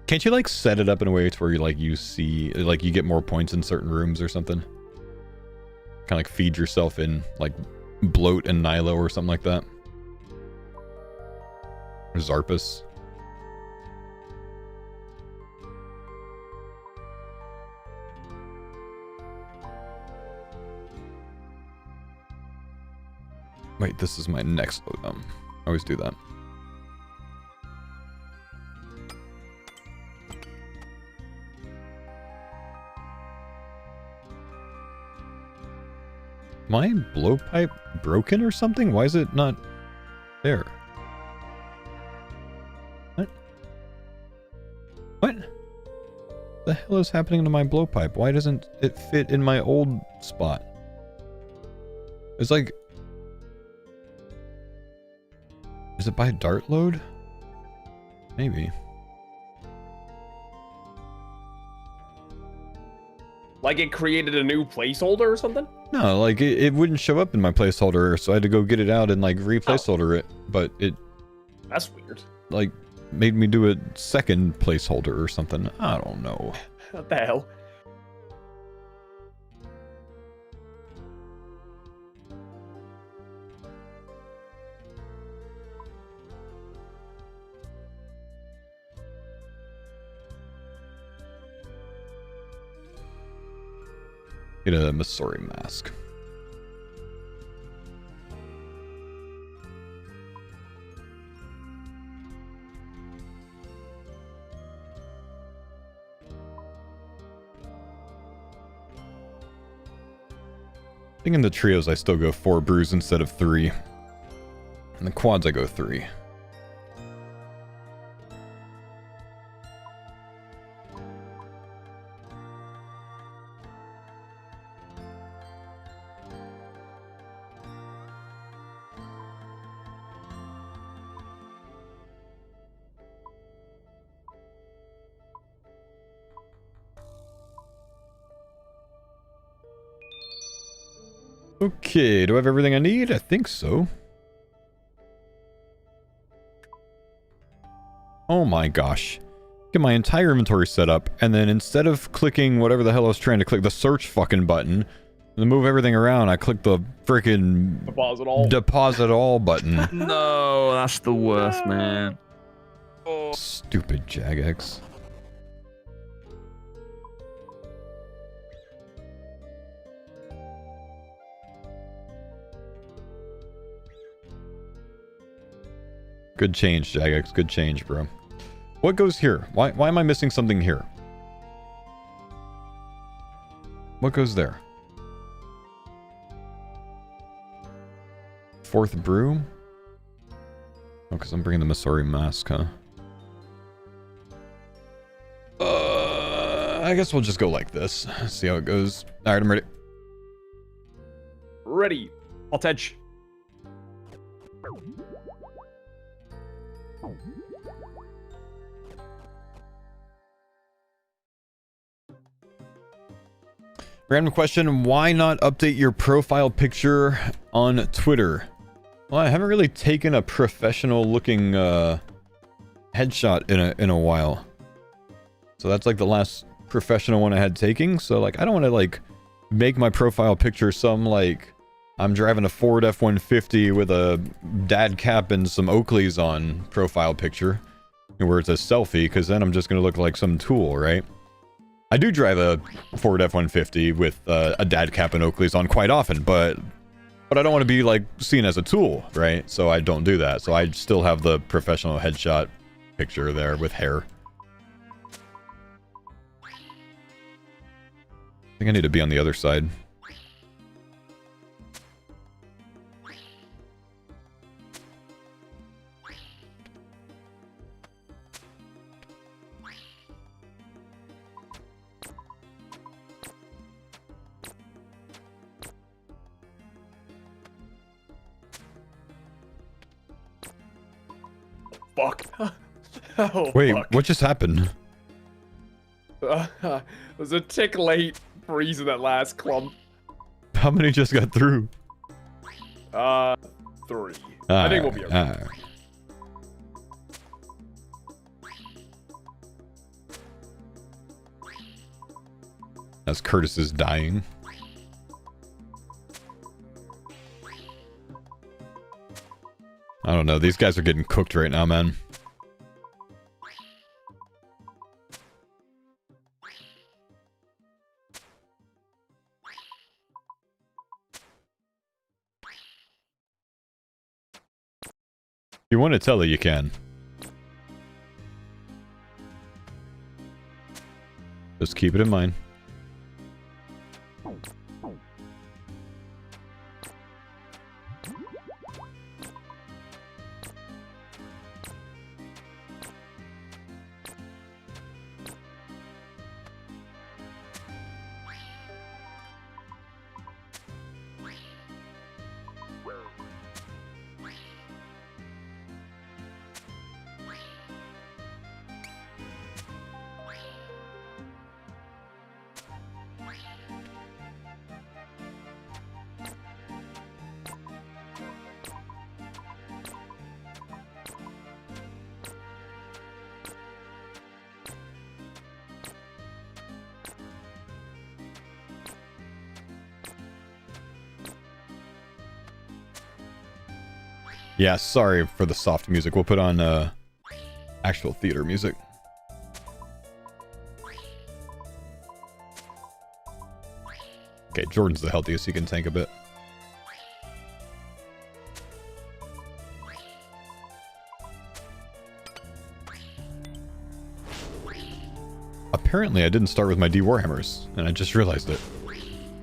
Can't you like set it up in a way to where you like you see like you get more points in certain rooms or something? Kind of like feed yourself in like bloat and Nilo or something like that. Or Zarpus. Wait, this is my next load. I always do that. My blowpipe broken or something? Why is it not there? What? What? The hell is happening to my blowpipe? Why doesn't it fit in my old spot? It's like... Is it by dart load? Maybe. Like it created a new placeholder or something? No, like it wouldn't show up in my placeholder, so I had to go get it out and like replaceholder it. But it That's weird. like made me do a second placeholder or something. I don't know. What the hell? Get a Masori mask. I think in the trios I still go 4 brews instead of 3. In the quads I go 3. Okay, do I have everything I need? I think so. Oh my gosh. Get my entire inventory set up, and then instead of clicking whatever the hell I was trying to click, the search fucking button, and move everything around, I clicked the freaking deposit all button. No, that's the worst, man. Stupid Jagex. Good change, Jagex. Good change, bro. What goes here? Why am I missing something here? What goes there? Fourth brew? Oh, because I'm bringing the Masori mask, huh? I guess we'll just go like this. See how it goes. Alright, I'm ready. Ready. Hot edge. Random question, why not update your profile picture on Twitter? Well, I haven't really taken a professional looking headshot in a while. So that's like the last professional one I had taking. So like I don't want to like make my profile picture some like I'm driving a Ford F-150 with a dad cap and some Oakleys on profile picture where it's a selfie, because then I'm just going to look like some tool, right? I do drive a Ford F-150 with a dad cap and Oakleys on quite often, but I don't want to be like seen as a tool, right? So I don't do that. So I still have the professional headshot picture there with hair. I think I need to be on the other side. Fuck. Oh, Wait, fuck. what just happened? Was a tick late freezing that last clump. How many just got through? 3. I think we'll be okay. Alright. As Curtis is dying. I don't know. These guys are getting cooked right now, man. If you want to tell it, you can. Just keep it in mind. Yeah, sorry for the soft music. We'll put on actual theater music. Okay, Jordan's the healthiest. He can tank a bit. Apparently, I didn't start with my D Warhammers, and I just realized it.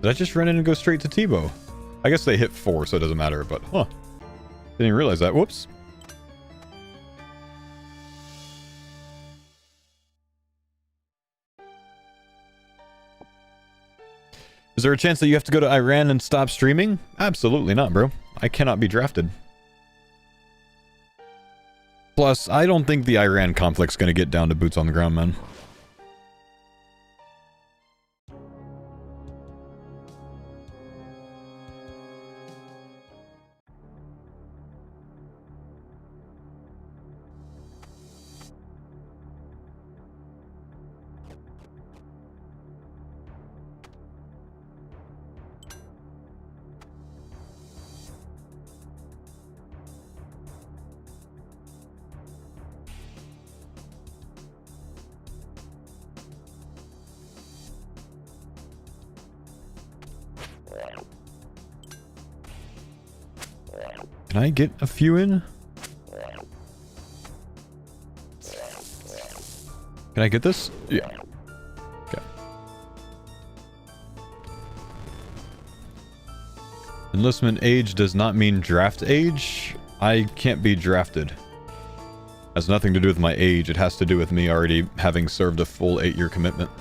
Did I just run in and go straight to Tebow? I guess they hit 4, so it doesn't matter, but huh. Didn't even realize that. Whoops. Is there a chance that you have to go to Iran and stop streaming? Absolutely not, bro. I cannot be drafted. Plus, I don't think the Iran conflict's gonna get down to boots on the ground, man. Can I get a few in? Can I get this? Yeah. Okay. Enlistment age does not mean draft age. I can't be drafted. Has nothing to do with my age. It has to do with me already having served a full 8-year commitment.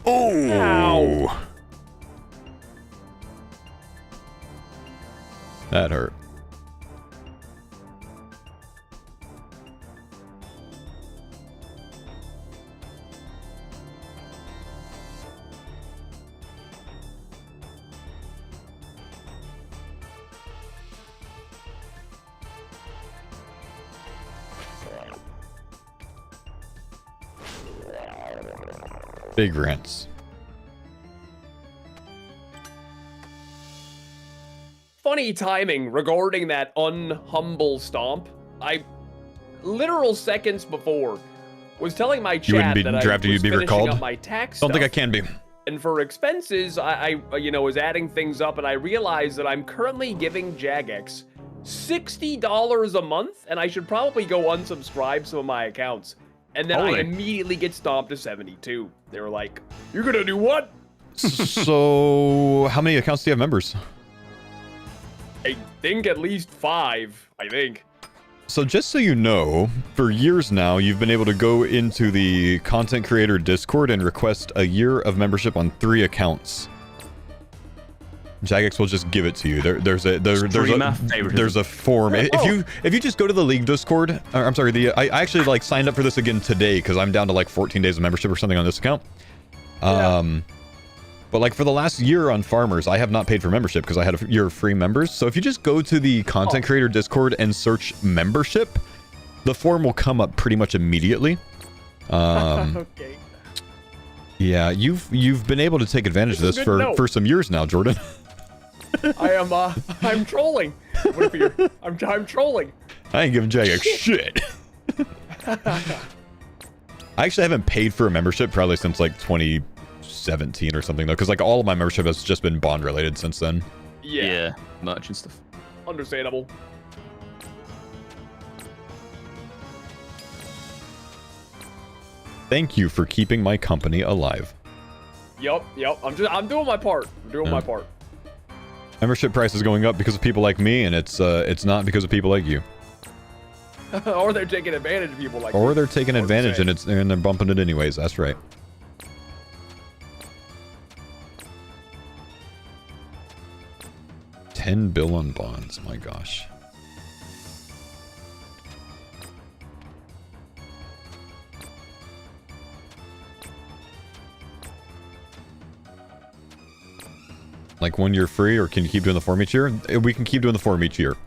Oh! That hurt. Big rants. Funny timing regarding that unhumble stomp. I, literal seconds before, was telling my You wouldn't chat be that I drafted, was you'd be finishing recalled? up my tax Don't think I stuff. can be. And for expenses, I was adding things up, and I realized that I'm currently giving Jagex $60 a month, and I should probably go unsubscribe some of my accounts. And then I Holy. immediately get stomped to 72. They were like, "You're gonna do what?" So, how many accounts do you have members? I think at least 5. I think. So just so you know, for years now, you've been able to go into the content creator Discord and request a year of membership on 3 accounts. Jagex will just give it to you. There's a form. If you just go to the League Discord, or, I'm sorry, I actually like signed up for this again today because I'm down to like 14 days of membership or something on this account. But like for the last year on Farmers, I have not paid for membership because I had a year of free members. So if you just go to the content creator Discord and search membership, the form will come up pretty much immediately. Okay. Yeah, you've been able to take advantage of this Good to know. for some years now, Jordan. I'm trolling. What if you're, I'm trolling. I ain't giving Jagex shit. I actually haven't paid for a membership probably since like 2017 or something though, because like all of my membership has just been bond related since then. Yeah. Merch and stuff. Understandable. Thank you for keeping my company alive. Yep. I'm doing my part. I'm doing my part. Membership price is going up because of people like me, and it's not because of people like you. Or they're taking advantage of people like Or me. they're taking advantage and they're bumping it anyways. That's right. $10 billion on bonds. My gosh. Like 1 year free, or can you keep doing the form each year? We can keep doing the form each year.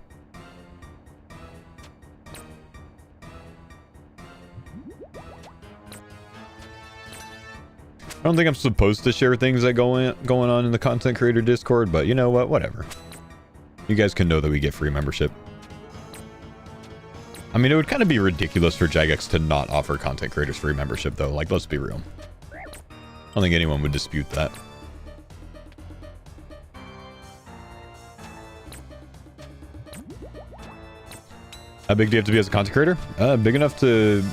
I don't think I'm supposed to share things that going on in the content creator Discord, but you know what? Whatever. You guys can know that we get free membership. I mean, it would kind of be ridiculous for Jagex to not offer content creators free membership, though. Like, let's be real. I don't think anyone would dispute that. How big do you have to be as a content creator? Big enough to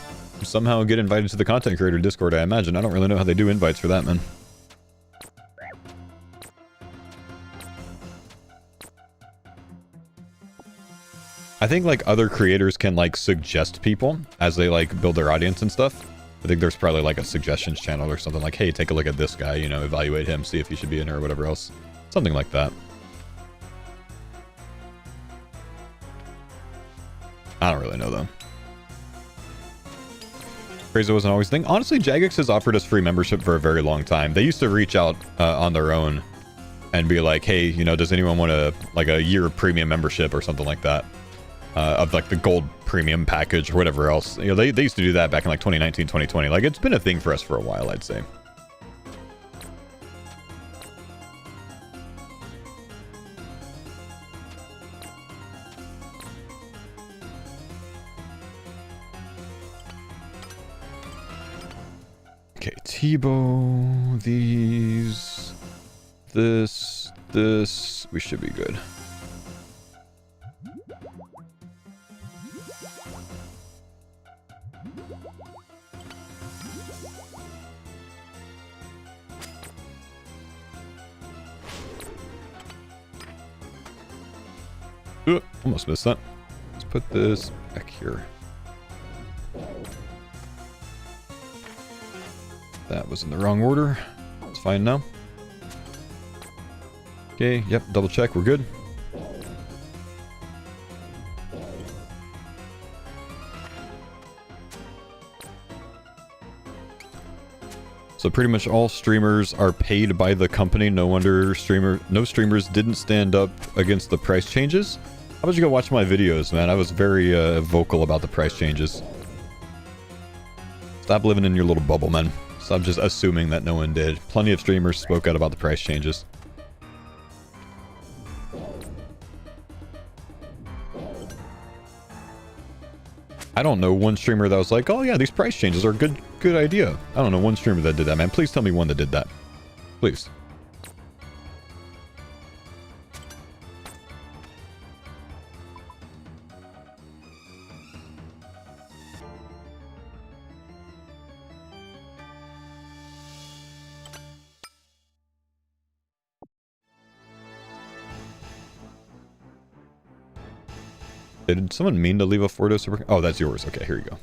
somehow get invited to the content creator Discord, I imagine. I don't really know how they do invites for that, man. I think like other creators can like suggest people as they like build their audience and stuff. I think there's probably like a suggestions channel or something like, hey, take a look at this guy, you know, evaluate him, see if he should be in here or whatever else. Something like that. I don't really know though. Crazy wasn't always a thing. Honestly, Jagex has offered us free membership for a very long time. They used to reach out on their own and be like, hey, you know, does anyone want a year of premium membership or something like that? of like the gold premium package or whatever else. You know, they used to do that back in like 2019, 2020. Like it's been a thing for us for a while, I'd say. Okay, Tebow, these, this, we should be good. Almost missed that. Let's put this back here. That was in the wrong order. It's fine now. Okay, yep, double check, we're good. So pretty much all streamers are paid by the company. No wonder no streamers didn't stand up against the price changes. How about you go watch my videos, man? I was very vocal about the price changes. Stop living in your little bubble, man. Stop just assuming that no one did. Plenty of streamers spoke out about the price changes. I don't know one streamer that was like, oh yeah, these price changes are a good idea. I don't know one streamer that did that, man. Please tell me one that did that. Please. Did someone mean to leave a Fordo super? Oh, that's yours. Okay, here you go.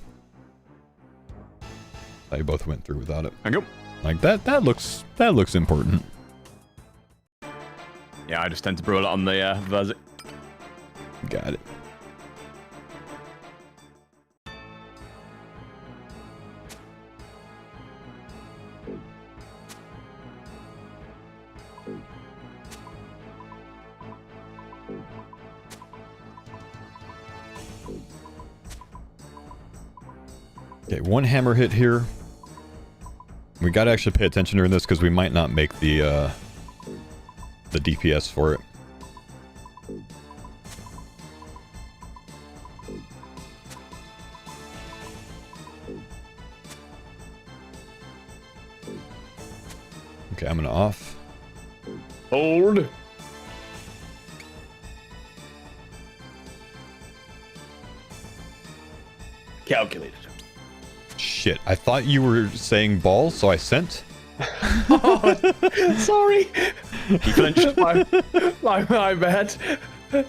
They both went through without it. Thank you. Like that looks important. Yeah, I just tend to brew a lot on the Verzik. Got it. Okay, one hammer hit here. We gotta actually pay attention during this because we might not make the DPS for it. Okay, I'm gonna off. Hold. Calculated. Shit, I thought you were saying ball, so I sent. Oh, sorry. He flinched. my bad.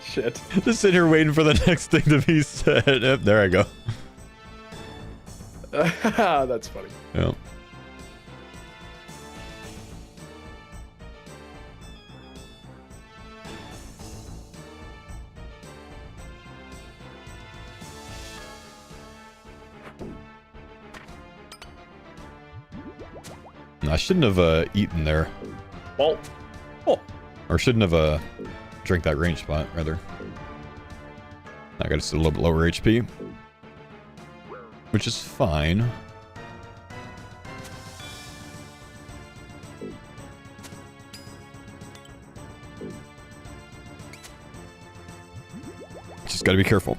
Shit. Just sitting here waiting for the next thing to be said. Yep, there I go. That's funny. Yeah. I shouldn't have eaten there. Well, oh. Or shouldn't have drank that range spot, rather. I got just a little bit lower HP. Which is fine. Just gotta be careful.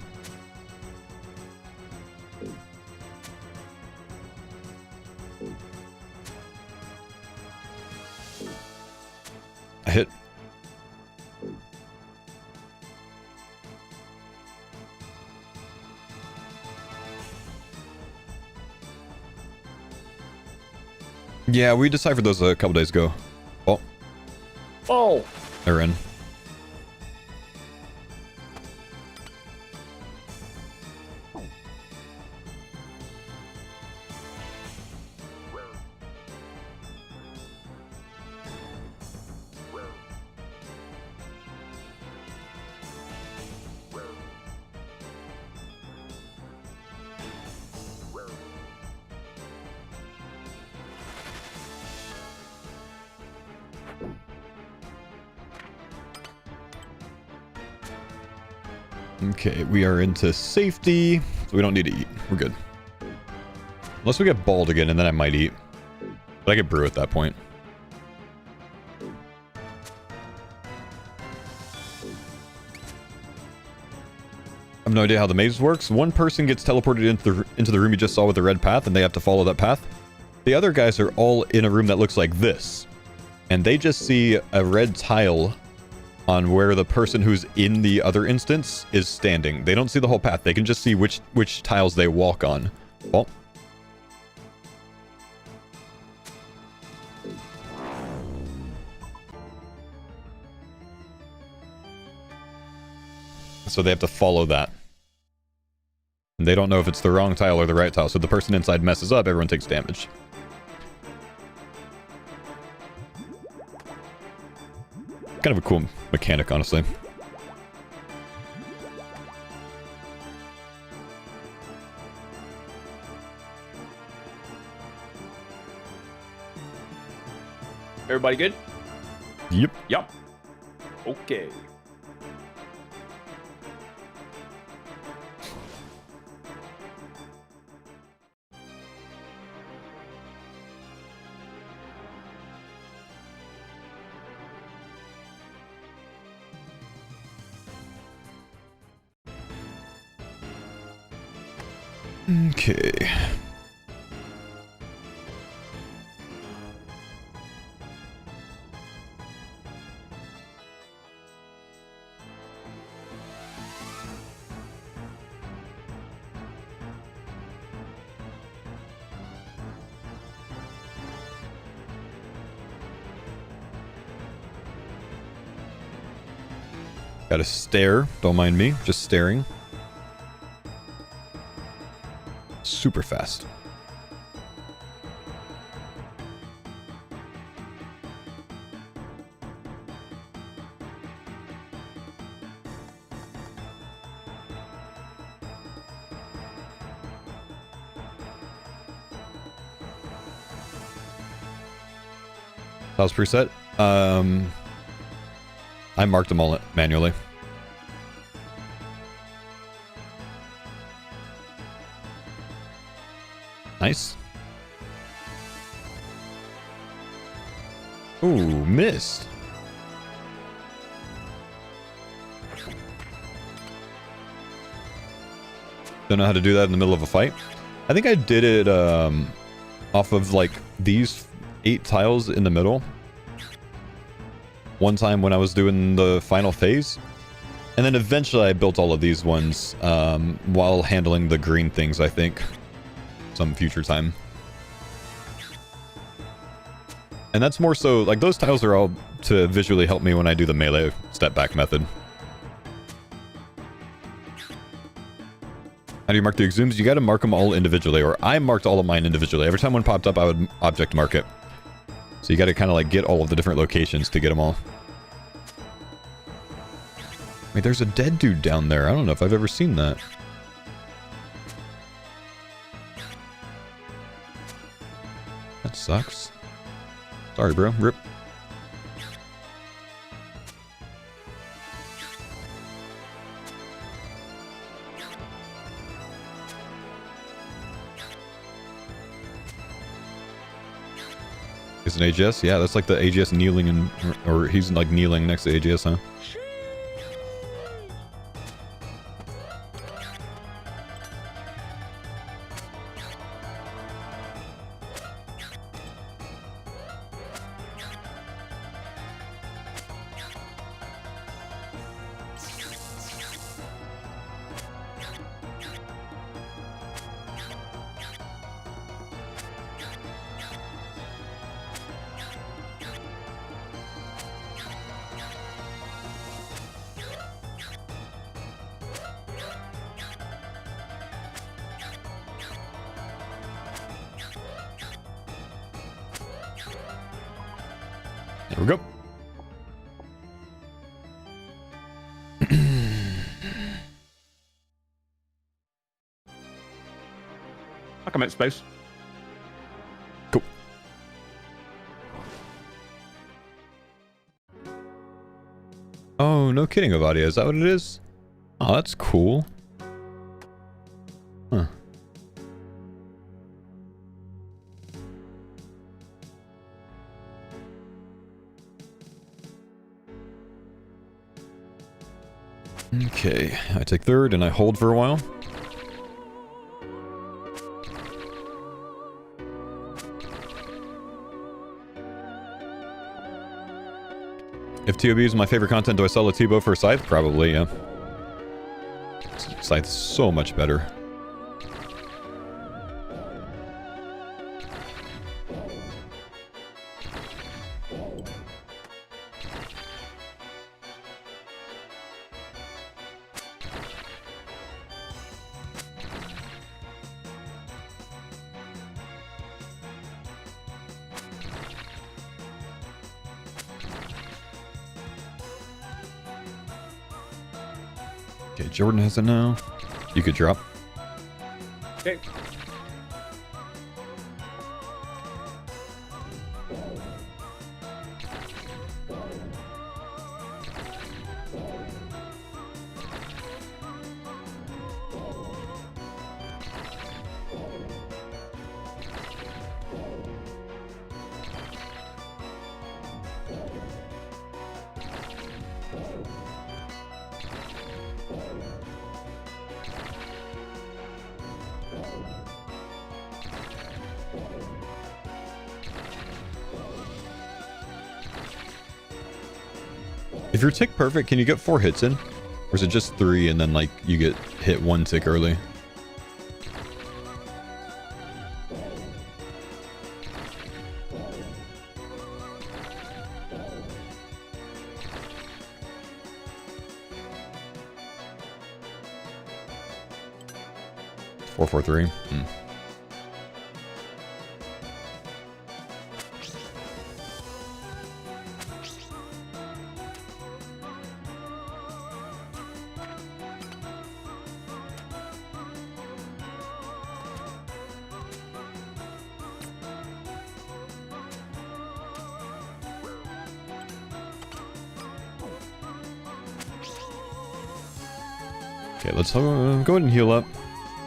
I hit. Yeah, we deciphered those a couple days ago. Oh. Oh. They're in. Okay, we are into safety, so we don't need to eat. We're good. Unless we get bald again, and then I might eat. But I get brew at that point. I have no idea how the maze works. One person gets teleported into the room you just saw with the red path, and they have to follow that path. The other guys are all in a room that looks like this. And they just see a red tile on where the person who's in the other instance is standing. They don't see the whole path. They can just see which tiles they walk on. Well. So they have to follow that. And they don't know if it's the wrong tile or the right tile. So the person inside messes up, everyone takes damage. Kind of a cool mechanic, honestly. Everybody good? Yep. Yep. Okay. Okay. Gotta stare. Don't mind me. Just staring. Super fast. Tiles preset. I marked them all manually. Nice. Ooh, missed. Don't know how to do that in the middle of a fight. I think I did it off of like these 8 tiles in the middle. One time when I was doing the final phase. And then eventually I built all of these ones while handling the green things, I think. Some future time. And that's more so, like, those tiles are all to visually help me when I do the melee step back method. How do you mark the exhumes? You gotta mark them all individually, or I marked all of mine individually. Every time one popped up, I would object mark it. So you gotta kind of like get all of the different locations to get them all. Wait, there's a dead dude down there. I don't know if I've ever seen that. That sucks. Sorry, bro. Rip. Is an AGS? Yeah, that's like the AGS kneeling and, or he's like kneeling next to AGS, huh? There we go. I come out space. Cool. Oh, no kidding, Avadia. Is that what it is? Oh, Oh, that's cool. Huh. Okay, I take third and I hold for a while. If TOB is my favorite content, do I sell a T-bow for a scythe? Probably, yeah. Scythe's so much better. Okay, Jordan has it now. You could drop. Okay. If you're tick perfect, can you get 4 hits in? Or is it just 3 and then like you get hit 1 tick early? Four, 4, 3. Okay, let's go ahead and heal up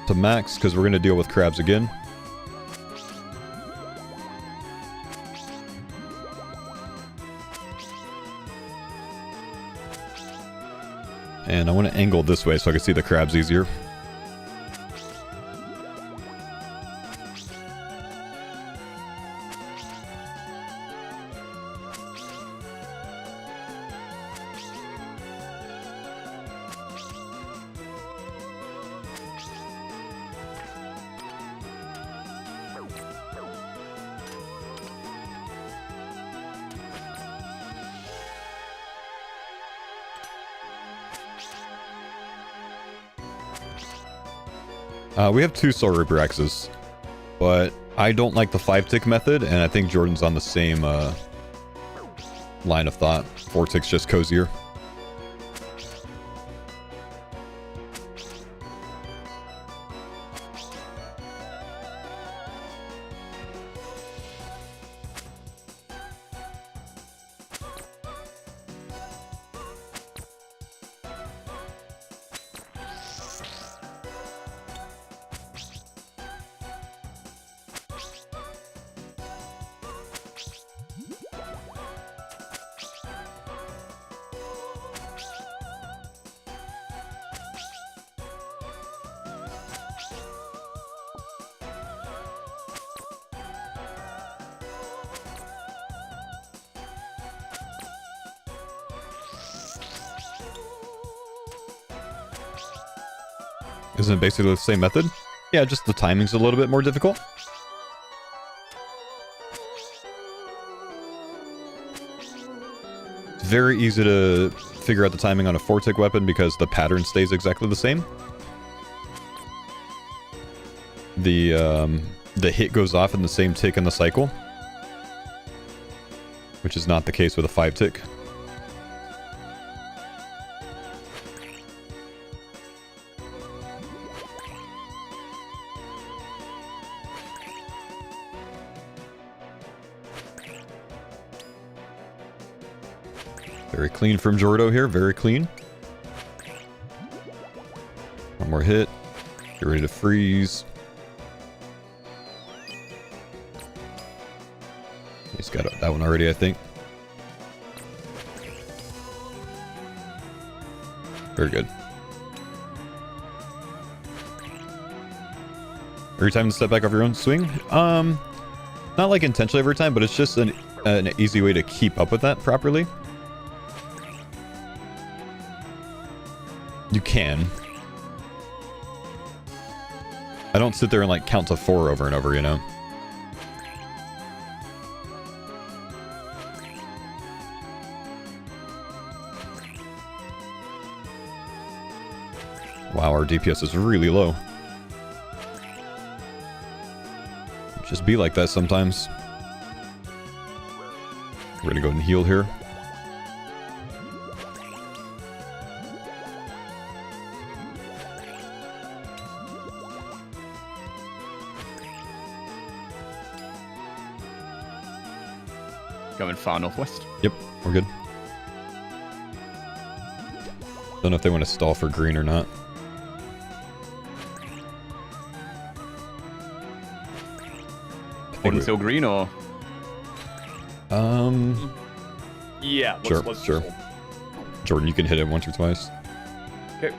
to max, because we're going to deal with crabs again. And I want to angle this way so I can see the crabs easier. We have 2 Soul Reaper X's, but I don't like the 5-tick method, and I think Jordan's on the same line of thought. 4 ticks just cozier. Isn't it basically the same method? Yeah, just the timing's a little bit more difficult. It's very easy to figure out the timing on a 4-tick weapon because the pattern stays exactly the same. The hit goes off in the same tick in the cycle, which is not the case with a 5-tick. Very clean from Jordo here, very clean. more hit. Get ready to freeze. He's got that one already, I think. Very good. Every time to step back off your own swing? Not like intentionally every time, but it's just an easy way to keep up with that properly. You can. I don't sit there and like count to 4 over and over, you know? Wow, our DPS is really low. Just be like that sometimes. We're gonna go and heal here. Going far northwest. Yep, we're good. Don't know if they want to stall for green or not. Hold until green or? Yeah, Sure, let's sure. just hold. Jordan, you can hit it once or twice. Okay.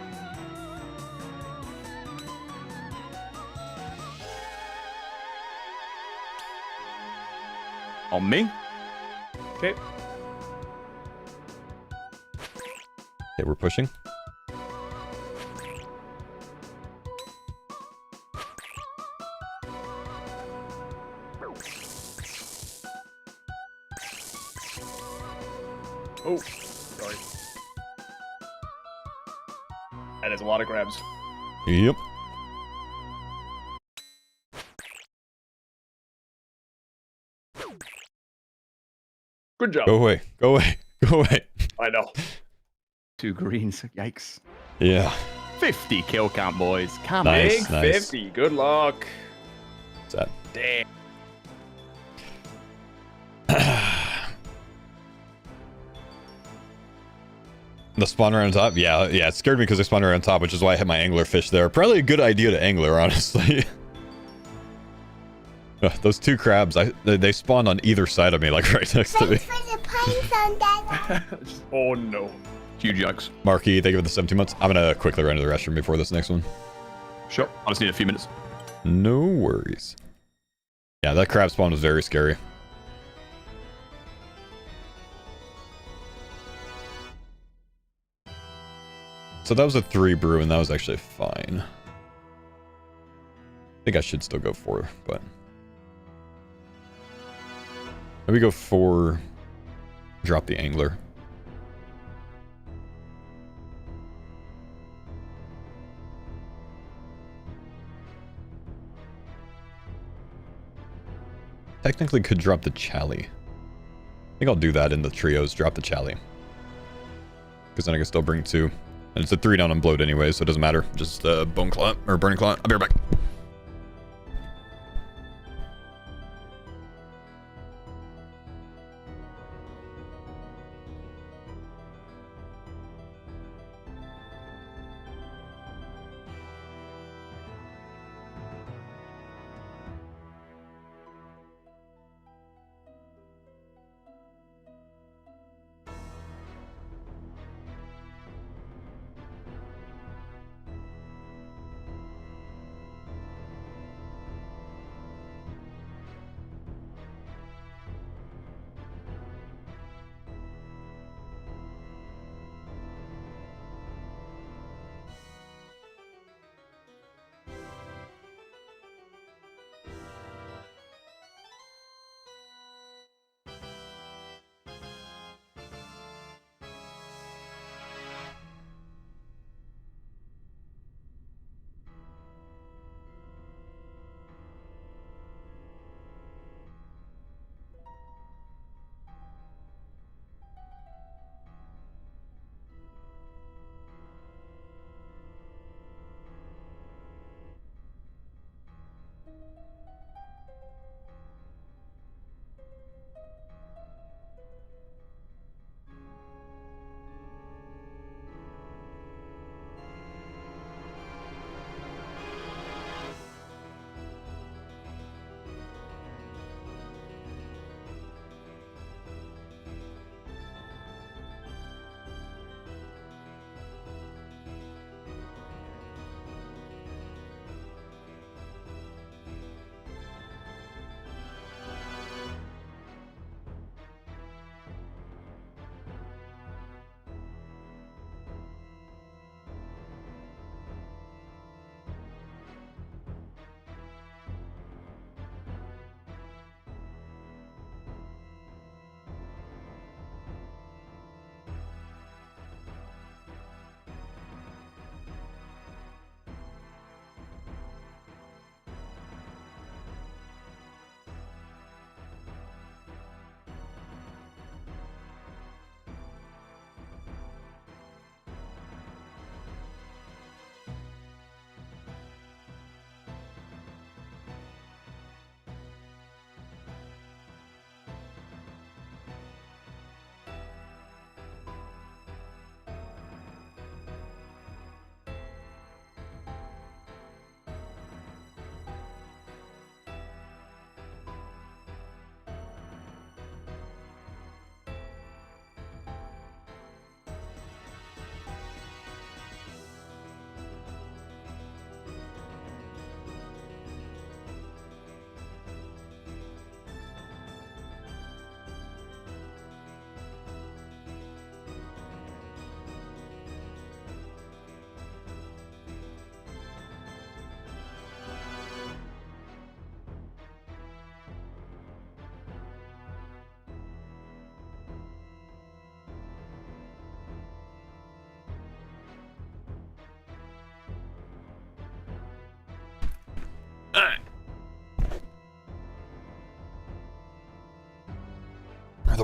On me? Okay. Okay, we're pushing. Oh, sorry. That is a lot of grabs. Yep. Good job. Go away. Go away. Go away. I know. 2 greens. Yikes. Yeah. 50 kill count, boys. Come Nice. Big 50. Good luck. What's that? Damn. The spawner on top? Yeah, it scared me because they spawned right on top, which is why I had my angler fish there. Probably a good idea to angler, honestly. Those 2 crabs, they spawned on either side of me, like right next to me. Thanks for the puns on that. Oh no. Huge yikes. Marky, thank you for the 17 months. I'm gonna quickly run to the restroom before this next one. Sure. I just need a few minutes. No worries. Yeah, that crab spawn was very scary. So that was a 3 brew, and that was actually fine. I think I should still go 4, but... Maybe go 4... Drop the angler. Technically could drop the chally. I think I'll do that in the trios, drop the chally. Because then I can still bring 2. And it's a 3 down on bloat anyway, so it doesn't matter. Just bone claw, or burning claw. I'll be right back.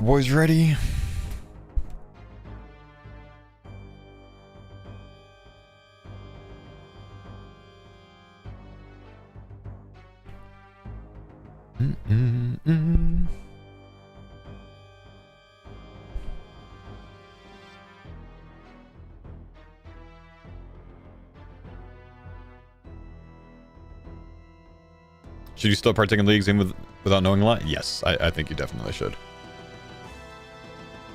the boys ready. Should you still partake in leagues even without knowing a lot? Yes, I think you definitely should.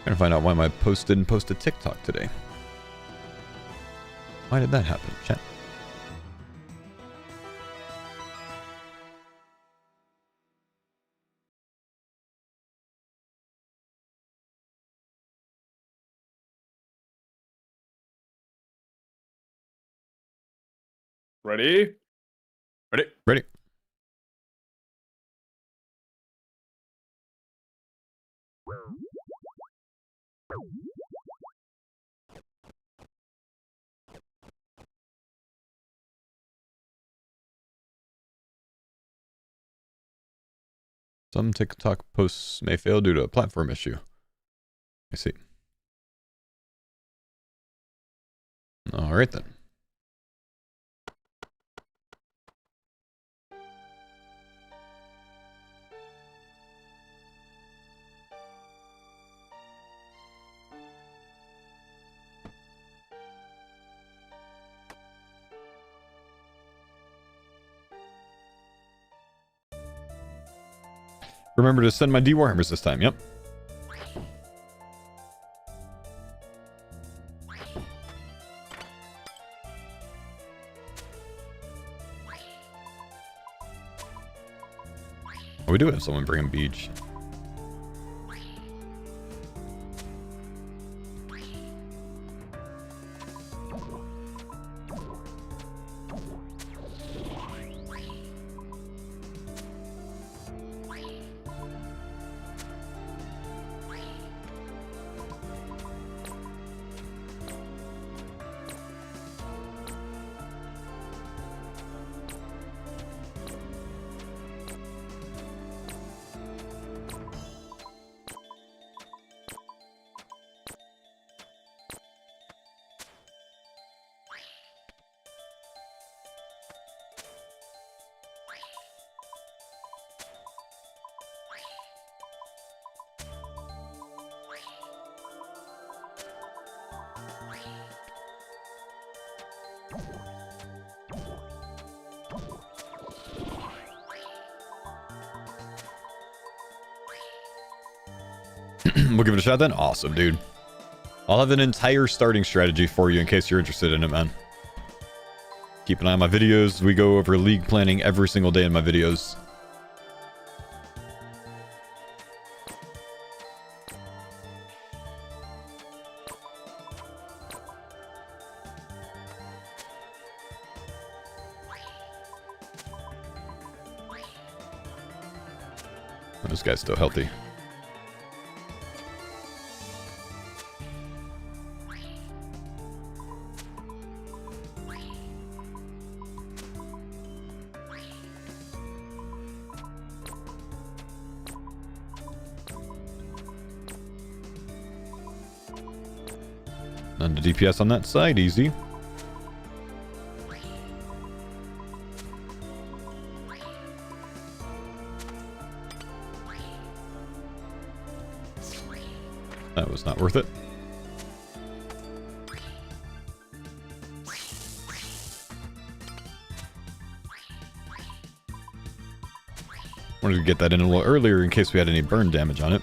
Trying to find out why my post didn't post a TikTok today. Why did that happen, chat? Ready? Ready? Ready. Some TikTok posts may fail due to a platform issue. I see. All right then. Remember to send my D Warhammers this time. Yep. Oh, we do have someone bringing beach. We'll give it a shot then. Awesome, dude. I'll have an entire starting strategy for you in case you're interested in it, man. Keep an eye on my videos. We go over league planning every single day in my videos. Oh, this guy's still healthy. None to DPS on that side, easy. That was not worth it. Wanted to get that in a little earlier in case we had any burn damage on it.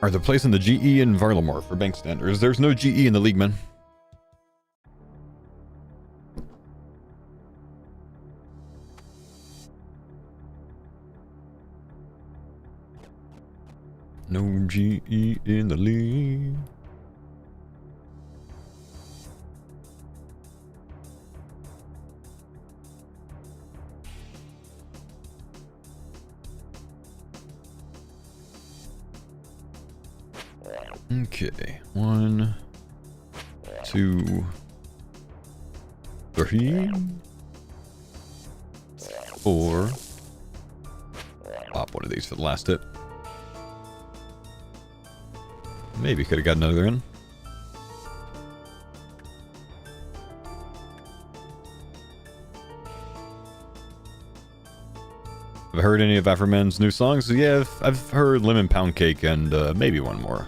Are they placing the GE in Varlamore for bank standards? There's no GE in the league, man. No GE in the league. Okay, 1, 2, 3, 4. Pop one of these for the last tip. Maybe could have got another in. Have heard any of Afroman's new songs? Yeah, I've heard Lemon Pound Cake and maybe one more.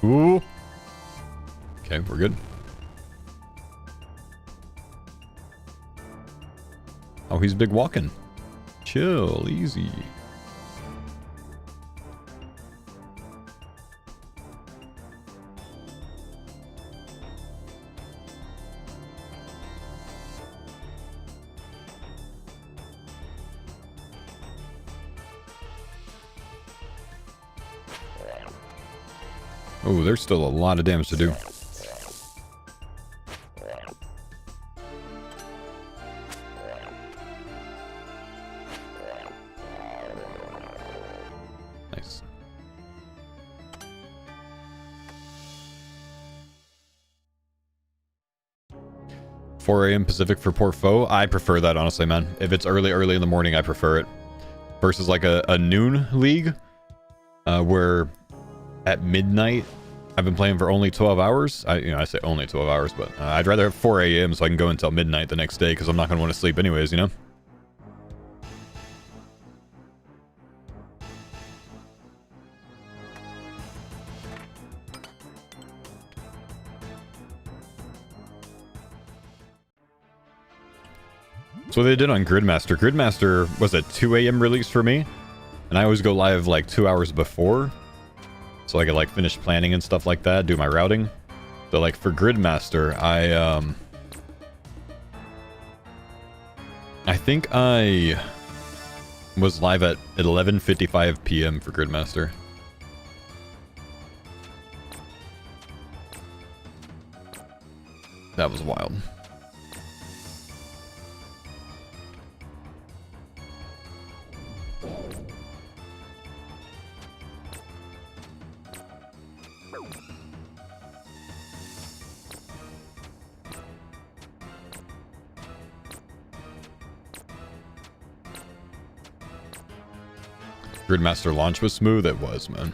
Ooh. Okay, we're good. Oh, he's big walking. Chill, easy. Oh, there's still a lot of damage to do. Nice. $4 a.m. Pacific for Port Foe. I prefer that, honestly, man. If it's early in the morning, I prefer it. Versus like a noon league, where at midnight I've been playing for only 12 hours. I say only 12 hours, but I'd rather have 4 a.m. so I can go until midnight the next day because I'm not going to want to sleep anyways, you know? So they did on Gridmaster. Gridmaster was a 2 a.m. release for me, and I always go live like 2 hours before, so I could like finish planning and stuff like that, do my routing. So like for Gridmaster, I think I was live at 11:55 p.m. for Gridmaster. That was wild. Gridmaster launch was smooth. It was, man.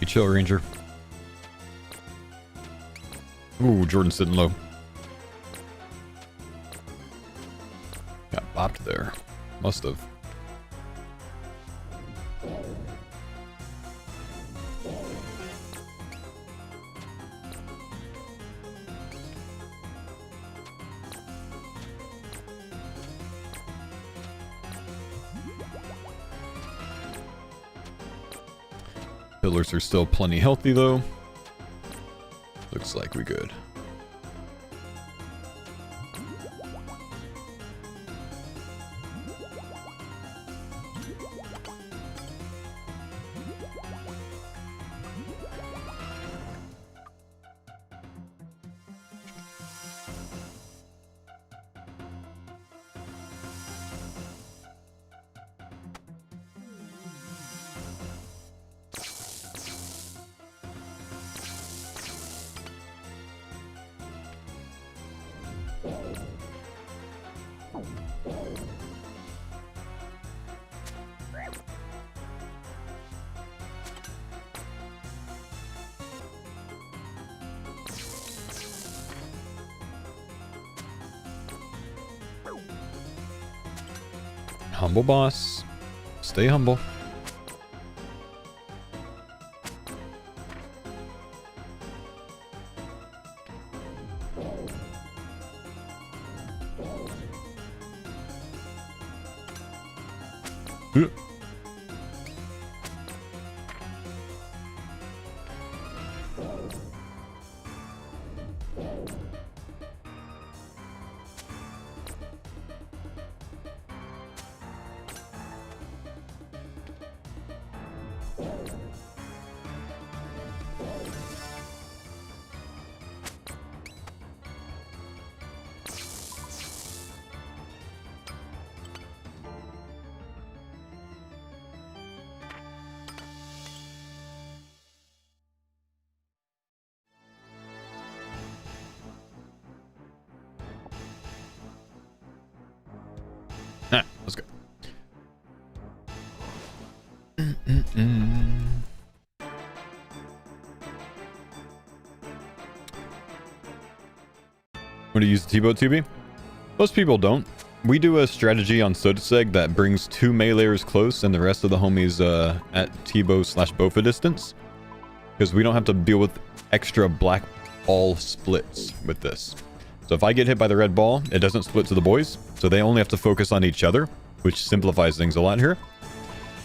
chill, Ranger. Ooh, Jordan's sitting low. Got bopped there. Must have. Pillars are still plenty healthy though. Looks like we good. Humble boss. Stay humble. Let's go. Want to use the T-boat 2B? Most people don't. We do a strategy on Sodaseg that brings 2 meleeers close and the rest of the homies at T-bow/Bofa distance. Because we don't have to deal with extra black ball splits with this. So if I get hit by the red ball, it doesn't split to the boys. So they only have to focus on each other, which simplifies things a lot here.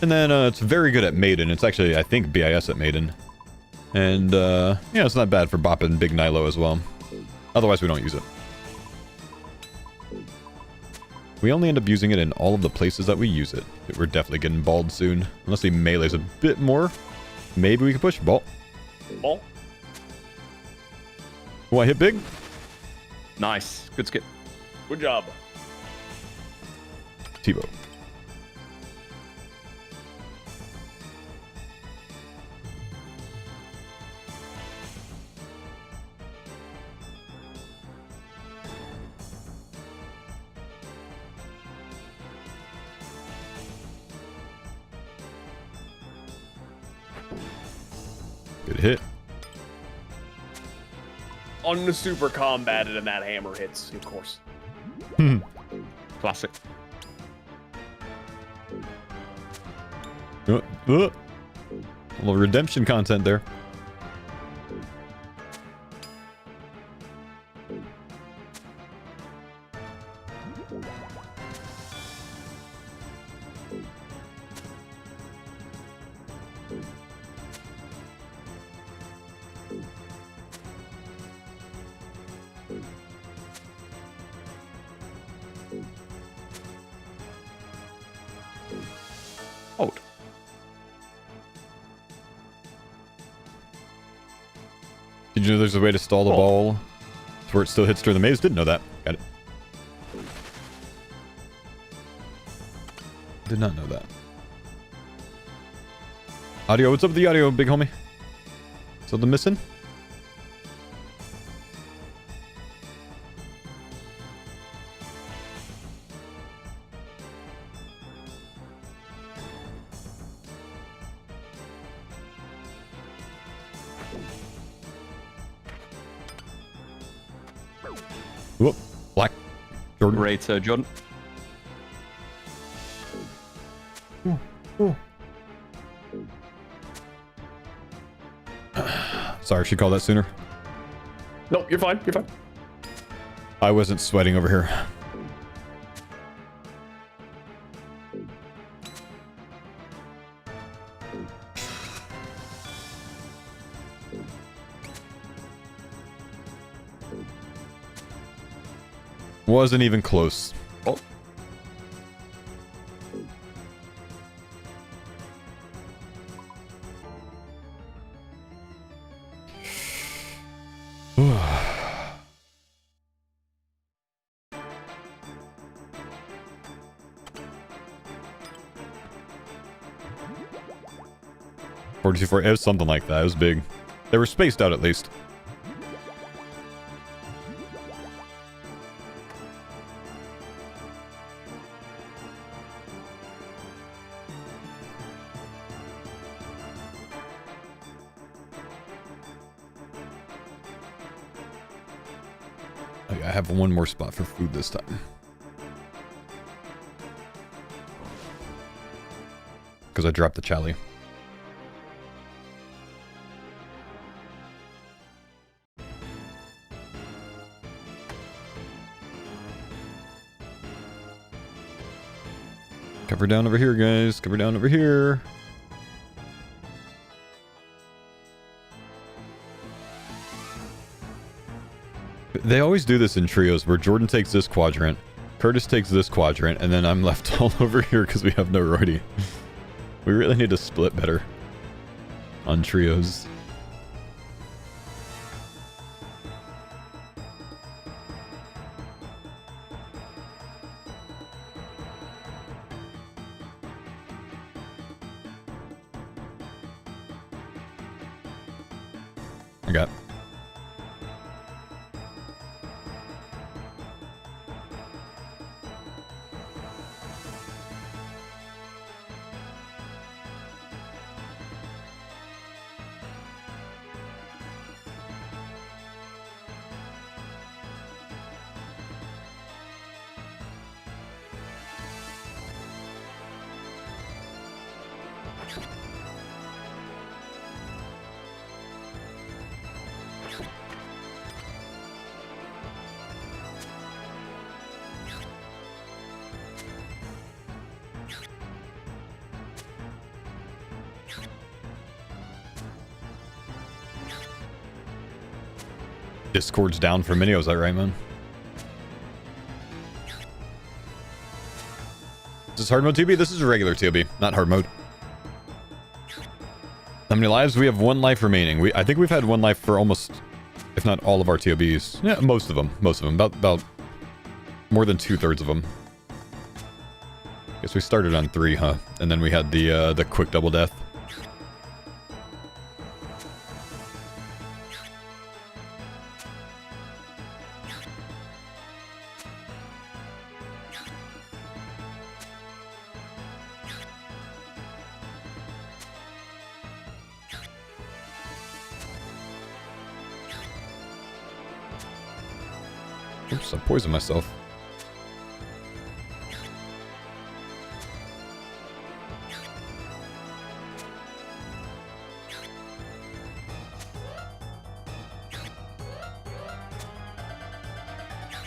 And then it's very good at Maiden. It's actually, I think, BIS at Maiden. And yeah, it's not bad for bopping Big Nilo as well. Otherwise, we don't use it. We only end up using it in all of the places that we use it. We're definitely getting balled soon. Unless he melees a bit more. Maybe we can push. Ball. Ball. Oh, I hit big? Nice. Good skip. Good job. T-bow. Good hit. Super combated and that hammer hits, of course. Classic. A little redemption content there. Hold. Did you know there's a way to stall the ball to where it still hits during the maze? Didn't know that. Got it. Did not know that. Audio, what's up with the audio, big homie? Something missing? Whoop. Black. Jordan. Great, Jordan. Sorry, she called that sooner. Nope, you're fine. You're fine. I wasn't sweating over here. Wasn't even close. Oh. It was something like that. It was big. They were spaced out at least. I have one more spot for food this time. Because I dropped the chally. Cover down over here, guys. Cover down over here. They always do this in trios where Jordan takes this quadrant, Curtis takes this quadrant, and then I'm left all over here because we have no roadie. We really need to split better on trios. I got. Discord's down for Minio, is that right, man? Is this hard mode TB? This is a regular TB, not hard mode. How many lives? We have 1 life remaining. I think we've had 1 life for almost, if not all of our TOBs. Yeah, most of them. About more than 2/3 of them. Guess we started on 3, huh? And then we had the quick double death. Oops, I poisoned myself.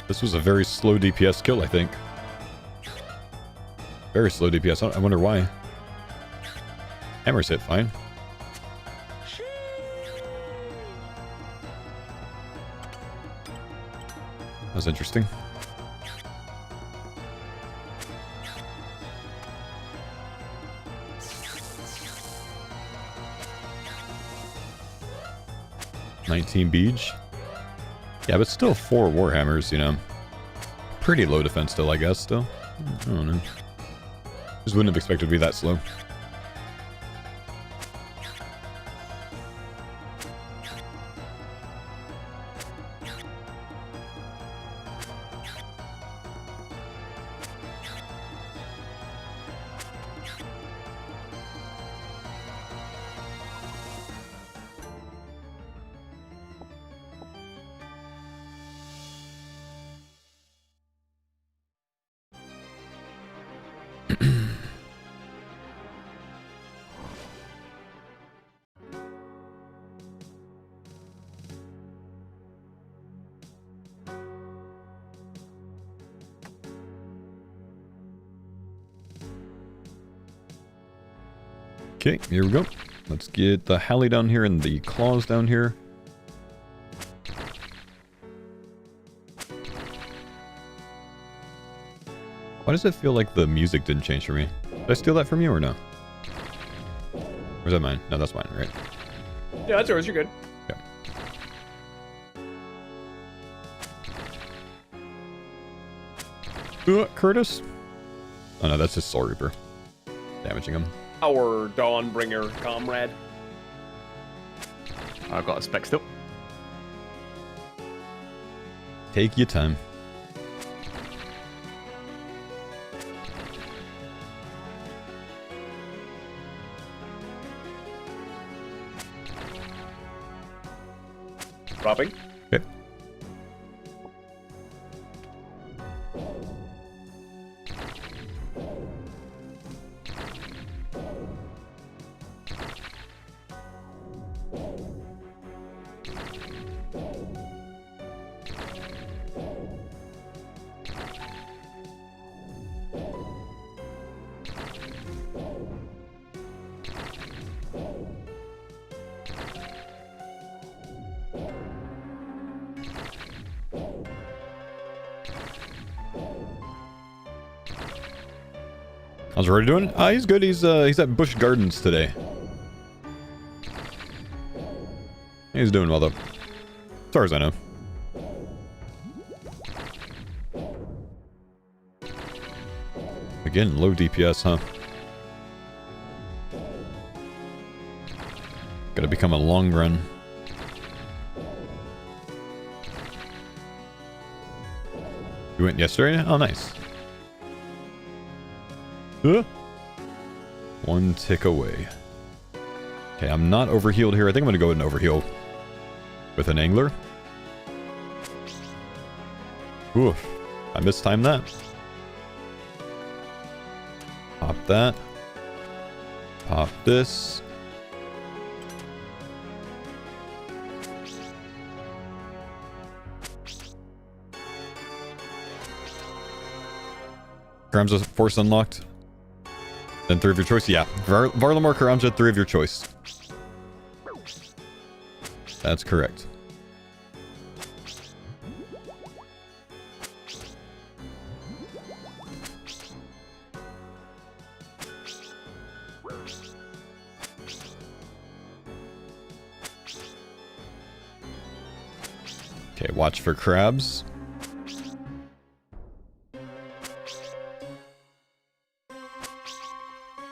This was a very slow DPS kill, I think. Very slow DPS. I wonder why. Hammers hit fine. That was interesting. $19 Beej. Yeah, but still 4 Warhammers, you know. Pretty low defense still, I guess, still. I don't know. Just wouldn't have expected to be that slow. Okay, here we go. Let's get the Halley down here and the claws down here. Why does it feel like the music didn't change for me? Did I steal that from you or no? Or is that mine? No, that's mine, right? Yeah, that's yours. You're good. Curtis? Oh no, that's his Soul Reaper. Damaging him. Our Dawnbringer comrade. I've got a spec still. Take your time. Dropping. Okay. How's Rory doing? He's good. He's at Busch Gardens today. He's doing well though. As far as I know. Again, low DPS, huh? Gotta become a long run. You went yesterday? Oh, nice. One tick away. Okay, I'm not overhealed here. I think I'm gonna go ahead and overheal with an angler. Oof. I mistimed that. Pop that. Pop this. Karamza force unlocked. Then 3 of your choice? Yeah. Varlamore Karamza, 3 of your choice. That's correct. Okay, watch for crabs.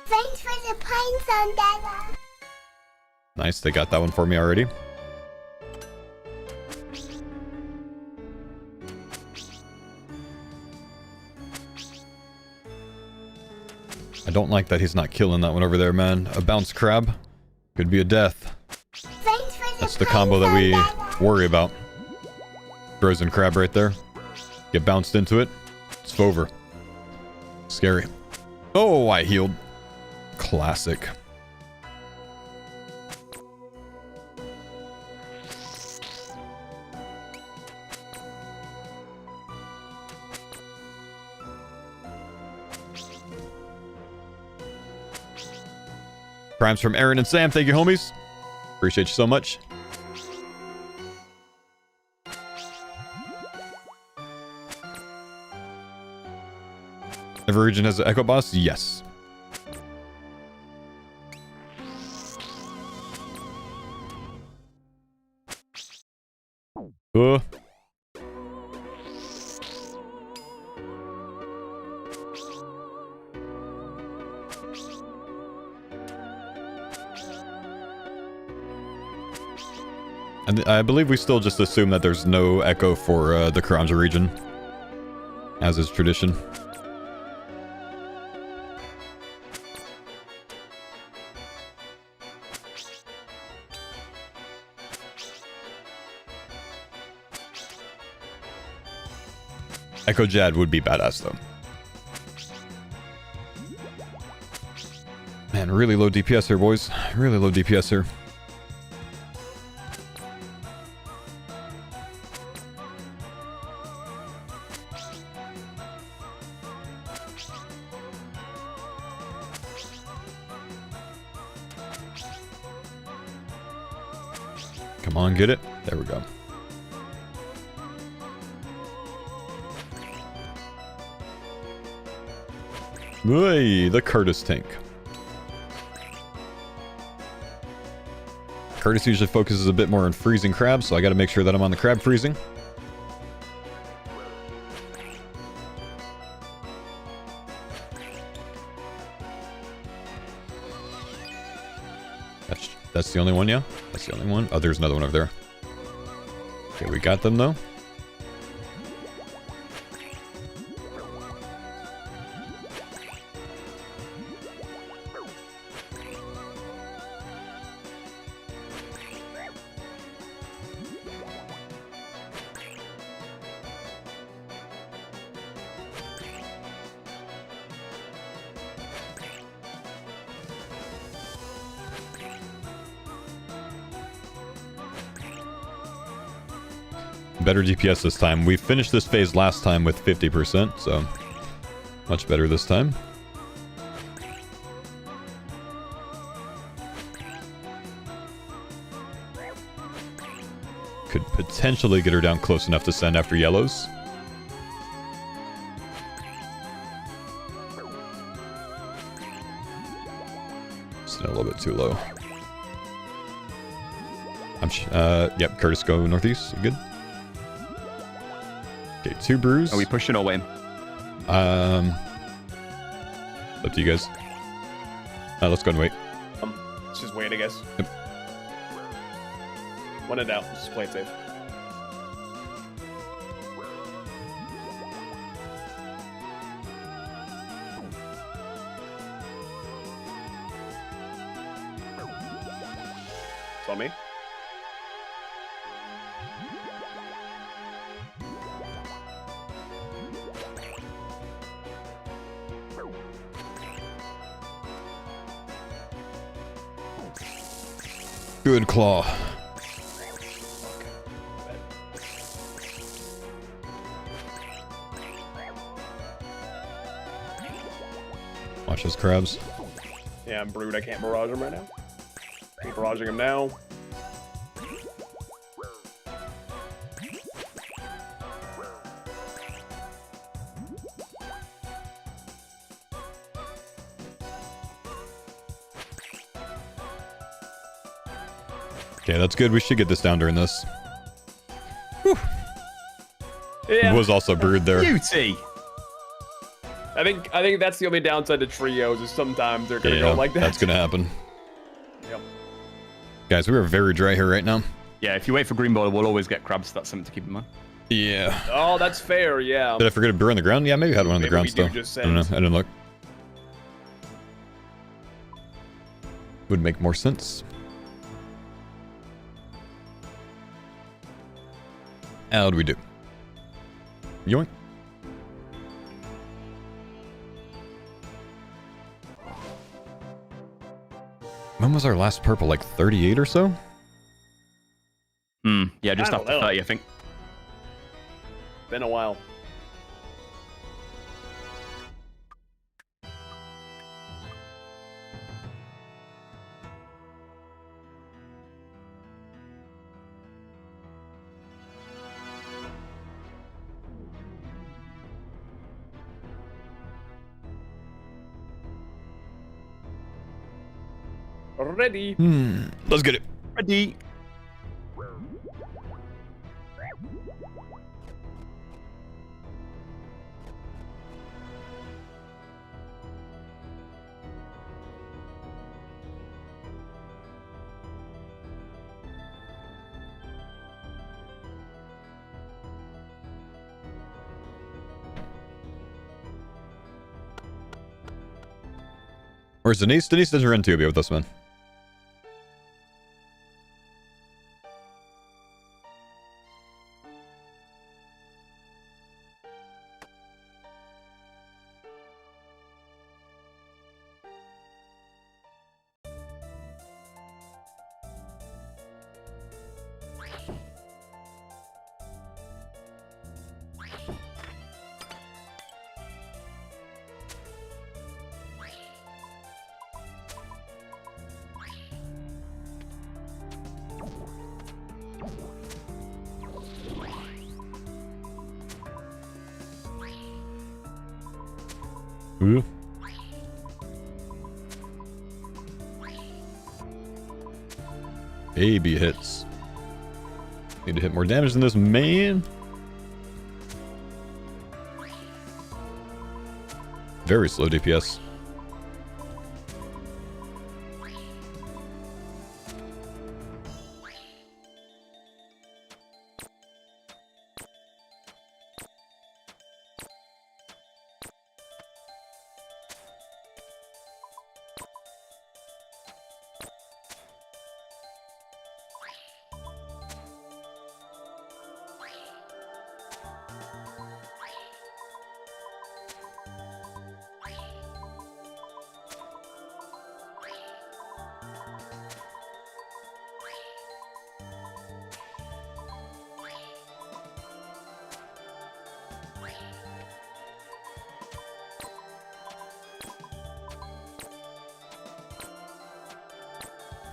Thanks for the pines on that. Nice, they got that one for me already. I don't like that he's not killing that one over there, man. A bounce crab could be a death. Thanks for the That's the combo that we worry about. Frozen crab right there. Get bounced into it. It's over. Scary. Oh, I healed. Classic. Primes from Aaron and Sam. Thank you, homies. Appreciate you so much. Every region has an Echo Boss? Yes. And I believe we still just assume that there's no echo for the Karamza region, as is tradition. Echo Jad would be badass though. Man, really low DPS here, boys. Really low DPS here. Come on, get it. There we go. Hey, the Curtis tank. Curtis usually focuses a bit more on freezing crabs, so I got to make sure that I'm on the crab freezing. That's the only one, yeah? That's the only one. Oh, there's another one over there. Okay, we got them, though. Better DPS this time. We finished this phase last time with 50%, so much better this time. Could potentially get her down close enough to send after yellows. Still a little bit too low. Yep, Curtis, go northeast. You good? Okay, 2 brews. Are we pushing or waiting? Up to you guys. Let's go and wait. Let's just wait, I guess. Yep. When in doubt, let's just play it safe. It's on me. Good claw. Watch those crabs. Yeah, I'm brewed. I can't barrage him right now. Keep barraging him now. Okay, that's good. We should get this down during this. Whew. Yeah. Was also brewed there. Beauty! I think that's the only downside to trios is sometimes they're gonna go like that. That's gonna happen. Yep. Guys, we are very dry here right now. Yeah, if you wait for green ball, we'll always get crabs. That's something to keep in mind. Yeah. Oh, that's fair. Yeah. Did I forget to brew on the ground? Yeah, maybe I had one on the Maybe ground we still. do just I don't know. send. I didn't look. Would make more sense. How do we do? Yoink. When was our last purple? Like 38 or so? Yeah, just I don't after know. 30, I think. Been a while. Ready. Let's get it. Ready. Where's Denise? Denise doesn't run tubia with us, man. Ooh. Baby hits. Need to hit more damage than this man. Very slow DPS.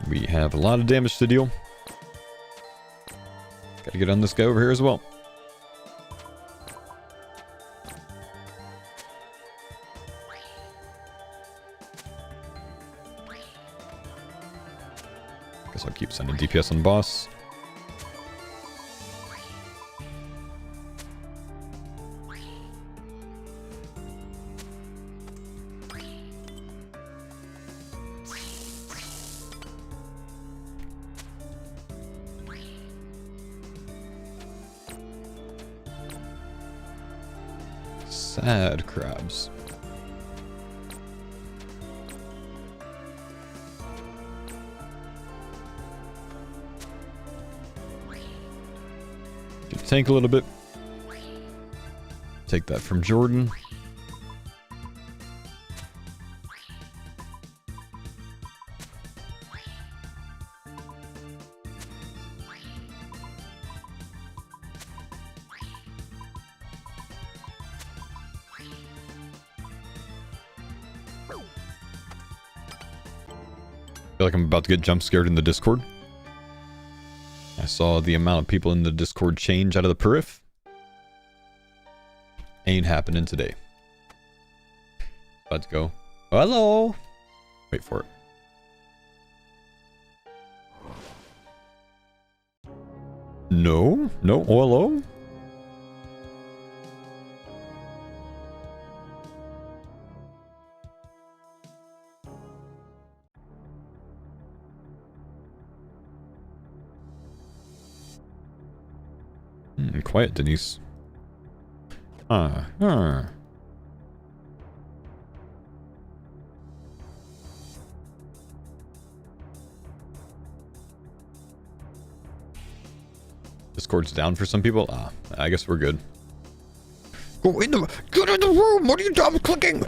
We have a lot of damage to deal. Gotta get on this guy over here as well. Guess I'll keep sending DPS on the boss. Sad crabs. Get the tank a little bit. Take that from Jordan. I feel like I'm about to get jump scared in the Discord. I saw the amount of people in the Discord change out of the periph. Ain't happening today. About to go. Hello. Wait for it. No. No. Hello. Quiet, Denise. Discord's down for some people. I guess we're good. Get in the room. What are you double clicking?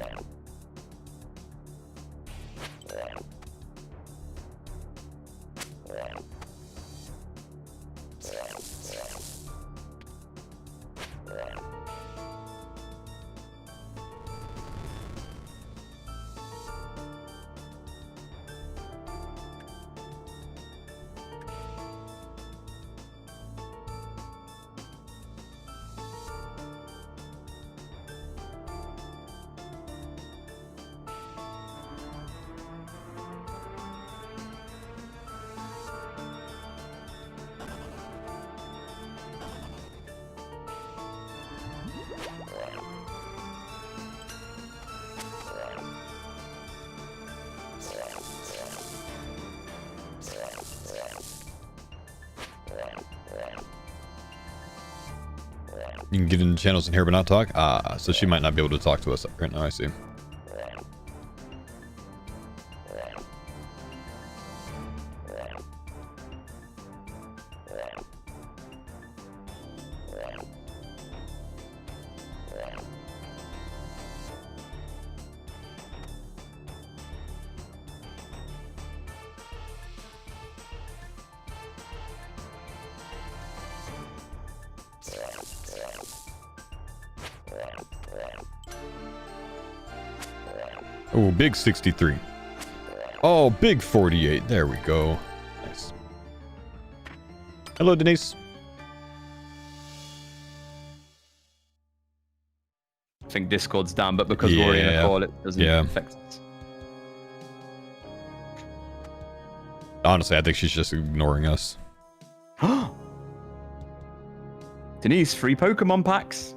You can get into channels in here but not talk? So she might not be able to talk to us right now, I see. Oh, big 63. Oh, big 48. There we go. Nice. Hello, Denise. think Discord's down, but because we're already in a Yeah. call, it doesn't Yeah. affect us. Honestly, I think she's just ignoring us. Denise, free Pokemon packs.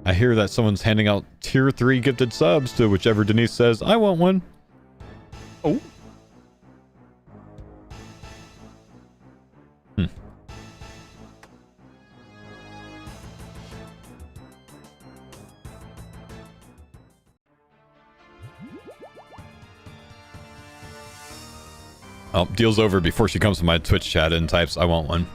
I hear that someone's handing out tier 3 gifted subs to whichever Denise says, I want one. Oh. Oh, deal's over before she comes to my Twitch chat and types, I want one.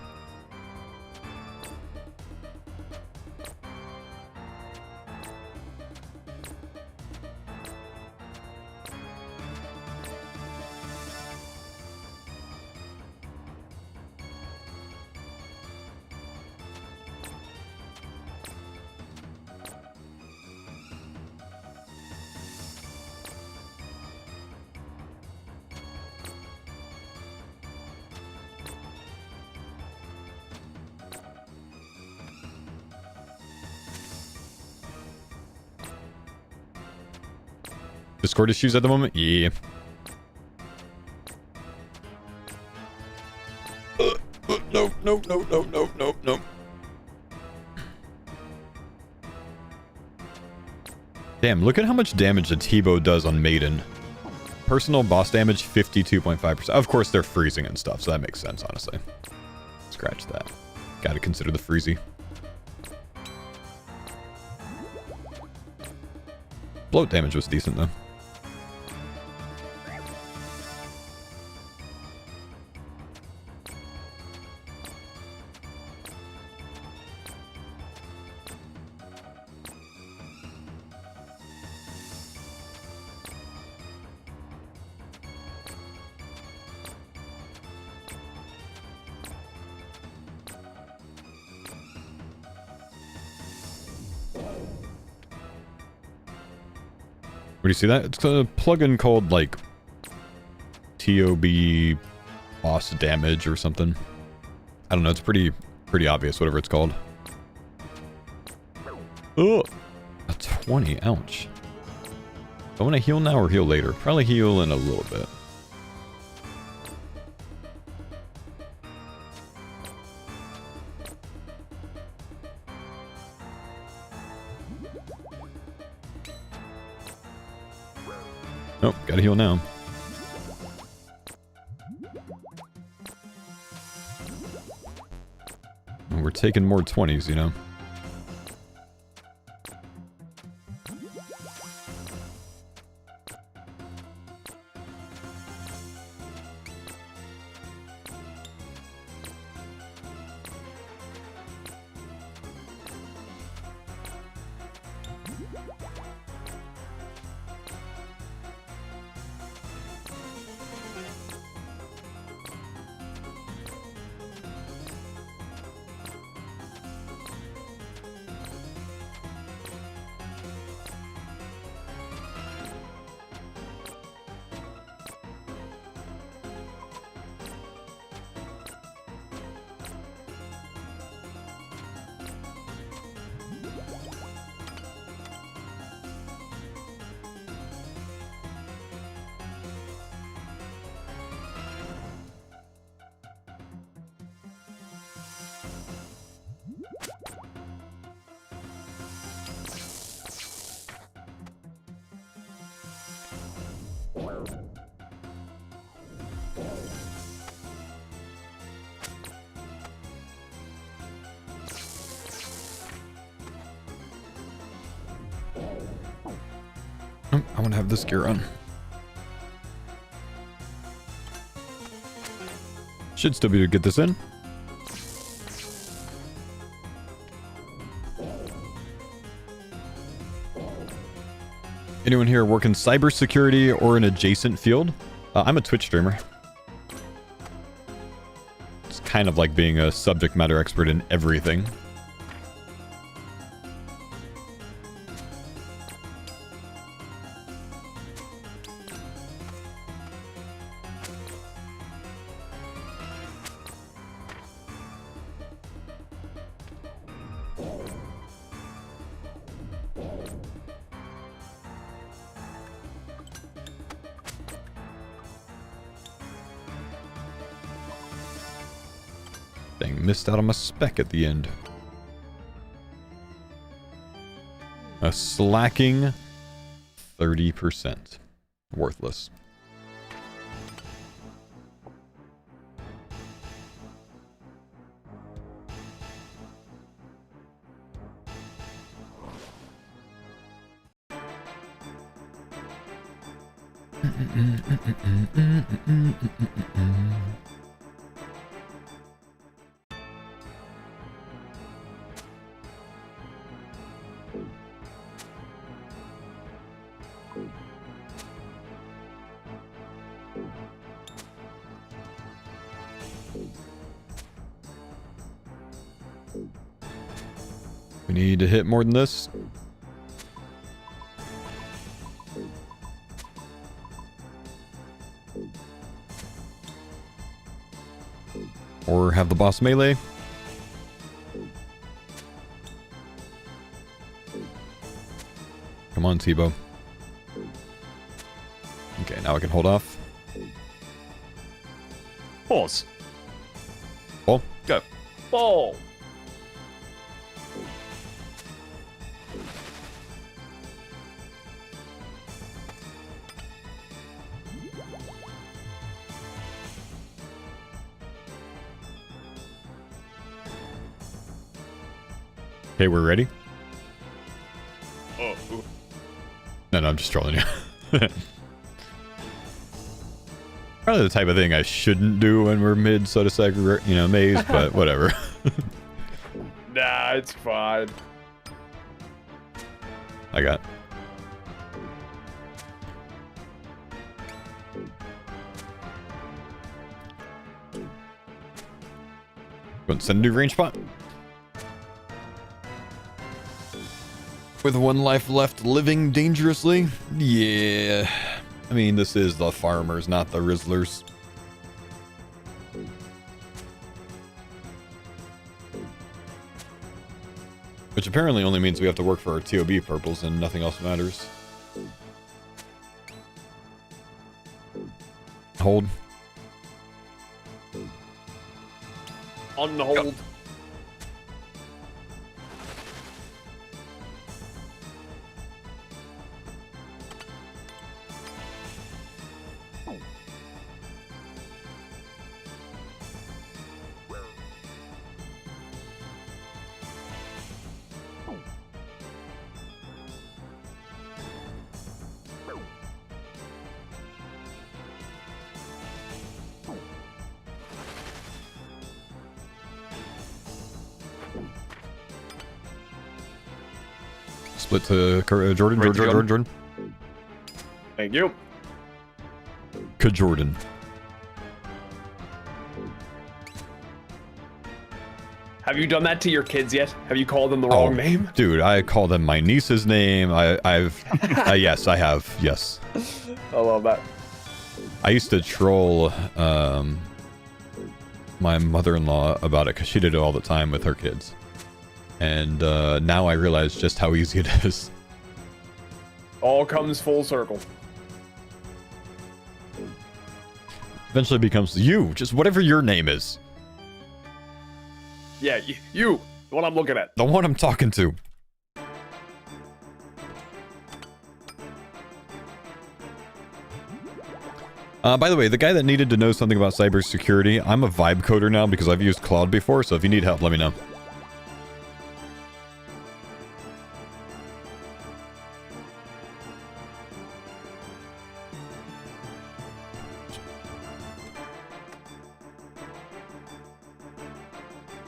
Discord issues at the moment? Yeah. No. Damn, look at how much damage the T-bow does on Maiden. Personal boss damage, 52.5%. Of course, they're freezing and stuff, so that makes sense, honestly. Scratch that. Gotta consider the freezy. Bloat damage was decent, though. Where do you see that? It's a plugin called, like, TOB boss damage or something. I don't know, it's pretty obvious, whatever it's called. Oh, a 20, ouch. Do I want to heal now or heal later? Probably heal in a little bit. Nope, gotta heal now. We're taking more 20s, you know? I want to have this gear on. Should still be able to get this in. Anyone here work in cybersecurity or an adjacent field? I'm a Twitch streamer. It's kind of like being a subject matter expert in everything. Dang, missed out on my spec at the end. A slacking 30%. Worthless. We need to hit more than this. Or have the boss melee. Come on, T-Bow. Okay, now I can hold off. Pause. Ball. Go. Ball. Okay, we're ready. Oh. No, I'm just trolling you. Probably the type of thing I shouldn't do when we're mid so to say, maze, but whatever. Nah, it's fine. I got. Go and send a new range spot. With one life left, living dangerously? Yeah. I mean, this is the farmers, not the Rizzlers. Which apparently only means we have to work for our TOB purples and nothing else matters. Hold. On the hold. Split to Jordan. Thank you. Jordan. Have you done that to your kids yet? Have you called them the wrong name? Dude, I called them my niece's name. I've yes, I have. Yes. I love that. I used to troll my mother-in-law about it because she did it all the time with her kids. And now I realize just how easy it is. All comes full circle. Eventually becomes you, just whatever your name is. Yeah, you, the one I'm looking at. The one I'm talking to. By the way, the guy that needed to know something about cybersecurity, I'm a vibe coder now because I've used Cloud before, so if you need help, let me know.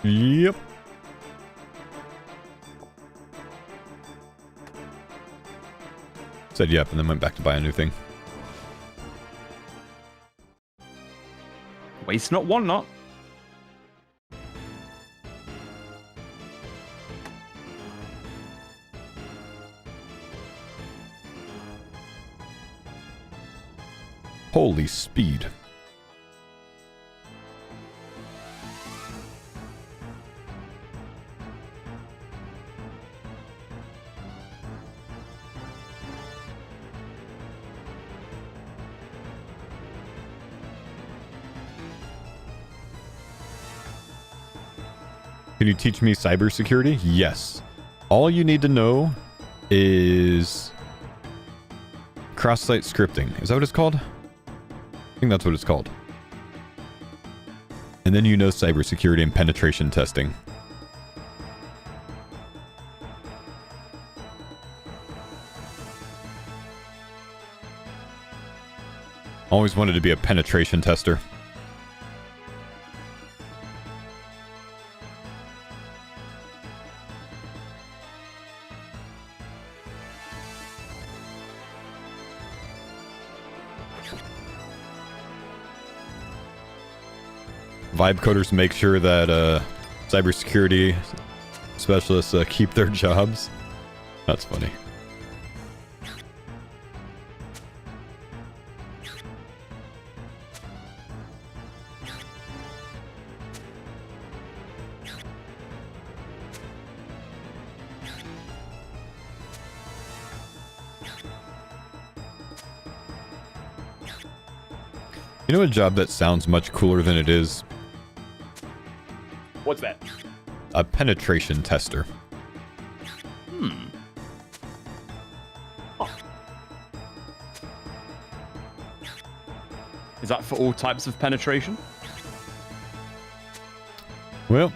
Yep. Said yep, and then went back to buy a new thing. Waste not, want not. Holy speed. Can you teach me cybersecurity? Yes. All you need to know is cross-site scripting. Is that what it's called? I think that's what it's called. And then you know cybersecurity and penetration testing. Always wanted to be a penetration tester. Vibe coders make sure that cybersecurity specialists keep their jobs. That's funny. You know a job that sounds much cooler than it is? What's that? A penetration tester. Is that for all types of penetration? Well,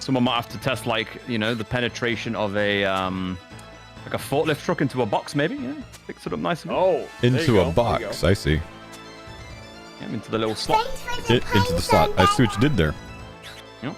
Someone might have to test, like, you know, the penetration of a like a forklift truck into a box, maybe. Yeah, fix it up nice and good. Oh, there you into go, a there you box. go. I see. Yeah, into the little slot. Thanks for the Into the slot. I see what you did there. Yeah.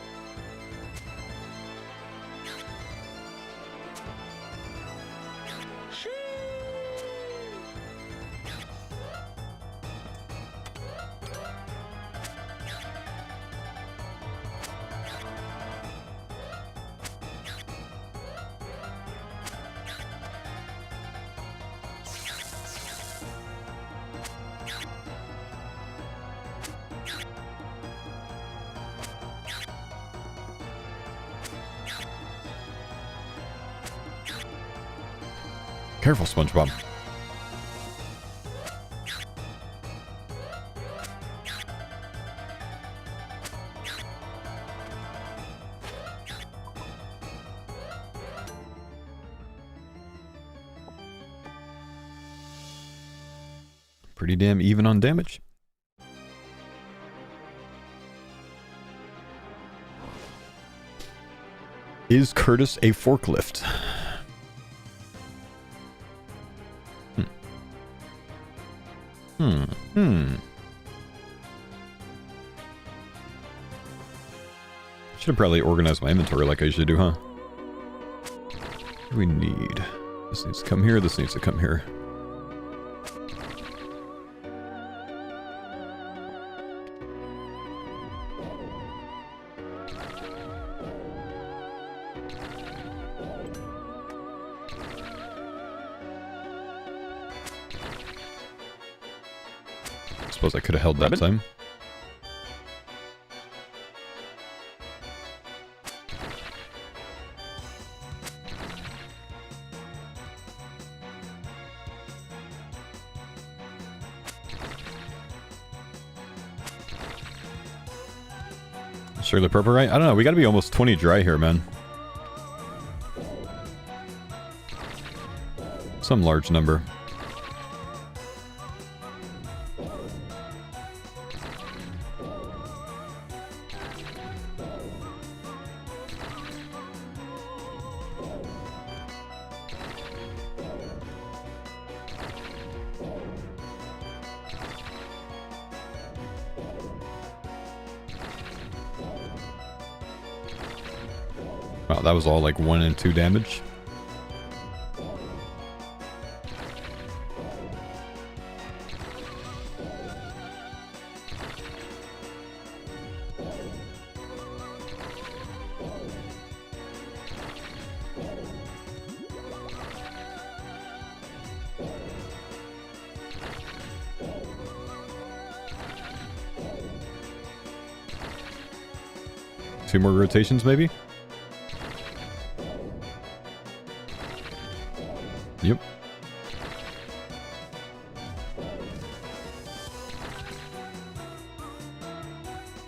Careful, SpongeBob. Pretty damn even on damage. Is Curtis a forklift? Should have probably organized my inventory like I usually do, huh? What do we need? This needs to come here, this needs to come here. Suppose I could have held that time. Surely purple, right? I don't know. We got to be almost 20 dry here, man. Some large number. Wow, that was all like 1 and 2 damage. Two more rotations, maybe? Yep.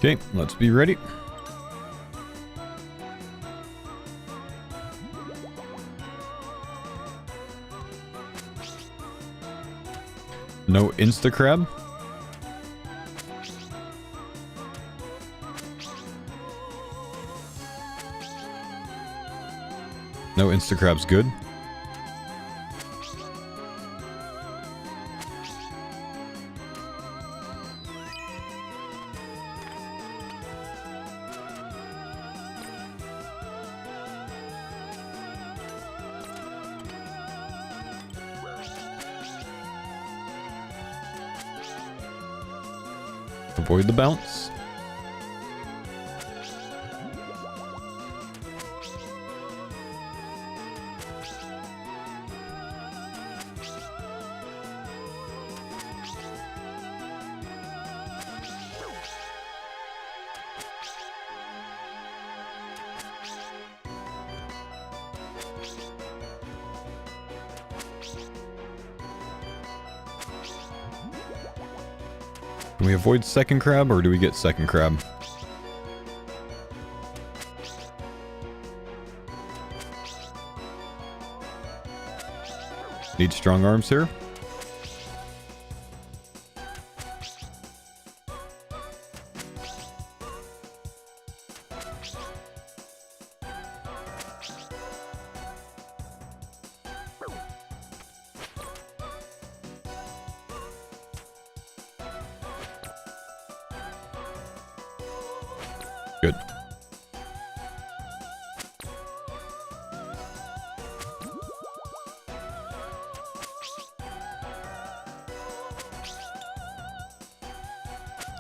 Okay, let's be ready. No insta-crab. No insta-crab's good. Avoid the bounce. Can we avoid second crab, or do we get second crab? Need strong arms here. Good.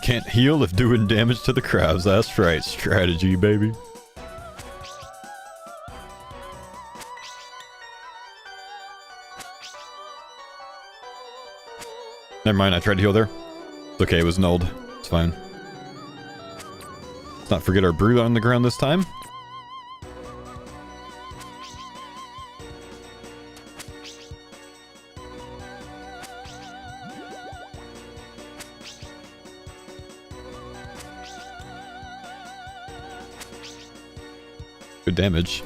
Can't heal if doing damage to the crabs. That's right. Strategy, baby. Never mind. I tried to heal there. It's okay. It was nulled. It's fine. Let's not forget our brood on the ground this time. Good damage.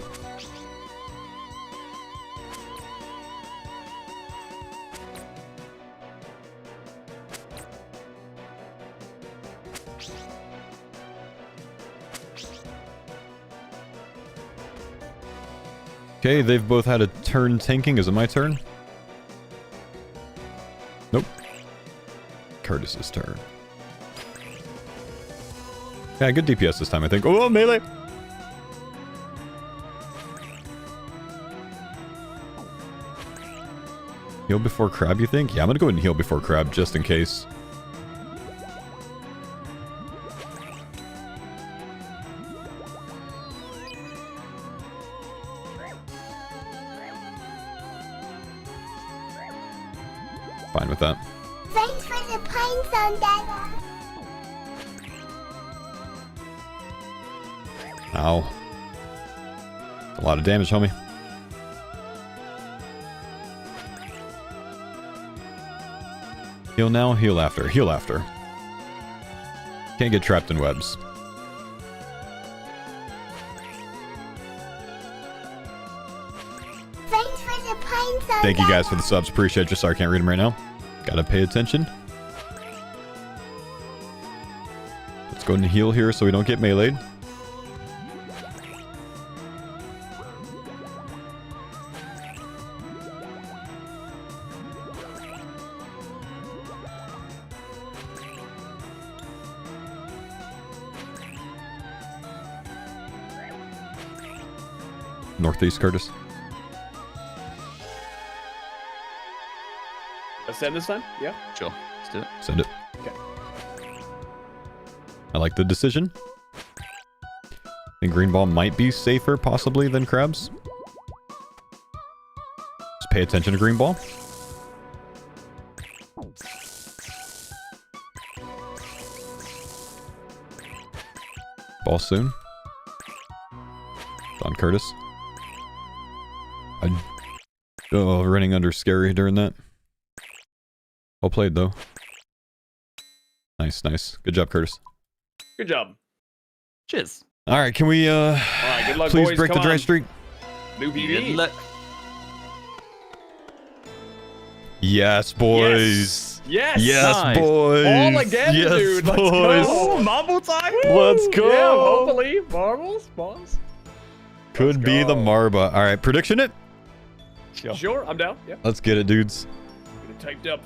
Okay, they've both had a turn tanking. Is it my turn? Nope. Curtis's turn. Yeah, good DPS this time, I think. Oh, melee! Heal before crab, you think? Yeah, I'm gonna go ahead and heal before crab, just in case. Fine with that. Thanks for the pines on that. Ow. That's a lot of damage, homie. Heal now, heal after. Heal after. Can't get trapped in webs. Thanks for the pines on Thank you guys for the subs. Appreciate you. Sorry, I can't read them right now. Gotta pay attention. Let's go ahead and heal here so we don't get meleeed. Northeast, Curtis. Ascend this time? Yeah. Sure, let's do it. Send it. Okay. I like the decision. I think green ball might be safer, possibly, than crabs. Just pay attention to green ball. Ball soon. Don Curtis. Oh, running under scary during that. Well played, though. Nice, nice. Good job, Curtis. Good job. Cheers. All right, can we All right, good luck, please boys. break Come the dry on. streak? New PB. Good luck. Yes, boys. Yes. Yes, Nice. boys. All again, yes, dude. Let's boys. go. Oh, marble time. Let's go. Yeah, hopefully. Marbles, boss. Could Let's be the go. Marba. All right, prediction it. Sure, I'm down. Yeah. Let's get it, dudes. Get it typed up.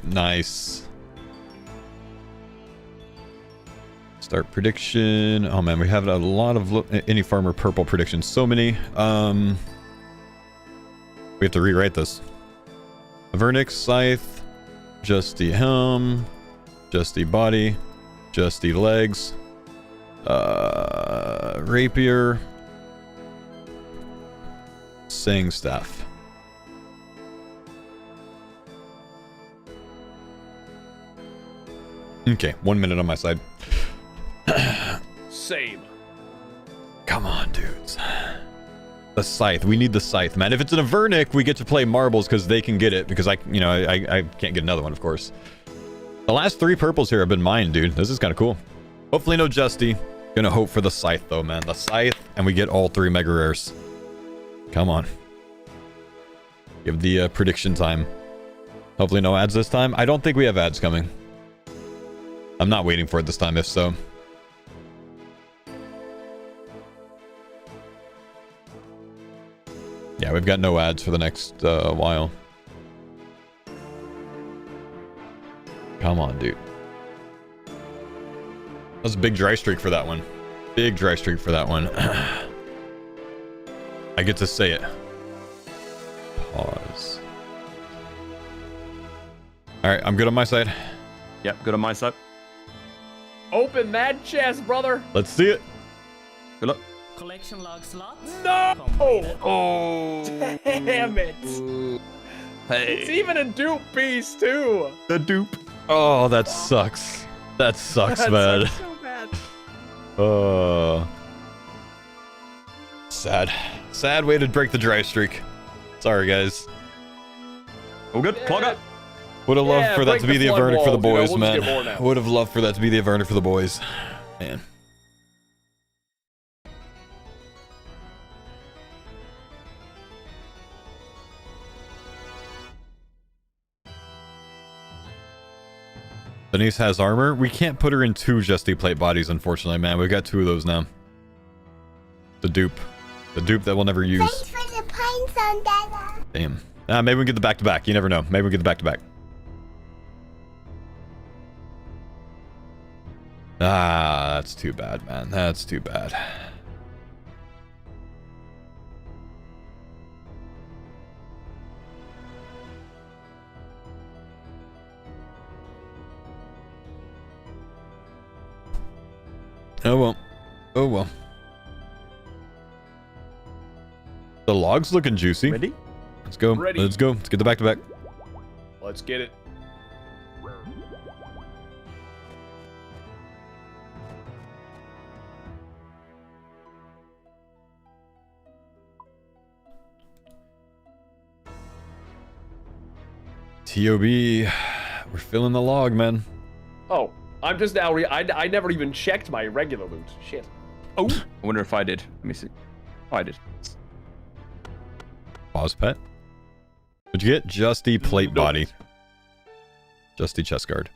Nice. Start prediction. Oh man, we have a lot of any farmer purple predictions. So many. We have to rewrite this. Vernix, scythe, Justy helm, Justy body, Justy legs, rapier, Sang staff. Okay, 1 minute on my side. Same. Come on, dudes. The scythe. We need the scythe, man. If it's an Avernic, we get to play marbles because they can get it. Because I can't get another one, of course. The last 3 purples here have been mine, dude. This is kind of cool. Hopefully no Justy. Gonna hope for the scythe, though, man. The scythe, and we get all 3 mega rares. Come on. Give the prediction time. Hopefully no ads this time. I don't think we have ads coming. I'm not waiting for it this time, if so. Yeah, we've got no ads for the next while. Come on, dude. That was a big dry streak for that one. Big dry streak for that one. I get to say it. Pause. Alright, I'm good on my side. Yep, good on my side. Open that chest, brother. Let's see it. Good luck. Collection log slot. No! Completed. Oh. Damn it. Hey. It's even a dupe piece, too. The dupe. Oh, that sucks. That sucks, That man. sucks so bad. Sad. Sad way to break the dry streak. Sorry, guys. All good. Clog up. Would have loved Yeah, for that break to be the the flood Avernic for the walls, you know, boys, we'll just get more man. now. Would have loved for that to be the Avernic for the boys. Man. Denise has armor. We can't put her in 2 Justy plate bodies, unfortunately, man. We've got 2 of those now. The dupe. The dupe that we'll never use. Thanks for the pints on that. Damn. Maybe we can get the back-to-back. You never know. Maybe we get the back-to-back. Ah, that's too bad, man. That's too bad. Oh well. Oh well. The log's looking juicy. Ready? Let's go. Ready. Let's go. Let's get the back-to-back. Let's get it. TOB. We're filling the log, man. Oh, I'm just now. I never even checked my regular loot. Shit. Oh. I wonder if I did. Let me see. Oh, I did. Pause pet. What'd you get? Justy plate Nope. body. Justy chest guard.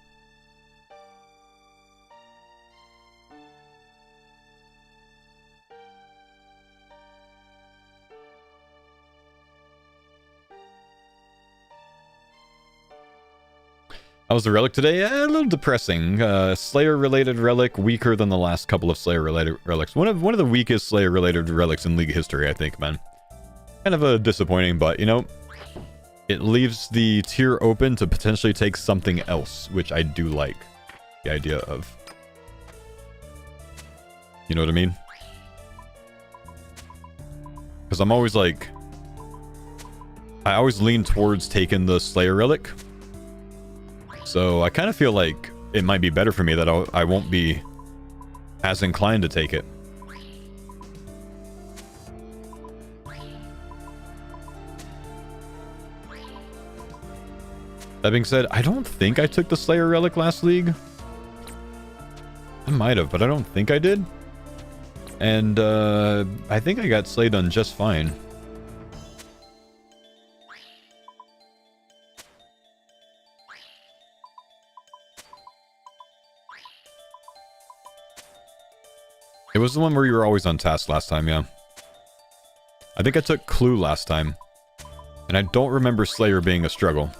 How was the relic today? A little depressing. Slayer-related relic, weaker than the last couple of Slayer-related relics. One of the weakest Slayer-related relics in League history, I think, man. Kind of a disappointing, but you know, it leaves the tier open to potentially take something else, which I do like the idea of. You know what I mean? Because I'm always like, I always lean towards taking the Slayer relic. So I kind of feel like it might be better for me that I won't be as inclined to take it. That being said, I don't think I took the Slayer Relic last league. I might have, but I don't think I did. And I think I got slayed on just fine. It was the one where you were always on task last time, yeah. I think I took Clue last time. And I don't remember Slayer being a struggle.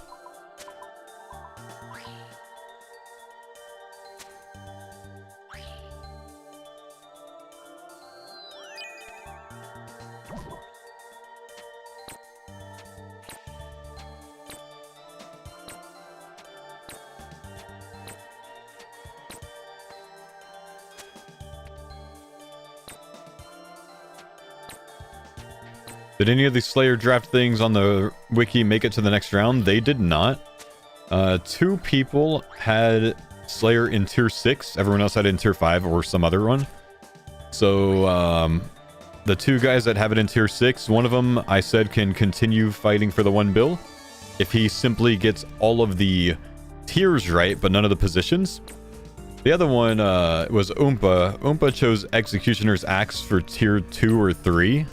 Did any of the Slayer draft things on the wiki make it to the next round? They did not. 2 people had Slayer in tier 6. Everyone else had it in tier 5 or some other one. So, the 2 guys that have it in tier 6, one of them I said can continue fighting for the 1 bill if he simply gets all of the tiers right, but none of the positions. The other one was Oompa. Oompa chose Executioner's Axe for tier 2 or 3.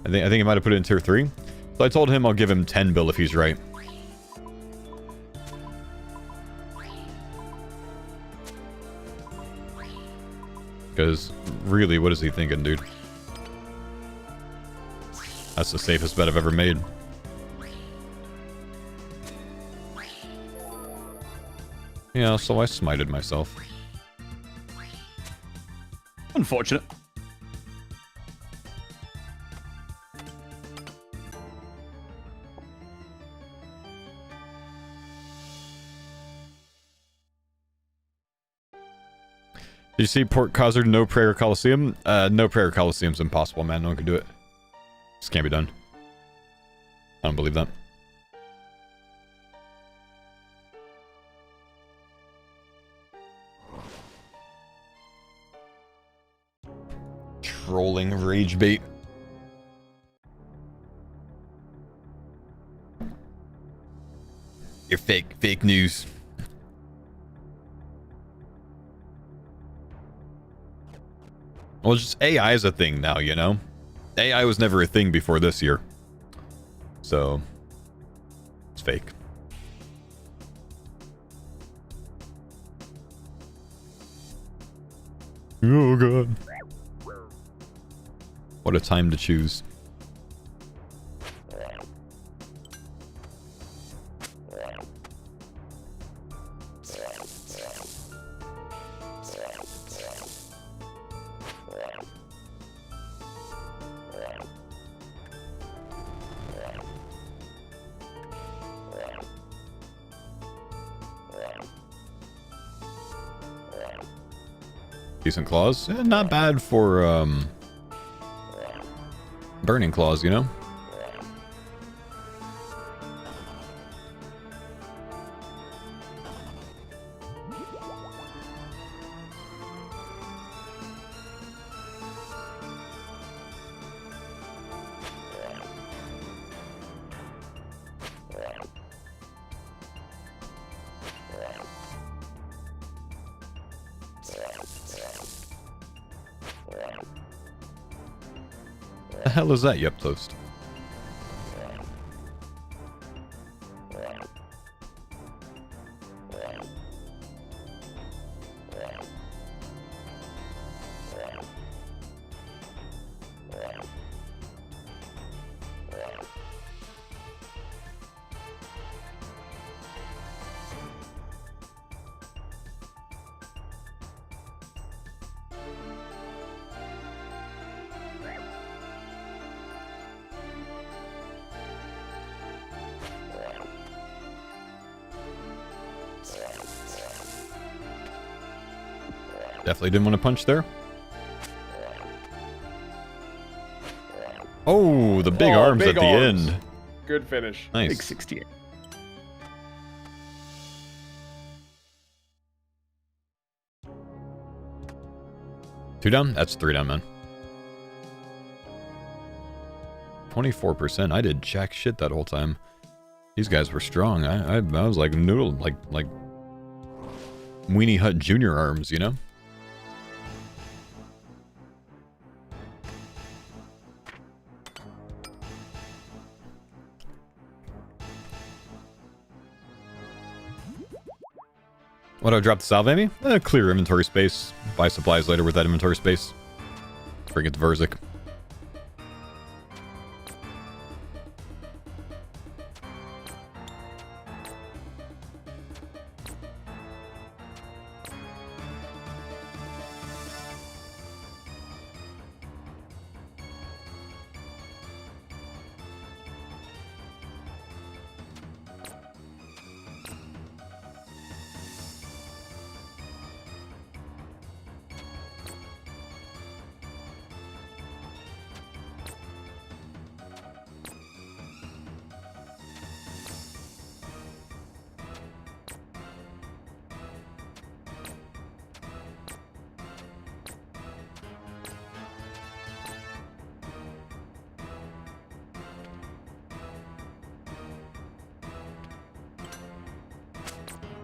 I think he might have put it in tier 3. So I told him I'll give him 10 bill if he's right. Because really, what is he thinking, dude? That's the safest bet I've ever made. Yeah, so I smited myself. Unfortunate. Did you see Port Cozard, no prayer Coliseum? No prayer Coliseum's impossible, man. No one can do it. This can't be done. I don't believe that. Trolling rage bait. You're fake news. Well, just AI is a thing now, you know? AI was never a thing before this year. So, it's fake. Oh, God. What a time to choose. Decent claws. Not bad for burning claws, you know? The hell is that, Yep Toast? Definitely didn't want to punch there. Oh, the big arms big at the arms. end. Good finish. Nice. Big 68. Two down? That's 3 down, man. 24%. I did jack shit that whole time. These guys were strong. I was like noodle, like Weenie Hut Junior arms, you know? What do I drop the salve, Amy? Clear inventory space. Buy supplies later with that inventory space. Bring it to Verzik.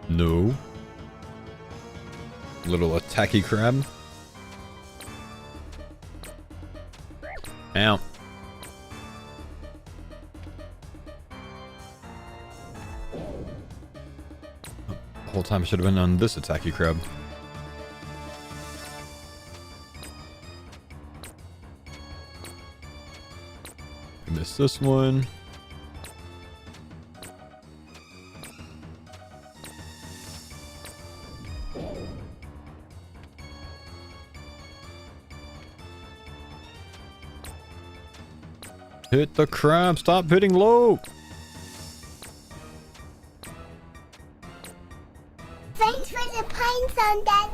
No. Little attacky crab. Ow. The whole time I should have been on this attacky crab. I missed this one. Hit the crab, stop hitting low. Thanks for the pines on that.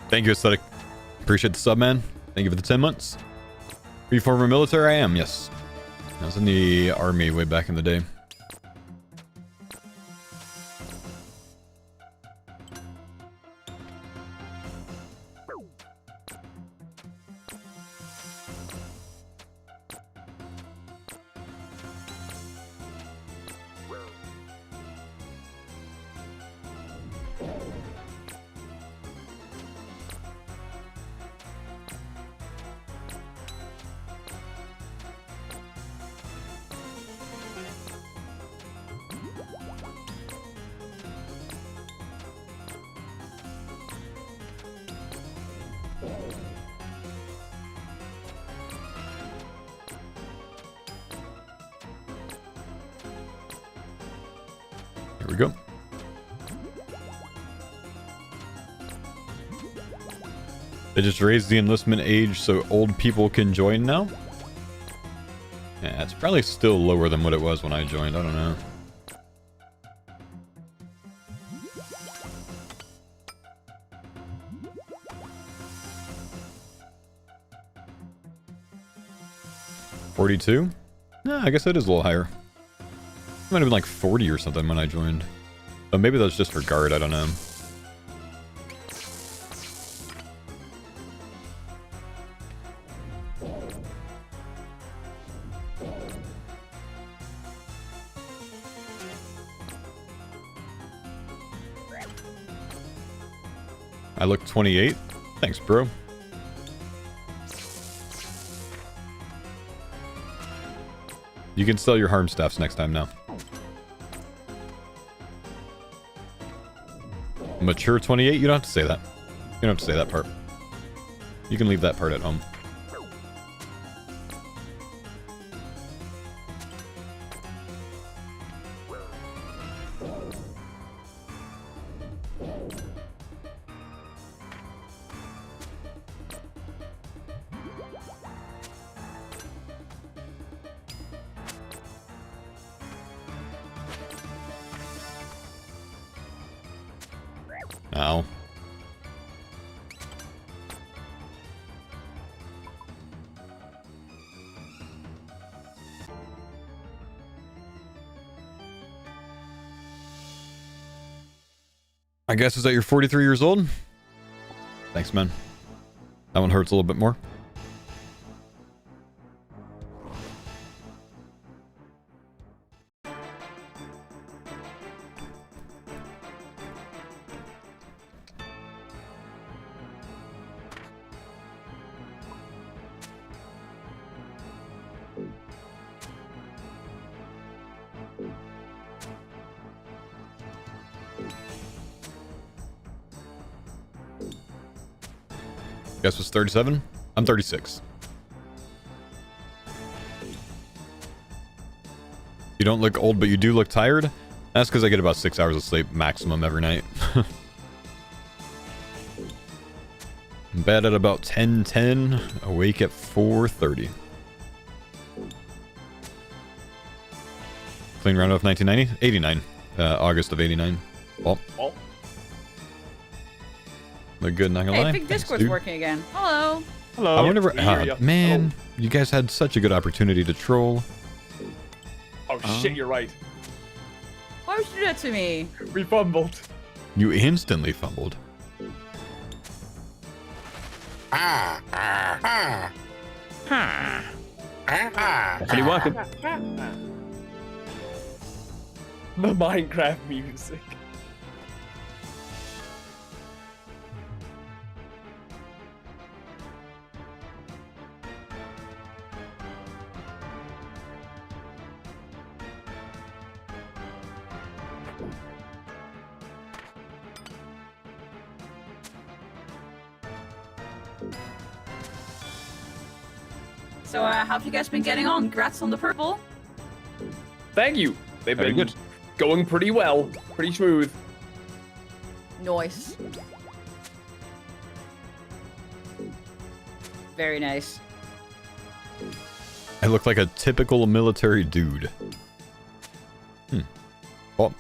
Thank you, Aesthetic. Appreciate the sub, man. Thank you for the 10 months. Are you former military? I am, yes. I was in the army way back in the day. Here we go. They just raised the enlistment age so old people can join now? Yeah, it's probably still lower than what it was when I joined. I don't know. $42? Yeah, I guess it is a little higher. It might have been like 40 or something when I joined. Oh, maybe that's just for guard, I don't know. I look 28. Thanks, bro. You can sell your harm staffs next time now. Mature 28? You don't have to say that. You don't have to say that part. You can leave that part at home. Ow. I guess is that you're 43 years old? Thanks, man. That one hurts a little bit more. Guess was 37? I'm 36. You don't look old, but you do look tired? That's because I get about 6 hours of sleep maximum every night. In bed at about 10:10, awake at 4:30. Clean round of 1990? 89. August of 89. Well. Look good, not gonna lie. Hey, Big Thanks, Discord's dude. working again. Hello. Hello. I wonder, we hear ya. man, you guys had such a good opportunity to troll. Oh shit, you're right. Why would you do that to me? We fumbled. You instantly fumbled. Definitely working. The Minecraft music. So, how have you guys been getting on? Congrats on the purple. Thank you. They've Very been good. going pretty well, pretty smooth. Nice. Very nice. I look like a typical military dude. Oh.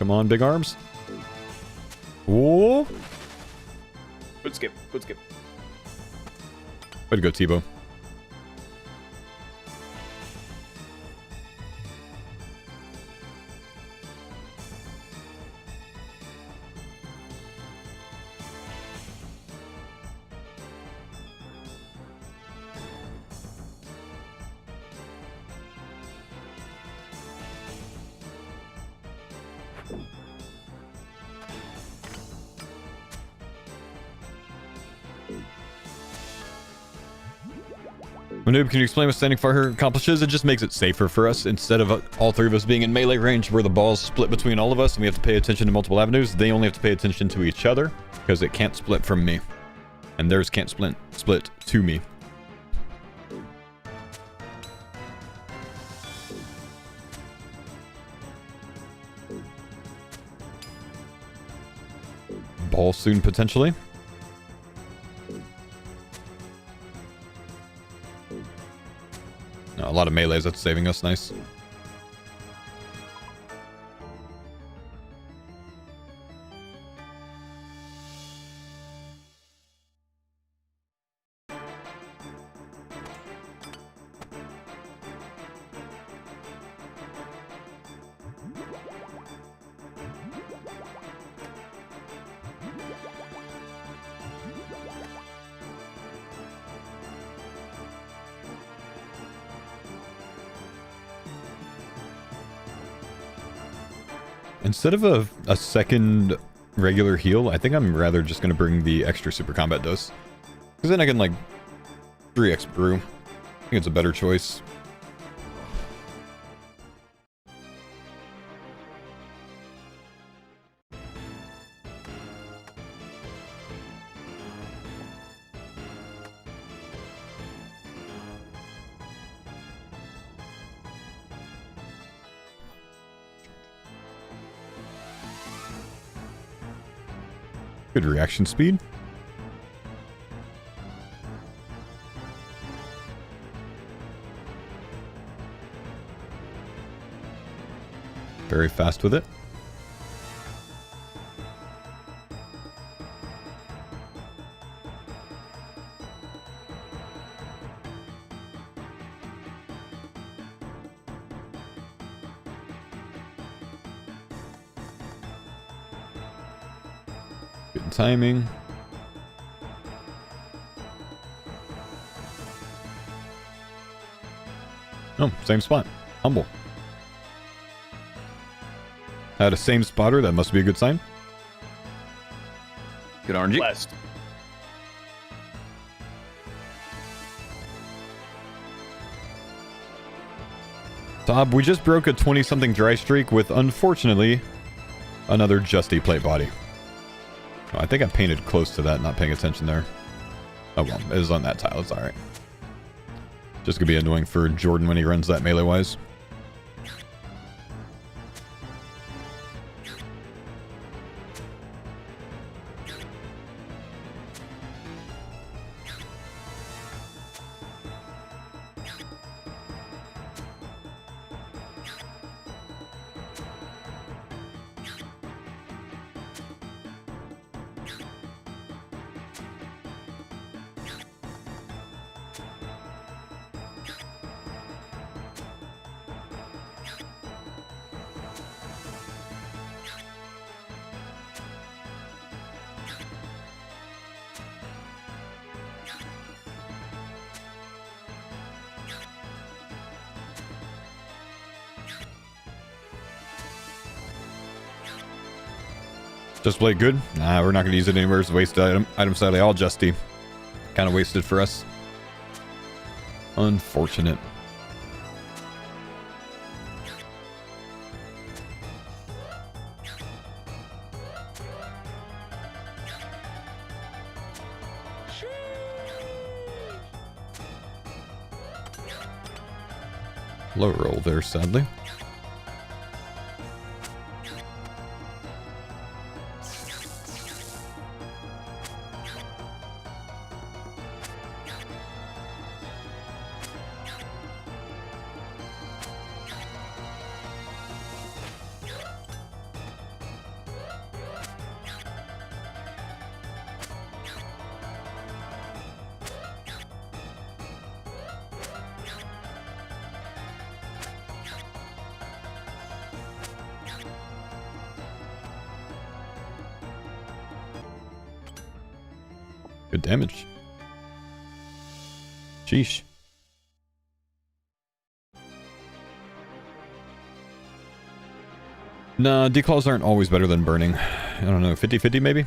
Come on, big arms. Whoa. Good skip. Good skip. Way to go, Tebow. Noob, can you explain what standing fire accomplishes? It just makes it safer for us. Instead of all three of us being in melee range where the ball's split between all of us and we have to pay attention to multiple avenues, they only have to pay attention to each other because it can't split from me. And theirs can't split to me. Ball soon, potentially. No, a lot of melees, that's saving us. Nice. Instead of a second regular heal, I think I'm rather just going to bring the extra super combat dose. Because then I can, like, 3x brew. I think it's a better choice. Good reaction speed. Very fast with it. Good timing. Oh, same spot. Humble. Had a same spotter. That must be a good sign. Good RNG. Blessed. Tob, we just broke a 20-something dry streak with, unfortunately, another Justy plate body. Oh, I think I painted close to that, not paying attention there. Oh well, it is on that tile. It's alright. Just gonna be annoying for Jordan when he runs that melee-wise. Just play good? Nah, we're not going to use it anywhere. It's a wasted item. Item sadly, all Justy. Kind of wasted for us. Unfortunate. Low roll there, sadly. Good damage. Sheesh. Nah, declaws aren't always better than burning. I don't know, 50-50 maybe?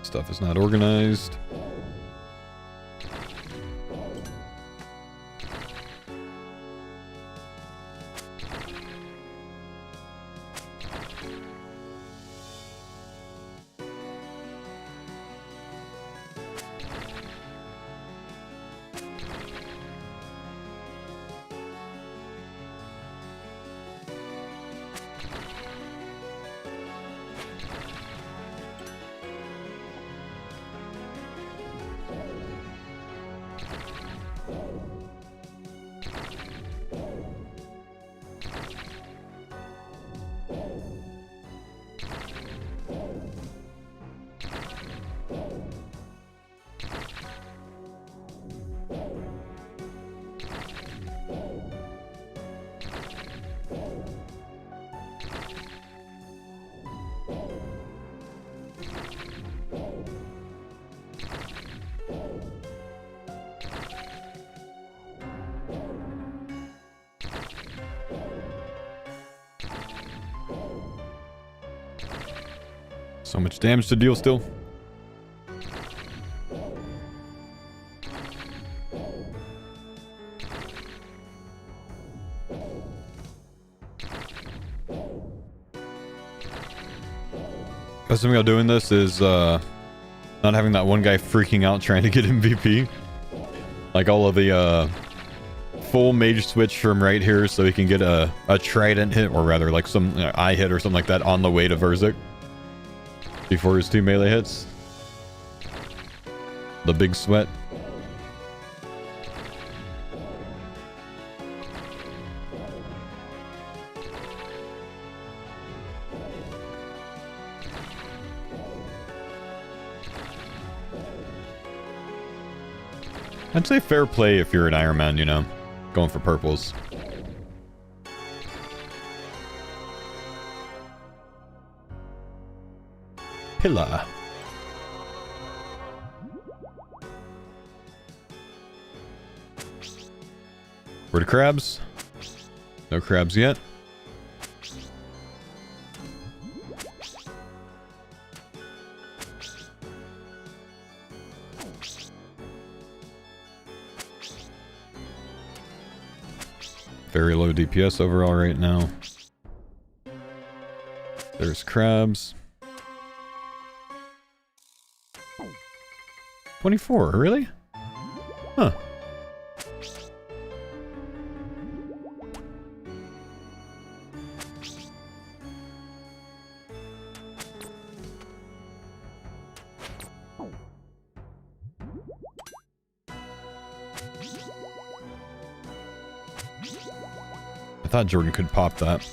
Stuff is not organized. So much damage to deal still. Best thing about doing this is not having that one guy freaking out trying to get MVP. Like all of the full mage switch from right here so he can get a trident hit, or rather like some eye hit or something like that on the way to Verzik before his 2 melee hits. The big sweat. I'd say fair play if you're an Iron Man, you know, going for purples. Pillar. Where the crabs? No crabs yet. Very low DPS overall right now. There's crabs. 24, really? Huh. I thought Jordan could pop that.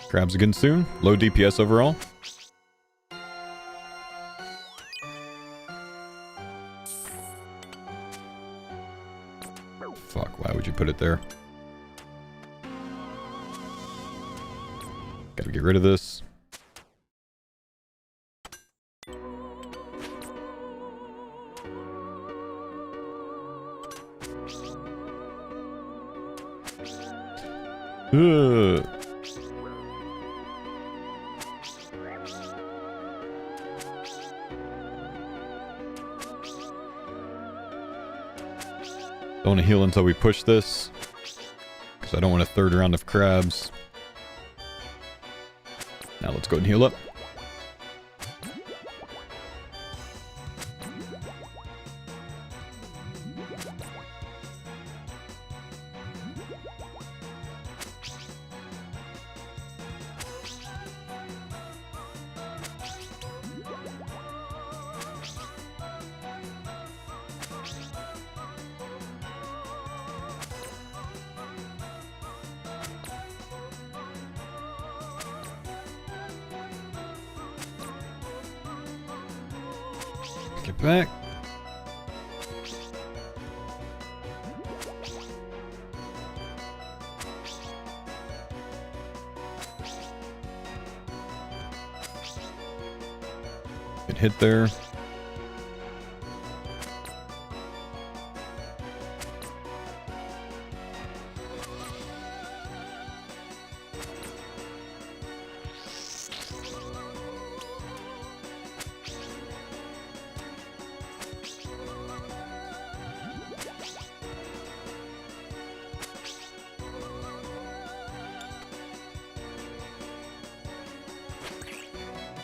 Crabs again soon. Low DPS overall. Fuck, why would you put it there? Gotta get rid of this. Ugh. Don't want to heal until we push this, because I don't want a third round of crabs. Now let's go ahead and heal up. Get back. Good hit there.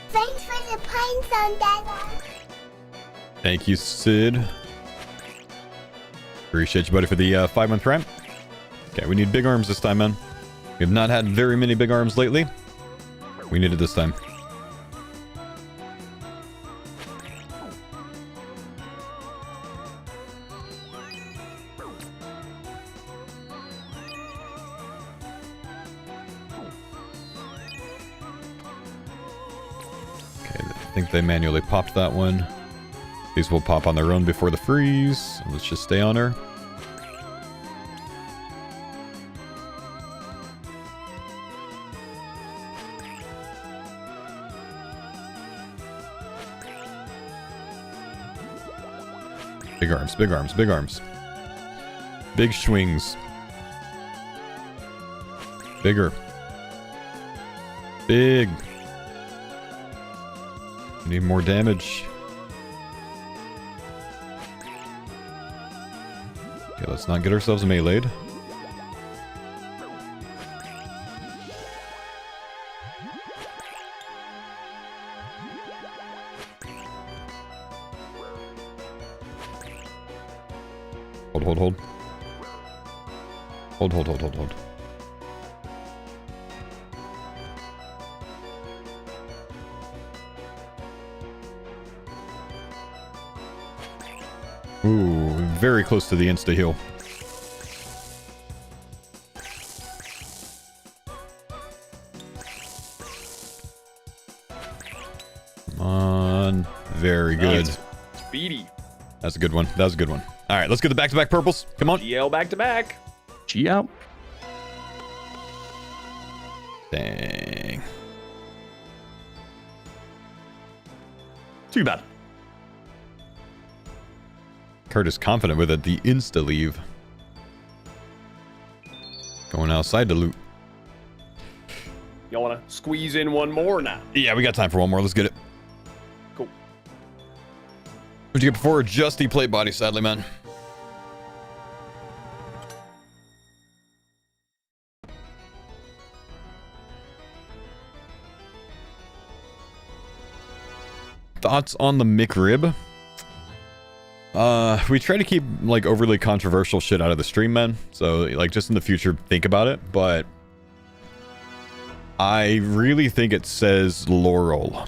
Thanks for the points on that one. Thank you, Sid. Appreciate you, buddy, for the 5-month prime. Okay, we need big arms this time, man. We have not had very many big arms lately. We need it this time. I think they manually popped that one. These will pop on their own before the freeze. Let's just stay on her. Big arms, big arms, big arms. Big swings. Bigger. Big. Need more damage. Okay, let's not get ourselves meleeed. Hold, hold, hold. Hold, hold, hold, hold, hold. Ooh, very close to the insta-heal. Come on. Very good. Nice. Speedy. That's a good one. That was a good one. All right, let's get the back-to-back purples. Come on. GL back to back. G out. Dang. Too bad. Kurt is confident with it. The insta-leave. Going outside to loot. Y'all want to squeeze in one more now? Yeah, we got time for one more. Let's get it. Cool. What'd you get before? Just the plate body, sadly, man. Thoughts on the McRib? We try to keep like overly controversial shit out of the stream, man. So like just in the future, think about it. But I really think it says Laurel.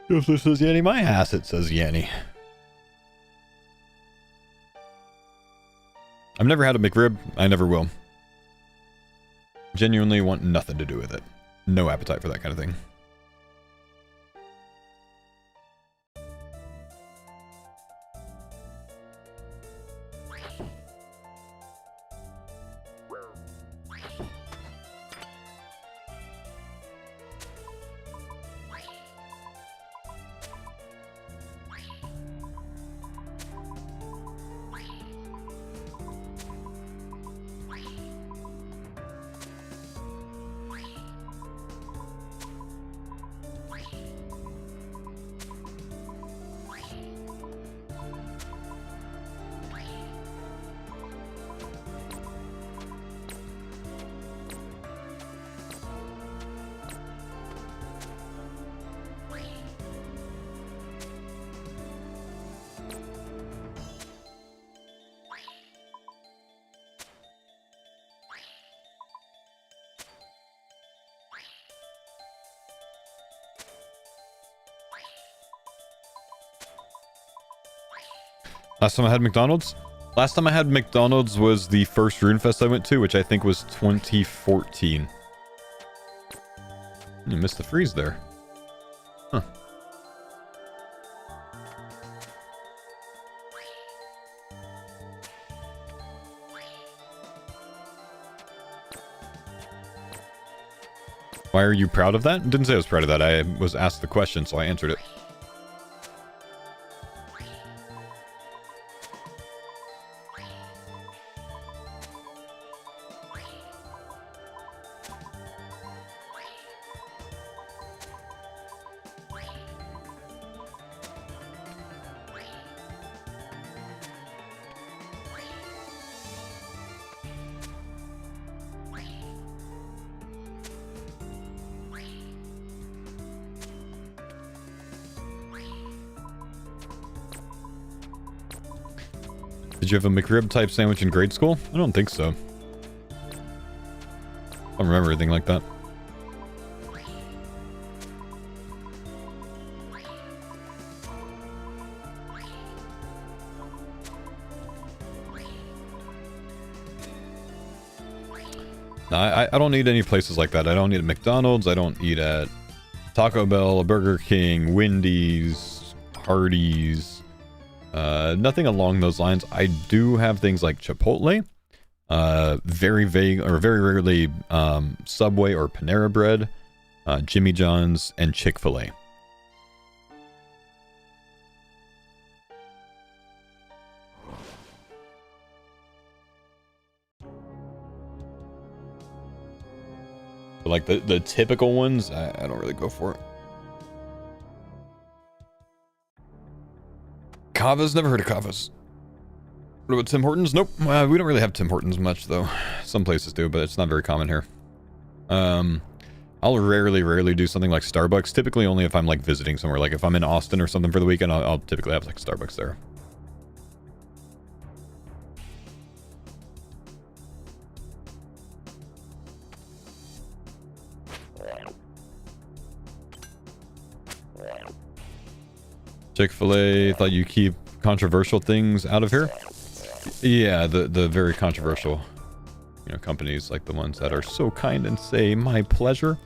If this says Yanny, my ass it says Yanny. I've never had a McRib. I never will. Genuinely want nothing to do with it. No appetite for that kind of thing. Last time I had McDonald's? Last time I had McDonald's was the first RuneFest I went to, which I think was 2014. You missed the freeze there. Huh. Why are you proud of that? Didn't say I was proud of that. I was asked the question, so I answered it. Did you have a McRib type sandwich in grade school? I don't think so. I don't remember anything like that. No, I don't eat any places like that. I don't eat at McDonald's. I don't eat at Taco Bell, Burger King, Wendy's, Hardee's. Nothing along those lines. I do have things like Chipotle, very vague or very rarely Subway or Panera Bread, Jimmy John's, and Chick-fil-A. But like the typical ones, I don't really go for it. Kava's, never heard of Kava's. What about Tim Hortons? Nope. We don't really have Tim Hortons much though. Some places do, but it's not very common here. I'll rarely do something like Starbucks. Typically only if I'm like visiting somewhere. Like if I'm in Austin or something for the weekend, I'll typically have like Starbucks there. Chick-fil-A, thought you keep controversial things out of here. Yeah, the very controversial, you know, companies like the ones that are so kind and say my pleasure.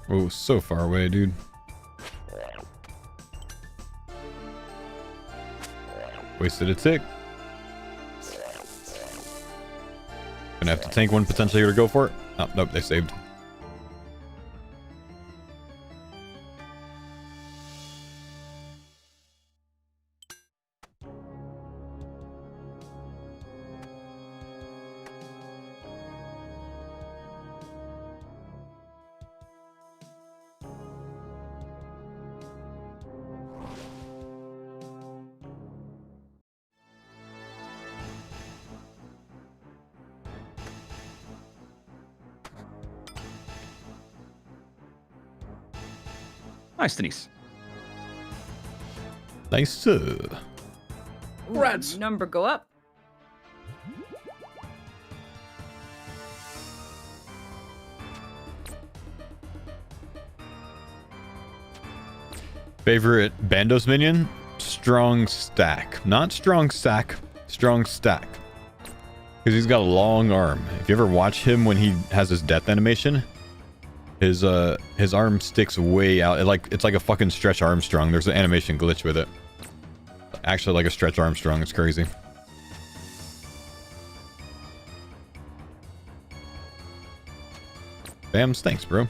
Oh, so far away, dude. Wasted a tick. Gonna have to tank one potentially here to go for it. Oh, nope, they saved. Nice, Denise. Nice. Rats. Number go up. Favorite Bandos minion? Strong Stack. Not Strong Sack. Strong Stack. Because he's got a long arm. If you ever watch him when he has his death animation, his arm sticks way out. It's like a fucking Stretch Armstrong. There's an animation glitch with it. Actually like a Stretch Armstrong. It's crazy. Bams, thanks, bro.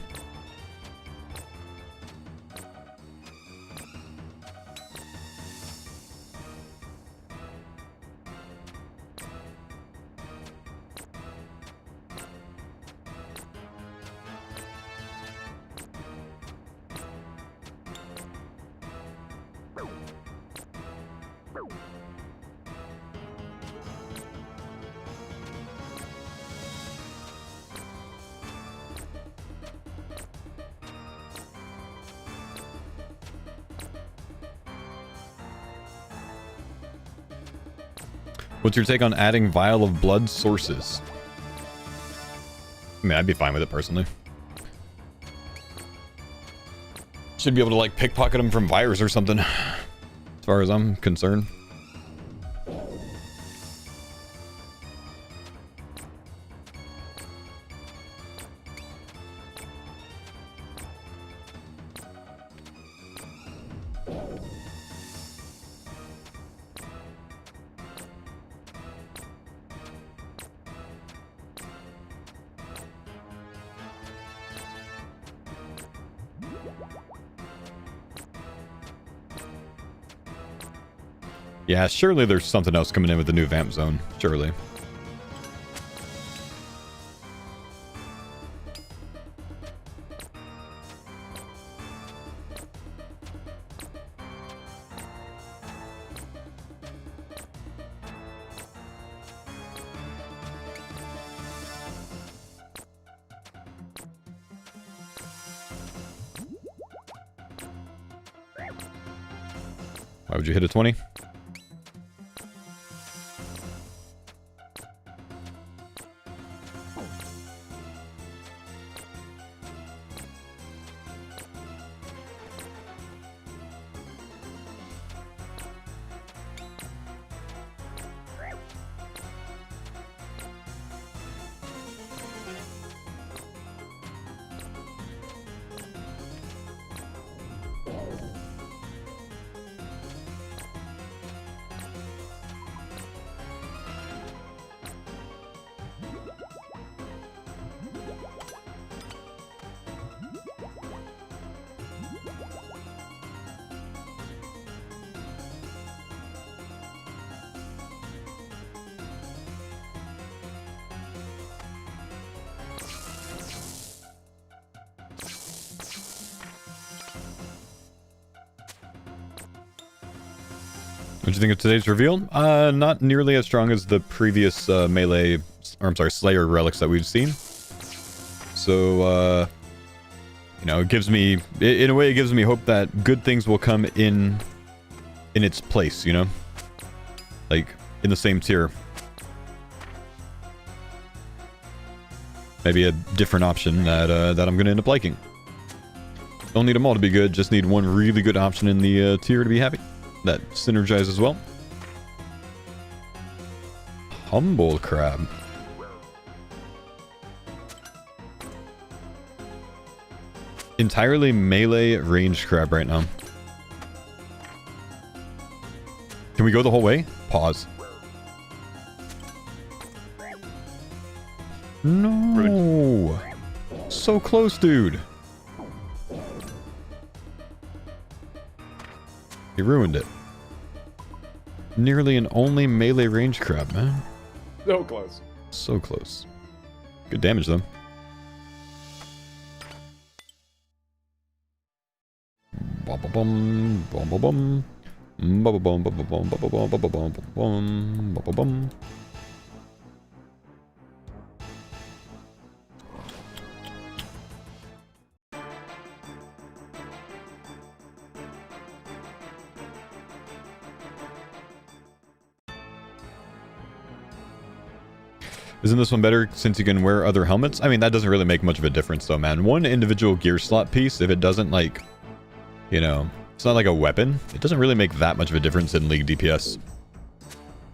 What's your take on adding Vial of Blood sources? I mean, I'd be fine with it personally. Should be able to like pickpocket them from virus or something, as far as I'm concerned. Yeah, surely there's something else coming in with the new vamp zone. Surely. Why would you hit a 20? What do you think of today's reveal? Not nearly as strong as the previous melee, or I'm sorry, Slayer relics that we've seen. So, you know, it gives me, in a way, it gives me hope that good things will come in its place, you know? Like, in the same tier. Maybe a different option that I'm going to end up liking. Don't need them all to be good, just need one really good option in the tier to be happy. That synergizes well. Humble crab. Entirely melee ranged crab right now. Can we go the whole way? Pause. No. So close, dude. He ruined it. Nearly an only melee range crab, man. So close. So close. Good damage, though. Bum bum bum bum bum bum bum bum bum bum bum bum bum bum. Isn't this one better since you can wear other helmets? I mean, that doesn't really make much of a difference though, man. One individual gear slot piece, if it doesn't like, you know, it's not like a weapon, it doesn't really make that much of a difference in League DPS.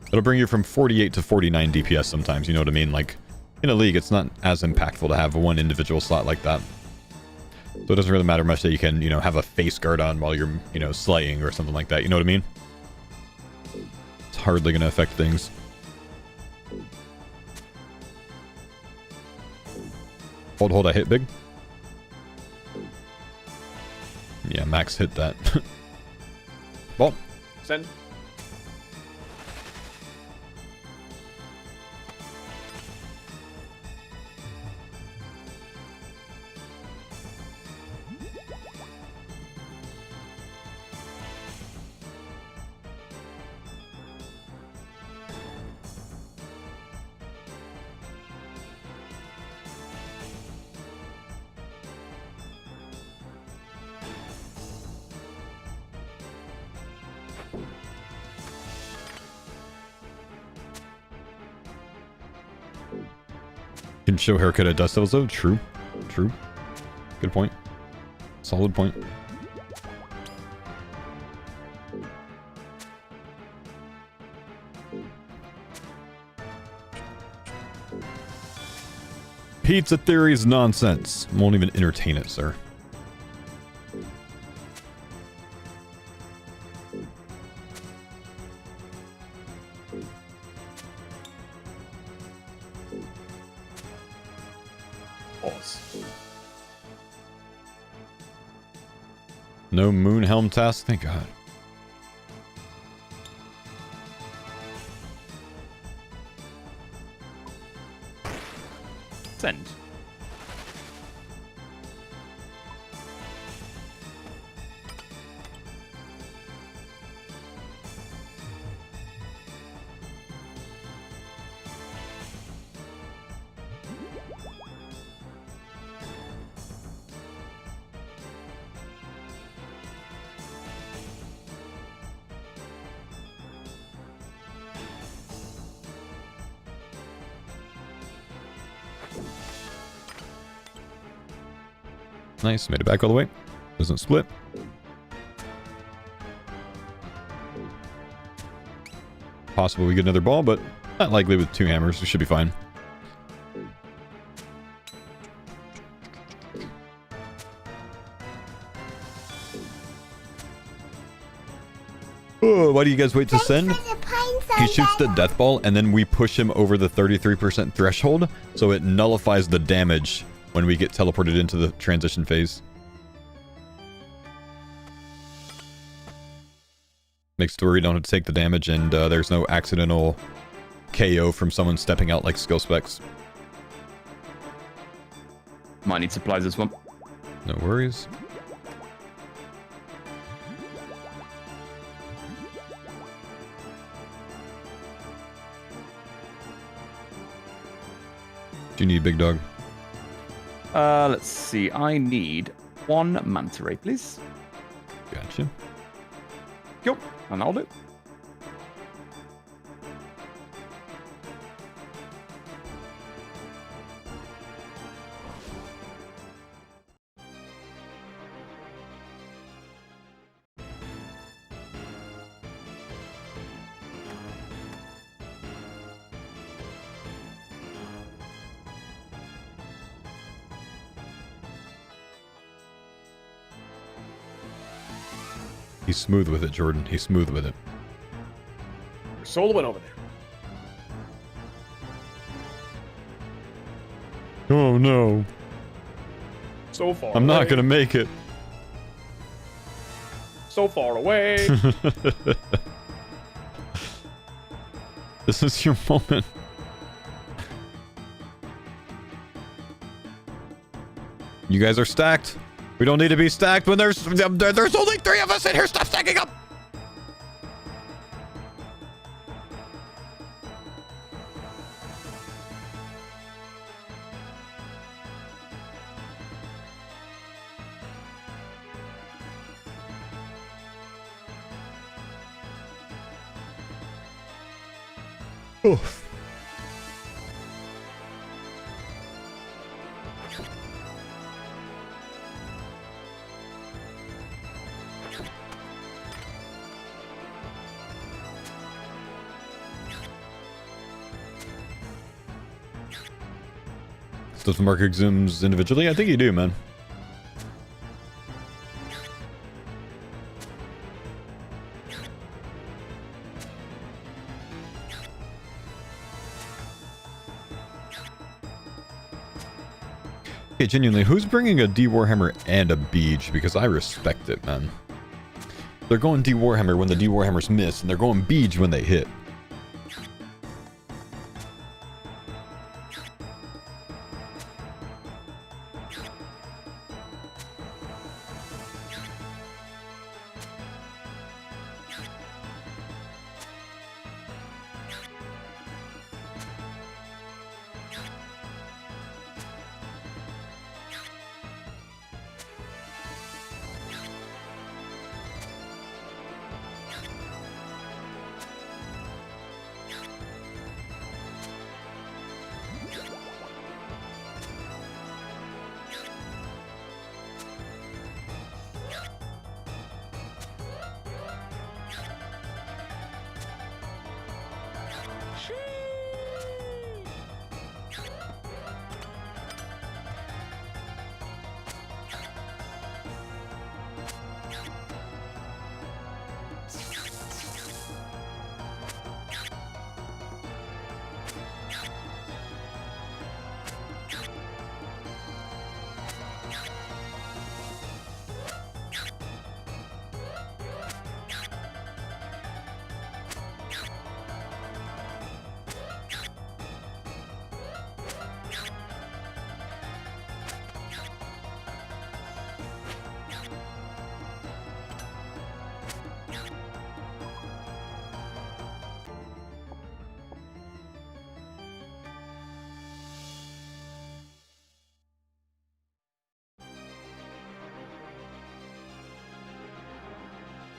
It'll bring you from 48 to 49 DPS sometimes, you know what I mean? Like, in a League, it's not as impactful to have one individual slot like that. So it doesn't really matter much that you can, you know, have a face guard on while you're, you know, slaying or something like that, you know what I mean? It's hardly going to affect things. Hold, I hit big. Yeah, Max hit that. Ball. Send. Can show haircut at dust levels though. True. True. Good point. Solid point. Pizza theory is nonsense. Won't even entertain it, sir. No moon helm task? Thank God. Send. Nice, made it back all the way. Doesn't split. Possible we get another ball, but not likely with 2 hammers. We should be fine. Oh, why do you guys wait to send? He shoots the death ball, and then we push him over the 33% threshold, so it nullifies the damage when we get teleported into the transition phase. Makes it to where we don't have to take the damage, and there's no accidental KO from someone stepping out like skill specs. Might need supplies this one. No worries. Do you need big dog? Let's see. I need 1 manta ray, please. Gotcha. Yo, and I'll do. He's smooth with it, Jordan. He's smooth with it. We're soloing over there. Oh no. So far I'm not away. gonna make it. So far away. This is your moment. You guys are stacked. We don't need to be stacked when there's only 3 of us in here. Stop stacking up. Oof. Does the mark exhumes individually? I think you do, man. Okay, genuinely, who's bringing a D Warhammer and a Beej? Because I respect it, man. They're going D Warhammer when the D Warhammers miss, and they're going Beej when they hit.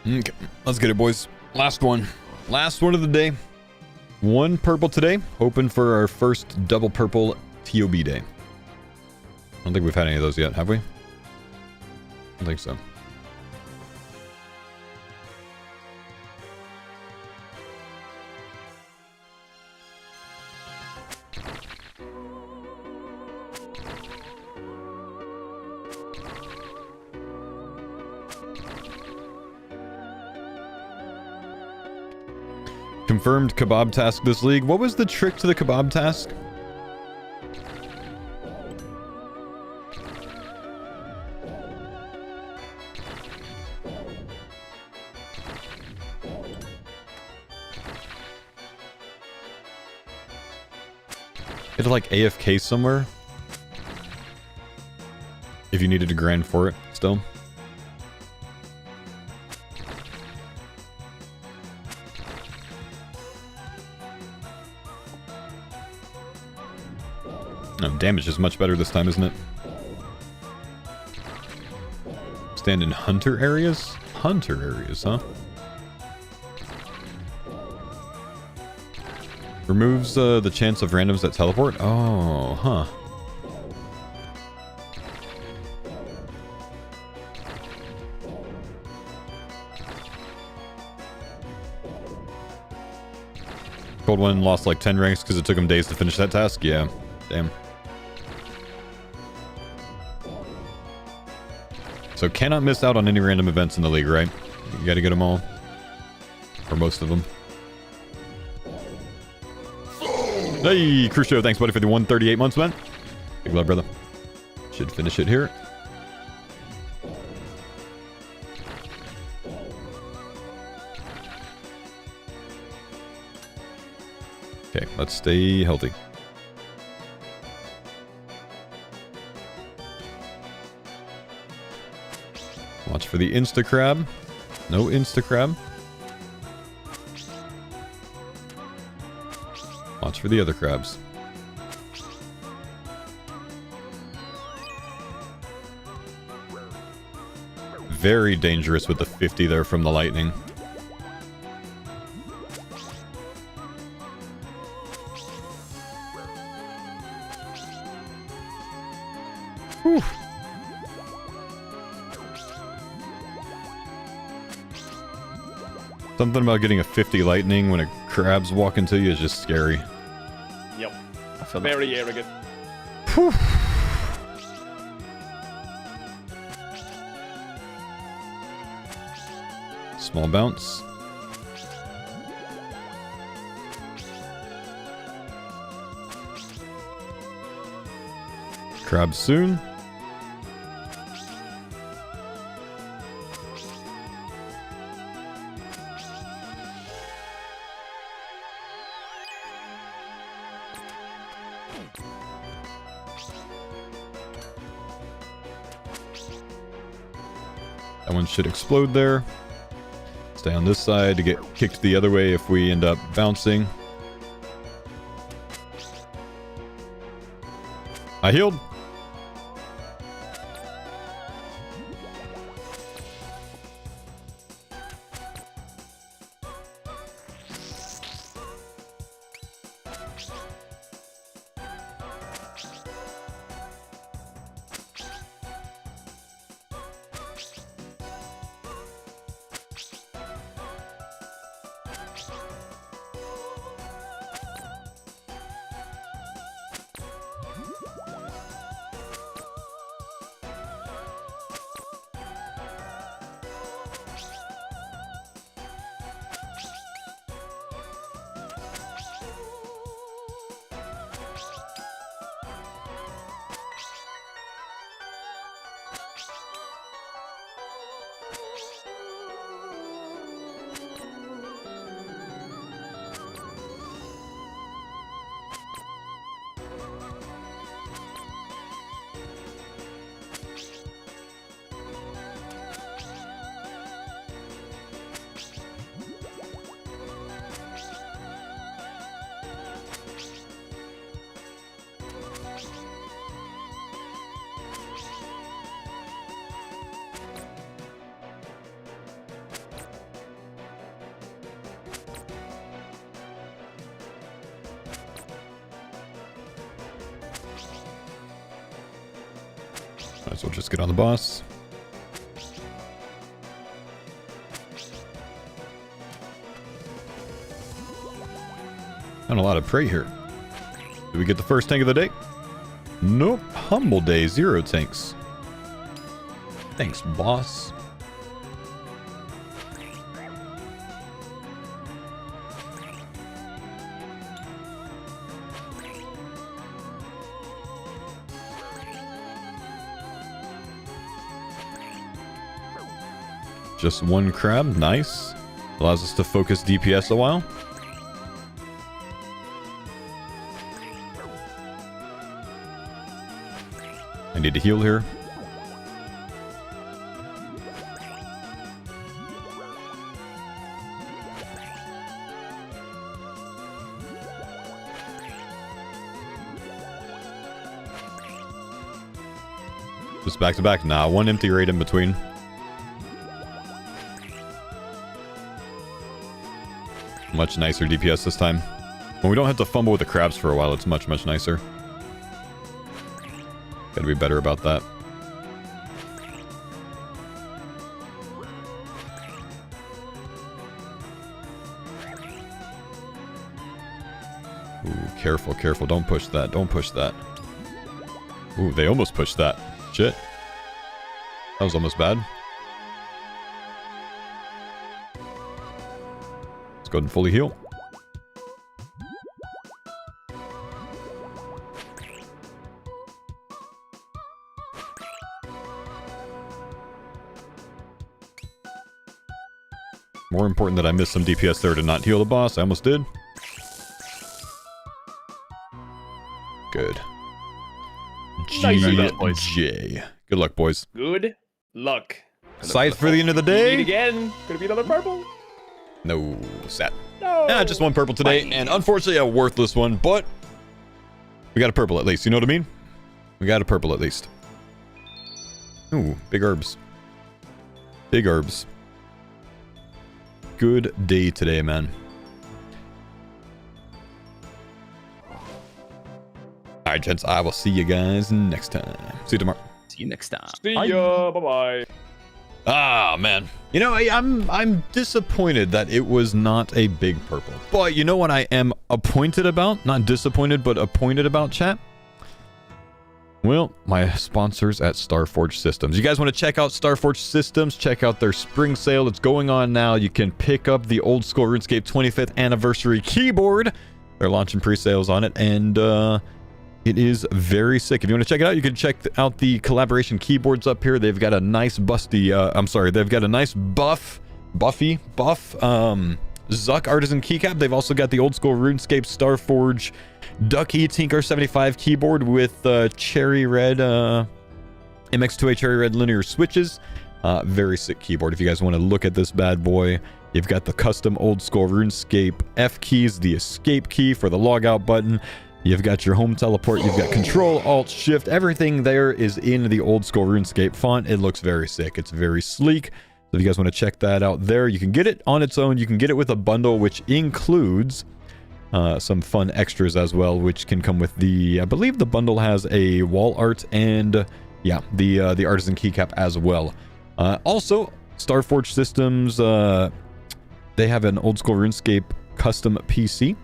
Okay, let's get it, boys. Last one. Last one of the day. One purple today. Hoping for our first double purple TOB day. I don't think we've had any of those yet, have we? I don't think so. Confirmed kebab task this league. What was the trick to the kebab task? It's like AFK somewhere. If you needed to grind for it still. No, damage is much better this time, isn't it? Stand in hunter areas? Hunter areas, huh? Removes the chance of randoms that teleport? Oh, huh. Cold One lost like 10 ranks because it took him days to finish that task? Yeah, damn. So cannot miss out on any random events in the league, right? You gotta get them all. Or most of them. Hey, Crucio, thanks buddy for the 138 months, man. Big love, brother. Should finish it here. Okay, let's stay healthy. Watch for the insta-crab. No insta-crab. Watch for the other crabs. Very dangerous with the 50 there from the lightning. Whew. Something about getting a 50 lightning when a crab's walking to you is just scary. Yep. I feel Very arrogant. Whew. Small bounce. Crab soon. That one should explode there. Stay on this side to get kicked the other way if we end up bouncing. I healed. Might as well just get on the boss. Not a lot of prey here. Did we get the first tank of the day? Nope. Humble day, 0 tanks. Thanks, boss. Just one crab, nice. Allows us to focus DPS a while. I need to heal here. Just back to back. Nah, one empty raid in between. Much nicer DPS this time. When we don't have to fumble with the crabs for a while, it's much, much nicer. Gotta be better about that. Ooh, careful, careful. Don't push that. Don't push that. Ooh, they almost pushed that. Shit. That was almost bad. Let's go ahead and fully heal. More important that I missed some DPS there to not heal the boss. I almost did. Good. GJ. Good luck, boys. Good luck. Scythe for the end of the Meet day. again. Gonna be another purple. No, sad. No. Yeah, just one purple today, and unfortunately a worthless one, but we got a purple at least. You know what I mean? We got a purple at least. Ooh, big herbs. Big herbs. Good day today, man. Alright, gents, I will see you guys next time. See you tomorrow. See you next time. See ya. Bye-bye. Ah, man. You know, I'm disappointed that it was not a big purple. But you know what I am appointed about? Not disappointed, but appointed about, chat? Well, my sponsors at Starforge Systems. You guys want to check out Starforge Systems? Check out their spring sale. It's going on now. You can pick up the old school RuneScape 25th anniversary keyboard. They're launching pre-sales on it, and it is very sick. If you want to check it out, you can check out the collaboration keyboards up here. They've got a nice busty, they've got a nice buff Zuck Artisan keycap. They've also got the old school RuneScape Starforge Ducky Tinker 75 keyboard with cherry red, MX2A cherry red linear switches. Very sick keyboard. If you guys want to look at this bad boy, you've got the custom old school RuneScape F keys, the escape key for the logout button. You've got your home teleport. You've got Control, Alt, Shift. Everything there is in the old school RuneScape font. It looks very sick. It's very sleek. So if you guys want to check that out there, you can get it on its own. You can get it with a bundle, which includes some fun extras as well, which can come with the, I believe the bundle has a wall art and, yeah, the artisan keycap as well. Also, Starforge Systems, they have an old school RuneScape custom PC.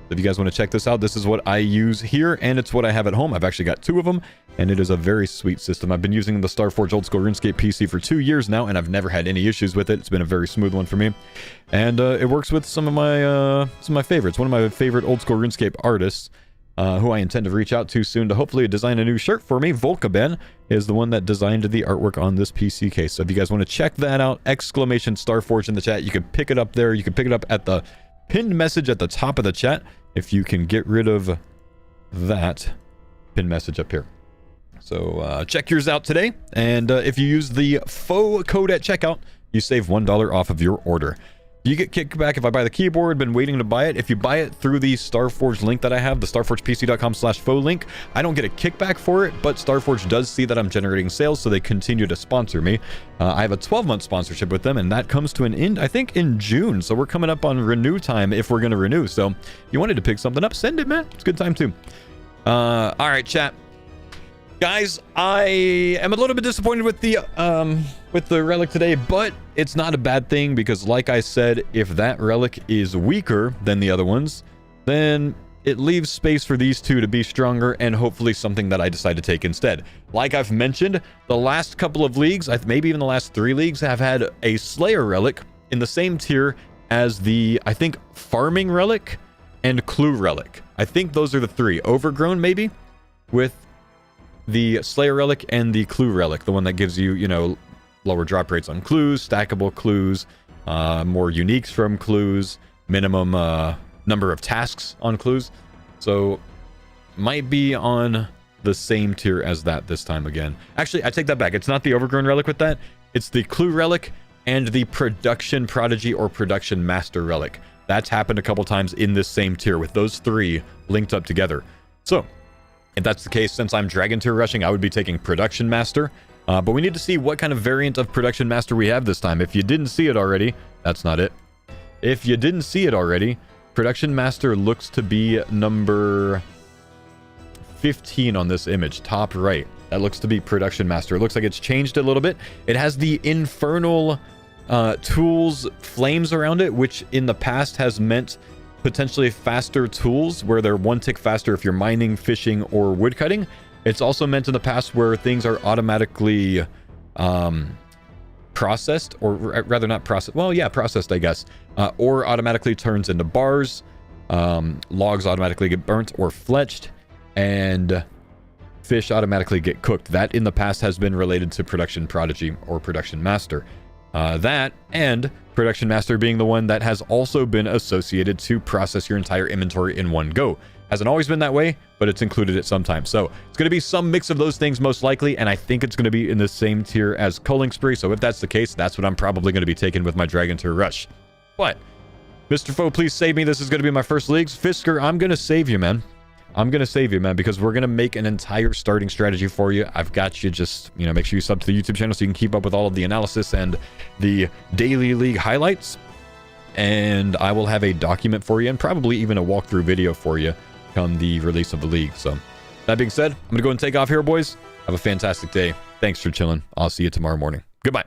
If you guys want to check this out, this is what I use here, and it's what I have at home. I've actually got two of them, and it is a very sweet system. I've been using the Starforge Old School RuneScape PC for 2 years now, and I've never had any issues with it. It's been a very smooth one for me, and it works with some of my favorites. One of my favorite Old School RuneScape artists, who I intend to reach out to soon to hopefully design a new shirt for me. Volkaben is the one that designed the artwork on this PC case. So if you guys want to check that out, exclamation Starforge in the chat. You can pick it up there. You can pick it up at the pinned message at the top of the chat. If you can get rid of that pin message up here. So check yours out today. And if you use the faux code at checkout, you save $1 off of your order. You get kickback if I buy the keyboard. Been waiting to buy it. If you buy it through the Starforge link that I have, the starforgepc.com/faux link, I don't get a kickback for it, but Starforge does see that I'm generating sales, so they continue to sponsor me. I have a 12-month sponsorship with them, and that comes to an end, I think, in June. So we're coming up on renew time if we're going to renew. So if you wanted to pick something up, send it, man. It's a good time, too. All right, chat. Guys, I am a little bit disappointed with the relic today, but it's not a bad thing because, like I said, if that relic is weaker than the other ones, then it leaves space for these two to be stronger and hopefully something that I decide to take instead. Like I've mentioned, the last couple of leagues, maybe even the last 3 leagues, have had a Slayer relic in the same tier as the, I think, farming relic and clue relic. I think those are the 3. Overgrown, maybe, with the Slayer relic and the clue relic, the one that gives you, you know, lower drop rates on clues, stackable clues, more uniques from clues, minimum number of tasks on clues. So might be on the same tier as that this time again. Actually, I take that back. It's not the Overgrown relic with that. It's the clue relic and the production prodigy or production master relic. That's happened a couple times in this same tier with those 3 linked up together. So if that's the case, since I'm dragon tier rushing, I would be taking production master. But we need to see what kind of variant of production master we have this time. If you didn't see it already, that's not it. If you didn't see it already, production master looks to be number 15 on this image, top right. That looks to be production master. It looks like it's changed a little bit. It has the infernal tools flames around it, which in the past has meant potentially faster tools where they're 1 tick faster if you're mining, fishing, or woodcutting. It's also meant in the past where things are automatically processed, or rather not processed, well, yeah, processed, I guess, or automatically turns into bars, logs automatically get burnt or fletched, and fish automatically get cooked. That in the past has been related to production prodigy or production master. That and production master being the one that has also been associated to process your entire inventory in one go. Hasn't always been that way, but it's included at some time. So it's going to be some mix of those things most likely, and I think it's going to be in the same tier as Culling Spree. So if that's the case, that's what I'm probably going to be taking with my Dragon Tier Rush. But Mr. Foe, please save me. This is going to be my first leagues. Fisker, I'm going to save you, man. I'm going to save you, man, because we're going to make an entire starting strategy for you. I've got you. Just, you know, make sure you sub to the YouTube channel so you can keep up with all of the analysis and the daily league highlights. And I will have a document for you and probably even a walkthrough video for you come the release of the league. So that being said, I'm going to go and take off here, boys. Have a fantastic day. Thanks for chilling. I'll see you tomorrow morning. Goodbye.